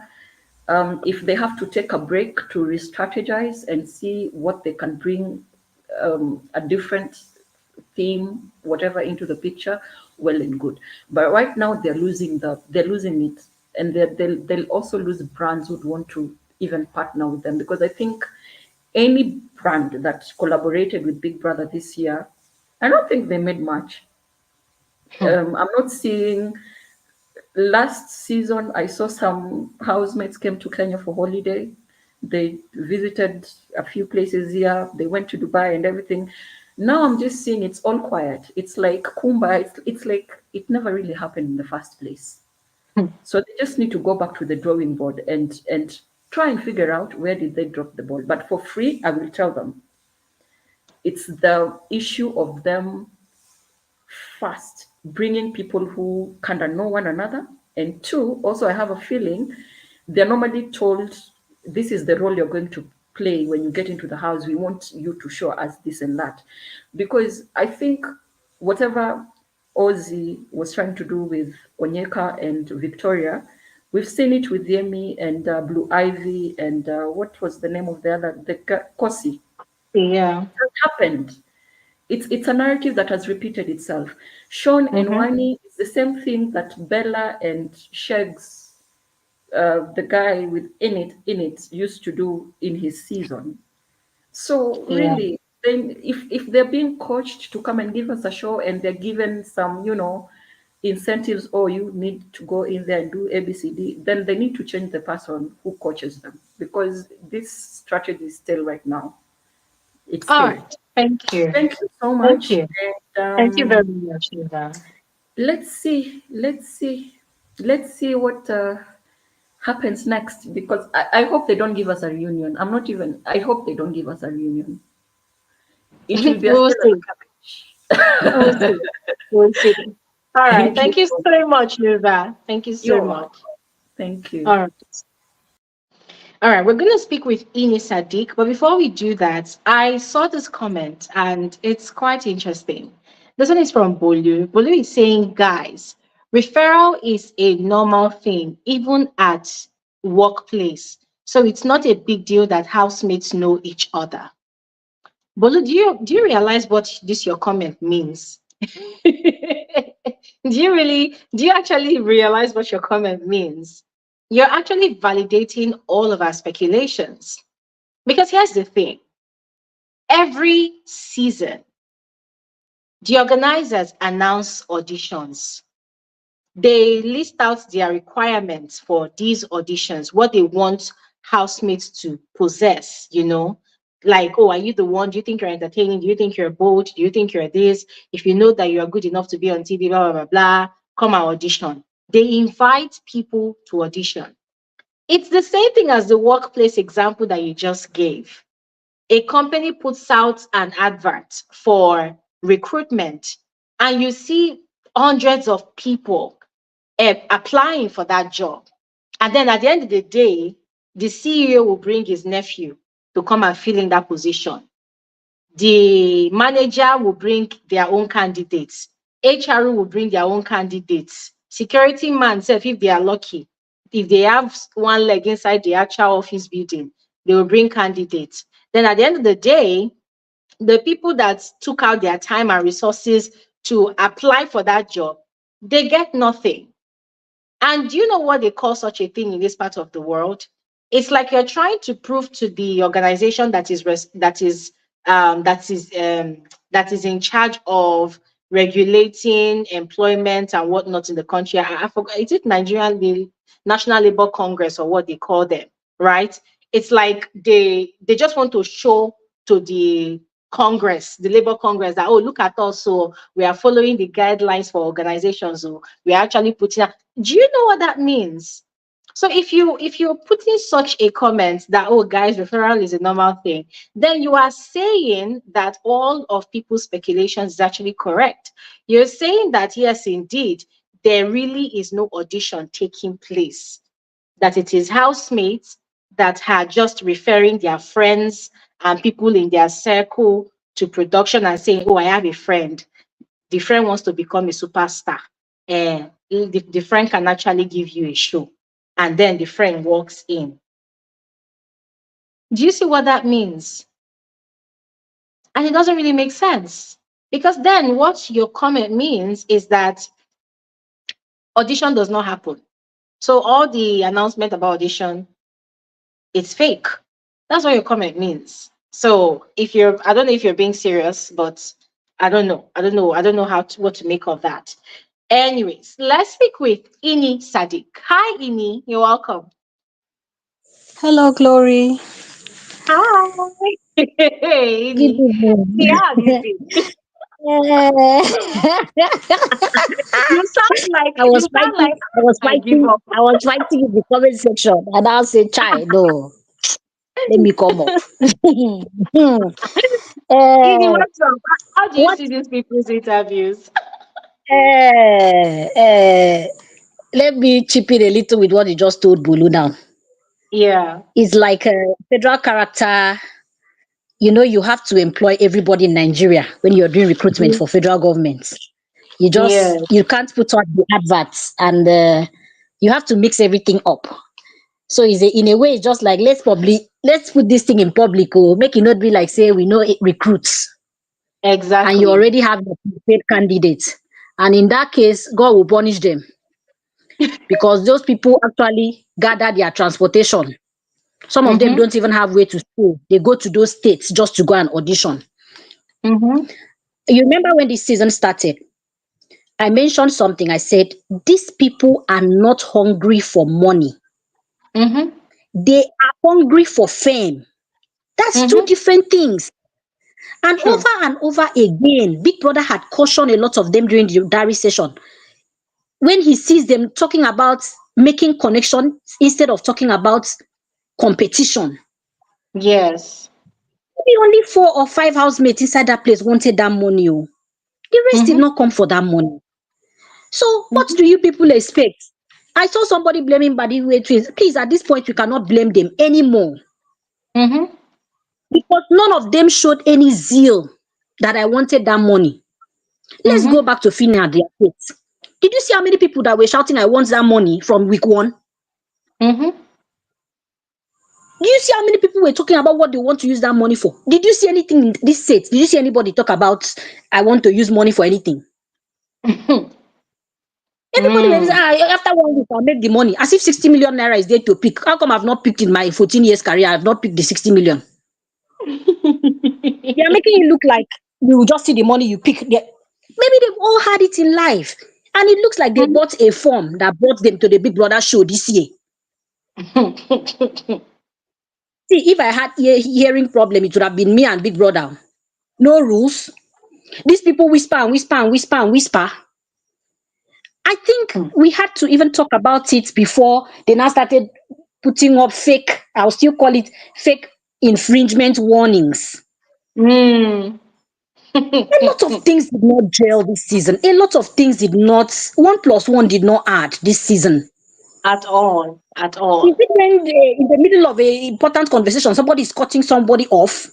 Speaker 15: If they have to take a break to re-strategize and see what they can bring, a different theme, whatever, into the picture, well and good. But right now they're losing it, and they'll also lose brands who'd want to even partner with them, because I think any brand that collaborated with Big Brother this year, I don't think they made much. I'm not seeing. Last season, I saw some housemates came to Kenya for holiday. They visited a few places here. They went to Dubai and everything. Now I'm just seeing it's all quiet. It's like Kumba. It's like it never really happened in the first place. So they just need to go back to the drawing board and try and figure out where did they drop the ball. But for free, I will tell them. It's the issue of them, first, bringing people who kind of know one another, and two, also I have a feeling they're normally told, this is the role you're going to play when you get into the house. We want you to show us this and that, because I think whatever Ozee was trying to do with Onyeka and Victoria, we've seen it with Yemi and Blue Ivy and what was the name of the other, Kosi.
Speaker 1: Yeah.
Speaker 15: It has happened. It's a narrative that has repeated itself. Sean and
Speaker 1: Mm-hmm.
Speaker 15: Wanni is the same thing that Bella and Shegs, the guy with in it, used to do in his season. So
Speaker 1: Yeah.
Speaker 15: really, then if they're being coached to come and give us a show, and they're given some, incentives, or you need to go in there and do ABCD, then they need to change the person who coaches them, because this strategy is still right now. It's
Speaker 1: All
Speaker 15: still.
Speaker 1: right. Thank you.
Speaker 15: Thank you so
Speaker 1: Thank
Speaker 15: much.
Speaker 1: you.
Speaker 15: And
Speaker 1: Thank you very much, Eva.
Speaker 15: let's see what happens next, because I hope they don't give us a reunion. I hope they don't give us a reunion. It will be a
Speaker 1: We'll
Speaker 15: still
Speaker 1: see.
Speaker 15: as a
Speaker 1: We'll
Speaker 15: cabbage.
Speaker 1: see. We'll see. All right.
Speaker 3: Thank you.
Speaker 1: Thank you so much, Nuva. Thank you so
Speaker 15: You're welcome.
Speaker 1: much.
Speaker 15: Thank you.
Speaker 1: All right. All right. We're going to speak with Ini Sadiq. But before we do that, I saw this comment and it's quite interesting. This one is from Bolu. Bolu is saying, guys, referral is a normal thing, even at workplace. So it's not a big deal that housemates know each other. Bolu, do you realize what this your comment means? Do you actually realize what your comment means? You're actually validating all of our speculations. Because here's the thing, every season, the organizers announce auditions. They list out their requirements for these auditions, what they want housemates to possess, like, oh, are you the one? Do you think you're entertaining? Do you think you're bold? Do you think you're this? If you know that you are good enough to be on TV, blah, blah, blah, blah, come and audition. They invite people to audition. It's the same thing as the workplace example that you just gave. A company puts out an advert for recruitment, and you see hundreds of people applying for that job. And then at the end of the day, the CEO will bring his nephew to come and fill in that position. The manager will bring their own candidates. HR will bring their own candidates. Security man self, if they are lucky, if they have one leg inside the actual office building, they will bring candidates. Then at the end of the day, the people that took out their time and resources to apply for that job, they get nothing. And do you know what they call such a thing in this part of the world? It's like you're trying to prove to the organization that is in charge of regulating employment and whatnot in the country. I forgot, is it Nigerian National Labour Congress or what they call them, right? It's like they just want to show to the Congress, the Labour Congress, that, oh, look at us, so we are following the guidelines for organizations, so we are actually putting out. Do you know what that means? So if you're putting such a comment that, oh, guys, referral is a normal thing, then you are saying that all of people's speculations is actually correct. You're saying that, yes, indeed, there really is no audition taking place, that it is housemates that are just referring their friends and people in their circle to production and saying, oh, I have a friend. The friend wants to become a superstar. And the friend can actually give you a show. And then the friend walks in. Do you see what that means? And it doesn't really make sense. Because then what your comment means is that audition does not happen. So all the announcement about audition, it's fake. That's what your comment means. So I don't know if you're being serious, but I don't know. I don't know what to make of that. Anyways, let's speak with Ini Sadiq. Hi, Ini. You're welcome.
Speaker 16: Hello, Glory.
Speaker 1: Hi. Hey,
Speaker 16: Good
Speaker 1: Ini.
Speaker 16: evening.
Speaker 1: Yeah, you sound like
Speaker 16: I was
Speaker 1: I give
Speaker 16: fighting,
Speaker 1: up.
Speaker 16: I was fighting in the comment section, and I'll say, "Chai, no, let me come up."
Speaker 1: Ini,
Speaker 16: uh,
Speaker 1: what's up? How do you
Speaker 16: what?
Speaker 1: see these people's interviews?
Speaker 16: Uh, uh, Let me chip in a little with what you just told Bulu. Now,
Speaker 1: Yeah.
Speaker 16: it's like a federal character. You have to employ everybody in Nigeria when you're doing recruitment for federal government.
Speaker 1: Yeah.
Speaker 16: You can't put on the adverts, and you have to mix everything up. So in a way, it's just like let's put this thing in public, or make it not be like, say, we know it recruits and you
Speaker 1: Exactly.
Speaker 16: already have the paid candidates. And in that case, God will punish them because those people actually gather their transportation. Some of them
Speaker 1: Mm-hmm.
Speaker 16: don't even have way to stay. They go to those states just to go and audition.
Speaker 1: Mm-hmm.
Speaker 16: You remember when this season started? I mentioned something. I said, these people are not hungry for money.
Speaker 1: Mm-hmm.
Speaker 16: They are hungry for fame. That's two
Speaker 1: Mm-hmm.
Speaker 16: different things. And
Speaker 1: True.
Speaker 16: over again, Big Brother had cautioned a lot of them during the diary session. When he sees them talking about making connection instead of talking about competition.
Speaker 1: Yes.
Speaker 16: Maybe only 4 or 5 housemates inside that place wanted that money. The rest did
Speaker 1: Mm-hmm.
Speaker 16: not come for that money. So what do you people expect? I saw somebody blaming Badiwe twins. Please, at this point, you cannot blame them anymore
Speaker 1: Mm-hmm.
Speaker 16: because none of them showed any zeal that I wanted that money. Let's go
Speaker 1: Mm-hmm.
Speaker 16: back to Fina and their case. Did you see how many people that were shouting, I want that money from week one?
Speaker 1: Mm-hmm.
Speaker 16: Do you see how many people were talking about what they want to use that money for? Did you see anything in this set? Did you see anybody talk about, I want to use money for anything? Everybody was
Speaker 1: Mm.
Speaker 16: after 1 week, I'll make the money. As if 60 million naira is there to pick. How come I've not picked in my 14 years career? I've not picked the 60 million. They are making it look like you will just see the money you pick. Maybe they've all had it in life. And it looks like they bought a form that brought them to the Big Brother show this year. See, if I had hearing problem, it would have been me and Big Brother. No rules. These people whisper and whisper and whisper and whisper. I think we had to even talk about it before they now started putting up fake, I'll still call it fake infringement warnings.
Speaker 1: Mm.
Speaker 16: A lot of things did not gel this season. A lot of things did not, 1+1 did not add this season.
Speaker 1: At all. At
Speaker 16: Is
Speaker 1: all.
Speaker 16: it when in the middle of an important conversation, somebody is cutting somebody off?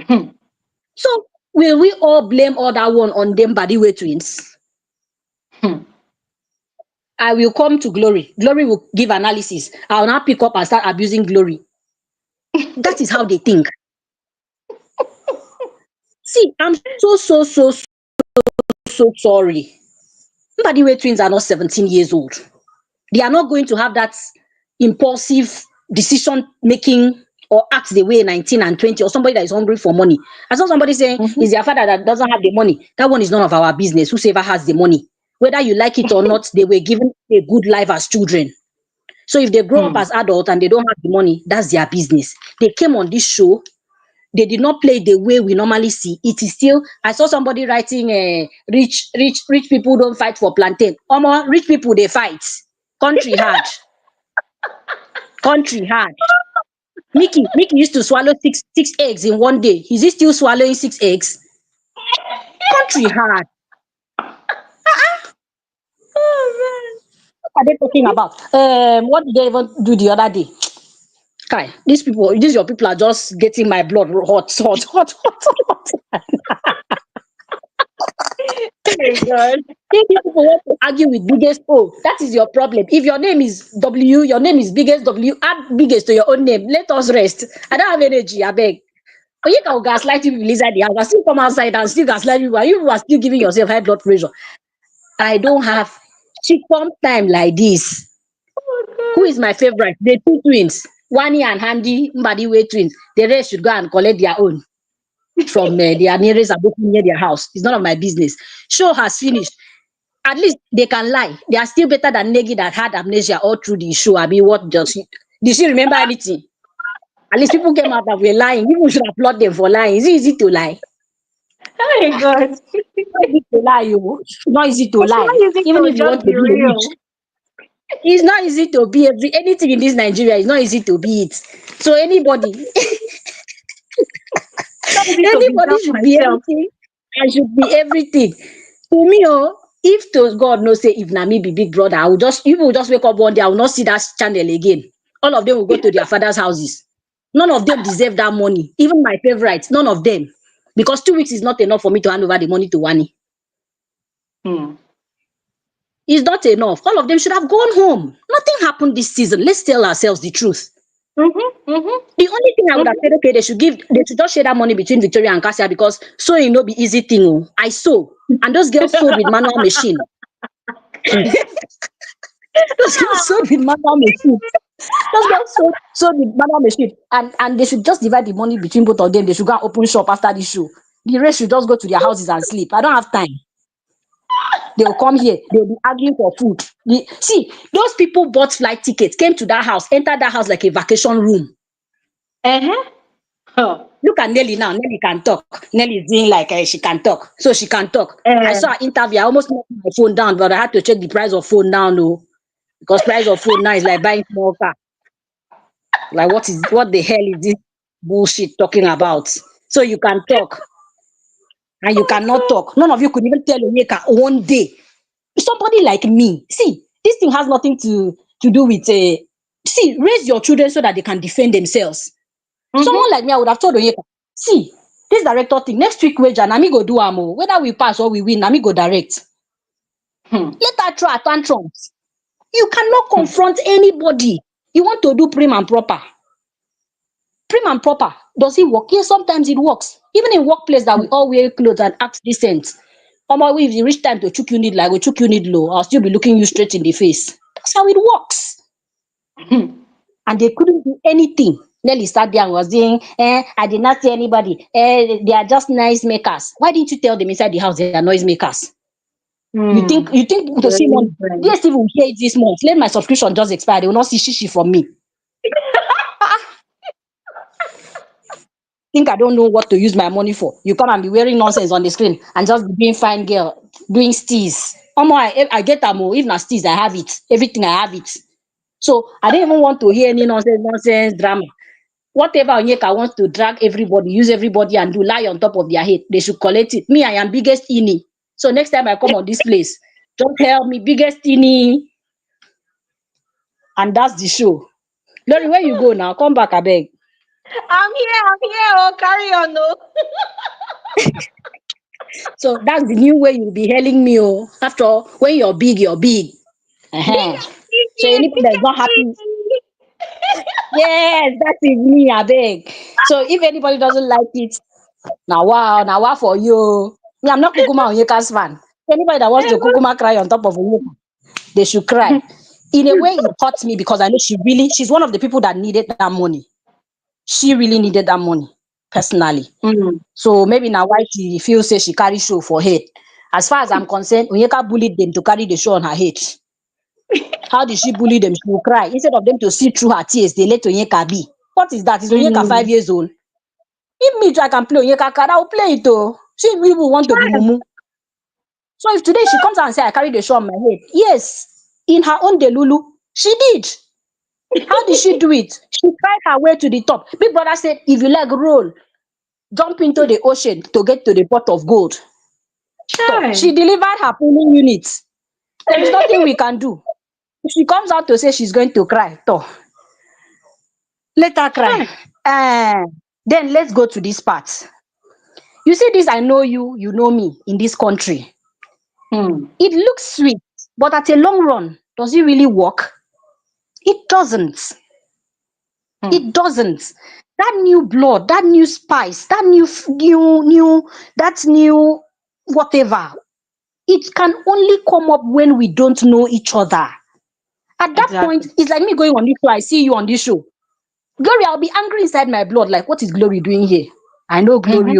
Speaker 16: So, will we all blame all that one on them Badiwe twins? I will come to Glory. Glory will give analysis. I'll now pick up and start abusing Glory. That is how they think. See, I'm so sorry. Badiwe twins are not 17 years old. They are not going to have that impulsive decision making or act the way 19 and 20 or somebody that is hungry for money. I saw somebody saying it's their father that doesn't have the money. That one is none of our business. Whoever has the money, whether you like it or not, they were given a good life as children. So if they grow up as adults and they don't have the money, that's their business. They came on this show. They did not play the way we normally see. It is still. I saw somebody writing, "Rich people don't fight for plantain." Rich people they fight. Country hard. Country hard. Mickey used to swallow six eggs in one day. Is he still swallowing 6 eggs? Country hard. What are they talking about? What did they even do the other day? Kai, these your people are just getting my blood hot.
Speaker 1: Oh God.
Speaker 16: If you people want to argue with biggest O, that is your problem. If your name is W, your name is biggest W, add biggest to your own name. Let us rest. I don't have energy, I beg. But you can gaslight people inside the house. I still come outside and still gaslight people. And you are still giving yourself high blood pressure. I don't have chicken time like this. Who is my favorite? The two twins, Wanni and Ndi Nne twins. The rest should go and collect their own from their nearest abode near their house. It's none of my business. Show has finished. At least they can lie. They are still better than Negi that had amnesia all through the show. I mean, what does did she remember anything? At least people came out that were lying. People should applaud them for lying. Is it easy to lie?
Speaker 1: Oh my God.
Speaker 16: It's not easy to lie, you. It's not easy to
Speaker 1: It's
Speaker 16: lie.
Speaker 1: not easy
Speaker 16: Even
Speaker 1: to
Speaker 16: if you want
Speaker 1: just
Speaker 16: to
Speaker 1: be
Speaker 16: be a witch,
Speaker 1: real.
Speaker 16: it's not easy to be anything in this Nigeria. It's not easy to be it. So anybody,
Speaker 1: It's not easy to be
Speaker 16: anybody
Speaker 1: just
Speaker 16: should be
Speaker 1: myself.
Speaker 16: everything and should be everything. To me, if to God no say if na me be Big Brother, I will just you will just wake up one day, I will not see that channel again. All of them will go to their father's houses. None of them deserve that money. Even my favorites, none of them. Because 2 weeks is not enough for me to hand over the money to Wanni. It's not enough. All of them should have gone home. Nothing happened this season. Let's tell ourselves the truth. The only thing I would have said, okay, they should just share that money between Victoria and Cassia because sewing no be easy thing. Oh. I sew. And those girls sewed with manual machine. Those girls sewed with manual machine. Those girls sewed with manual machine. And they should just divide the money between both of them. They should go and open shop after the show. The rest should just go to their houses and sleep. I don't have time. They will come here. They will be arguing for food. See, those people bought flight tickets, came to that house, entered that house like a vacation room. Look at Nelly now. Nelly can talk. Nelly is doing like she can talk. So she can talk. I saw her interview. I almost knocked my phone down, but I had to check the price of phone now, no. Because price of phone now is like buying small car. Like what the hell is this bullshit talking about? So you can talk. And you cannot talk. None of you could even tell Onyeka one day somebody like me, see, this thing has nothing to do with see, raise your children so that they can defend themselves. Someone like me, I would have told Onyeka, see, this director thing, next week wage, and Nami go do amo. Whether we pass or we win, Nami go direct. Let her throw her tantrums. You cannot confront anybody. You want to do prim and proper. Prim and proper. Does it work? Yes, sometimes it works. Even in workplace that we all wear clothes and act decent. If you reach time to chook you need like we chook you need low, I'll still be looking you straight in the face. That's how it works. And they couldn't do anything. Nelly sat there and was saying, I did not see anybody. They are just noise makers. Why didn't you tell them inside the house they are noise makers? You think to see money? Yes, even hear it this month. Let my subscription just expire. They will not see shishi from me. Think I don't know what to use my money for. You come and be wearing nonsense on the screen and just be being fine girl, doing steez. I get them. If not steez, I have it. Everything I have it. So I don't even want to hear any nonsense drama. Whatever Onyeka wants to drag everybody, use everybody and do lie on top of their head, they should collect it. Me, I am biggest ini. So next time I come on this place, just help me, biggest ini. And that's the show. Lori, where you go now? Come back, I beg.
Speaker 1: I'm here. Oh, carry on, no.
Speaker 16: So that's the new way you'll be hailing me. Oh, after all, when you're big, you're big. So anybody that's not happy, yes, that is me, I beg. So if anybody doesn't like it, now wow for you. Me, I'm not Kukuma Onyeka's fan. Anybody that wants to Kukuma cry on top of Onyeka, they should cry. In a way, it hurts me because I know she's one of the people that needed that money. She really needed that money, personally. So maybe now why she feels say she carry show for head. As far as I'm concerned, Onyeka bullied them to carry the show on her head. How did she bully them? She will cry. Instead of them to see through her tears, they let Onyeka be. What is that? Is Onyeka 5 years old? If me too, I can play Onyeka card, I will play it though. She people want to be mumu. So if today she comes out and say I carry the show on my head, yes, in her own delulu, she did. How did she do it? She cried her way to the top. Big brother said, if you like roll, jump into the ocean to get to the pot of gold. So she delivered her polling unit. There is nothing we can do. If she comes out to say she's going to cry, let her cry. Then let's go to this part. You see this, I know you, you know me in this country. It looks sweet, but at a long run, does it really work? It doesn't. It doesn't. That new blood, that new spice, that new whatever, it can only come up when we don't know each other. At that point, it's like me going on this show. I see you on this show. Glory, I'll be angry inside my blood. Like, what is Glory doing here? I know Glory.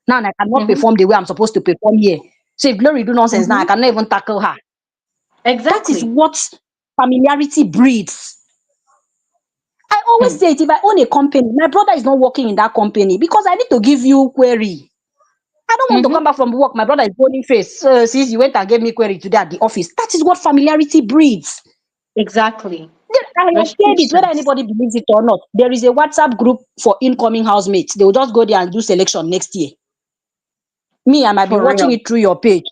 Speaker 16: Now I cannot perform the way I'm supposed to perform here. So if Glory do nonsense now, I cannot even tackle her. That is what familiarity breeds. I always say it, if I own a company, my brother is not working in that company because I need to give you query. I don't want to come back from work. My brother is holding face. Since you went and gave me query today at the office, that is what familiarity breeds.
Speaker 1: Exactly.
Speaker 16: I have said it, whether anybody believes it or not. There is a WhatsApp group for incoming housemates. They will just go there and do selection next year. Me, I might be watching it through your page.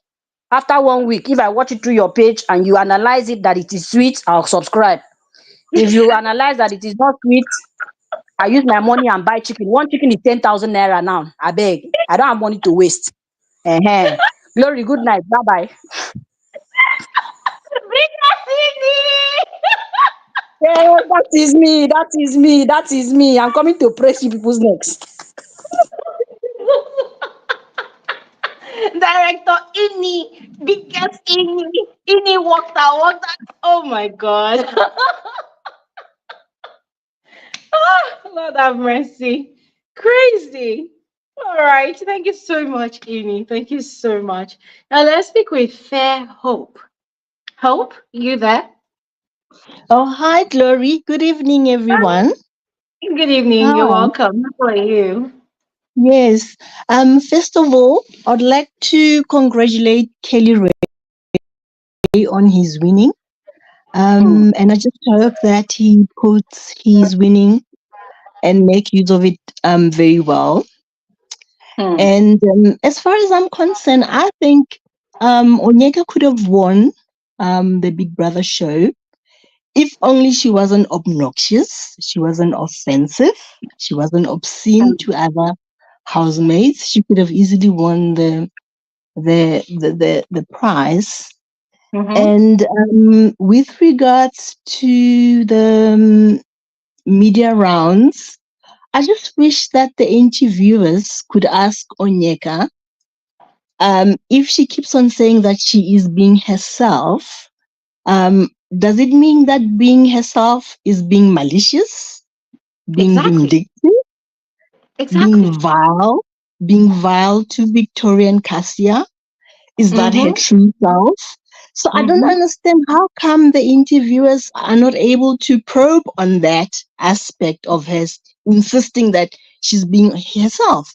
Speaker 16: After 1 week, if I watch it through your page and you analyze it that it is sweet, I'll subscribe. If you analyze that it is not sweet, I use my money and buy chicken. One chicken is 10,000 naira now. I beg. I don't have money to waste. Glory, good night. Bye-bye. Yeah, that is me. That is me. That is me. I'm coming to praise you people's necks.
Speaker 1: Director Inni, biggest Inni walked out. Oh my God. Lord have mercy. Crazy. All right. Thank you so much, Inni. Thank you so much. Now let's speak with Fair Hope. Hope, you there?
Speaker 10: Oh, hi, Glory. Good evening, everyone.
Speaker 1: Good evening. You're welcome. How are you?
Speaker 10: Yes. First of all, I'd like to congratulate Kelly Ray on his winning. And I just hope that he puts his winning and make use of it very well. And as far as I'm concerned, I think Onyeka could have won the Big Brother show if only she wasn't obnoxious, she wasn't offensive, she wasn't obscene to other housemates. She could have easily won the prize. And with regards to the media rounds, I just wish that the interviewers could ask Onyeka if she keeps on saying that she is being herself. Does it mean that being herself is being malicious, being vindictive, being vile to Victoria and Cassia? Is that her true self? So I don't understand how come the interviewers are not able to probe on that aspect of hers, insisting that she's being herself.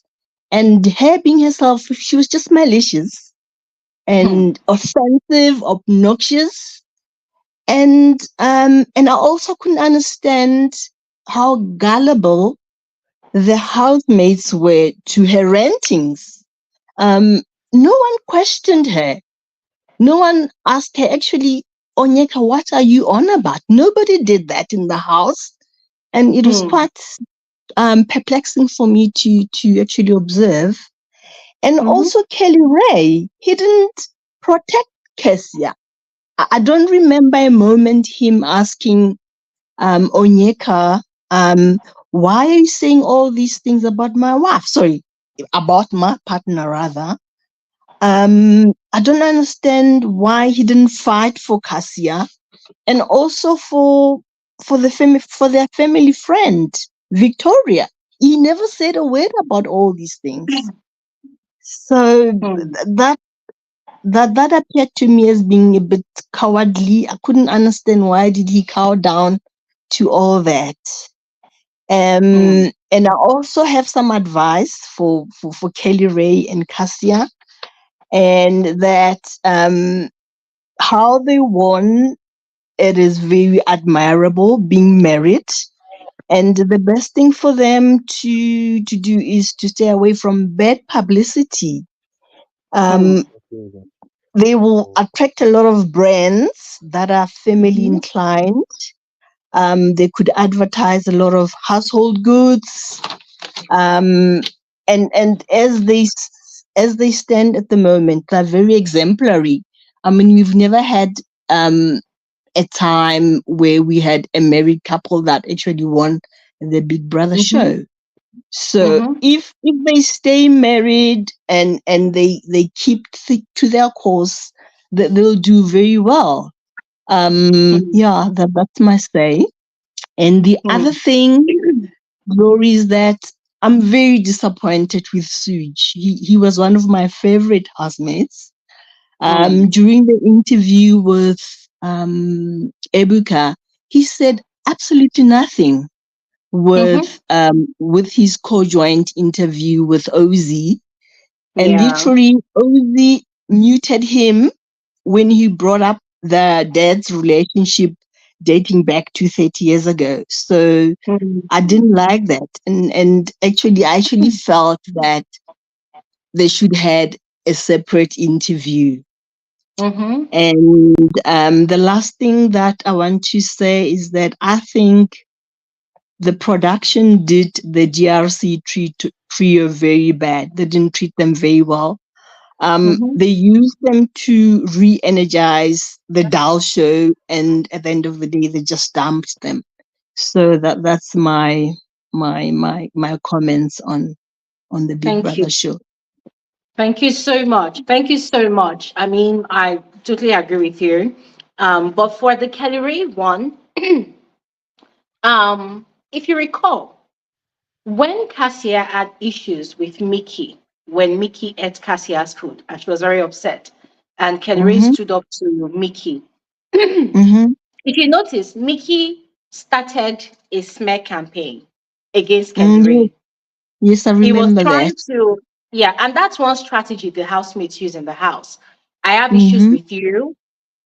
Speaker 10: And her being herself, she was just malicious and offensive, obnoxious. And I also couldn't understand how gullible the housemates were to her rantings. No one questioned her. No one asked her, actually, Onyeka, what are you on about? Nobody did that in the house. And it was quite perplexing for me to actually observe. And also Kelly Ray, he didn't protect Cassia. I don't remember a moment him asking Onyeka, why are you saying all these things about my wife? Sorry, about my partner rather. I don't understand why he didn't fight for Cassia and also for their family friend Victoria. He never said a word about all these things. So that appeared to me as being a bit cowardly. I couldn't understand why did he cow down to all that. And I also have some advice for Kelly Ray and Cassia, and that how they won, it is very admirable, being married. And the best thing for them to do is to stay away from bad publicity. They will attract a lot of brands that are family inclined. They could advertise a lot of household goods. And as they stand at the moment, they're very exemplary. I mean, we've never had a time where we had a married couple that actually won the Big Brother show. So if they stay married and they keep to their course, they'll do very well. Yeah, that's my say. And the other thing, Glory, is that I'm very disappointed with Sooj. He was one of my favorite housemates. During the interview with Ebuka, he said absolutely nothing with his co-joint interview with Ozee. And literally Ozee muted him when he brought up the dad's relationship dating back to 30 years ago. So I didn't like that. And actually, I actually felt that they should had a separate interview. And the last thing that I want to say is that I think the production did the GRC trio very bad. They didn't treat them very well. They used them to re-energize the Doll show, and at the end of the day, they just dumped them. So that's my comments on the Big Brother show.
Speaker 1: Thank you so much. Thank you so much. I mean, I totally agree with you. But for the Kelly Ray one, if you recall, when Cassia had issues with Michky, when Michky ate Cassia's food, and she was very upset, and Kelly Ray stood up to Michky. If you notice, Michky started a smear campaign against Kelly Ray.
Speaker 10: Yes, I remember
Speaker 1: He was trying
Speaker 10: that.
Speaker 1: to, and that's one strategy the housemates use in the house. I have issues with you.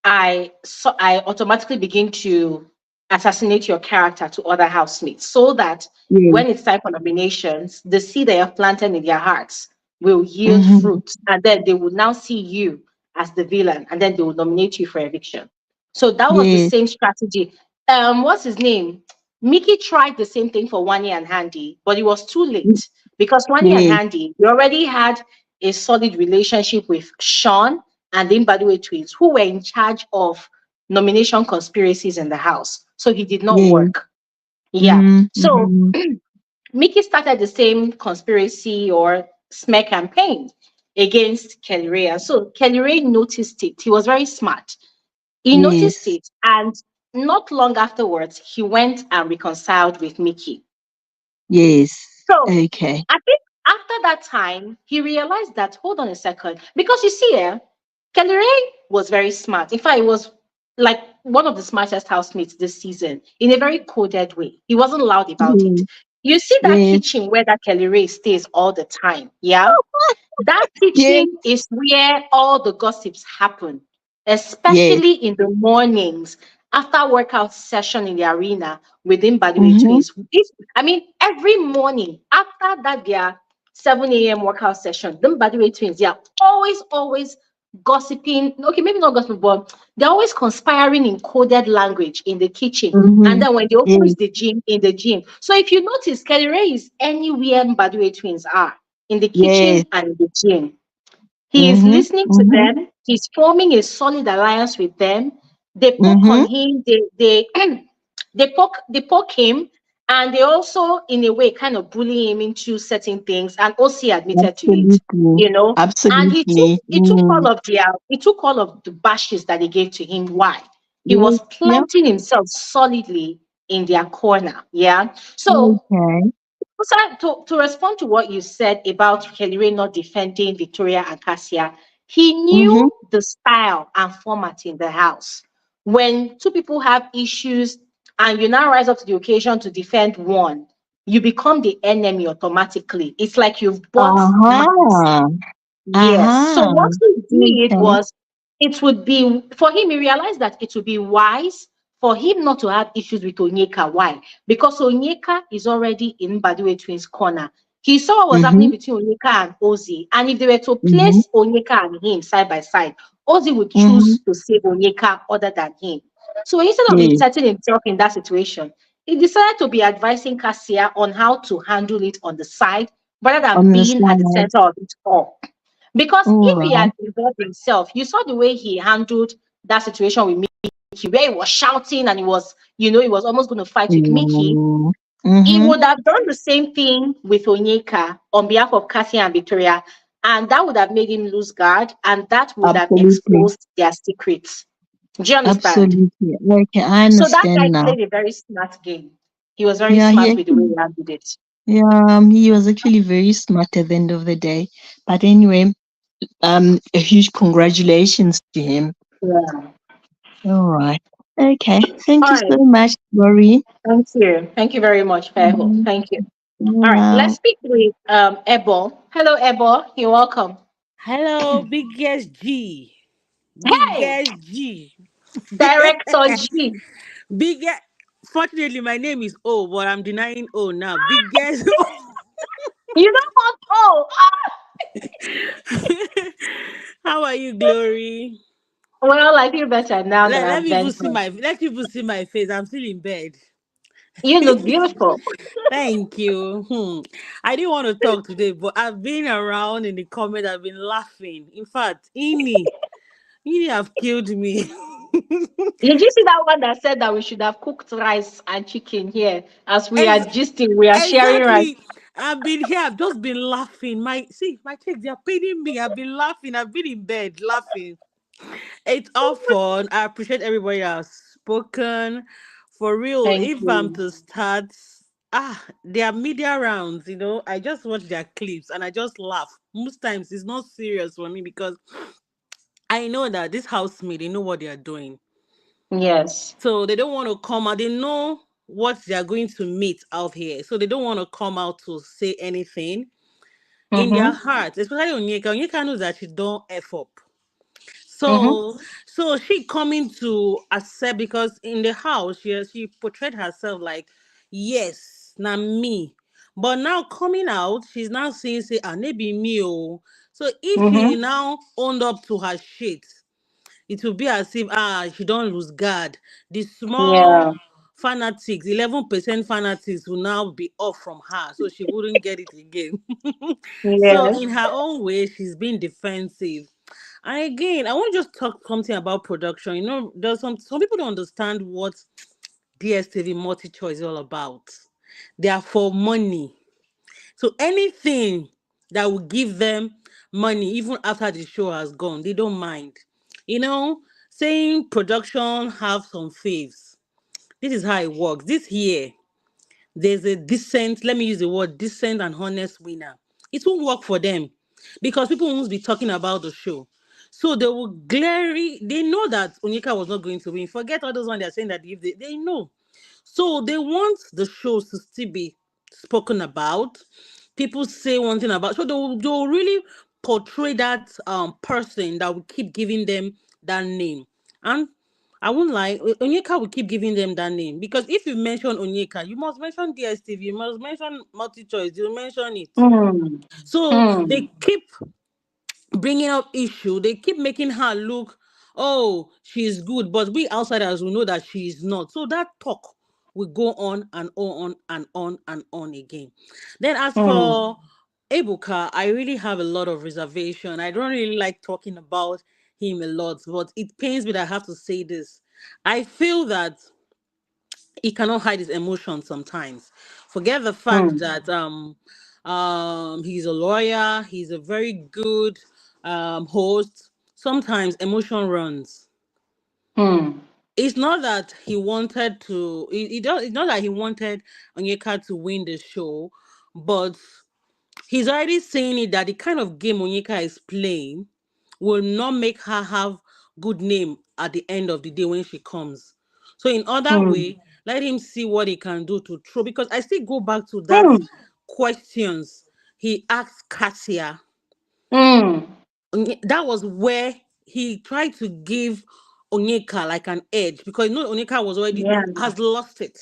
Speaker 1: I automatically begin to assassinate your character to other housemates so that when it's time for nominations, the seed they have planted in their hearts will yield fruit, and then they will now see you as the villain, and then they will nominate you for eviction. So that was the
Speaker 9: Yes.
Speaker 1: same strategy. What's his name? Mickey tried the same thing for Wanni and Handy, but it was too late because Wanni and
Speaker 9: Yes.
Speaker 1: Handy, they already had a solid relationship with Sean and the Mbadiwe twins, who were in charge of nomination conspiracies in the house. So he did not
Speaker 9: Yes.
Speaker 1: work. Yeah. So
Speaker 9: Mm-hmm.
Speaker 1: Mickey started the same conspiracy or smear campaign against Kelly Ray. And so Kelly Ray noticed it. He was very smart. He noticed
Speaker 9: Yes.
Speaker 1: it. And not long afterwards, he went and reconciled with Mickey.
Speaker 9: Yes.
Speaker 1: So
Speaker 9: Okay.
Speaker 1: I think after that time, he realized that, hold on a second, because you see, Kelly Ray was very smart. In fact, he was like one of the smartest housemates this season in a very coded way. He wasn't loud about it.
Speaker 9: Yes.
Speaker 1: You see that
Speaker 9: Yes.
Speaker 1: kitchen where that Kelly Ray stays all the time, yeah? That
Speaker 9: Yes.
Speaker 1: kitchen is where all the gossips happen,
Speaker 9: Yes.
Speaker 1: especially in the mornings after workout session in the arena within Badway
Speaker 9: Mm-hmm.
Speaker 1: Twins. I mean, every morning after that, their 7 a.m. workout session, them Badway Twins, they are always gossiping. Okay, maybe not gossiping, but they're always conspiring in coded language in the kitchen. And
Speaker 9: Mm-hmm.
Speaker 1: then when they open
Speaker 9: Yes.
Speaker 1: the gym, in the gym. So if you notice, Kelly Ray is anywhere Badway Twins are, in the
Speaker 9: Yes.
Speaker 1: kitchen and in the gym. He is
Speaker 9: Mm-hmm.
Speaker 1: listening to
Speaker 9: Mm-hmm.
Speaker 1: them. He's forming a solid alliance with them. They poke
Speaker 9: Mm-hmm.
Speaker 1: on him. They they poke him, and they also, in a way, kind of bully him into certain things. And OC admitted to it,
Speaker 9: Absolutely.
Speaker 1: you know. And he took
Speaker 9: Absolutely.
Speaker 1: he took all
Speaker 9: Mm.
Speaker 1: of the he took all of the bashes that they gave to him. Why? He
Speaker 9: Yes.
Speaker 1: was
Speaker 9: Yep.
Speaker 1: planting himself solidly in their corner. Yeah. So
Speaker 9: Okay.
Speaker 1: so to respond to what you said about Kelly Ray not defending Victoria and Cassia, he
Speaker 9: Mm-hmm.
Speaker 1: knew the style and format in the house. When two people have issues and you now rise up to the occasion to defend one, you become the enemy automatically. It's like you've bought malice.
Speaker 9: Uh-huh.
Speaker 1: Yes. So
Speaker 9: Uh-huh.
Speaker 1: what he did
Speaker 9: Okay.
Speaker 1: was, it would be for him, he realized that it would be wise for him not to have issues with Onyeka. Why? Because Onyeka is already in Badiwe Twins' corner. He saw what was
Speaker 9: Mm-hmm.
Speaker 1: happening between Onyeka and Ozee. And if they were to
Speaker 9: Mm-hmm.
Speaker 1: place Onyeka and him side by side, Ozee would
Speaker 9: Mm-hmm.
Speaker 1: choose to save Onyeka other than him. So instead of
Speaker 9: Yes.
Speaker 1: inserting himself in that situation, he decided to be advising Cassia on how to handle it on the side rather than being at the
Speaker 9: Understand.
Speaker 1: center of it all. Because
Speaker 9: All
Speaker 1: if he
Speaker 9: right.
Speaker 1: had involved himself, you saw the way he handled that situation with Mickey, where he was shouting and he was almost going to fight with Mickey.
Speaker 9: Mm.
Speaker 1: He
Speaker 9: Mm-hmm.
Speaker 1: would have done the same thing with Onyeka on behalf of Cassie and Victoria, and that would have made him lose guard, and that would have
Speaker 9: Absolutely.
Speaker 1: exposed their secrets. Do you understand?
Speaker 9: Absolutely. Okay, I
Speaker 1: So that guy
Speaker 9: understand now.
Speaker 1: played a very smart game. He was very
Speaker 9: Yeah, he
Speaker 1: smart with the way he
Speaker 9: actually,
Speaker 1: handled it.
Speaker 9: yeah, he was actually very smart at the end of the day. But anyway, a huge congratulations to him.
Speaker 1: Yeah.
Speaker 9: All right. Okay. Thank
Speaker 1: All
Speaker 9: you
Speaker 1: right.
Speaker 9: so much, Lori.
Speaker 1: Thank you. Thank you very much, Fairhope.
Speaker 9: Mhm.
Speaker 1: Thank you. All right. Let's
Speaker 9: Wow.
Speaker 1: speak with Ebo. Hello, Ebo. You're welcome.
Speaker 17: Hello, biggest G.
Speaker 1: Hey,
Speaker 17: Biggest G.
Speaker 1: Director G.
Speaker 17: Biggest. Fortunately, my name is O, but I'm denying O now. Biggest.
Speaker 1: You don't want
Speaker 17: How are you, Glory?
Speaker 1: well, I feel better now that
Speaker 17: Let
Speaker 1: I've
Speaker 17: people see
Speaker 1: ventured.
Speaker 17: my let people see my face. I'm still in bed.
Speaker 1: You look beautiful.
Speaker 17: Thank you. I didn't want to talk today, but I've been around in the comment. I've been laughing. In fact, Ini have killed me.
Speaker 1: Did you see that one that said that we should have cooked rice and chicken here as we are
Speaker 17: Ex-
Speaker 1: gisting, we are sharing rice?
Speaker 17: exactly. I've been here. I've just been laughing. My checks, they are paying me. I've been laughing. I've been in bed laughing. It's all fun. I appreciate everybody that has spoken. For real,
Speaker 1: Thank
Speaker 17: if I'm
Speaker 1: you.
Speaker 17: to start, their media rounds, I just watch their clips and I just laugh. Most times it's not serious for me because I know that this housemate, they know what they are doing.
Speaker 1: Yes.
Speaker 17: So they don't want to come out. They know what they are going to meet out here. So they don't want to come out to say anything in their
Speaker 1: Mm-hmm.
Speaker 17: heart, especially Onyeka. Onyeka knows that she don't F up.
Speaker 1: Mm-hmm.
Speaker 17: So she coming to accept because in the house she portrayed herself like, yes, now me. But now coming out, she's now saying, say, maybe me, oh. So if she
Speaker 1: Mm-hmm.
Speaker 17: now owned up to her shit, it will be as if she don't lose guard. The small
Speaker 1: Yeah.
Speaker 17: fanatics, 11% fanatics will now be off from her, so she wouldn't get it again. So
Speaker 1: Yes.
Speaker 17: in her own way, she's being defensive. And again, I want to just talk something about production. There's some people don't understand what DSTV multi choice is all about. They are for money. So anything that will give them money, even after the show has gone, they don't mind. You know, saying production have some faves. This is how it works. This year, there's a decent, let me use the word decent and honest winner. It won't work for them because people won't be talking about the show. So they will they know that Onyeka was not going to win. Forget all those ones they're saying that if they know. So they want the shows to still be spoken about. People say one thing about, so they'll really portray that person that will keep giving them that name. And I won't lie, Onyeka will keep giving them that name because if you mention Onyeka, you must mention DSTV, you must mention multi choice, you mention it.
Speaker 1: Mm.
Speaker 17: So
Speaker 1: Mm.
Speaker 17: they keep bringing up issue. They keep making her look, oh, she's good, but we outsiders will know that she is not. So that talk will go on and on and on and on again. Then as
Speaker 1: Mm.
Speaker 17: for Ebuka, I really have a lot of reservation. I don't really like talking about him a lot, but it pains me that I have to say this. I feel that he cannot hide his emotions sometimes. Forget the fact
Speaker 1: Mm.
Speaker 17: that he's a lawyer, he's a very good host. Sometimes emotion runs.
Speaker 1: Mm.
Speaker 17: It's not that he wanted to it's not that he wanted Onyeka to win the show, but he's already saying it that the kind of game Onyeka is playing will not make her have good name at the end of the day when she comes. So in other
Speaker 1: Mm.
Speaker 17: way, let him see what he can do to throw. Because I still go back to that
Speaker 1: Mm.
Speaker 17: questions he asked Cassia.
Speaker 1: Mm.
Speaker 17: That was where he tried to give Onyeka like an edge because Onyeka was already
Speaker 1: Yeah.
Speaker 17: has lost it.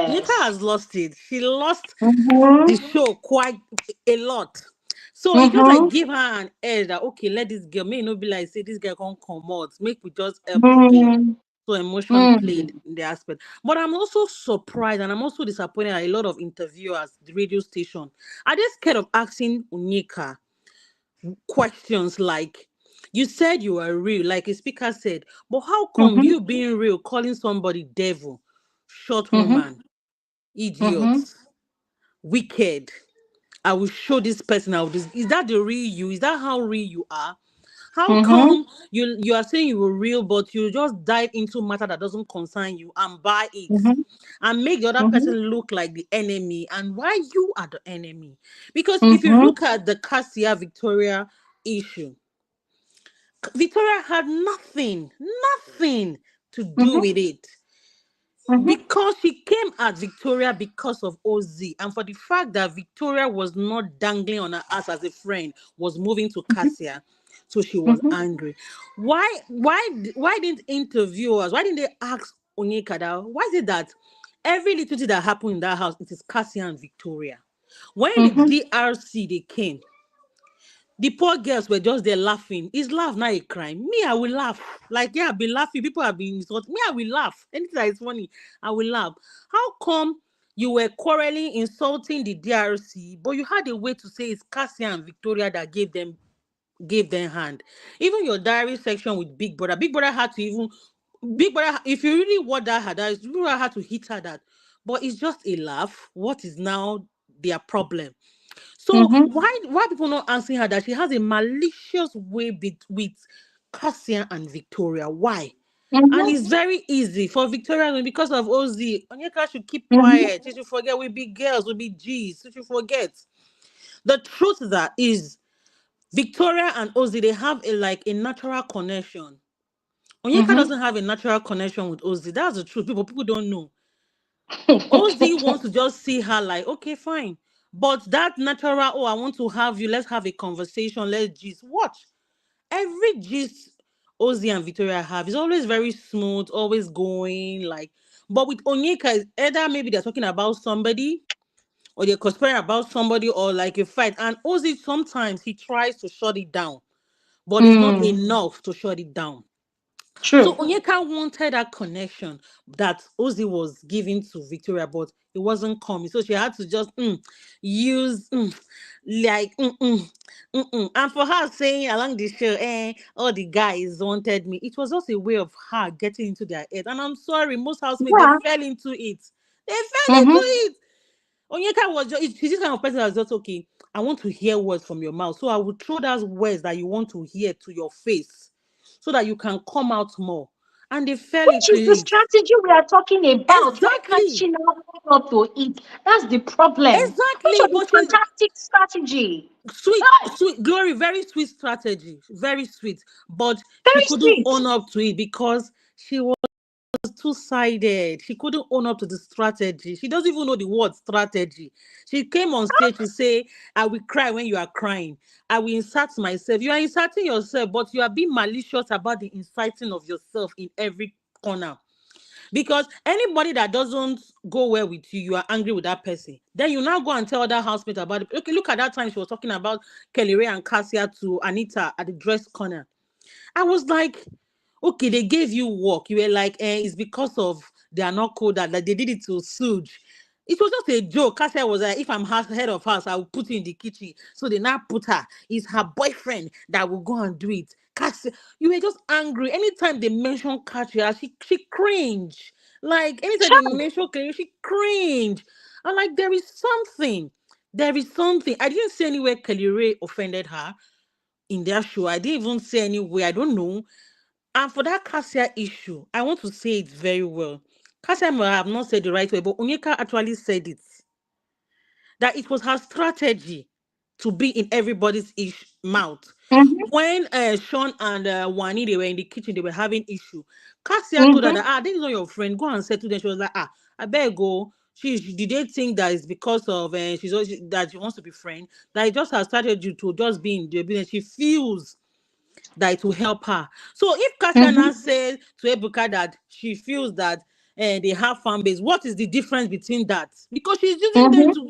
Speaker 17: Onyeka
Speaker 1: Yes.
Speaker 17: has lost it. She lost the
Speaker 1: Mm-hmm.
Speaker 17: show quite a lot. So he just like
Speaker 1: Mm-hmm.
Speaker 17: give her an edge that okay, let this girl may not be like say this girl can't come out. Make we just help the girl.
Speaker 1: Mm.
Speaker 17: So emotion
Speaker 1: Mm.
Speaker 17: played in the aspect. But I'm also surprised and I'm also disappointed at a lot of interviewers, the radio station. Are they scared of asking Onyeka questions like you said you were real, like a speaker said, but how come
Speaker 1: Mm-hmm.
Speaker 17: you being real calling somebody devil, short
Speaker 1: Mm-hmm.
Speaker 17: woman, idiot,
Speaker 1: Mm-hmm.
Speaker 17: wicked? I will show this person how this is that the real you? Is that how real you are? How
Speaker 1: Mm-hmm.
Speaker 17: come you are saying you were real, but you just dive into matter that doesn't concern you and buy it
Speaker 1: Mm-hmm.
Speaker 17: and make the other
Speaker 1: Mm-hmm.
Speaker 17: person look like the enemy and why you are the enemy? Because if you
Speaker 1: Mm-hmm.
Speaker 17: look at the Cassia Victoria issue, Victoria had nothing to do
Speaker 1: Mm-hmm.
Speaker 17: with it
Speaker 1: Mm-hmm.
Speaker 17: because she came at Victoria because of Ozee and for the fact that Victoria was not dangling on her ass as a friend, was moving to Cassia, so she was
Speaker 1: Mm-hmm.
Speaker 17: angry. Why didn't interviewers, why didn't they ask Onyeka that why is it that every little thing that happened in that house it is Cassia and Victoria? When the
Speaker 1: Mm-hmm.
Speaker 17: DRC they came, the poor girls were just there laughing. Is laugh not a crime? Me, I will laugh. Like, yeah, I've been laughing. People have been insulting. Me, I will laugh. Anything that is funny, I will laugh. How come you were quarreling, insulting the DRC, but you had a way to say it's Cassia and Victoria that gave them hand? Even your diary section with Big Brother. Big Brother had to even Big Brother, if you really want that had that, Big Brother had to hit her that. But it's just a laugh. What is now their problem? So
Speaker 1: Mm-hmm.
Speaker 17: why people not answering her that she has a malicious way with Cassia and Victoria? Why? And
Speaker 1: Mm-hmm.
Speaker 17: it's very easy for Victoria because of Ozee. Onyeka should keep
Speaker 1: Mm-hmm.
Speaker 17: quiet. She should forget we be girls, we be G's. She should forget. The truth that is Victoria and Ozee, they have a natural connection. Onyeka
Speaker 1: Mm-hmm.
Speaker 17: doesn't have a natural connection with Ozee. That's the truth. People don't know. Ozzy wants to just see her like, okay, fine. But that natural, oh, I want to have you, let's have a conversation, let's gist. Watch. Every gist Ozzy and Victoria have is always very smooth, always going like. But with Onyeka, it's either maybe they're talking about somebody or they're conspiring about somebody or like a fight. And Ozee sometimes he tries to shut it down, but it's not
Speaker 1: Mm,
Speaker 17: enough to shut it down. So
Speaker 1: true.
Speaker 17: Onyeka wanted that connection that Ozee was giving to Victoria, but it wasn't coming. So she had to just use like and for her saying along the show, all the guys wanted me. It was just a way of her getting into their head. And I'm sorry, most housemates they
Speaker 1: Yeah.
Speaker 17: fell into it. They fell into
Speaker 1: Mm-hmm.
Speaker 17: it. Onyeka was just she's this kind of person that's just okay. I want to hear words from your mouth. So I will throw those words that you want to hear to your face so that you can come out more. And they fell
Speaker 1: Which
Speaker 17: into
Speaker 1: is the
Speaker 17: it.
Speaker 1: strategy we are talking about? Why can't
Speaker 17: Exactly.
Speaker 1: she now own up to it? That's the problem. Which
Speaker 17: Exactly.
Speaker 1: was
Speaker 17: But
Speaker 1: a fantastic strategy.
Speaker 17: sweet,
Speaker 1: Ah,
Speaker 17: sweet glory, very sweet strategy. Very sweet. But she
Speaker 1: very
Speaker 17: couldn't
Speaker 1: sweet.
Speaker 17: own up to it because she was two-sided. She couldn't own up to the strategy. She doesn't even know the word strategy. She came on stage to say, I will cry when you are crying. I will insert myself. You are inserting yourself, but you are being malicious about the inciting of yourself in every corner. Because anybody that doesn't go well with you, you are angry with that person. Then you now go and tell other housemates about it. Okay, look at that time she was talking about Kelly Ray and Cassia to Anita at the dress corner. I was like, okay, they gave you work. You were like, it's because of they are not cool that like, they did it to Sooj. It was just a joke. Cassia was like, if I'm head of house, I will put you in the kitchen. So they now put her. It's her boyfriend that will go and do it. Cassia, you were just angry. Anytime they mention Cassia, she cringe. Like anytime they
Speaker 1: Child.
Speaker 17: mention Kelly, she cringe. I'm like, there is something. There is something. I didn't see anywhere Kelly Ray offended her in their show. I didn't even say anywhere. I don't know. And for that Cassia issue, I want to say it very well. Cassia might have not said the right way, but Onyeka actually said it. That it was her strategy to be in everybody's mouth.
Speaker 1: Mm-hmm.
Speaker 17: When Sean and Wanni, they were in the kitchen, they were having issue. Cassia told her
Speaker 1: Mm-hmm.
Speaker 17: that, this is not your friend. Go and settle them. She was like, I better go. Did they think that it's because of that she wants to be friend? That it just her strategy to just be in the business. She feels that it will help her. So if Kasia
Speaker 1: Mm-hmm.
Speaker 17: now says to Ebuka that she feels that they have fan base, what is the difference between that? Because she's using them
Speaker 1: Mm-hmm.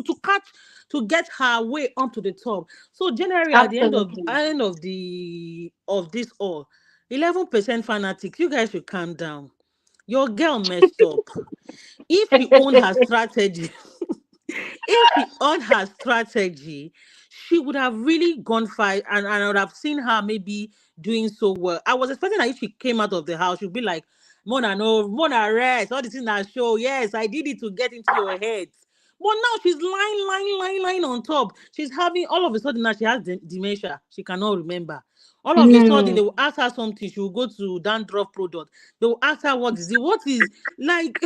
Speaker 17: to catch to get her way onto the top. So generally at the
Speaker 1: Absolutely.
Speaker 17: end of this all, 11% fanatics, you guys should calm down. Your girl messed up. If she owned her strategy, if she owned her strategy, she would have really gone fight and I would have seen her maybe doing so well. I was expecting that if she came out of the house, she'd be like, Mona, no, Mona, rest. All this in that show. Yes, I did it to get into your head. But now she's lying on top. She's having all of a sudden now she has dementia. She cannot remember. All of a sudden,
Speaker 1: Mm.
Speaker 17: they will ask her something. She will go to dandruff product. They will ask her what is it? What is like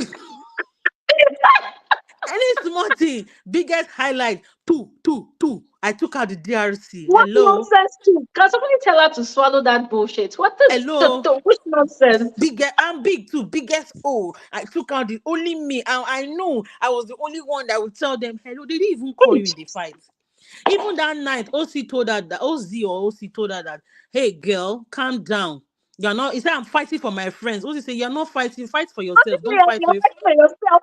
Speaker 17: any small thing, biggest highlight, two. I took out the DRC.
Speaker 1: What
Speaker 17: Hello,
Speaker 1: nonsense too? Can somebody tell her to swallow that bullshit? What is
Speaker 17: hello.
Speaker 1: which nonsense?
Speaker 17: I'm big too. Biggest O. I took out the only me. I know I was the only one that would tell them hello. They didn't even call you in the fight. Even that night, OC told her that OC told her that, hey girl, calm down. You're not. He said I'm fighting for my friends. OC said you're not fighting. Fight for yourself. Don't fight
Speaker 1: You're
Speaker 17: for.
Speaker 1: fighting for yourself.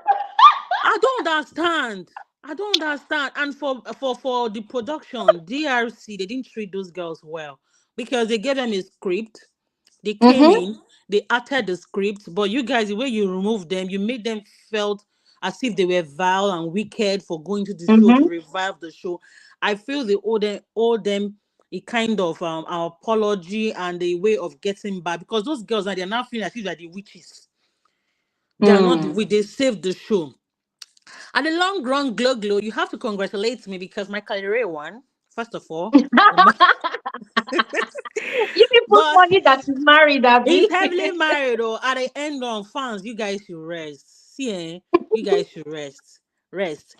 Speaker 17: I don't understand. I don't understand. And for the production, DRC, they didn't treat those girls well because they gave them a script. They came
Speaker 1: Mm-hmm.
Speaker 17: in, they uttered the script, but you guys, the way you removed them, you made them felt as if they were vile and wicked for going to the show to
Speaker 1: Mm-hmm.
Speaker 17: revive the show. I feel they owe them a kind of apology and a way of getting back because those girls now they're now feeling as if they're the witches. They are not the
Speaker 1: Mm.
Speaker 17: witch. They saved the show. And the long run glow, you have to congratulate me because my career won, first of all.
Speaker 1: You people's
Speaker 17: But
Speaker 1: money that is married,
Speaker 17: he's
Speaker 1: Abby.
Speaker 17: heavily married, or at the end on fans, you guys should rest. See, you guys should rest. Rest.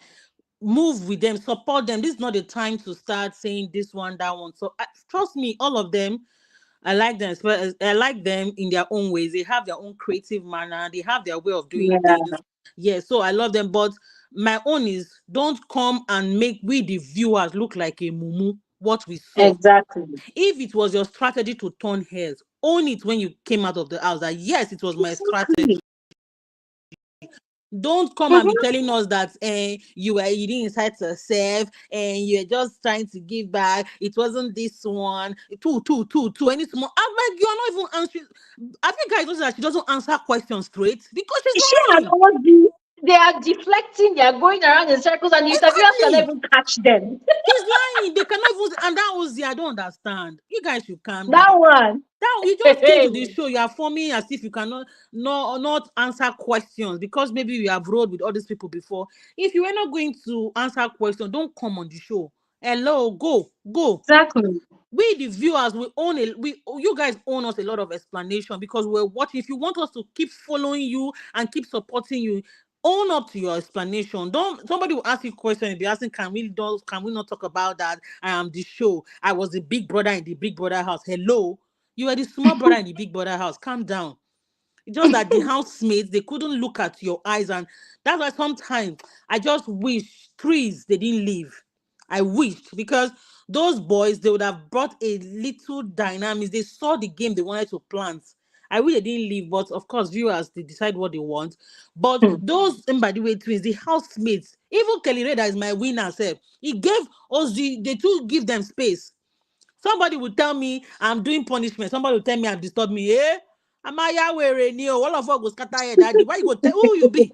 Speaker 17: Move with them, support them. This is not the time to start saying this one, that one. So trust me, all of them, I like them. I like them in their own ways. They have their own creative manner. They have their way of doing things.
Speaker 1: Yeah,
Speaker 17: Yeah, so I love them. But my own is don't come and make we the viewers look like a mumu. What we saw.
Speaker 1: exactly.
Speaker 17: If it was your strategy to turn heads, own it when you came out of the house. That yes, it was my
Speaker 1: Exactly.
Speaker 17: strategy. Don't come and be telling us that you didn't incite yourself and you're just trying to give back. It wasn't this one. Two. Any small. I'm like, you're not even answering. I think I know that she doesn't answer questions straight because she's
Speaker 1: She and
Speaker 17: lying.
Speaker 1: Ozee, they are deflecting, they are going around in circles, and the interviewers cannot
Speaker 17: Exactly.
Speaker 1: even catch them.
Speaker 17: She's lying. They cannot even. And that was I don't understand. You guys should calm down.
Speaker 1: That one.
Speaker 17: That you just came to the show. You are forming as if you cannot not answer questions because maybe you have rolled with all these people before. If you are not going to answer questions, don't come on the show. Hello, go.
Speaker 1: Exactly.
Speaker 17: We the viewers, you guys own us a lot of explanation because we're watching. If you want us to keep following you and keep supporting you, own up to your explanation. Don't somebody will ask you a question and be asking, can we not talk about that? I am the show. I was the big brother in the big brother house. Hello, you are the small brother in the big brother house. Calm down. It's just that the housemates, they couldn't look at your eyes, and that's why sometimes I just wish trees they didn't leave. I wished because those boys they would have brought a little dynamics. They saw the game they wanted to plant. I wish they didn't leave, but of course, viewers they decide what they want. But those by the way twins, the housemates, even Kelly Ray that is my winner, said he gave us they too give them space. Somebody will tell me I'm doing punishment. Somebody will tell me I'm disturbing me. Am I Yahweh Neo? All of us go scatter here, daddy. Why you go tell who you be?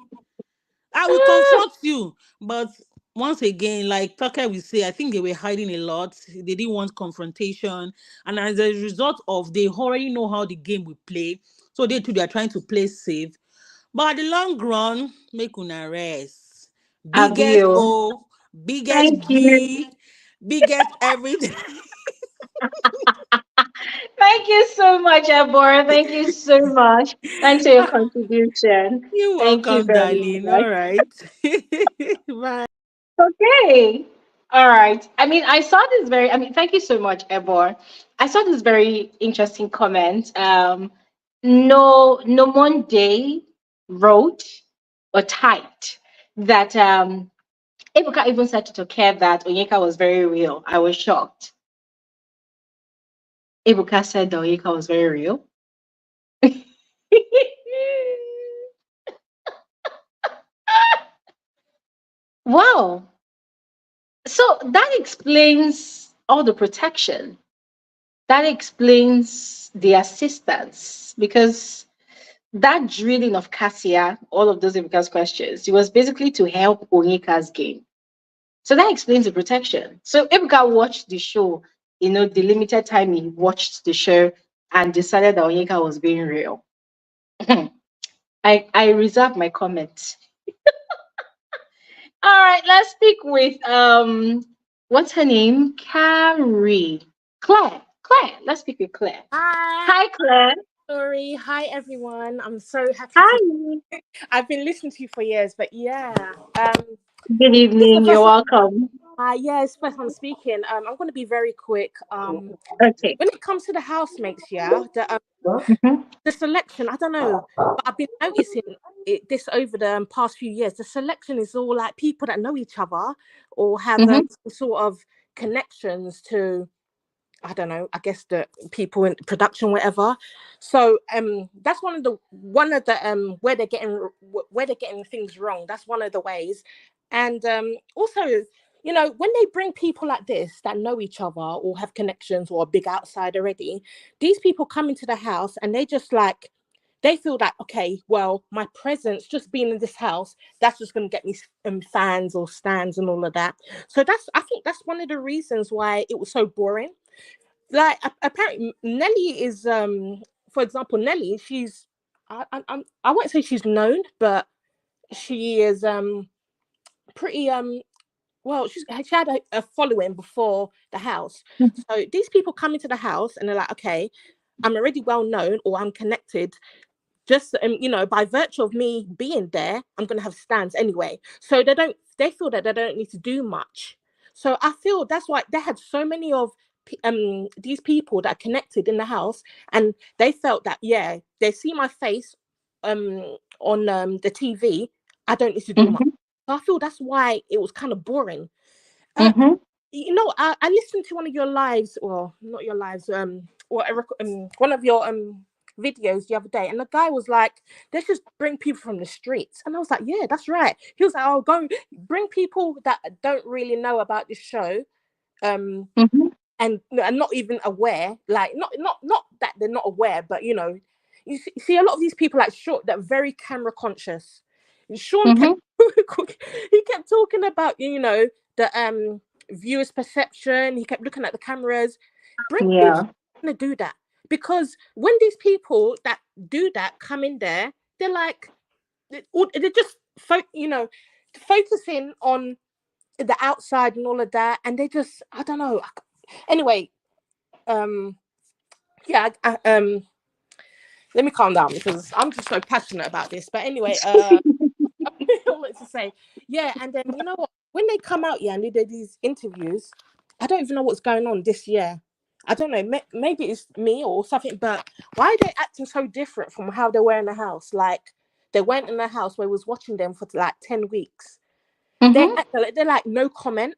Speaker 17: I will confront you. But once again, like Tucker will say, I think they were hiding a lot. They didn't want confrontation. And as a result of they already know how the game will play. So they too they are trying to play safe. But at the long run, make una rest. Biggest
Speaker 1: Abio.
Speaker 17: O, biggest
Speaker 1: Thank you.
Speaker 17: B, biggest everything.
Speaker 1: Thank you so much, Abora. Thank you so much. Thanks for your contribution.
Speaker 17: You're
Speaker 1: Thank you
Speaker 17: welcome,
Speaker 1: very
Speaker 17: darling.
Speaker 1: much.
Speaker 17: All right. Bye.
Speaker 1: Okay. All right. I mean, thank you so much, Ebor. I saw this very interesting comment. No Monday wrote or typed that Ebuka even said to Toke that Onyeka was very real. I was shocked. Ebuka said that Onyeka was very real. Wow. So that explains all the protection. That explains the assistance because that drilling of Cassia, all of those Ebuka's questions, it was basically to help Onyeka's game. So that explains the protection. So Ebuka watched the show, the limited time he watched the show and decided that Onyeka was being real. I reserve my comment. All right, let's speak with what's her name? Carrie. Claire. Let's speak with Claire.
Speaker 18: Hi,
Speaker 1: Hi, Claire.
Speaker 18: sorry. Hi, everyone. I'm so happy to.
Speaker 1: Hi.
Speaker 18: I've been listening to you for years, but yeah.
Speaker 1: Good
Speaker 18: This is the
Speaker 1: evening. You're
Speaker 18: first time.
Speaker 1: welcome.
Speaker 18: Yeah, it's the first time I'm speaking. I'm going to be very quick.
Speaker 1: Okay.
Speaker 18: When it comes to the housemates, yeah,
Speaker 1: Mhm.
Speaker 18: the selection. I don't know, but I've been noticing this over the past few years. The selection is all like people that know each other or have
Speaker 1: Mhm.
Speaker 18: some sort of connections to. I don't know, I guess the people in production, whatever. So that's one of the where they're getting things wrong. That's one of the ways. And also, when they bring people like this that know each other or have connections or a big outside already, these people come into the house and they just like they feel that okay, well, my presence just being in this house, that's just going to get me fans or stands and all of that. So I think that's one of the reasons why it was so boring. Like apparently Nelly is for example, Nelly, she's I won't say she's known, but she is pretty well, she had a following before the house. So these people come into the house and they're like, okay, I'm already well known or I'm connected just by virtue of me being there, I'm going to have stands anyway, so they feel that they don't need to do much. So I feel that's why they had so many of these people that are connected in the house, and they felt that yeah, they see my face on the TV, I don't need to do much.
Speaker 1: Mhm.
Speaker 18: So I feel that's why it was kind of boring. uh,
Speaker 1: Mhm.
Speaker 18: I listened to one of your lives, well, not your lives, one of your videos the other day, and the guy was like, let's just bring people from the streets. And I was like, yeah, that's right. He was like, oh, go bring people that don't really know about this show, and not even aware, like not that they're not aware, but you know, you see a lot of these people like Sean that are very camera conscious. And Sean kept he kept talking about, you know, the viewers' perception. He kept looking at the cameras. Bring people to do that, because when these people that do that come in there, they're like they're just you know, focusing on the outside and all of that, and they just, I don't know. Anyway, yeah, let me calm down because I'm just so passionate about this. But anyway, I wanted to say, yeah, and then you know what? When they come out, yeah, and they do these interviews, I don't even know what's going on this year. I don't know. Maybe it's me or something. But why are they acting so different from how they were in the house? Like they went in the house where I was watching them for like 10 weeks. They're like no comment.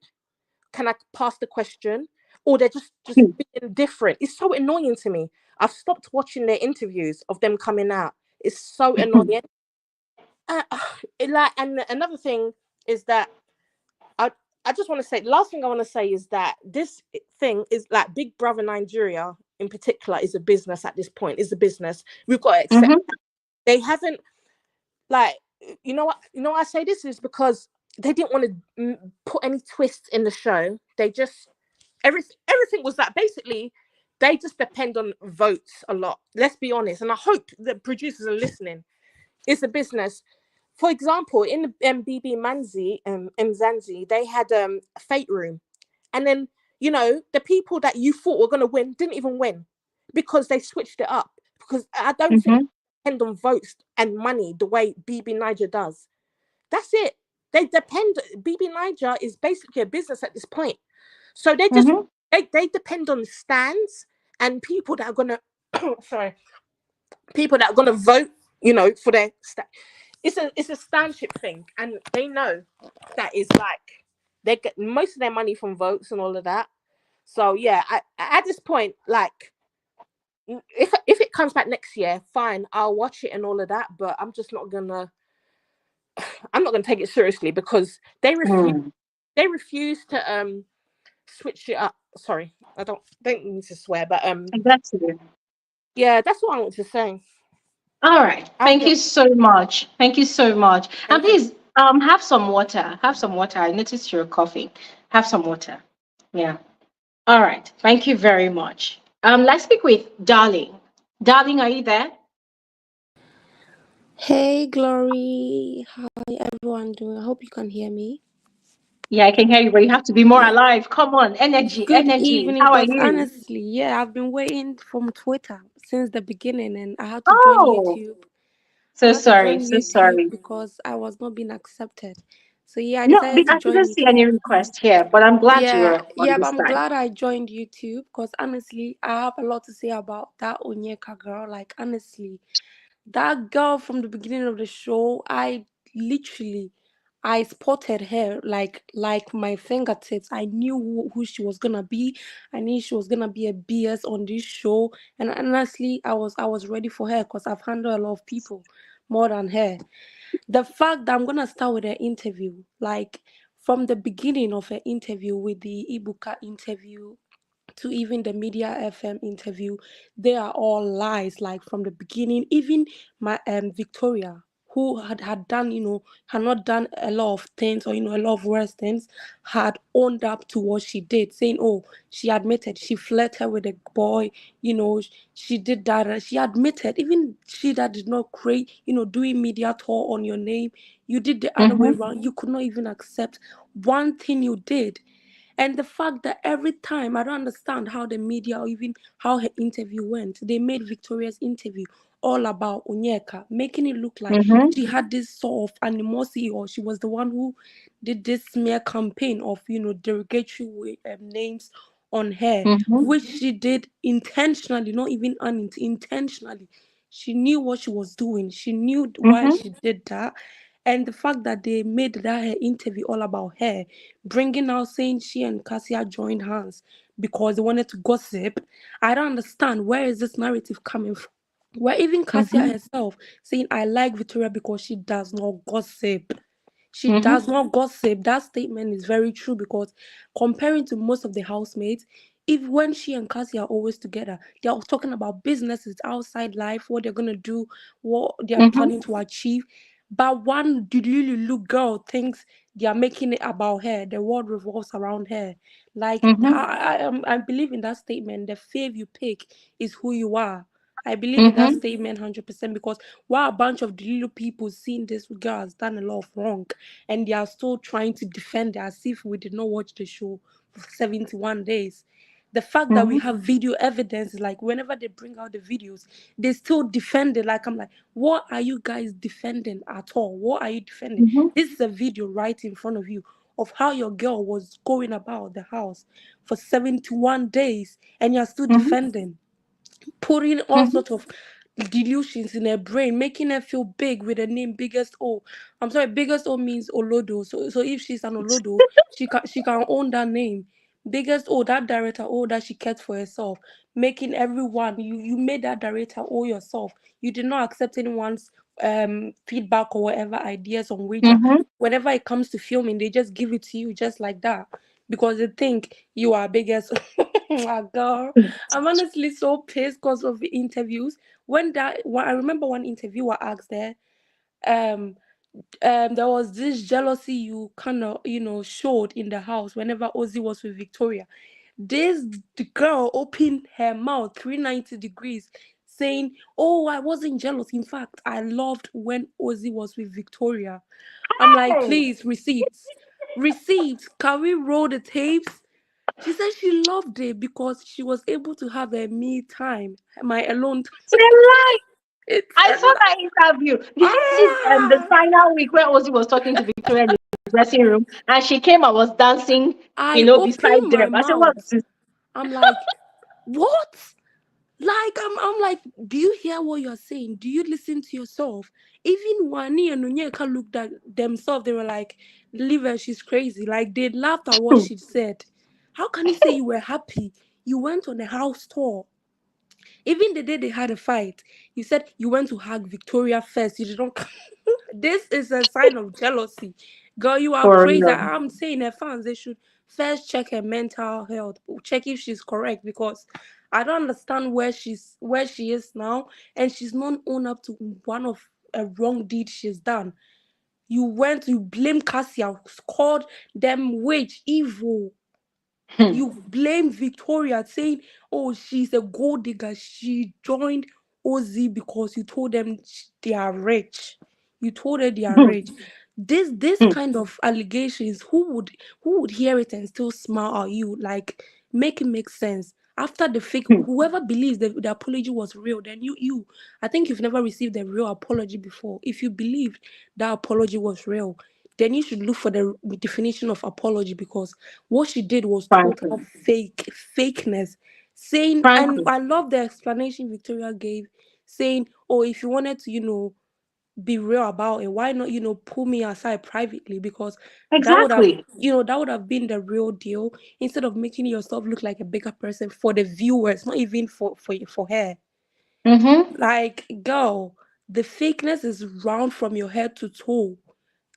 Speaker 18: Can I pass the question? Or they're just being different. It's so annoying to me. I've stopped watching their interviews of them coming out. It's so annoying. And another thing is that I just want to say, the last thing I want to say is that this thing is like Big Brother Nigeria in particular is a business at this point. It's a business. We've got to accept that. They haven't, like, you know what I say this is because they didn't want to put any twists in the show. They just, everything was that basically they just depend on votes a lot. Let's be honest. And I hope the producers are listening. It's a business. For example, in Mzansi, they had a fate room. And then, you know, the people that you thought were going to win didn't even win because they switched it up. Because I don't think they depend on votes and money the way BBnaija does. That's it. They depend. BBnaija is basically a business at this point. So they just, they depend on stands and people that are going to, people that are going to vote, you know, for their it's a standship thing, and they know that is like they get most of their money from votes and all of that. So yeah, at this point, like if it comes back next year, fine, I'll watch it and all of that, but I'm not gonna take it seriously because they refuse to switch it up. Sorry, I don't mean to swear, but
Speaker 1: That's it.
Speaker 18: yeah, that's what I want to say.
Speaker 1: All right. Thank you so much. Thank you so much. And please, have some water. Have some water. I noticed you're coughing. Have some water. Yeah. All right. Thank you very much. Let's speak with Darling. Darling, are you there?
Speaker 19: Hey, Glory. How everyone doing? I hope you can hear me.
Speaker 1: Yeah, I can hear you, but you have to be more alive. Come on, energy,
Speaker 19: Good
Speaker 1: energy.
Speaker 19: evening,
Speaker 1: How are
Speaker 19: because
Speaker 1: you?
Speaker 19: honestly, yeah, I've been waiting from Twitter since the beginning, and I had to join
Speaker 1: Oh,
Speaker 19: YouTube. I
Speaker 1: so
Speaker 19: had to
Speaker 1: sorry.
Speaker 19: join
Speaker 1: So
Speaker 19: YouTube
Speaker 1: sorry.
Speaker 19: because I was not being accepted. So yeah, I
Speaker 1: No,
Speaker 19: decided to
Speaker 1: I
Speaker 19: join
Speaker 1: didn't see any
Speaker 19: YouTube.
Speaker 1: request here, but I'm glad you
Speaker 19: Yeah,
Speaker 1: were on
Speaker 19: yeah, but
Speaker 1: this
Speaker 19: I'm
Speaker 1: side.
Speaker 19: glad I joined YouTube because honestly, I have a lot to say about that Onyeka girl. Like honestly, that girl from the beginning of the show, I spotted her like my fingertips. I knew who she was gonna be. I knew she was gonna be a BS on this show. And honestly, I was ready for her because I've handled a lot of people more than her. The fact that I'm gonna start with her interview, like from the beginning of her interview with the Ibuka interview to even the Media FM interview, they are all lies. Like from the beginning, even my Victoria, who had done, had not done a lot of things or a lot of worse things, had owned up to what she did, saying, "Oh, she admitted she flirted with a boy, she did that." And she admitted, even she that did not create, doing media tour on your name, you did the other way around. You could not even accept one thing you did. And the fact that every time, I don't understand how the media or even how her interview went. They made Victoria's interview all about Onyeka, making it look like she had this sort of animosity, or she was the one who did this smear campaign of, derogatory names on her, which she did intentionally, not even unintentionally. She knew what she was doing. She knew why she did that. And the fact that they made that her interview all about her, bringing out saying she and Cassia joined hands because they wanted to gossip. I don't understand. Where is this narrative coming from? Where even Cassia
Speaker 1: Mhm.
Speaker 19: herself saying, I like Victoria because she does not gossip. She
Speaker 1: Mhm.
Speaker 19: does not gossip. That statement is very true because comparing to most of the housemates, if when she and Cassie are always together, they are talking about businesses, outside life, what they're gonna do, what they are
Speaker 1: Mhm.
Speaker 19: planning to achieve. But one Lulu girl thinks they are making it about her. The world revolves around her. Like
Speaker 1: Mhm.
Speaker 19: I believe in that statement. The fave you pick is who you are. I believe in that
Speaker 1: Mhm.
Speaker 19: statement 100% because while a bunch of little people seeing this girl has done a lot of wrong and they are still trying to defend it as if we did not watch the show for 71 days. The fact that we
Speaker 1: Mhm.
Speaker 19: have video evidence is like whenever they bring out the videos, they still defend it. Like I'm like, what are you guys defending at all? What are you defending?
Speaker 1: Mhm.
Speaker 19: This is a video right in front of you of how your girl was going about the house for 71 days and you're still
Speaker 1: Mhm.
Speaker 19: defending, putting all
Speaker 1: Mhm.
Speaker 19: sorts of delusions in her brain, making her feel big with the name Biggest O. I'm sorry, Biggest O means Olodo. So if she's an Olodo, she can own that name. Biggest O, that director O that she kept for herself, making everyone you made that director O yourself. You did not accept anyone's feedback or whatever ideas on Ouija.
Speaker 1: Mhm.
Speaker 19: Whenever it comes to filming, they just give it to you just like that because they think you are biggest. My girl, I'm honestly so pissed because of the interviews. When I remember one interviewer asked there, um, there was this jealousy you kind of showed in the house whenever Ozee was with Victoria. The girl opened her mouth 390 degrees, saying, "Oh, I wasn't jealous. In fact, I loved when Ozee was with Victoria." I'm like,
Speaker 1: Hey.
Speaker 19: please, receipts, receipts. Can we roll the tapes? She said she loved it because she was able to have a me time, my alone time.
Speaker 1: It's a lie.
Speaker 19: It's
Speaker 1: I
Speaker 19: a
Speaker 1: saw that interview. Did you see the
Speaker 19: ah!
Speaker 1: final week where Ozzy was talking to Victoria in the dressing room and she came and was dancing,
Speaker 19: I
Speaker 1: beside
Speaker 19: opened my
Speaker 1: them? I said, "What's
Speaker 19: mouth.
Speaker 1: this?"
Speaker 19: I'm like, what? Like I'm like, do you hear what you're saying? Do you listen to yourself? Even Wanni and Onyeka looked at themselves, they were like, leave her, she's crazy. Like they laughed at what she said. How can you say you were happy? You went on a house tour. Even the day they had a fight, you said you went to hug Victoria first. You didn't. This is a sign of jealousy. Girl, you are
Speaker 1: For
Speaker 19: crazy.
Speaker 1: real.
Speaker 19: I'm saying her fans, they should first check her mental health, check if she's correct because I don't understand where she is now, and she's not own up to one of a wrong deed she's done. You blame Cassia, called them witch, evil.
Speaker 1: Hmm.
Speaker 19: You blame Victoria saying, oh, she's a gold digger. She joined Ozee because you told them they are rich. You told her they are
Speaker 1: Hmm.
Speaker 19: rich. This
Speaker 1: Hmm.
Speaker 19: kind of allegations, who would hear it and still smile at you? Like make it make sense. After the fake,
Speaker 1: Hmm.
Speaker 19: whoever believes that the apology was real, then I think you've never received a real apology before. If you believed that apology was real, then you should look for the definition of apology because what she did was total
Speaker 1: Frankly.
Speaker 19: fakeness. Saying, and
Speaker 1: Frankly.
Speaker 19: I love the explanation Victoria gave, saying, "Oh, if you wanted to, be real about it, why not, pull me aside privately? Because that would have,
Speaker 1: Exactly.
Speaker 19: that would have been the real deal instead of making yourself look like a bigger person for the viewers, not even for her.
Speaker 1: Mm-hmm.
Speaker 19: Like, girl, the fakeness is round from your head to toe."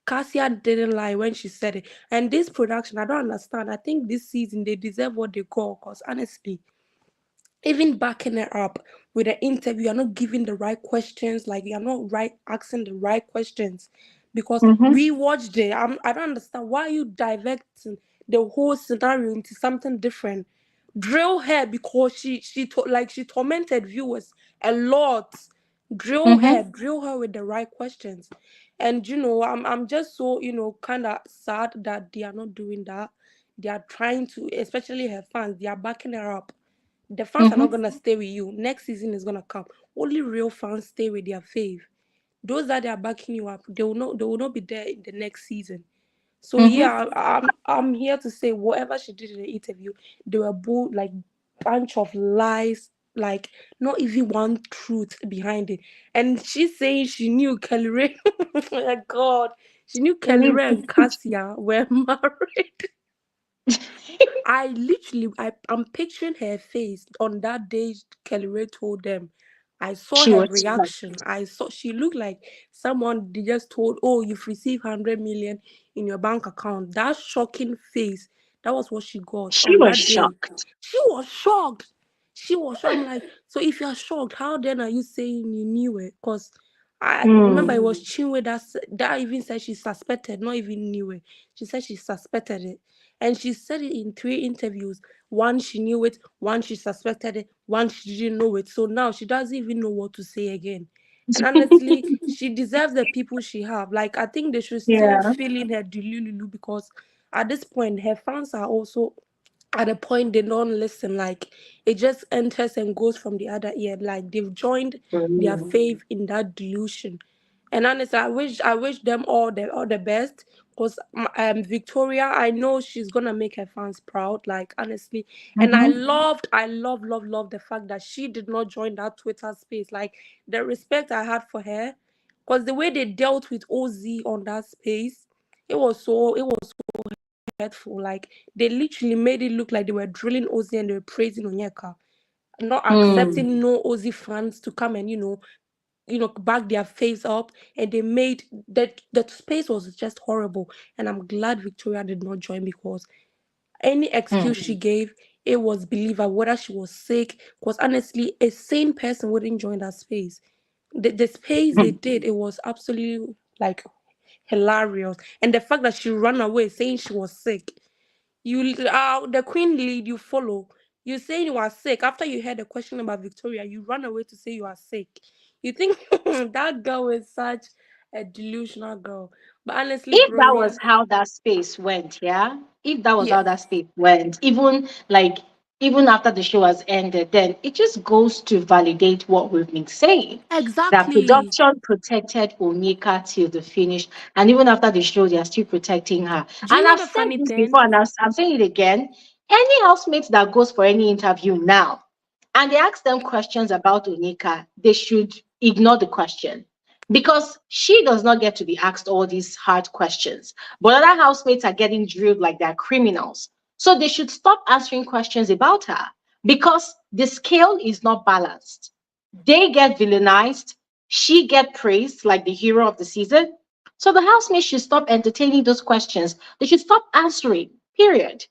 Speaker 19: Cassia didn't lie when she said it. And this production, I don't understand. I think this season they deserve what they got. Because honestly, even backing it up with an interview, you're not giving the right questions. Like you're not right asking the right questions. Because
Speaker 1: Mm-hmm.
Speaker 19: we watched it. I don't understand why you diverting the whole scenario into something different. Drill her because she tormented viewers a lot.
Speaker 1: Mm-hmm.
Speaker 19: Drill her with the right questions. And I'm just so kind of sad that they are not doing that. They are trying to, especially her fans, they are backing her up. The fans are not
Speaker 1: Mm-hmm.
Speaker 19: gonna stay with you. Next season is gonna come. Only real fans stay with their fave. Those that they are backing you up, they will not be there in the next season. So
Speaker 1: Mm-hmm.
Speaker 19: yeah, I'm here to say whatever she did in the interview, they were both like bunch of lies, like not even one truth behind it. And she's saying she knew Kelly Ray. Oh my God, she knew Kelly
Speaker 1: Leave
Speaker 19: Ray and Cassia were married. I'm picturing her face on that day Kelly Ray told them, I saw
Speaker 1: She
Speaker 19: her
Speaker 1: was shocked.
Speaker 19: reaction. I saw she looked like someone they just told, "Oh, you've received 100 million in your bank account." That shocking face. That was what she got
Speaker 1: She
Speaker 19: on
Speaker 1: was
Speaker 19: that day.
Speaker 1: shocked.
Speaker 19: She was shocked. She was shocked. I'm like, so if you're shocked, how then are you saying you knew it? Because I remember it was Chinwe that even said she suspected, not even knew it. She said she suspected it. And she said it in 3 interviews. One, she knew it. One, she suspected it. One, she didn't know it. So now she doesn't even know what to say again. And honestly, she deserves the people she have. Like, I think they should still
Speaker 1: Yeah.
Speaker 19: fill in her delulu because at this point, her fans are also at a point they don't listen. Like, it just enters and goes from the other ear. Like, they've joined their faith in that delusion. And honestly, I wish them all the best. Because Victoria, I know she's gonna make her fans proud. Like, honestly, and I
Speaker 1: Mm-hmm.
Speaker 19: love the fact that she did not join that Twitter space. Like, the respect I had for her, because the way they dealt with Ozee on that space, it was so hurtful. Like, they literally made it look like they were drilling Ozee and they were praising Onyeka, not accepting no Ozee fans to come and back their face up, and they made that space was just horrible. And I'm glad Victoria did not join because any excuse she gave, it was believable, whether she was sick. Because honestly, a sane person wouldn't join that space. The space they did, it was absolutely like hilarious. And the fact that she ran away saying she was sick, the queen lead you follow. You saying you are sick after you heard a question about Victoria. You run away to say you are sick. You think that girl is such a delusional girl. But honestly,
Speaker 1: If that was
Speaker 19: Gloria,
Speaker 1: how that space went, yeah, if that was
Speaker 19: yeah,
Speaker 1: how that space went, even after the show has ended, then it just goes to validate what we've been saying. That
Speaker 19: exactly.
Speaker 1: production protected Onyeka till the finish, and even after the show, they are still protecting her.
Speaker 19: Do you
Speaker 1: And
Speaker 19: know
Speaker 1: I've
Speaker 19: the
Speaker 1: said
Speaker 19: funny
Speaker 1: this
Speaker 19: thing?
Speaker 1: before, and I'm saying it again. Any housemate that goes for any interview now, and they ask them questions about Onyeka, they should ignore the question because she does not get to be asked all these hard questions. But other housemates are getting drilled like they're criminals. So they should stop answering questions about her because the scale is not balanced. They get villainized, she get praised like the hero of the season. So the housemates should stop entertaining those questions. They should stop answering. Period.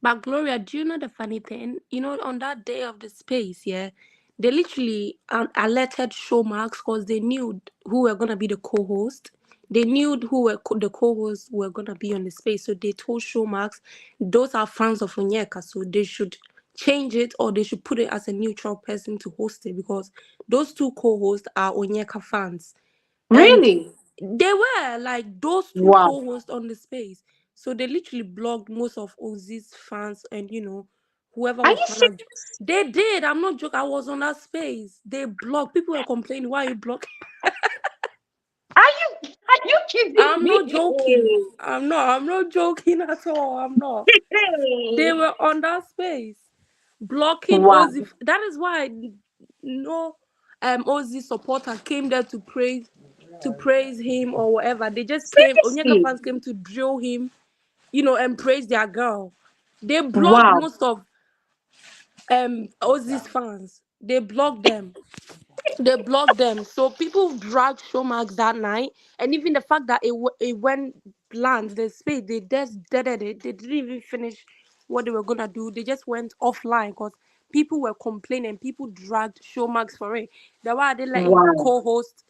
Speaker 19: But Gloria, do you know the funny thing? On that day of the space, yeah, they literally alerted Showmax because they knew who were gonna be the co-host. They knew who the co-hosts were gonna be on the space, so they told Showmax those are fans of Onyeka, so they should change it or they should put it as a neutral person to host it because those two co-hosts are Onyeka fans. And
Speaker 1: Really?
Speaker 19: they were like those two
Speaker 1: Wow.
Speaker 19: co-hosts on the space. So they literally blocked most of Ozee's fans and whoever
Speaker 1: Are
Speaker 19: was
Speaker 1: you
Speaker 19: trying to.
Speaker 1: serious?
Speaker 19: They did. I'm not joking. I was on that space. They blocked. People were complaining. Why are you blocking?
Speaker 1: Are you kidding
Speaker 19: I'm not
Speaker 1: me?
Speaker 19: joking. I'm not joking at all. I'm not. They were on that space blocking
Speaker 1: Wow.
Speaker 19: Ozee. That is why no Ozee supporter came there to praise him or whatever. They just came. Onyeka
Speaker 1: Seriously?
Speaker 19: fans came to drill him, and praise their girl. They blocked
Speaker 1: Wow.
Speaker 19: most of Ozee's fans. They blocked them. They blocked them. So people dragged Showmax that night, and even the fact that it went bland, the space they just deaded it. They didn't even finish what they were gonna do. They just went offline because people were complaining. People dragged Showmax for it. That's why they let a
Speaker 1: Wow.
Speaker 19: co-host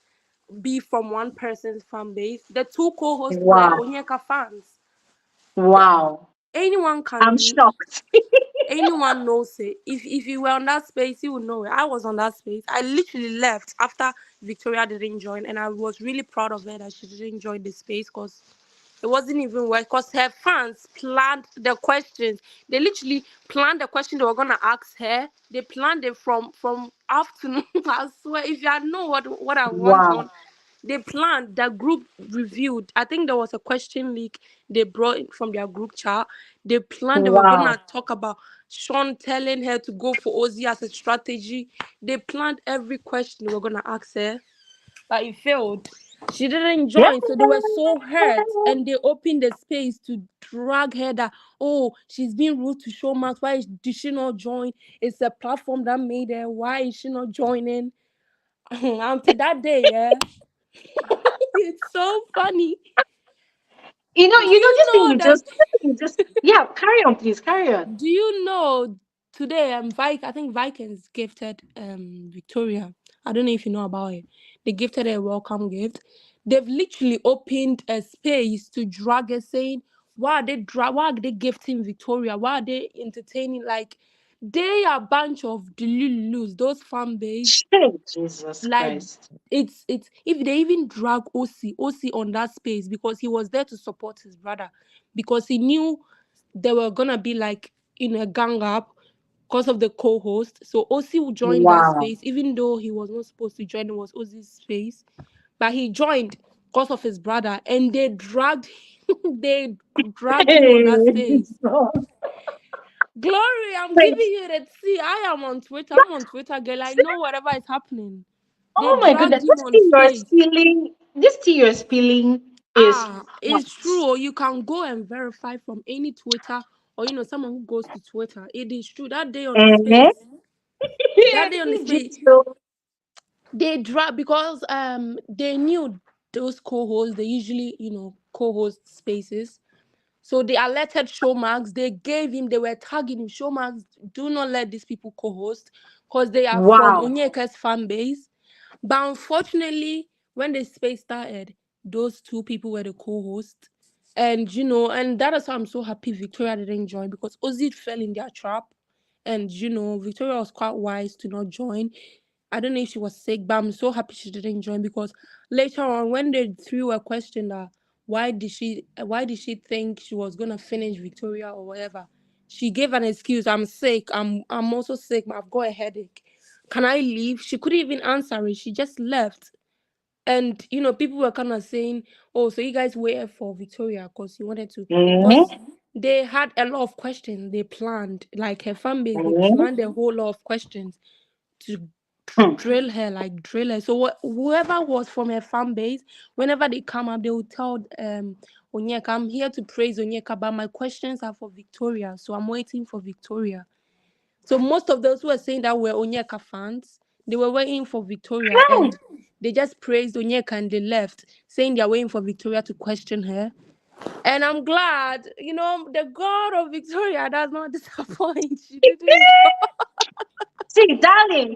Speaker 19: be from one person's fan base. The two co-hosts were
Speaker 1: Wow.
Speaker 19: Onyeka fans. The-
Speaker 1: Wow.
Speaker 19: anyone can
Speaker 1: I'm
Speaker 19: do.
Speaker 1: shocked.
Speaker 19: Anyone knows it. If you were on that space, you would know it. I was on that space. I literally left after Victoria didn't join, and I was really proud of her that she didn't join the space because it wasn't even worth. Because her fans planned the questions. They literally planned the question they were gonna ask her. They planned it from afternoon. I swear, if you know what I want
Speaker 1: Wow.
Speaker 19: on. They planned that group reviewed. I think there was a question leak they brought in from their group chat. They planned they were
Speaker 1: Wow.
Speaker 19: gonna talk about Sean telling her to go for Ozee as a strategy. They planned every question they were gonna ask her, but it failed. She didn't
Speaker 1: Yeah.
Speaker 19: join, so they were so hurt, and they opened the space to drag her that, oh, she's being rude to Showmax. Why did she not join? It's a platform that made her. Why is she not joining? Until that day, yeah. It's so funny. Do
Speaker 1: This
Speaker 19: you
Speaker 1: thing
Speaker 19: know that?
Speaker 1: you just yeah, carry on, please, carry on.
Speaker 19: Do you know today? I think Vikings gifted Victoria. I don't know if you know about it. They gifted her a welcome gift. They've literally opened a space to drag her, saying, Why are they gifting Victoria? Why are they entertaining? Like, they are a bunch of delulus. Those fan base,
Speaker 1: Jesus
Speaker 19: like,
Speaker 1: Christ.
Speaker 19: it's if they even drag OC on that space because he was there to support his brother, because he knew they were gonna be like in a gang up because of the co-host. So OC would join that
Speaker 1: Wow.
Speaker 19: space, even though he was not supposed to join. It was Ozee's space, but he joined because of his brother, and they dragged they dragged him on that space. Glory, I'm
Speaker 1: Wait.
Speaker 19: giving you the tea. I am on Twitter. I'm on Twitter, girl. I know whatever is happening. They
Speaker 1: Oh my
Speaker 19: dragged
Speaker 1: goodness.
Speaker 19: him on space.
Speaker 1: This tea you're spilling is hot.
Speaker 19: It's true. You can go and verify from any Twitter, or someone who goes to Twitter. It is true. That day on the
Speaker 1: Mhm.
Speaker 19: space, that day on the space, they drag because they knew those co-hosts. They usually co-host spaces. So they alerted Showmax. They were tagging him. Showmax, do not let these people co-host because they are from
Speaker 1: Wow.
Speaker 19: Onyeka's fan base. But unfortunately, when the space started, those two people were the co-hosts. And that is why I'm so happy Victoria didn't join, because Ozee fell in their trap. And Victoria was quite wise to not join. I don't know if she was sick, but I'm so happy she didn't join, because later on when they threw a question that why did she think she was gonna finish Victoria or whatever, she gave an excuse. I'm sick. I'm also sick. I've got a headache. Can I leave? She couldn't even answer it. She just left. And people were kind of saying, oh, so you guys waited for Victoria because you wanted to, because they had a lot of questions they planned, like her fan base, they planned a whole lot of questions to drill her. So whoever was from her fan base, whenever they come up, they will tell Onyeka, I'm here to praise Onyeka, but my questions are for Victoria, so I'm waiting for Victoria. So most of those who were saying that were Onyeka fans, they were waiting for Victoria, and they just praised Onyeka and they left, saying they're waiting for Victoria to question her. And I'm glad, the God of Victoria does not disappoint. She didn't.
Speaker 1: See,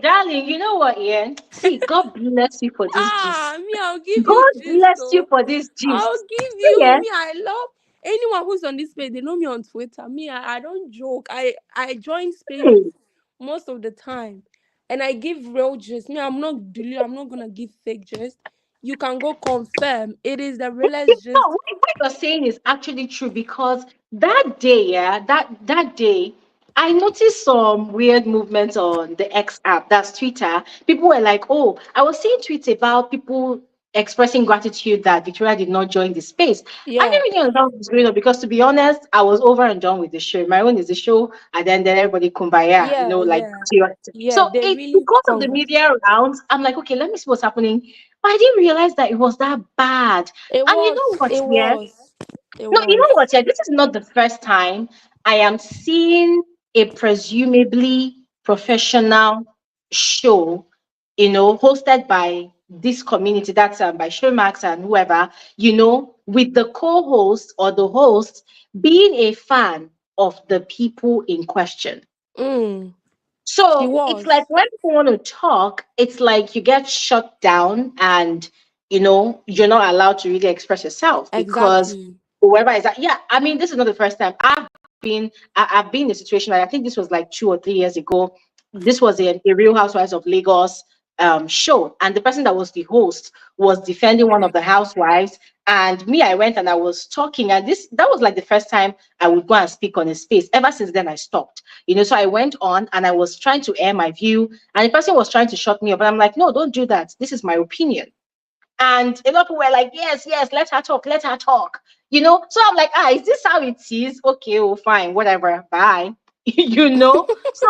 Speaker 1: darling, you know what, yeah? See, God bless you for this gist.
Speaker 19: Me, I'll give you
Speaker 1: God
Speaker 19: gist,
Speaker 1: bless you
Speaker 19: though.
Speaker 1: for this
Speaker 19: I'll
Speaker 1: gist.
Speaker 19: give
Speaker 1: See,
Speaker 19: you.
Speaker 1: yeah?
Speaker 19: Me, I love anyone who's on this page. They know me on Twitter. Me, I don't joke. I join spaces most of the time, and I give real gist. Me, I'm not gonna give fake gist. You can go confirm. It is the realest
Speaker 1: No,
Speaker 19: gist.
Speaker 1: what you're saying is actually true, because that day, yeah, that day, I noticed some weird movements on the X app, that's Twitter. People were like, "Oh, I was seeing tweets about people expressing gratitude that Victoria did not join the space." I
Speaker 19: Yeah.
Speaker 1: didn't really understand what was going on, because, to be honest, I was over and done with the show. My own is the show, and then everybody kumbaya,
Speaker 19: Yeah,
Speaker 1: like.
Speaker 19: yeah, yeah.
Speaker 1: So
Speaker 19: They
Speaker 1: it
Speaker 19: really
Speaker 1: because of the
Speaker 19: converse.
Speaker 1: media rounds, I'm like, okay, let me see what's happening. But I didn't realize that it was that bad.
Speaker 19: It
Speaker 1: And you
Speaker 19: was.
Speaker 1: know what,
Speaker 19: It
Speaker 1: yeah?
Speaker 19: was. It
Speaker 1: No, you
Speaker 19: was.
Speaker 1: know what? Yeah, this is not the first time I am seeing a presumably professional show, hosted by this community. That's by Showmax and whoever, with the co-host or the host being a fan of the people in question.
Speaker 19: She
Speaker 1: So it's like
Speaker 19: was.
Speaker 1: when people want to talk, it's like you get shut down, and you're not allowed to really express yourself, because
Speaker 19: Exactly.
Speaker 1: whoever is that. Yeah, I mean, this is not the first time I've been in a situation. Like, I think this was like 2 or 3 years ago. This was a Real Housewives of Lagos show, and the person that was the host was defending one of the housewives. And me, I went and I was talking, and that was like the first time I would go and speak on his space. Ever since then, I stopped. So I went on and I was trying to air my view, and the person was trying to shut me up. And I'm like, no, don't do that. This is my opinion. And a lot of people were like, yes, yes, let her talk, let her talk. So I'm like, is this how it is? Okay, oh, fine, whatever, bye. you know. So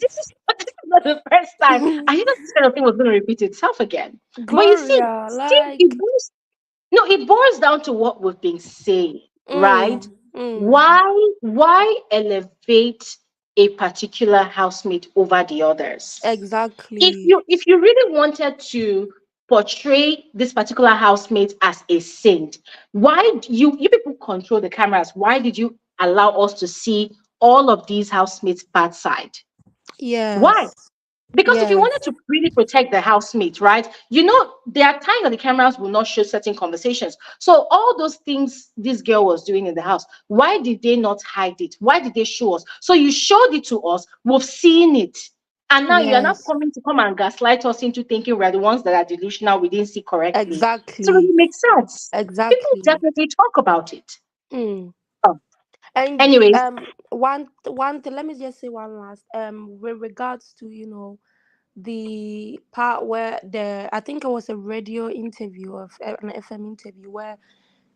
Speaker 1: this is not the first time. I knew this kind of thing was going to repeat itself again. But you see,
Speaker 19: Gloria,
Speaker 1: still
Speaker 19: like,
Speaker 1: it boils down to what we've been saying, right?
Speaker 19: mm, mm,
Speaker 1: Why elevate a particular housemate over the others?
Speaker 19: exactly.
Speaker 1: If you really wanted to portray this particular housemate as a saint, why you people control the cameras? Why did you allow us to see all of these housemates' bad side? Why?
Speaker 19: Yes,
Speaker 1: Because if you
Speaker 19: yes,
Speaker 1: wanted to really protect the housemate, right? You know, there are times that the cameras will not show certain conversations. So all those things this girl was doing in the house, why did they not hide it? Why did they show us? So you showed it to us, we've seen it. And now you are not
Speaker 19: yes,
Speaker 1: coming to come and gaslight us into thinking we're the ones that are delusional, we didn't see correctly. So it
Speaker 19: exactly,
Speaker 1: makes sense. People
Speaker 19: exactly.
Speaker 1: definitely talk about it.
Speaker 19: Mm.
Speaker 1: Oh,
Speaker 19: And
Speaker 1: anyways.
Speaker 19: one thing, let me just say one last with regards to, the part where I think it was a radio interview of an FM interview where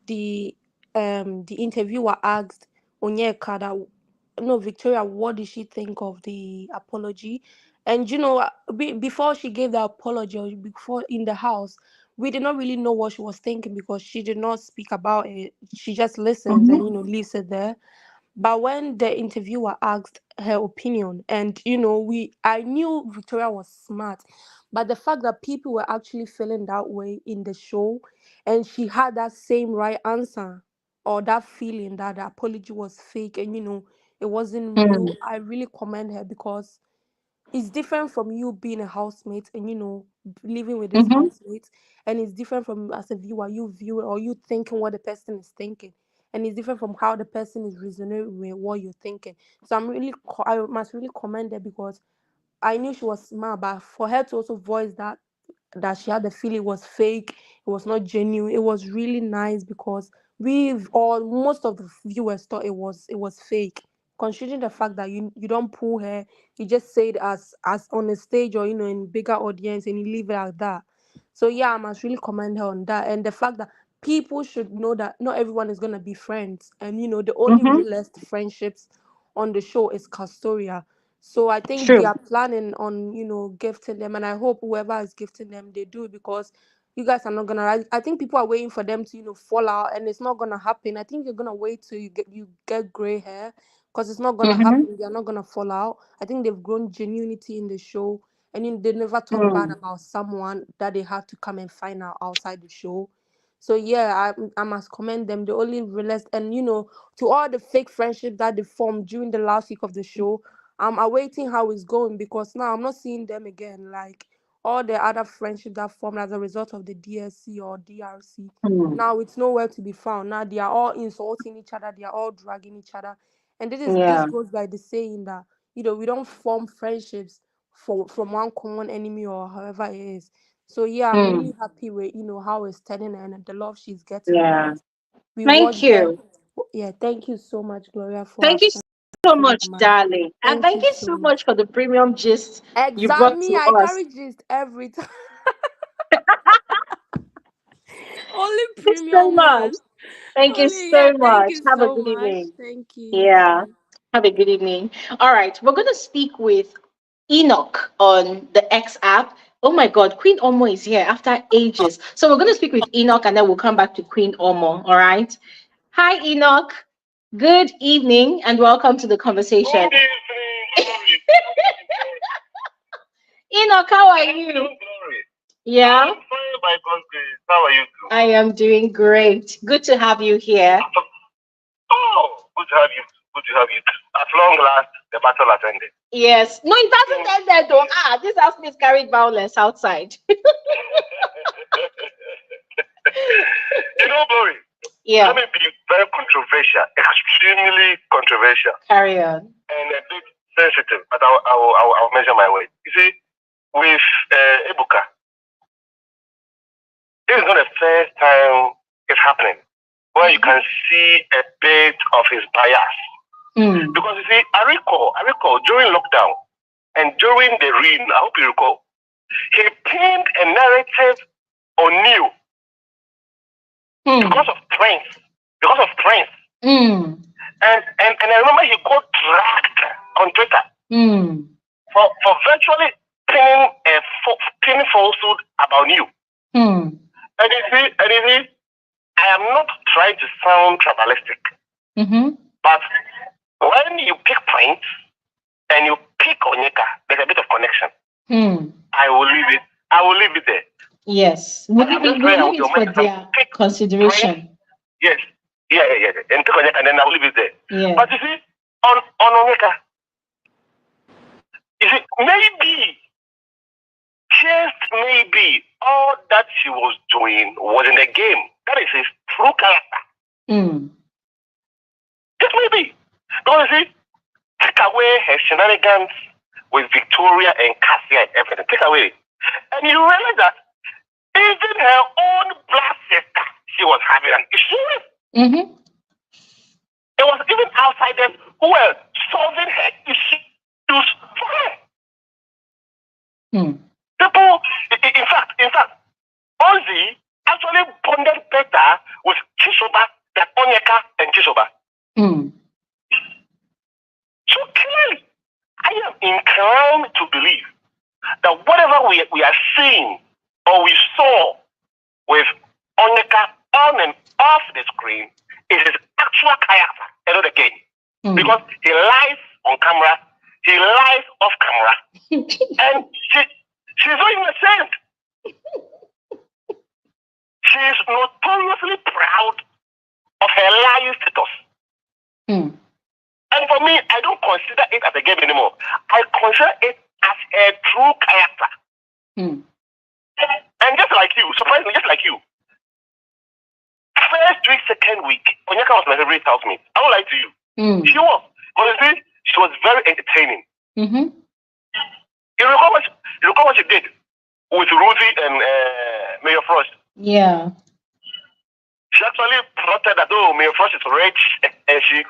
Speaker 19: the interviewer asked Onyeka that, no, Victoria, what did she think of the apology? And before she gave the apology, or before in the house, we did not really know what she was thinking because she did not speak about it. She just listens and
Speaker 1: Mhm.
Speaker 19: leaves it there. But when the interviewer asked her opinion, and I knew Victoria was smart, but the fact that people were actually feeling that way in the show, and she had that same right answer, or that feeling that the apology was fake and it wasn't real,
Speaker 1: Mm.
Speaker 19: I really commend her, because it's different from you being a housemate and living with this
Speaker 1: Mhm.
Speaker 19: housemate, and it's different from as a viewer, you view it or you thinking what the person is thinking, and it's different from how the person is reasoning with what you're thinking. So I must really commend her, because I knew she was smart, but for her to also voice that she had the feeling it was fake, it was not genuine, it was really nice, because most of the viewers thought it was fake. Considering the fact that you don't pull her, you just say it as on a stage, or in bigger audience, and you leave it like that. So yeah, I must really commend her on that, and the fact that people should know that not everyone is gonna be friends, and the only
Speaker 1: Mhm.
Speaker 19: realest friendships on the show is Castoria. So I think they
Speaker 1: True.
Speaker 19: are planning on, gifting them, and I hope whoever is gifting them, they do it, because you guys are not gonna. I think people are waiting for them to, fall out, and it's not gonna happen. I think you're gonna wait till you get gray hair, because it's not gonna
Speaker 1: Mhm.
Speaker 19: happen. They're not gonna fall out. I think they've grown genuinity in the show, and they never talk bad
Speaker 1: Mm.
Speaker 19: about someone that they have to come and find out outside the show. So yeah, I must commend them. They only realized, and to all the fake friendships that they formed during the last week of the show, I'm awaiting how it's going, because now I'm not seeing them again. Like all the other friendships that formed as a result of the DSC or DRC,
Speaker 1: Mm.
Speaker 19: now it's nowhere to be found. Now they are all insulting each other, they are all dragging each other. And this
Speaker 1: Yeah.
Speaker 19: goes by the saying that, we don't form friendships from one common enemy, or however it is. So yeah, I'm
Speaker 1: Mm.
Speaker 19: really happy with how it's turning, and the love she's getting,
Speaker 1: Yeah.
Speaker 19: because we
Speaker 1: Thank
Speaker 19: watched them.
Speaker 1: you.
Speaker 19: Yeah, thank you so much, Gloria, for
Speaker 1: Thank you so
Speaker 19: answering
Speaker 1: much,
Speaker 19: my mic.
Speaker 1: darling. And
Speaker 19: Thank
Speaker 1: thank
Speaker 19: you
Speaker 1: you
Speaker 19: so
Speaker 1: so
Speaker 19: much.
Speaker 1: much for the premium gist you brought
Speaker 19: Exactly,
Speaker 1: to
Speaker 19: I
Speaker 1: us.
Speaker 19: carry gist every time. Only
Speaker 1: Thank you so
Speaker 19: premium
Speaker 1: much.
Speaker 19: ones.
Speaker 1: Thank you
Speaker 19: Only, yeah,
Speaker 1: so
Speaker 19: thank
Speaker 1: much.
Speaker 19: you
Speaker 1: Have a
Speaker 19: so
Speaker 1: good
Speaker 19: much.
Speaker 1: evening.
Speaker 19: Thank you, you
Speaker 1: Yeah.
Speaker 19: too.
Speaker 1: Have a good evening. All right. We're going to speak with Enoch on the X app. Oh my God, Queen Omo is here after ages. So we're going to speak with Enoch and then we'll come back to Queen Omo. All right. Hi, Enoch. Good evening and welcome to the conversation. Enoch, how are you? Yeah.
Speaker 20: I'm fine by God's grace. How are you too?
Speaker 1: I am doing great. Good to have you here.
Speaker 20: Oh, good to have you. Good to have you. At long last, the battle has ended.
Speaker 1: Yes. No, it doesn't end there though. This house carried violence outside.
Speaker 20: Glory.
Speaker 1: Yeah.
Speaker 20: Let me be very controversial, extremely controversial.
Speaker 1: Carry on.
Speaker 20: And a bit sensitive, but I'll measure my weight. You see, with Ebuka, this is not the first time it's happening, where you can see a bit of his bias.
Speaker 1: Mm.
Speaker 20: Because you see, I recall during lockdown and during the reign, I hope you recall, he pinned a narrative on you because of trends. Because of trends.
Speaker 1: Mm.
Speaker 20: And I remember he got dragged on Twitter
Speaker 1: Hmm.
Speaker 20: for virtually pinning falsehood about you.
Speaker 1: Hmm.
Speaker 20: And you see, I am not trying to sound tribalistic,
Speaker 1: Mm-hmm.
Speaker 20: but when you pick points and you pick Onyeka, there's a bit of connection.
Speaker 1: Hmm.
Speaker 20: I will leave it there.
Speaker 1: Yes. We'll leave it for their consideration.
Speaker 20: Yes. Yeah. And pick Onyeka, and then I'll leave it there.
Speaker 1: Yeah.
Speaker 20: But you see, on Onyeka, you see, maybe, just maybe, all that she was doing was in the game. That is his true character.
Speaker 1: Mm.
Speaker 20: Just maybe. Because you see, take away her shenanigans with Victoria and Cassia and everything. Take away. And you realize that even her own blood sister, she was having an issue with.
Speaker 1: Mm-hmm.
Speaker 20: There was even outsiders who were solving her issues for her.
Speaker 1: Hmm.
Speaker 20: People, in fact, Ozee actually bonded better with Chisoba than Onyeka and Chisoba.
Speaker 1: Hmm.
Speaker 20: So clearly, I am inclined to believe that whatever we are seeing or we saw with Onyeka on and off the screen is his actual character, another game.
Speaker 1: Hmm.
Speaker 20: Because he lies on camera, he lies off camera, and she's not innocent. She is notoriously proud of her lying status.
Speaker 1: Hmm.
Speaker 20: And for me, I don't consider it as a game anymore. I consider it as a true character.
Speaker 1: Hmm.
Speaker 20: And just like you, surprisingly, just like you, first week, second week, Onyeka was my favorite housemate. I won't lie to you.
Speaker 1: Hmm.
Speaker 20: She was. Honestly, she was very entertaining.
Speaker 1: Mm-hmm.
Speaker 20: You recall what she did with Ruthie and Mayor Frost?
Speaker 1: Yeah.
Speaker 20: She actually plotted that, Mayor Frost is rich, and she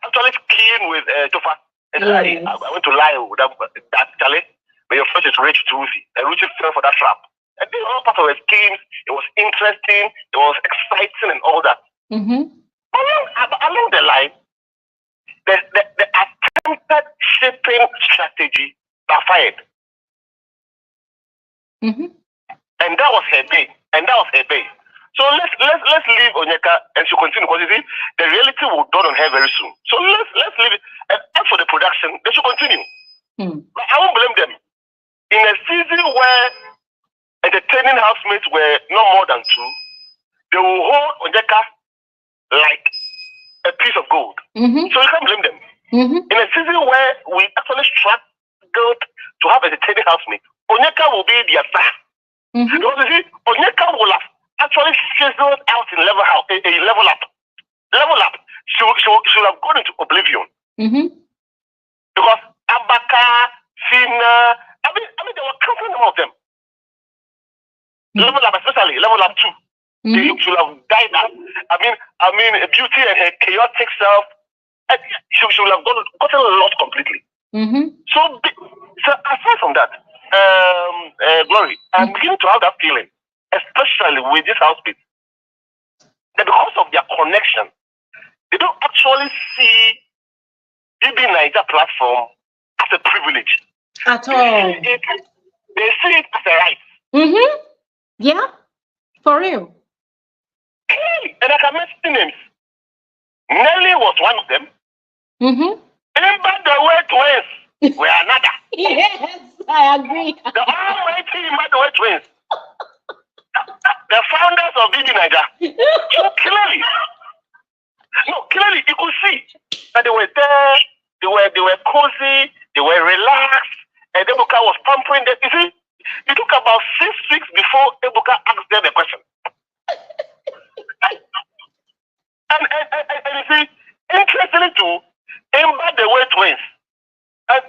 Speaker 20: actually keen with Tofa. And
Speaker 1: Yes.
Speaker 20: I went to lie with that Charlie. Mayor Frost is rich to Ruthie. And Ruthie fell for that trap. And this all part of her schemes. It was interesting, it was exciting and all that.
Speaker 1: Mm-hmm.
Speaker 20: Along the line, the attempted shipping strategy backfired.
Speaker 1: Mm-hmm.
Speaker 20: And that was her day. So let's leave Onyeka and she continue, because you see, the reality will dawn on her very soon. So let's leave it. And as for the production, they should continue. But I won't blame them. In a season where entertaining housemates were no more than two, they will hold Onyeka like a piece of gold.
Speaker 1: Mm-hmm.
Speaker 20: So you can't blame them.
Speaker 1: Mm-hmm.
Speaker 20: In a season where we actually struggled to have entertaining housemates, Onyeka will be their star.
Speaker 1: Mm-hmm.
Speaker 20: Because you see, Onyeka will have actually fizzled out in level up. She should have gone into oblivion.
Speaker 1: Mm-hmm.
Speaker 20: Because Abaka, Fina, I mean, there were countless number of them. Level up, especially level up 2. They should have died out. I mean, Beauty and her chaotic self, she should have gotten lost completely.
Speaker 1: Mm-hmm.
Speaker 20: So aside from that, Glory, I'm beginning to have that feeling, especially with this housemates, that because of their connection, they don't actually see BBnaija platform as a privilege.
Speaker 1: At all.
Speaker 20: They see it as a right.
Speaker 1: Mm-hmm. Yeah. For real.
Speaker 20: And I can mention names. Nelly was one of them.
Speaker 1: Mm-hmm.
Speaker 20: Remember the way twins were another.
Speaker 1: Yes, I agree.
Speaker 20: The almighty Motherwell twins. The founders of BBnaija. So clearly you could see that they were there, they were cozy, they were relaxed, and Ebuka was pampering them. You see, it took about 6 weeks before Ebuka asked them the question. and you see, interestingly too, the way twins. And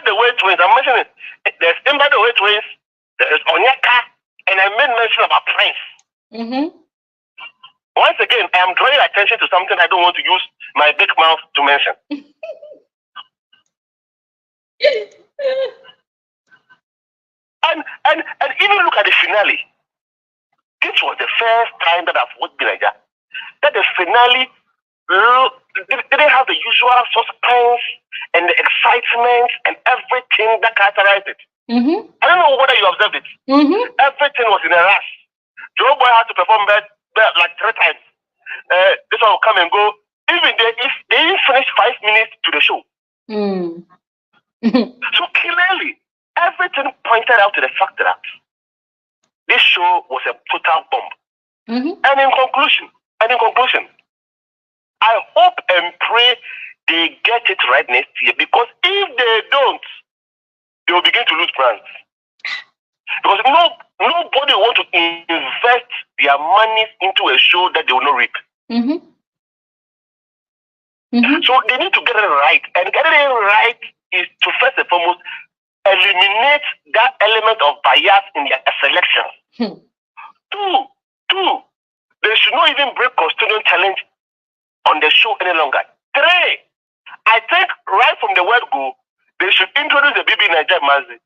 Speaker 20: the way twins, I'm mentioning it. There's the way twins, there's Onyeka, and I made mention about Prince.
Speaker 1: Mm-hmm.
Speaker 20: Once again, I am drawing attention to something I don't want to use my big mouth to mention. and even look at the finale. This was the first time that I've watched BBnaija. That the finale didn't have the usual suspense and the excitement and everything that characterized it. I don't know whether you observed it. Everything was in a rush. Joe Boy had to perform that like 3 times. This one will come and go. Even if they didn't finish 5 minutes to the show. So clearly, everything pointed out to the fact that this show was a total bomb. And in conclusion, I hope and pray they get it right next year, because if they don't, they will begin to lose brands. Because nobody want to invest their money into a show that they will not reap. So they need to get it right. And getting it right is to first and foremost eliminate that element of bias in their selection. Two, they should not even bring custodian challenge on the show any longer. 3, I think right from the word go, they should introduce the BBnaija Mazi.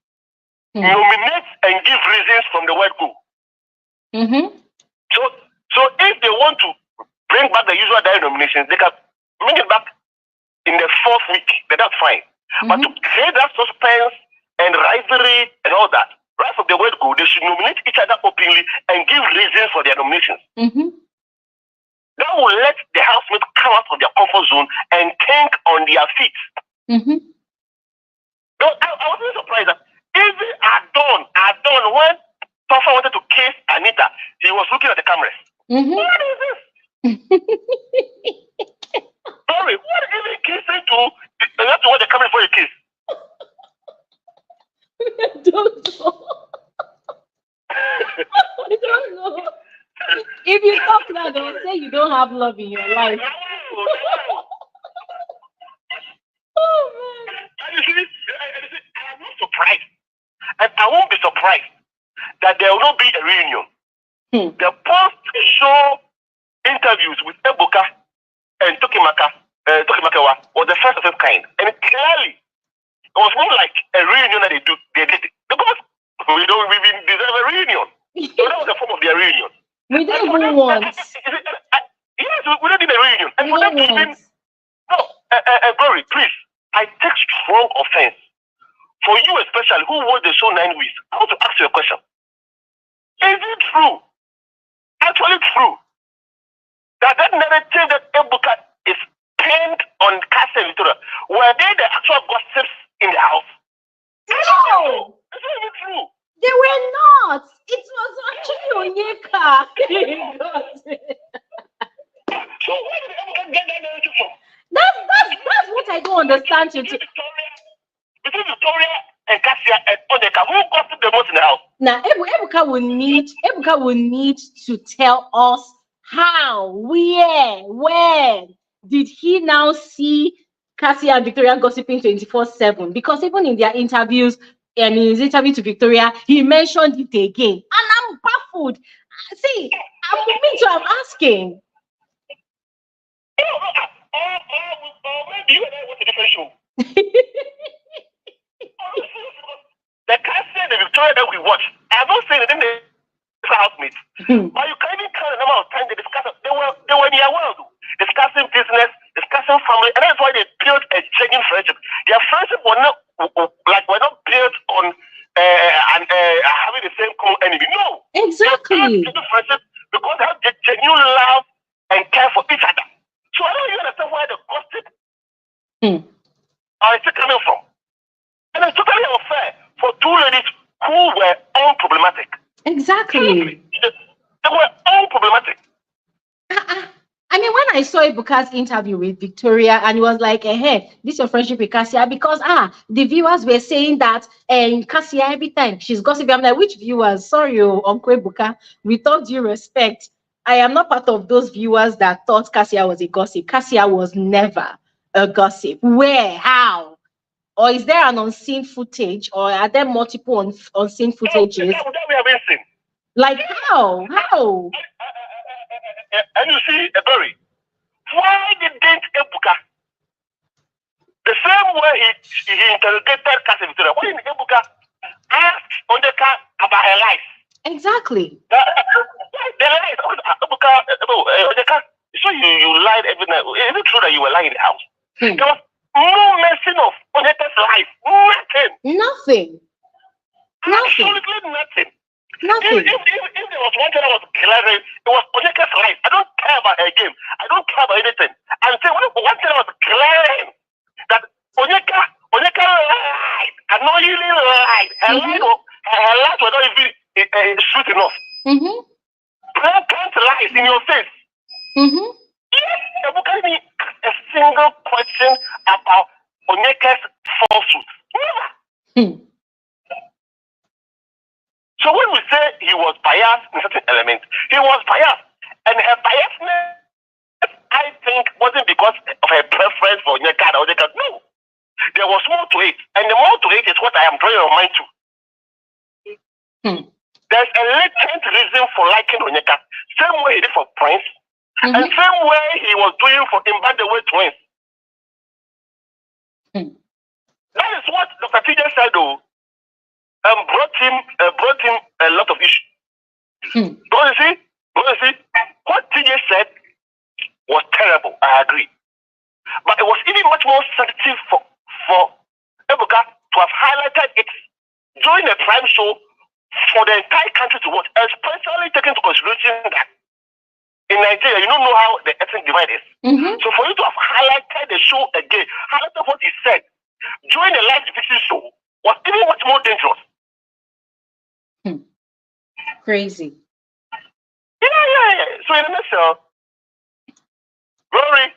Speaker 20: Nominate and give reasons from the word go. So if they want to bring back the usual direct nominations, they can bring it back in the 4th week. That's fine. But to create that suspense and rivalry and all that, right from the word go, they should nominate each other openly and give reasons for their nominations. That will let the housemates come out of their comfort zone and think on their feet. No, I wasn't surprised that even Adon, when Tofa wanted to kiss Anita, he was looking at the cameras. What is this? Sorry, what even kissing to? You have to watch the camera before you kiss.
Speaker 3: I don't know. I don't know. If you talk now, they will say you don't have love in your life. Oh man.
Speaker 20: And you see, I'm not surprised. And I won't be surprised that there will not be a reunion. The post-show interviews with Ebuka and Tokimakewa was the first of its kind. And clearly, it was more like a reunion that they did. Because we don't even deserve a reunion. So that was the form of their reunion.
Speaker 3: We don't even want.
Speaker 20: Yes, we don't need a reunion. And for them to even... No, Glory, please. I take strong offense. For you especially, who watched the show 9 weeks, I want to ask you a question. Is it true, actually true, that narrative that Ebuka is pinned on Castle Victoria, were they the actual gossips in the house?
Speaker 3: No!
Speaker 20: It's not even true.
Speaker 3: They were not. It was actually Onyeka.
Speaker 20: So where did Ebuka get that narrative from?
Speaker 3: That's what I don't understand.
Speaker 20: Between Victoria and Cassia and Onyeka, who gossiped the most in the house?
Speaker 3: Now, Ebuka will need to tell us how, where, when did he now see Cassia and Victoria gossiping 24/7? Because even in their interviews, and in his interview to Victoria, he mentioned it again. And I'm baffled. See, I'm asking.
Speaker 20: Maybe you and I want a different show. The Cassia and the Victoria that we watch, I'm not saying that they housemates. But you can't even count the number of times they discuss it. They were in their world, discussing business, discussing family, and that's why they built a genuine friendship. Their friendship were not built on having the same common enemy. No,
Speaker 3: exactly.
Speaker 20: They built friendship because they have genuine love and care for each other. So I don't even understand where the gossip are coming from. And it's totally unfair for 2 ladies who were unproblematic.
Speaker 3: Exactly.
Speaker 20: They were unproblematic.
Speaker 3: I mean, when I saw Ebuka's interview with Victoria, and it was like, hey, this is your friendship with Cassia, because the viewers were saying that Cassia every time she's gossiping. I'm like, which viewers? Sorry, Uncle Ebuka. With all due respect, I am not part of those viewers that thought Cassia was a gossip. Cassia was never a gossip. Where? How? Or is there an unseen footage, or are there multiple unseen footages?
Speaker 20: That we haven't seen.
Speaker 3: Like how? How?
Speaker 20: And you see, Barry, why didn't Ebuka, the same way he interrogated Cassia Victoria, why didn't Ebuka ask Onyeka about her life?
Speaker 3: Exactly.
Speaker 20: The life, Ebuka, Onyeka, so you lied every night. Is it true that you were lying in the house? There was no mention of Onyeka's life. Nothing.
Speaker 1: Nothing.
Speaker 20: Absolutely nothing.
Speaker 1: Nothing.
Speaker 20: If there was one thing I was clearing, it was Onyeka's life. I don't care about her game. I don't care about anything. I'm saying one thing I was clearing, that Onyeka lied. Annoyingly lied. Her lies were not even sweet enough. Blatant lies in your face. Yes, you're asking me a single question about Onyeka's falsehood. Never. So when we say he was biased in certain elements, he was biased. And her biasness, I think, wasn't because of her preference for Onyeka or Onyeka. No. There was more to it. And the more to it is what I am drawing your mind to. There's a latent reason for liking Onyeka. Same way he did for Prince. And same way he was doing for Mbadeway twins. That is what Dr. TJ said, though. Brought him a lot of issues. Don't you see? What TJ said was terrible. I agree. But it was even much more sensitive for Ebuka to have highlighted it during a prime show for the entire country to watch, especially taking into consideration that in Nigeria, you don't know how the ethnic divide is. So for you to have highlighted the show again, highlighted what he said during the live division show was even much more dangerous.
Speaker 1: Crazy.
Speaker 20: Yeah. So in a nutshell, Glory,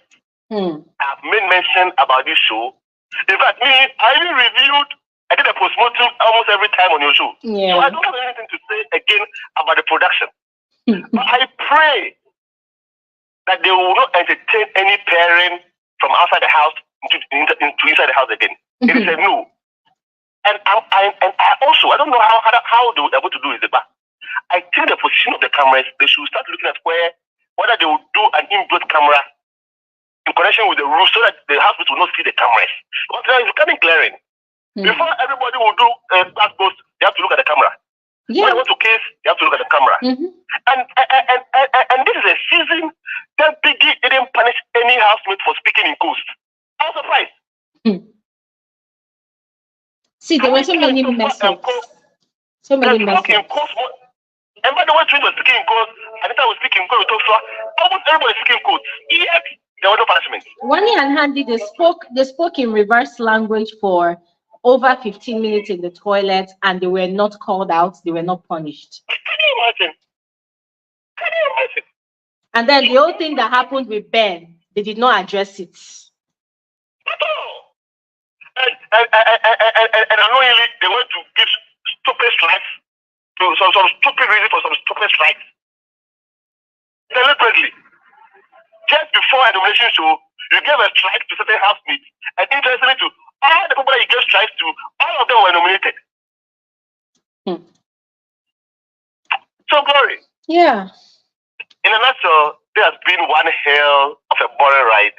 Speaker 20: I've made mention about this show. In fact, I did a postmortem almost every time on your show.
Speaker 1: Yeah.
Speaker 20: So I don't have anything to say again about the production. But I pray that they will not entertain any pairing from outside the house into inside the house again. It is a no. And I also, I don't know how they are going to do it, but I think the position of the cameras, they should start looking at whether they will do an inbuilt camera in connection with the roof so that the house will not see the cameras. Because now it's becoming glaring. Before everybody will do a back post, they have to look at the camera. When they want to kiss, they have to look at the camera. And this is a season that Biggie didn't punish any housemate for speaking in coast. I was surprised.
Speaker 1: See, there were so many messages. So many messages.
Speaker 20: And by the way, Chinwe was speaking in coast, Anita was speaking in coast, almost everybody speaking in coast. Yet, there was no punishment.
Speaker 1: Wanni and Ndi, they spoke in reverse language for over 15 minutes in the toilet, and they were not called out. They were not punished.
Speaker 20: Can you imagine?
Speaker 1: And then the whole thing that happened with Ben, they did not address it.
Speaker 20: At all. And annoyingly, they went to give stupid strikes to some stupid reason for some stupid strikes. Deliberately. Just before a nomination show, you gave a strike to certain housemates, and interestingly to all the people that you gave strikes to, all of them were nominated. So, Glory.
Speaker 1: Yeah.
Speaker 20: In a nutshell, there has been one hell of a boring ride.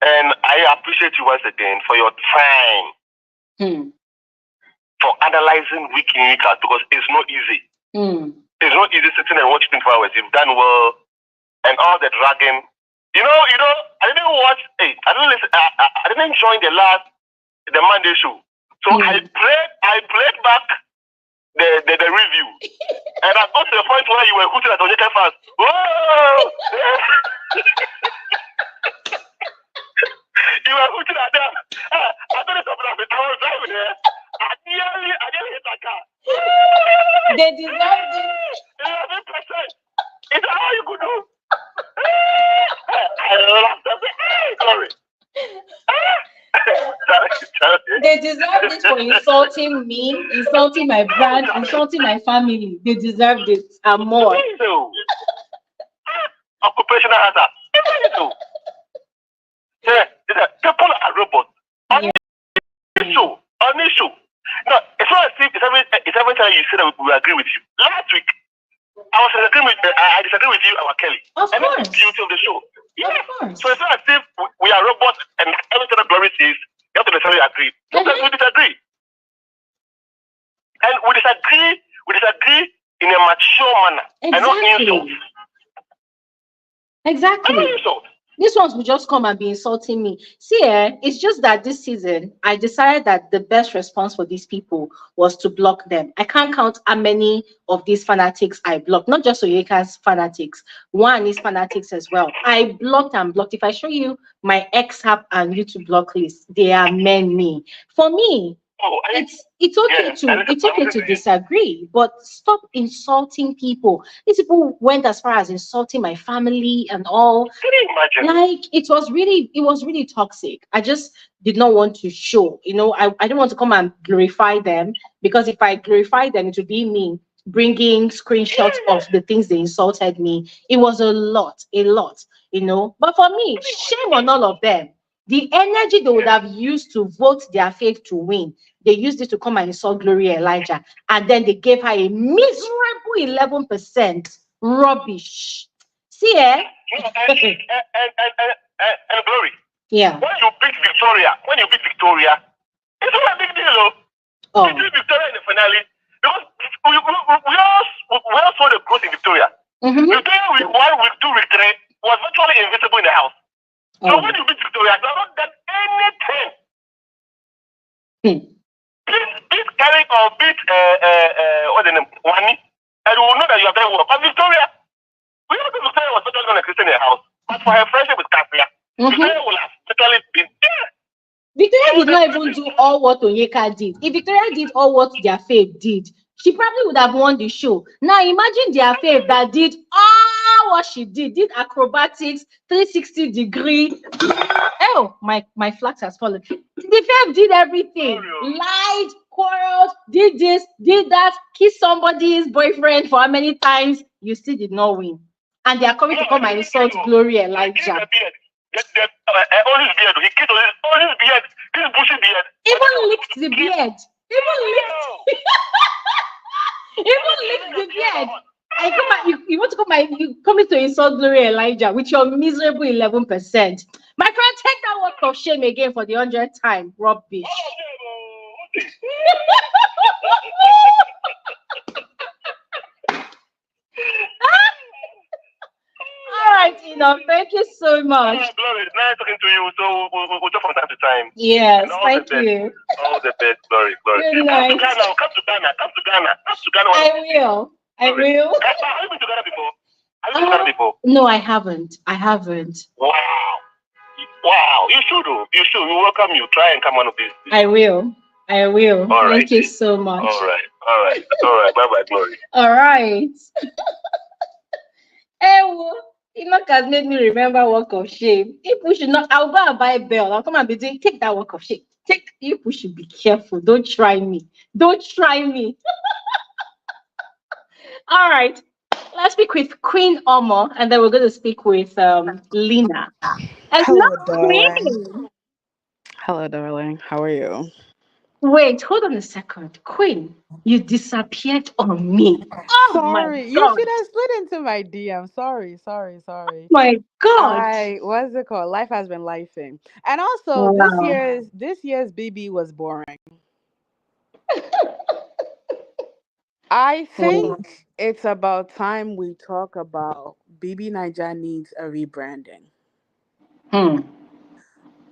Speaker 20: and I appreciate you once again for your time for analyzing week in, week out, because it's not easy. It's not easy sitting and watching 24 hours. You've done well, and all the dragging. You know, I didn't watch. I didn't listen. I didn't join the Monday show. So I played back the review, and I got to the point where you were hooting at Onyeka fans. Whoa! You were hooting at them. I thought something happened. I was driving there. I nearly hit that car.
Speaker 1: They deserved it.
Speaker 20: 11%. Is that how you could do? I laughed at it. Sorry.
Speaker 1: They deserved it for insulting me, insulting my brand, insulting my family. They deserved it and more.
Speaker 20: Occupational hazard. People are robots. On this show. No, it's not as if it's every time you say that we agree with you. Last week, I disagree with you, our Kelly.
Speaker 1: Of
Speaker 20: and
Speaker 1: course.
Speaker 20: that's the beauty of the show. Yeah.
Speaker 1: Of course.
Speaker 20: So it's not as if we are robots and every time Glory says, you have to necessarily agree. Because we disagree. And we disagree in a mature manner.
Speaker 1: Exactly.
Speaker 20: And not insult.
Speaker 1: Exactly.
Speaker 20: Insult.
Speaker 1: These ones will just come and be insulting me. See, it's just that this season I decided that the best response for these people was to block them. I can't count how many of these fanatics I blocked, not just Oyeka's fanatics. One is fanatics as well. I blocked and blocked. If I show you my X app and YouTube block list, there are many. For me, it's okay to disagree, but stop insulting people. These people went as far as insulting my family and all.
Speaker 20: Can you imagine?
Speaker 1: Like it was really toxic. I just did not want to show, I didn't want to come and glorify them, because if I glorify them, it would be me bringing screenshots of the things they insulted me. It was a lot. But for me, shame on all of them. The energy they would have used to vote their faith to win, they used it to come and insult Gloria Elijah, and then they gave her a miserable 11%. Rubbish. See,
Speaker 20: No, and Glory.
Speaker 1: Yeah.
Speaker 20: When you beat Victoria, it's not a big deal, though.
Speaker 1: Oh.
Speaker 20: You beat Victoria in the finale because we all saw the growth in Victoria. Victoria with 1 week, 2 week, 3 was virtually invisible in the house. So when you beat Victoria, you have not done anything. Beat Kelly or beat what's the name, Wanni, and you will know that you have done well. But Victoria, we know that Victoria was virtually going to exist in the house, but for her friendship with Cassia, Victoria will have virtually been there.
Speaker 1: Victoria did not even do all what Onyeka did. If Victoria did all what their fave did, she probably would have won the show. Now imagine their fave that did all what she did acrobatics, 360 degree. Oh, my flax has fallen. The fave did everything. Lied, quarreled, did this, did that, kissed somebody's boyfriend for how many times? You still did not win. And they are coming to come and insult Gloria Elijah.
Speaker 20: All his beard, he kissed all his beard, his bushy beard.
Speaker 1: Even licked the beard. Even licked the beard. I come and you want to come and you coming to insult Gloria Elijah with your miserable 11%. My friend, take that word of shame again for the 100th time. Rubbish. All right, thank you so much.
Speaker 20: Glory, it's nice talking to you. So we'll talk from time to time.
Speaker 1: Yes, thank you.
Speaker 20: All the best, Glory.
Speaker 1: Good night.
Speaker 20: Come to Ghana.
Speaker 1: I will.
Speaker 20: Have you been to Ghana before? Have you been to Ghana before?
Speaker 1: No, I haven't.
Speaker 20: Wow. You should do. You should. We welcome you. Try and come one of these days.
Speaker 1: I will.
Speaker 20: All right.
Speaker 1: Thank you so much.
Speaker 20: All right. Bye, Glory.
Speaker 1: All right. Enoch has made me remember walk of shame. People should not. I'll go and buy a bell. I'll come and be doing. Take that walk of shame. People should be careful. Don't try me. All right. Let's speak with Queen Omo, and then we're going to speak with Lena.
Speaker 21: Hello, darling.
Speaker 1: Queen.
Speaker 21: Hello, darling. How are you?
Speaker 1: Wait, hold on a second. Queen, you disappeared on me. Oh
Speaker 21: Sorry,
Speaker 1: my
Speaker 21: you
Speaker 1: God.
Speaker 21: should have slid into my DM. Sorry.
Speaker 1: My God.
Speaker 21: What's it called? Life has been lifing. And also
Speaker 1: Wow.
Speaker 21: this year's BB was boring. I think it's about time we talk about BBnaija needs a rebranding.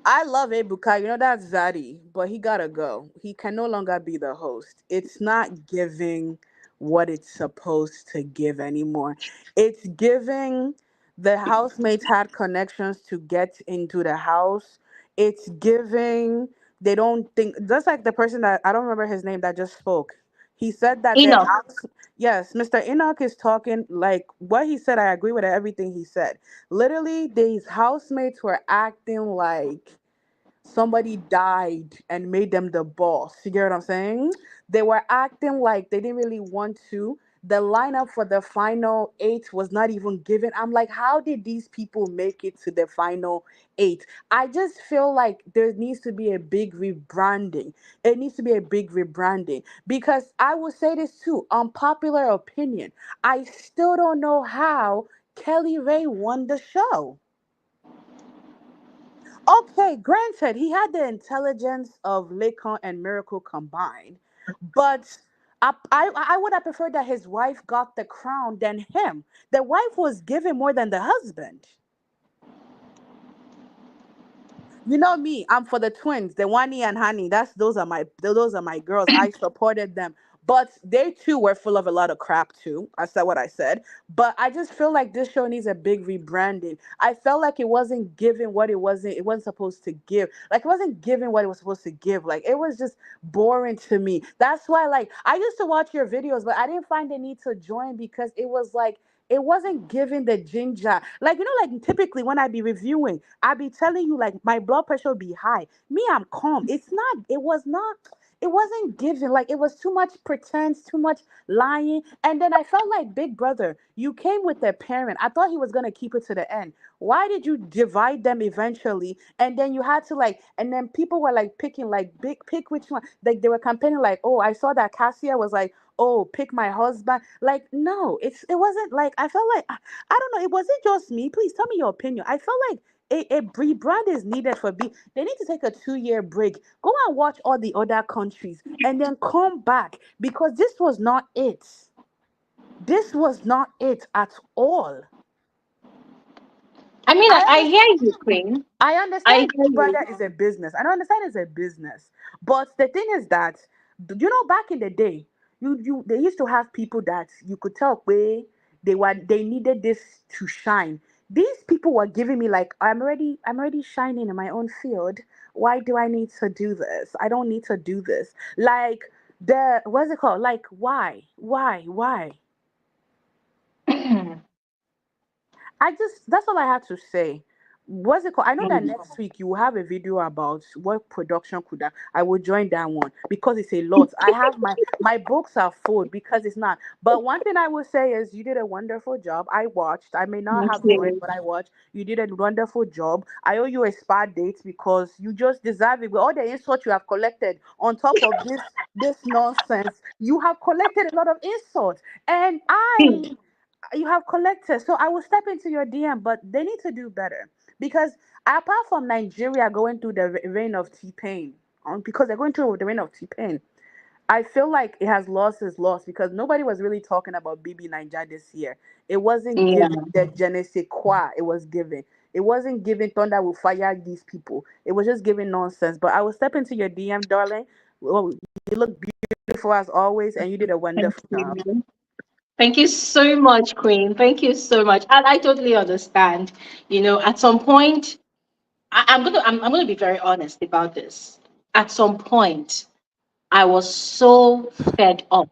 Speaker 21: I love Ebuka, that's Zaddy, but he gotta go. He can no longer be the host. It's not giving what it's supposed to give anymore. It's giving the housemates had connections to get into the house. It's giving they don't think just like the person that I don't remember his name that just spoke. He said that their
Speaker 1: Enoch.
Speaker 21: house yes, Mr. Enoch is talking like what he said, I agree with everything he said. Literally, these housemates were acting like somebody died and made them the boss. You get what I'm saying? They were acting like they didn't really want to. The lineup for the final 8 was not even given. I'm like, how did these people make it to the final 8? I just feel like there needs to be a big rebranding. It needs to be a big rebranding because I will say this too, unpopular opinion. I still don't know how Kelly Ray won the show. Okay, granted, he had the intelligence of Lekon and Miracle combined, but I would have preferred that his wife got the crown than him. The wife was given more than the husband. You know me, I'm for the twins, the Wanni and Honey. Those are my girls. I supported them. But they too were full of a lot of crap too. I said what I said. But I just feel like this show needs a big rebranding. I felt like it wasn't giving what it wasn't supposed to give. Like it wasn't giving what it was supposed to give. Like it was just boring to me. That's why like I used to watch your videos, but I didn't find the need to join because it was like it wasn't giving the ginger. Like, like typically when I be reviewing, I be telling you like my blood pressure be high. Me, I'm calm. It wasn't giving. Like it was too much pretense, too much lying. And then I felt like Big Brother, you came with a parent. I thought he was gonna keep it to the end. Why did you divide them eventually? And then you had to like, and then people were like picking like pick which one. Like they were campaigning like, oh, I saw that Cassia was like, oh, pick my husband. Like, no, it wasn't like I felt like I don't know, it wasn't just me. Please tell me your opinion. I felt like a rebrand is needed for B. They need to take a 2 year break. Go and watch all the other countries and then come back because this was not it. This was not it at all.
Speaker 1: I mean,
Speaker 21: I
Speaker 1: I
Speaker 21: understand.
Speaker 1: hear you, Queen.
Speaker 21: I
Speaker 1: I
Speaker 21: understand
Speaker 1: hear
Speaker 21: Big
Speaker 1: you.
Speaker 21: Brother is a business. I don't understand it's a business. But the thing is that back in the day, you they used to have people that you could tell where they needed this to shine. These people were giving me like I'm already shining in my own field. Why do I need to do this? I don't need to do this. Like the what's it called? Like why? Why? I just that's all I had to say. What's it called? I know that next week you will have a video about what production could have. I will join that one because it's a lot. I have my books are full because it's not. But one thing I will say is you did a wonderful job. I watched. I may not
Speaker 1: Thank
Speaker 21: have joined,
Speaker 1: you.
Speaker 21: but I watched. You did a wonderful job. I owe you a spa date because you just deserve it with all the insults you have collected on top of this nonsense. You have collected a lot of insults, and you have collected. So I will step into your DM, but they need to do better because apart from Nigeria going through the reign of T-Pain, because they're going through the reign of T-Pain, I feel like it has lost its loss because nobody was really talking about BBnaija this year. It wasn't
Speaker 1: Yeah.
Speaker 21: giving the je ne sais quoi it was giving. It wasn't giving Thunder will fire these people. It was just giving nonsense. But I will step into your DM, darling. Well, you look beautiful as always, and you did a
Speaker 1: Thank
Speaker 21: wonderful job.
Speaker 1: you. Thank you so much, Queen. Thank you so much. And I totally understand. At some point, I'm gonna be very honest about this. At some point, I was so fed up.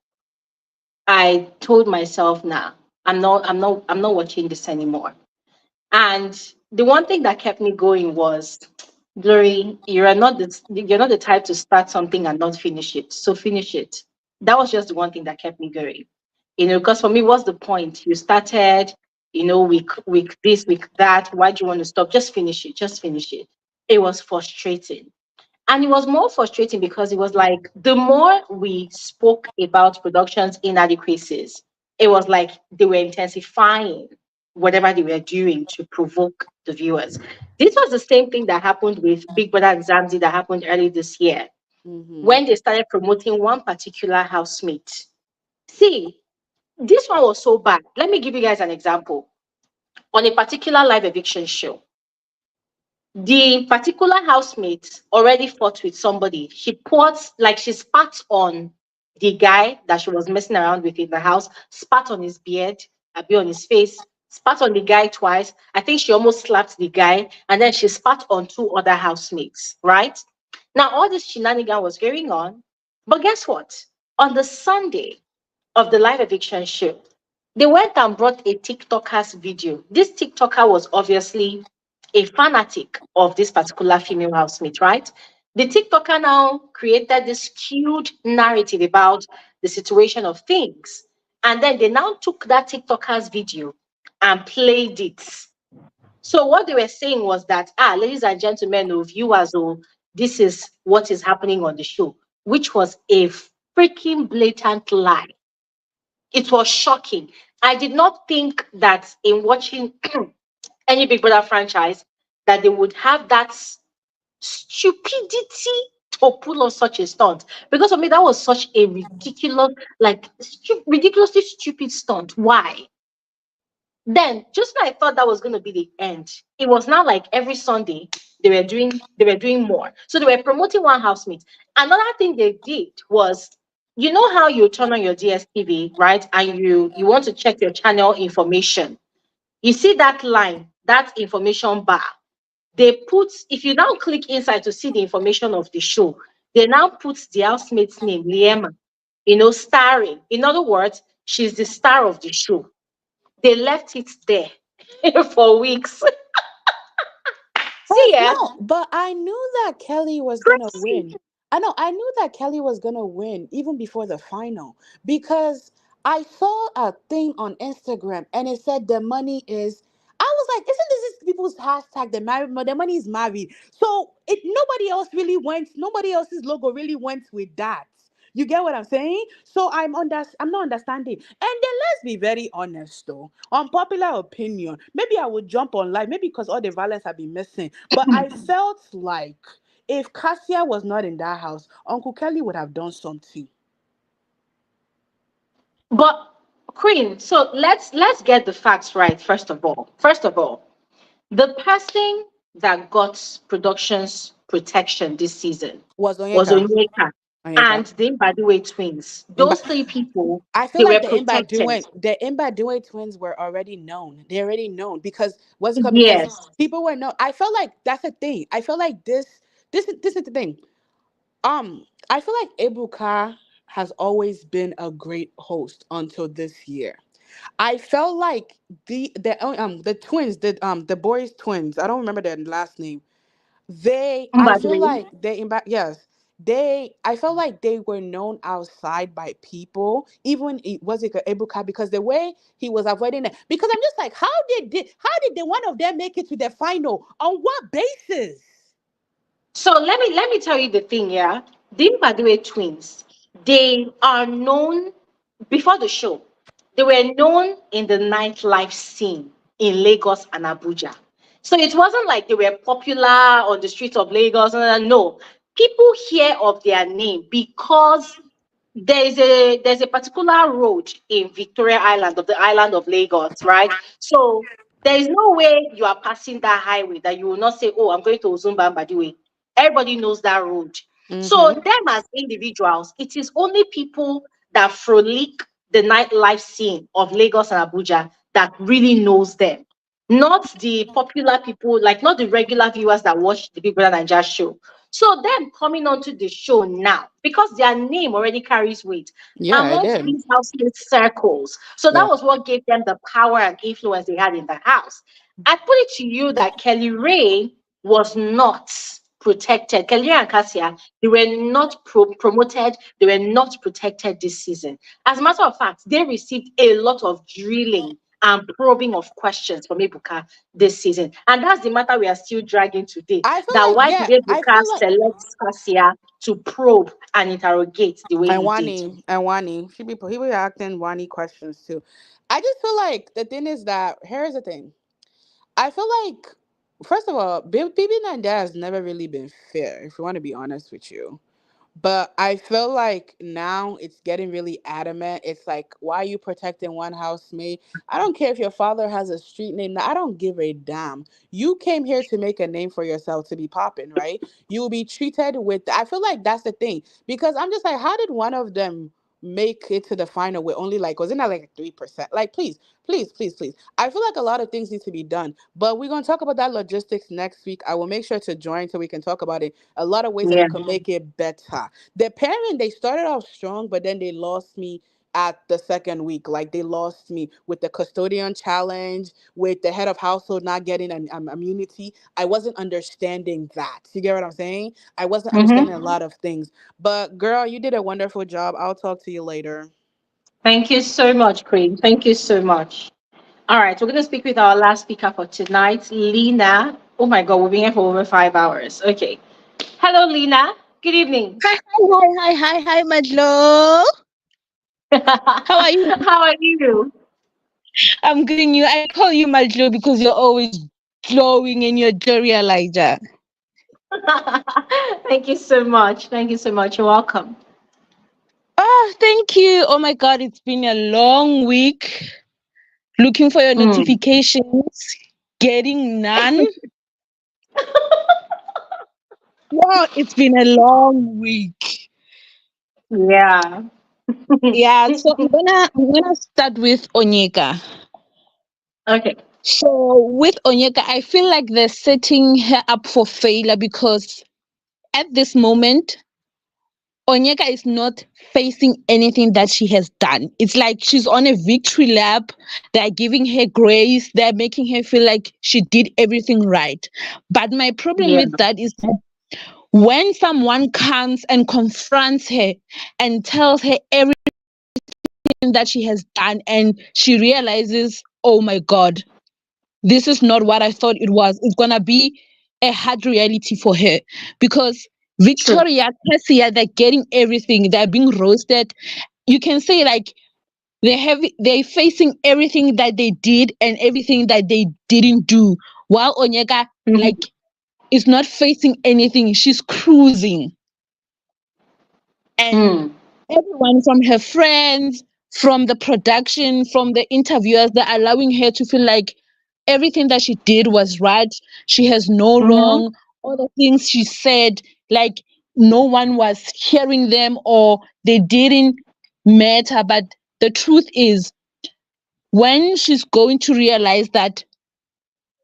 Speaker 1: I told myself, nah, I'm not watching this anymore. And the one thing that kept me going was, Glory, you're not the type to start something and not finish it. So finish it. That was just the one thing that kept me going. Because for me, what's the point? You started, week this, week that. Why do you want to stop? Just finish it. Just finish it. It was frustrating. And it was more frustrating because it was like the more we spoke about production's inadequacies, it was like they were intensifying whatever they were doing to provoke the viewers. This was the same thing that happened with Big Brother and Zamzi that happened early this year
Speaker 21: Mm-hmm.
Speaker 1: when they started promoting one particular housemate. See, this one was so bad. Let me give you guys an example. On a particular live eviction show, the particular housemate already fought with somebody. She spat on the guy that she was messing around with in the house, spat on his beard, a bit on his face, spat on the guy twice. I think she almost slapped the guy, and then she spat on two other housemates, right? Now, all this shenanigan was going on, but guess what? On the Sunday of the live eviction show, they went and brought a TikToker's video. This TikToker was obviously a fanatic of this particular female housemate, right? The TikToker now created this skewed narrative about the situation of things. And then they now took that TikToker's video and played it. So what they were saying was that, ladies and gentlemen, viewers, this is what is happening on the show, which was a freaking blatant lie. It was shocking. I did not think that in watching any Big Brother franchise that they would have that stupidity to pull on such a stunt. Because for me, that was such a ridiculous, like ridiculously stupid stunt. Why? Then, just when I thought that was going to be the end, it was now like every Sunday They were doing more. So they were promoting one housemate. Another thing they did was, you know how you turn on your DSTV, right? And you want to check your channel information. You see that line, that information bar. They put, if you now click inside to see the information of the show, they now put the housemate's name, Liema, starring. In other words, she's the star of the show. They left it there for weeks. See, yeah,
Speaker 21: But I knew that Kelly was gonna
Speaker 1: crazy.
Speaker 21: win. I knew that Kelly was gonna win even before the final because I saw a thing on Instagram and it said the money is. I was like, isn't this people's hashtag? The money is married. So nobody else really went. Nobody else's logo really went with that. You get what I'm saying? So I'm not understanding. And then let's be very honest though. Unpopular opinion. Maybe I would jump on live, maybe because all the violence have been missing. But I felt like if Cassia was not in that house, Uncle Kelly would have done something.
Speaker 1: But Queen, so let's get the facts right first of all. First of all, the person that got production's protection this season
Speaker 21: Was
Speaker 1: was
Speaker 21: Onyeka.
Speaker 1: Onyeka and the Mbadiwe twins. Those three people,
Speaker 21: I feel
Speaker 1: they were
Speaker 21: like
Speaker 1: protected.
Speaker 21: the Imbaduwe twins were already known. They already known because what's it called? Because
Speaker 1: Yes.
Speaker 21: people were known. I felt like that's the thing. I feel like this is the thing. I feel like Ebuka has always been a great host until this year. I felt like the twins, the boys twins. I don't remember their last name. I feel
Speaker 1: Mbadiwe.
Speaker 21: like yes, I felt like they were known outside by people, even it was it Ebuka, because the way he was avoiding it. Because I'm just like, how did the one of them make it to the final? On what basis?
Speaker 1: So let me tell you the thing, yeah. The Mbadiwe twins, they are known before the show. They were known in the nightlife scene in Lagos and Abuja. So it wasn't like they were popular on the streets of Lagos. No, people hear of their name because there's a particular road in Victoria Island of the island of Lagos, right? So there is no way you are passing that highway that you will not say, "Oh, I'm going to Ozumba Mbadiwe." Everybody knows that road. So
Speaker 21: Mm-hmm.
Speaker 1: them as individuals, it is only people that frolic the nightlife scene of Lagos and Abuja that really knows them. Not the popular people, like not the regular viewers that watch the Big Brother Naija show. So them coming onto the show now, because their name already carries weight
Speaker 21: Yeah, I
Speaker 1: amongst
Speaker 21: did.
Speaker 1: these housemate circles. So that
Speaker 21: Yeah.
Speaker 1: was what gave them the power and influence they had in the house. I put it to you that Kelly Ray was not protected. Kelly and Cassia, they were not promoted, they were not protected this season. As a matter of fact, they received a lot of drilling and probing of questions from Ebuka this season. And that's the matter we are still dragging today.
Speaker 21: I feel
Speaker 1: That
Speaker 21: like
Speaker 1: why did
Speaker 21: yeah, I
Speaker 1: Ebuka
Speaker 21: feel like
Speaker 1: select Cassia to probe and interrogate the way
Speaker 21: and
Speaker 1: he did?
Speaker 21: Wanni, he be asking Wanni questions too. I just feel like the thing is that here's the thing. I feel like first of all, BBnaija has never really been fair, if you want to be honest with you. But I feel like now it's getting really adamant. It's like, why are you protecting one housemate? I don't care if your father has a street name. I don't give a damn. You came here to make a name for yourself to be popping, right? You will be treated with. I feel like that's the thing because I'm just like, how did one of them make it to the final with only like wasn't that like 3%? Like, please, please, please, please. I feel like a lot of things need to be done, but we're gonna talk about that logistics next week. I will make sure to join so we can talk about it. A lot of ways that we
Speaker 1: Yeah.
Speaker 21: can make it better. The parent, they started off strong, but then they lost me at the second week. Like they lost me with the custodian challenge, with the head of household not getting an immunity. I wasn't understanding that. You get what I'm saying? I wasn't understanding a
Speaker 1: Mm-hmm.
Speaker 21: lot of things. But girl, you did a wonderful job. I'll talk to you later.
Speaker 1: Thank you so much, Queen. Thank you so much. All right, we're going to speak with our last speaker for tonight, Lena. Oh my God, we've been here for over 5 hours. Okay. Hello, Lena. Good evening.
Speaker 2: Hi, hi, hi, hi, hi, Madlo. How are you?
Speaker 1: How are you?
Speaker 2: I'm good, and you. I call you Madlo because you're always glowing in your jewelry, Elijah.
Speaker 1: Thank you so much. Thank you so much. You're welcome.
Speaker 2: Oh, thank you. Oh my God, it's been a long week. Looking for your
Speaker 1: Mm.
Speaker 2: notifications, getting none. Wow, it's been a long week.
Speaker 1: Yeah.
Speaker 2: Yeah, so I'm gonna start with Onyeka.
Speaker 1: Okay.
Speaker 2: So with Onyeka, I feel like they're setting her up for failure because at this moment, Onyeka is not facing anything that she has done. It's like she's on a victory lap. They're giving her grace. They're making her feel like she did everything right. But my problem
Speaker 1: Yeah.
Speaker 2: with that is that when someone comes and confronts her and tells her everything that she has done, and she realizes, oh my God, this is not what I thought it was, it's gonna be a hard reality for her because
Speaker 1: True.
Speaker 2: Victoria, Cassia, they're getting everything, they're being roasted. You can say like they're facing everything that they did and everything that they didn't do. While Onyeka
Speaker 1: Mhm.
Speaker 2: like is not facing anything, she's cruising. And
Speaker 1: Mm.
Speaker 2: everyone from her friends, from the production, from the interviewers, they're allowing her to feel like everything that she did was right. She has no
Speaker 1: Mhm.
Speaker 2: wrong. All the things she said, like no one was hearing them or they didn't matter. But the truth is, when she's going to realize that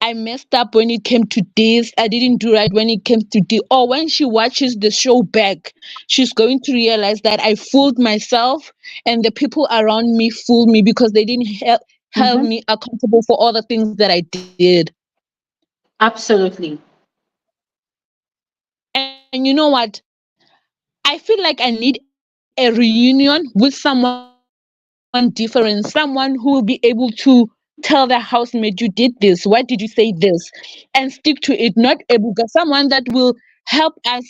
Speaker 2: I messed up when it came to this. I didn't do right when it came to this. Or when she watches the show back, she's going to realize that I fooled myself and the people around me fooled me because they didn't hold
Speaker 1: Mhm.
Speaker 2: me accountable for all the things that I did.
Speaker 1: Absolutely.
Speaker 2: And you know what? I feel like I need a reunion with someone different, someone who will be able to tell the housemate, you did this, why did you say this? And stick to it. Not Ebuka, someone that will help us,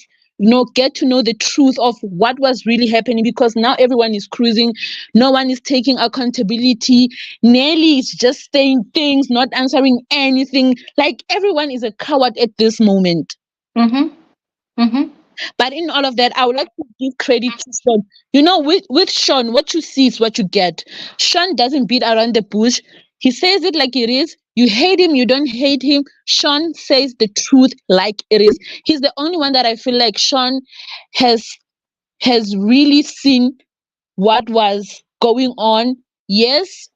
Speaker 2: get to know the truth of what was really happening because now everyone is cruising, no one is taking accountability. Nelly is just saying things, not answering anything. Like everyone is a coward at this moment.
Speaker 1: Mhm. Mhm.
Speaker 2: But in all of that, I would like to give credit to Sean. You know, with Sean, what you see is what you get. Sean doesn't beat around the bush. He says it like it is. You hate him, you don't hate him. Sean says the truth like it is. He's the only one that I feel like Sean has has really seen what was going on. Yes,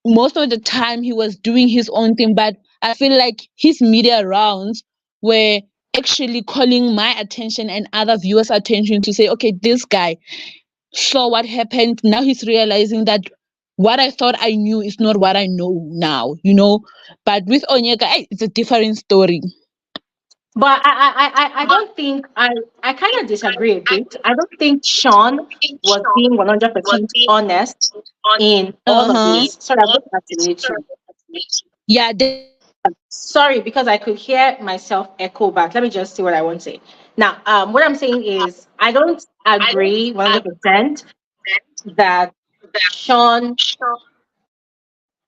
Speaker 2: most of the time he was doing his own thing, but I feel like his media rounds were actually calling my attention and other viewers' attention to say, okay, this guy saw what happened. Now he's realizing that what I thought I knew is not what I know now. But with Onyeka, it's a different story.
Speaker 1: But I don't think I kind of disagree a bit. I don't think Sean was being 100% honest in all of
Speaker 2: Uh-huh.
Speaker 1: this. Sorry, I'm just to mute you.
Speaker 2: Yeah,
Speaker 1: Sorry, because I could hear myself echo back. Let me just see what I want to say. Now, what I'm saying is I don't agree 100% that Sean.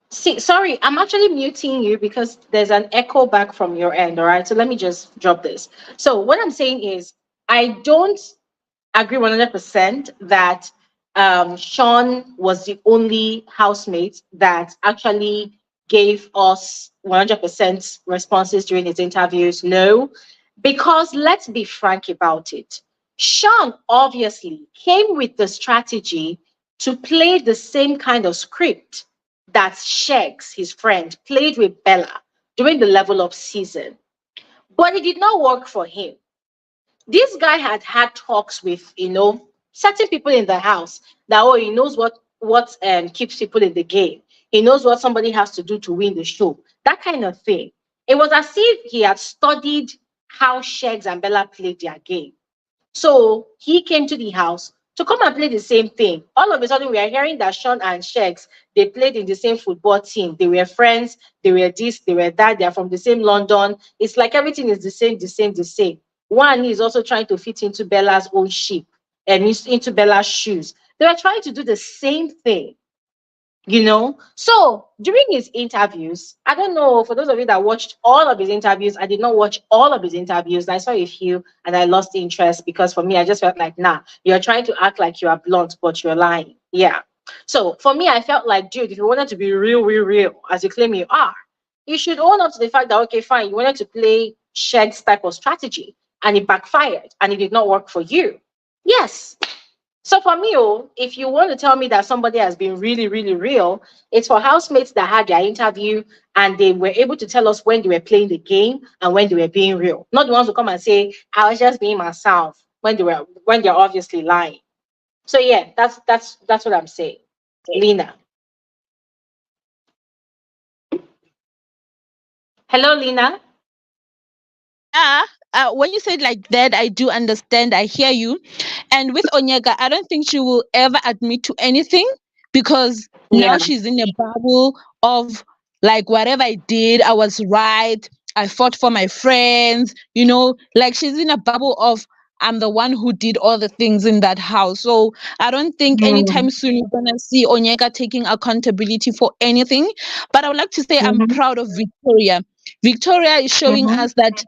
Speaker 1: See, sorry, I'm actually muting you because there's an echo back from your end. All right, so let me just drop this. So what I'm saying is I don't agree 100% that Sean was the only housemate that actually gave us 100% responses during his interviews. No, because let's be frank about it. Sean obviously came with the strategy to play the same kind of script that Shegs, his friend, played with Bella during the level up season. But it did not work for him. This guy had had talks with certain people in the house that he knows what keeps people in the game. He knows what somebody has to do to win the show, that kind of thing. It was as if he had studied how Shegs and Bella played their game. So he came to the house to come and play the same thing. All of a sudden, we are hearing that Sean and Shegs, they played in the same football team. They were friends. They were this, they were that. They are from the same London. It's like everything is the same, the same, the same. One is also trying to fit into Bella's own ship and into Bella's shoes. They were trying to do the same thing. So during his interviews, I don't know, for those of you that watched all of his interviews, I did not watch all of his interviews. I saw a few and I lost interest because for me, I just felt like, nah, you're trying to act like you are blunt, but you're lying. Yeah. So for me, I felt like, dude, if you wanted to be real, real, real, as you claim you are, you should own up to the fact that, okay, fine, you wanted to play Shed's type of strategy. and it backfired and it did not work for you. Yes. So for me, if you want to tell me that somebody has been really, really real, it's for housemates that had their interview and they were able to tell us when they were playing the game and when they were being real. Not the ones who come and say, I was just being myself when they're obviously lying. So yeah, that's what I'm saying. Lena. Hello, Lena.
Speaker 2: Yeah, when you say it like that, I do understand. I hear you. And with Onyeka, I don't think she will ever admit to anything because now
Speaker 1: Yeah.
Speaker 2: she's in a bubble of like whatever I did, I was right. I fought for my friends, like she's in a bubble of I'm the one who did all the things in that house. So I don't think
Speaker 1: Mm-hmm.
Speaker 2: anytime soon you're gonna see Onyeka taking accountability for anything. But I would like to say I'm
Speaker 1: Mm-hmm.
Speaker 2: proud of Victoria. Victoria is showing
Speaker 1: Mm-hmm.
Speaker 2: us that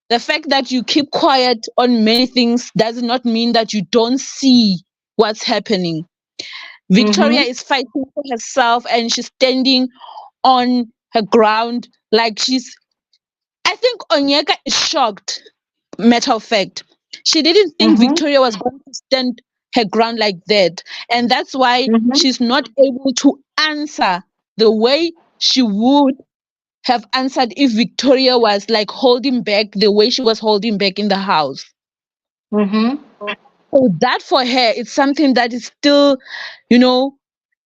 Speaker 2: the fact that you keep quiet on many things does not mean that you don't see what's happening. Victoria
Speaker 1: Mm-hmm.
Speaker 2: is fighting for herself and she's standing on her ground. I think Onyeka is shocked, matter of fact. She didn't think
Speaker 1: Mm-hmm.
Speaker 2: Victoria was going to stand her ground like that. And that's why
Speaker 1: Mm-hmm.
Speaker 2: she's not able to answer the way she would have answered if Victoria was like holding back the way she was holding back in the house.
Speaker 1: Mm-hmm.
Speaker 2: So that for her, it's something that is still, you know,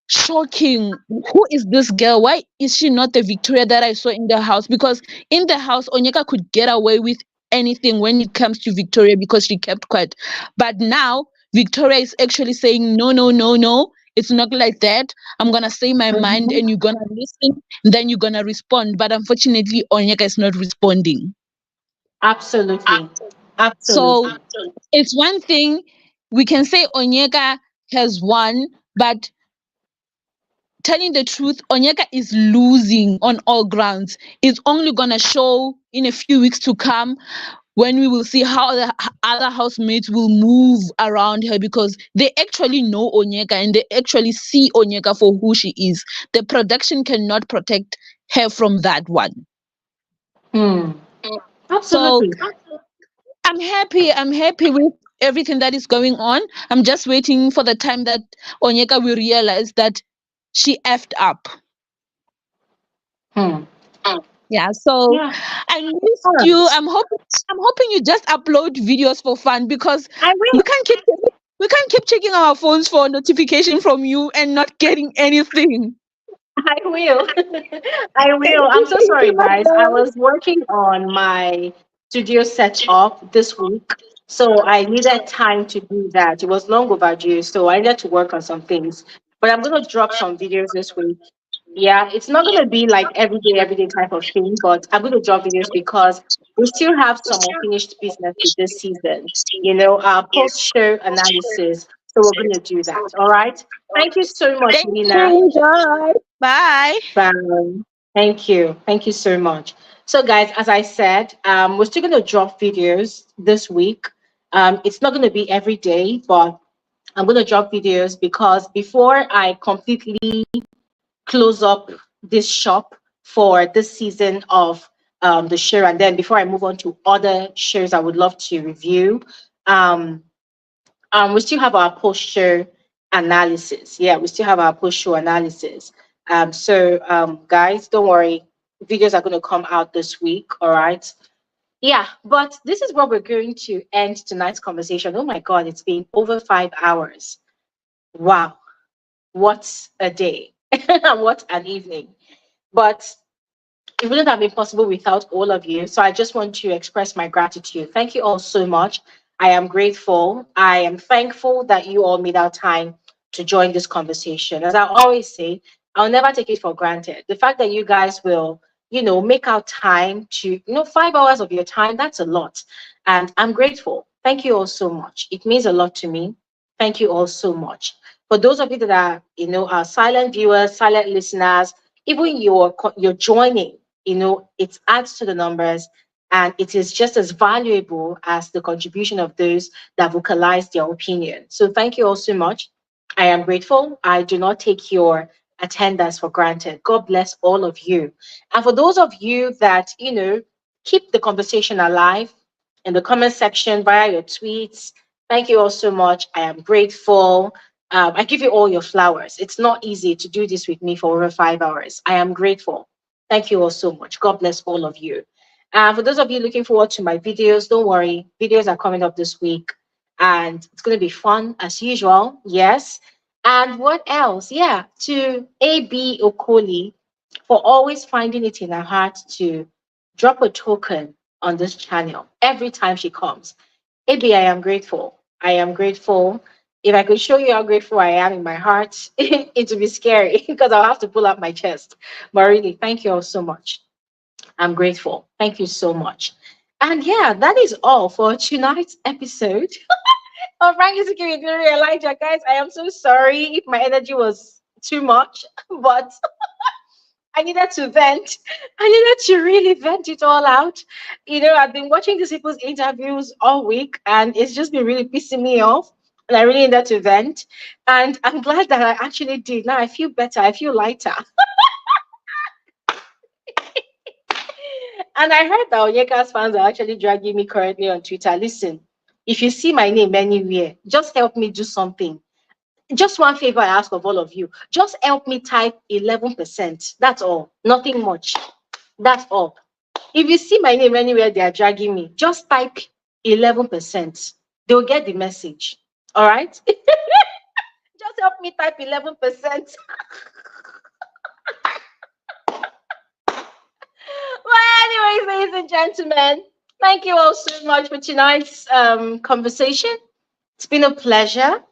Speaker 2: shocking. Who is this girl? Why is she not the Victoria that I saw in the house? Because in the house, Onyeka could get away with anything when it comes to Victoria because she kept quiet. But now Victoria is actually saying, no, no, no, no. It's not like that. I'm gonna say my mind
Speaker 1: Mm-hmm.
Speaker 2: and you're gonna listen, then you're gonna respond. But unfortunately, Onyeka is not responding.
Speaker 1: Absolutely.
Speaker 2: So
Speaker 1: Absolutely.
Speaker 2: it's one thing we can say Onyeka has won, but telling the truth, Onyeka is losing on all grounds. It's only gonna show in a few weeks to come when we will see how the other housemates will move around her because they actually know Onyeka and they actually see Onyeka for who she is. The production cannot protect her from that one.
Speaker 1: Hmm.
Speaker 2: So
Speaker 1: Absolutely.
Speaker 2: I'm happy. I'm happy with everything that is going on. I'm just waiting for the time that Onyeka will realize that she effed up.
Speaker 1: Hmm.
Speaker 2: Yeah, so
Speaker 1: Yeah.
Speaker 2: I missed
Speaker 1: All
Speaker 2: you.
Speaker 1: right.
Speaker 2: I'm hoping you just upload videos for fun because
Speaker 1: I
Speaker 2: we
Speaker 1: will.
Speaker 2: can't keep we can't keep checking our phones for notification from you and not getting anything.
Speaker 1: I will. I will. I'm so
Speaker 2: Thank you,
Speaker 1: sorry,
Speaker 2: my
Speaker 1: guys. I
Speaker 2: love.
Speaker 1: was working on my studio setup this week, so I needed time to do that. It was long overdue, so I needed to work on some things. But I'm gonna drop some videos this week. Yeah, it's not gonna be like every day type of thing, but I'm gonna drop videos because we still have some unfinished business with this season. Our post-show analysis. So we're gonna do that. All right. Thank you so much,
Speaker 2: Thank
Speaker 1: Lina.
Speaker 2: you, Joy. Bye.
Speaker 1: Bye. Thank you. Thank you so much. So, guys, as I said, we're still going to drop videos this week. It's not going to be every day, but I'm going to drop videos because before I completely close up this shop for this season of the show, and then before I move on to other shows I would love to review, um, we still have our post-show analysis. Yeah, we still have our post-show analysis. Guys, don't worry. Videos are going to come out this week. All right. Yeah, but this is what we're going to end tonight's conversation. Oh my God, it's been over 5 hours. Wow, what a day. What an evening. But it wouldn't have been possible without all of you. So I just want to express my gratitude. Thank you all so much. I am grateful. I am thankful that you all made our time to join this conversation. As I always say, I'll never take it for granted. The fact that you guys will, make out time to, 5 hours of your time, that's a lot. And I'm grateful. Thank you all so much. It means a lot to me. Thank you all so much. For those of you that are, are silent viewers, silent listeners, even you're joining, it adds to the numbers and it is just as valuable as the contribution of those that vocalize their opinion. So thank you all so much. I am grateful. I do not take your attendance for granted. God bless all of you. And for those of you that, keep the conversation alive, in the comment section, via your tweets. Thank you all so much. I am grateful. I give you all your flowers. It's not easy to do this with me for over 5 hours. I am grateful. Thank you all so much. God bless all of you. For those of you looking forward to my videos, don't worry. Videos are coming up this week and it's going to be fun as usual. Yes. And what else? Yeah, to AB Okoli for always finding it in her heart to drop a token on this channel every time she comes. AB, I am grateful. I am grateful. If I could show you how grateful I am in my heart, it would be scary because I'll have to pull up my chest. But really, thank you all so much. I'm grateful. Thank you so much. And yeah, that is all for tonight's episode of Ranking Security Elijah. Guys, I am so sorry if my energy was too much, but I needed to vent. I needed to really vent it all out. I've been watching these people's interviews all week and it's just been really pissing me off. And I really needed to vent. And I'm glad that I actually did. Now I feel better. I feel lighter. And I heard that Onyeka's fans are actually dragging me currently on Twitter. Listen, if you see my name anywhere, just help me do something. Just one favor I ask of all of you. Just help me type 11%. That's all. Nothing much. That's all. If you see my name anywhere they are dragging me, just type 11%. They'll get the message. All right? Just help me type 11%. Well, anyways, ladies and gentlemen, thank you all so much for tonight's conversation. It's been a pleasure.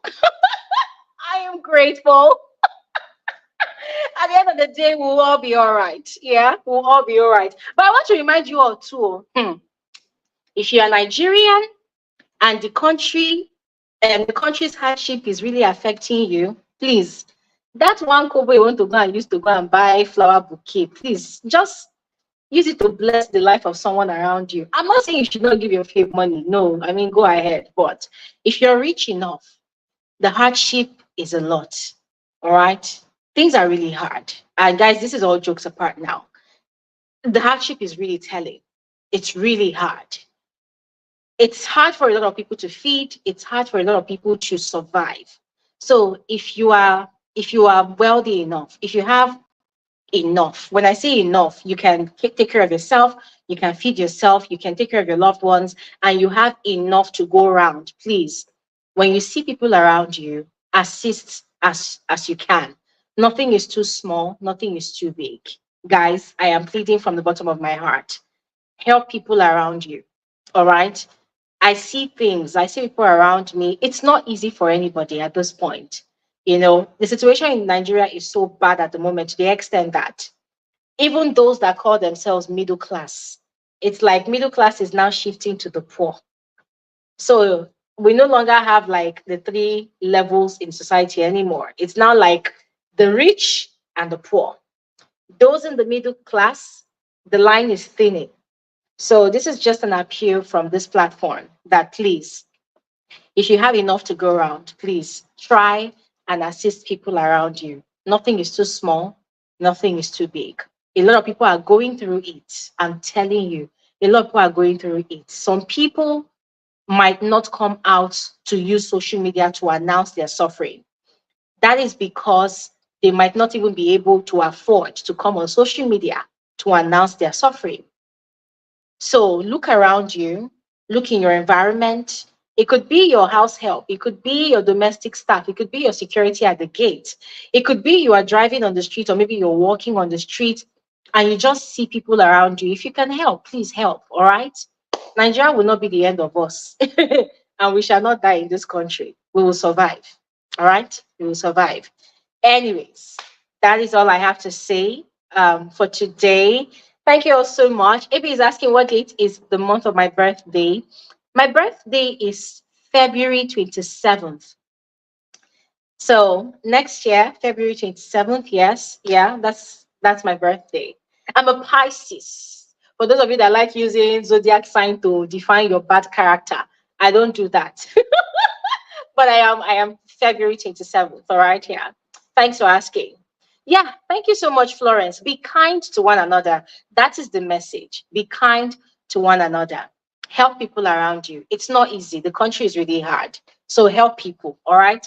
Speaker 1: I am grateful. At the end of the day, we'll all be all right. Yeah, we'll all be all right. But I want to remind you all too, if you're Nigerian and the country's hardship is really affecting you, please, that one kobo you want to go and use to go and buy flower bouquet, please just use it to bless the life of someone around you. I'm not saying you should not give your fave money. No, I mean, go ahead. But if you're rich enough, the hardship is a lot. All right? Things are really hard. And guys, this is all jokes apart now. The hardship is really telling. It's really hard. It's hard for a lot of people to feed. It's hard for a lot of people to survive. So if you are wealthy enough, if you have enough, when I say enough, you can take care of yourself, you can feed yourself, you can take care of your loved ones, and you have enough to go around. Please, when you see people around you, assist as you can. Nothing is too small, nothing is too big. Guys, I am pleading from the bottom of my heart. Help people around you. All right? I see people around me. It's not easy for anybody at this point. The situation in Nigeria is so bad at the moment to the extent that even those that call themselves middle class, it's like middle class is now shifting to the poor. So we no longer have like the three levels in society anymore. It's now like the rich and the poor. Those in the middle class, the line is thinning. So this is just an appeal from this platform that please, if you have enough to go around, please try and assist people around you. Nothing is too small, nothing is too big. A lot of people are going through it. I'm telling you, a lot of people are going through it. Some people might not come out to use social media to announce their suffering. That is because they might not even be able to afford to come on social media to announce their suffering. So look around you, look in your environment. It could be your house help. It could be your domestic staff. It could be your security at the gate. It could be you are driving on the street or maybe you're walking on the street and you just see people around you. If you can help, please help, all right? Nigeria will not be the end of us and we shall not die in this country. We will survive, all right? We will survive. Anyways, that is all I have to say for today. Thank you all so much. AB is asking what date is the month of my birthday. My birthday is February 27th. So next year, February 27th, yes. Yeah, that's my birthday. I'm a Pisces. For those of you that like using zodiac sign to define your bad character, I don't do that. But I am February 27th, all right? Yeah. Thanks for asking. Yeah, thank you so much, Florence. Be kind to one another. That is the message. Be kind to one another. Help people around you. It's not easy. The country is really hard. So help people. All right.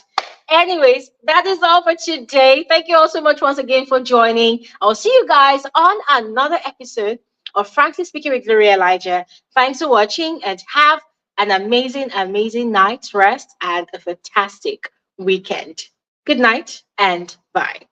Speaker 1: Anyways, that is all for today. Thank you all so much once again for joining. I'll see you guys on another episode of Frankly Speaking with Gloria Elijah. Thanks for watching and have an amazing, amazing night's rest and a fantastic weekend. Good night and bye.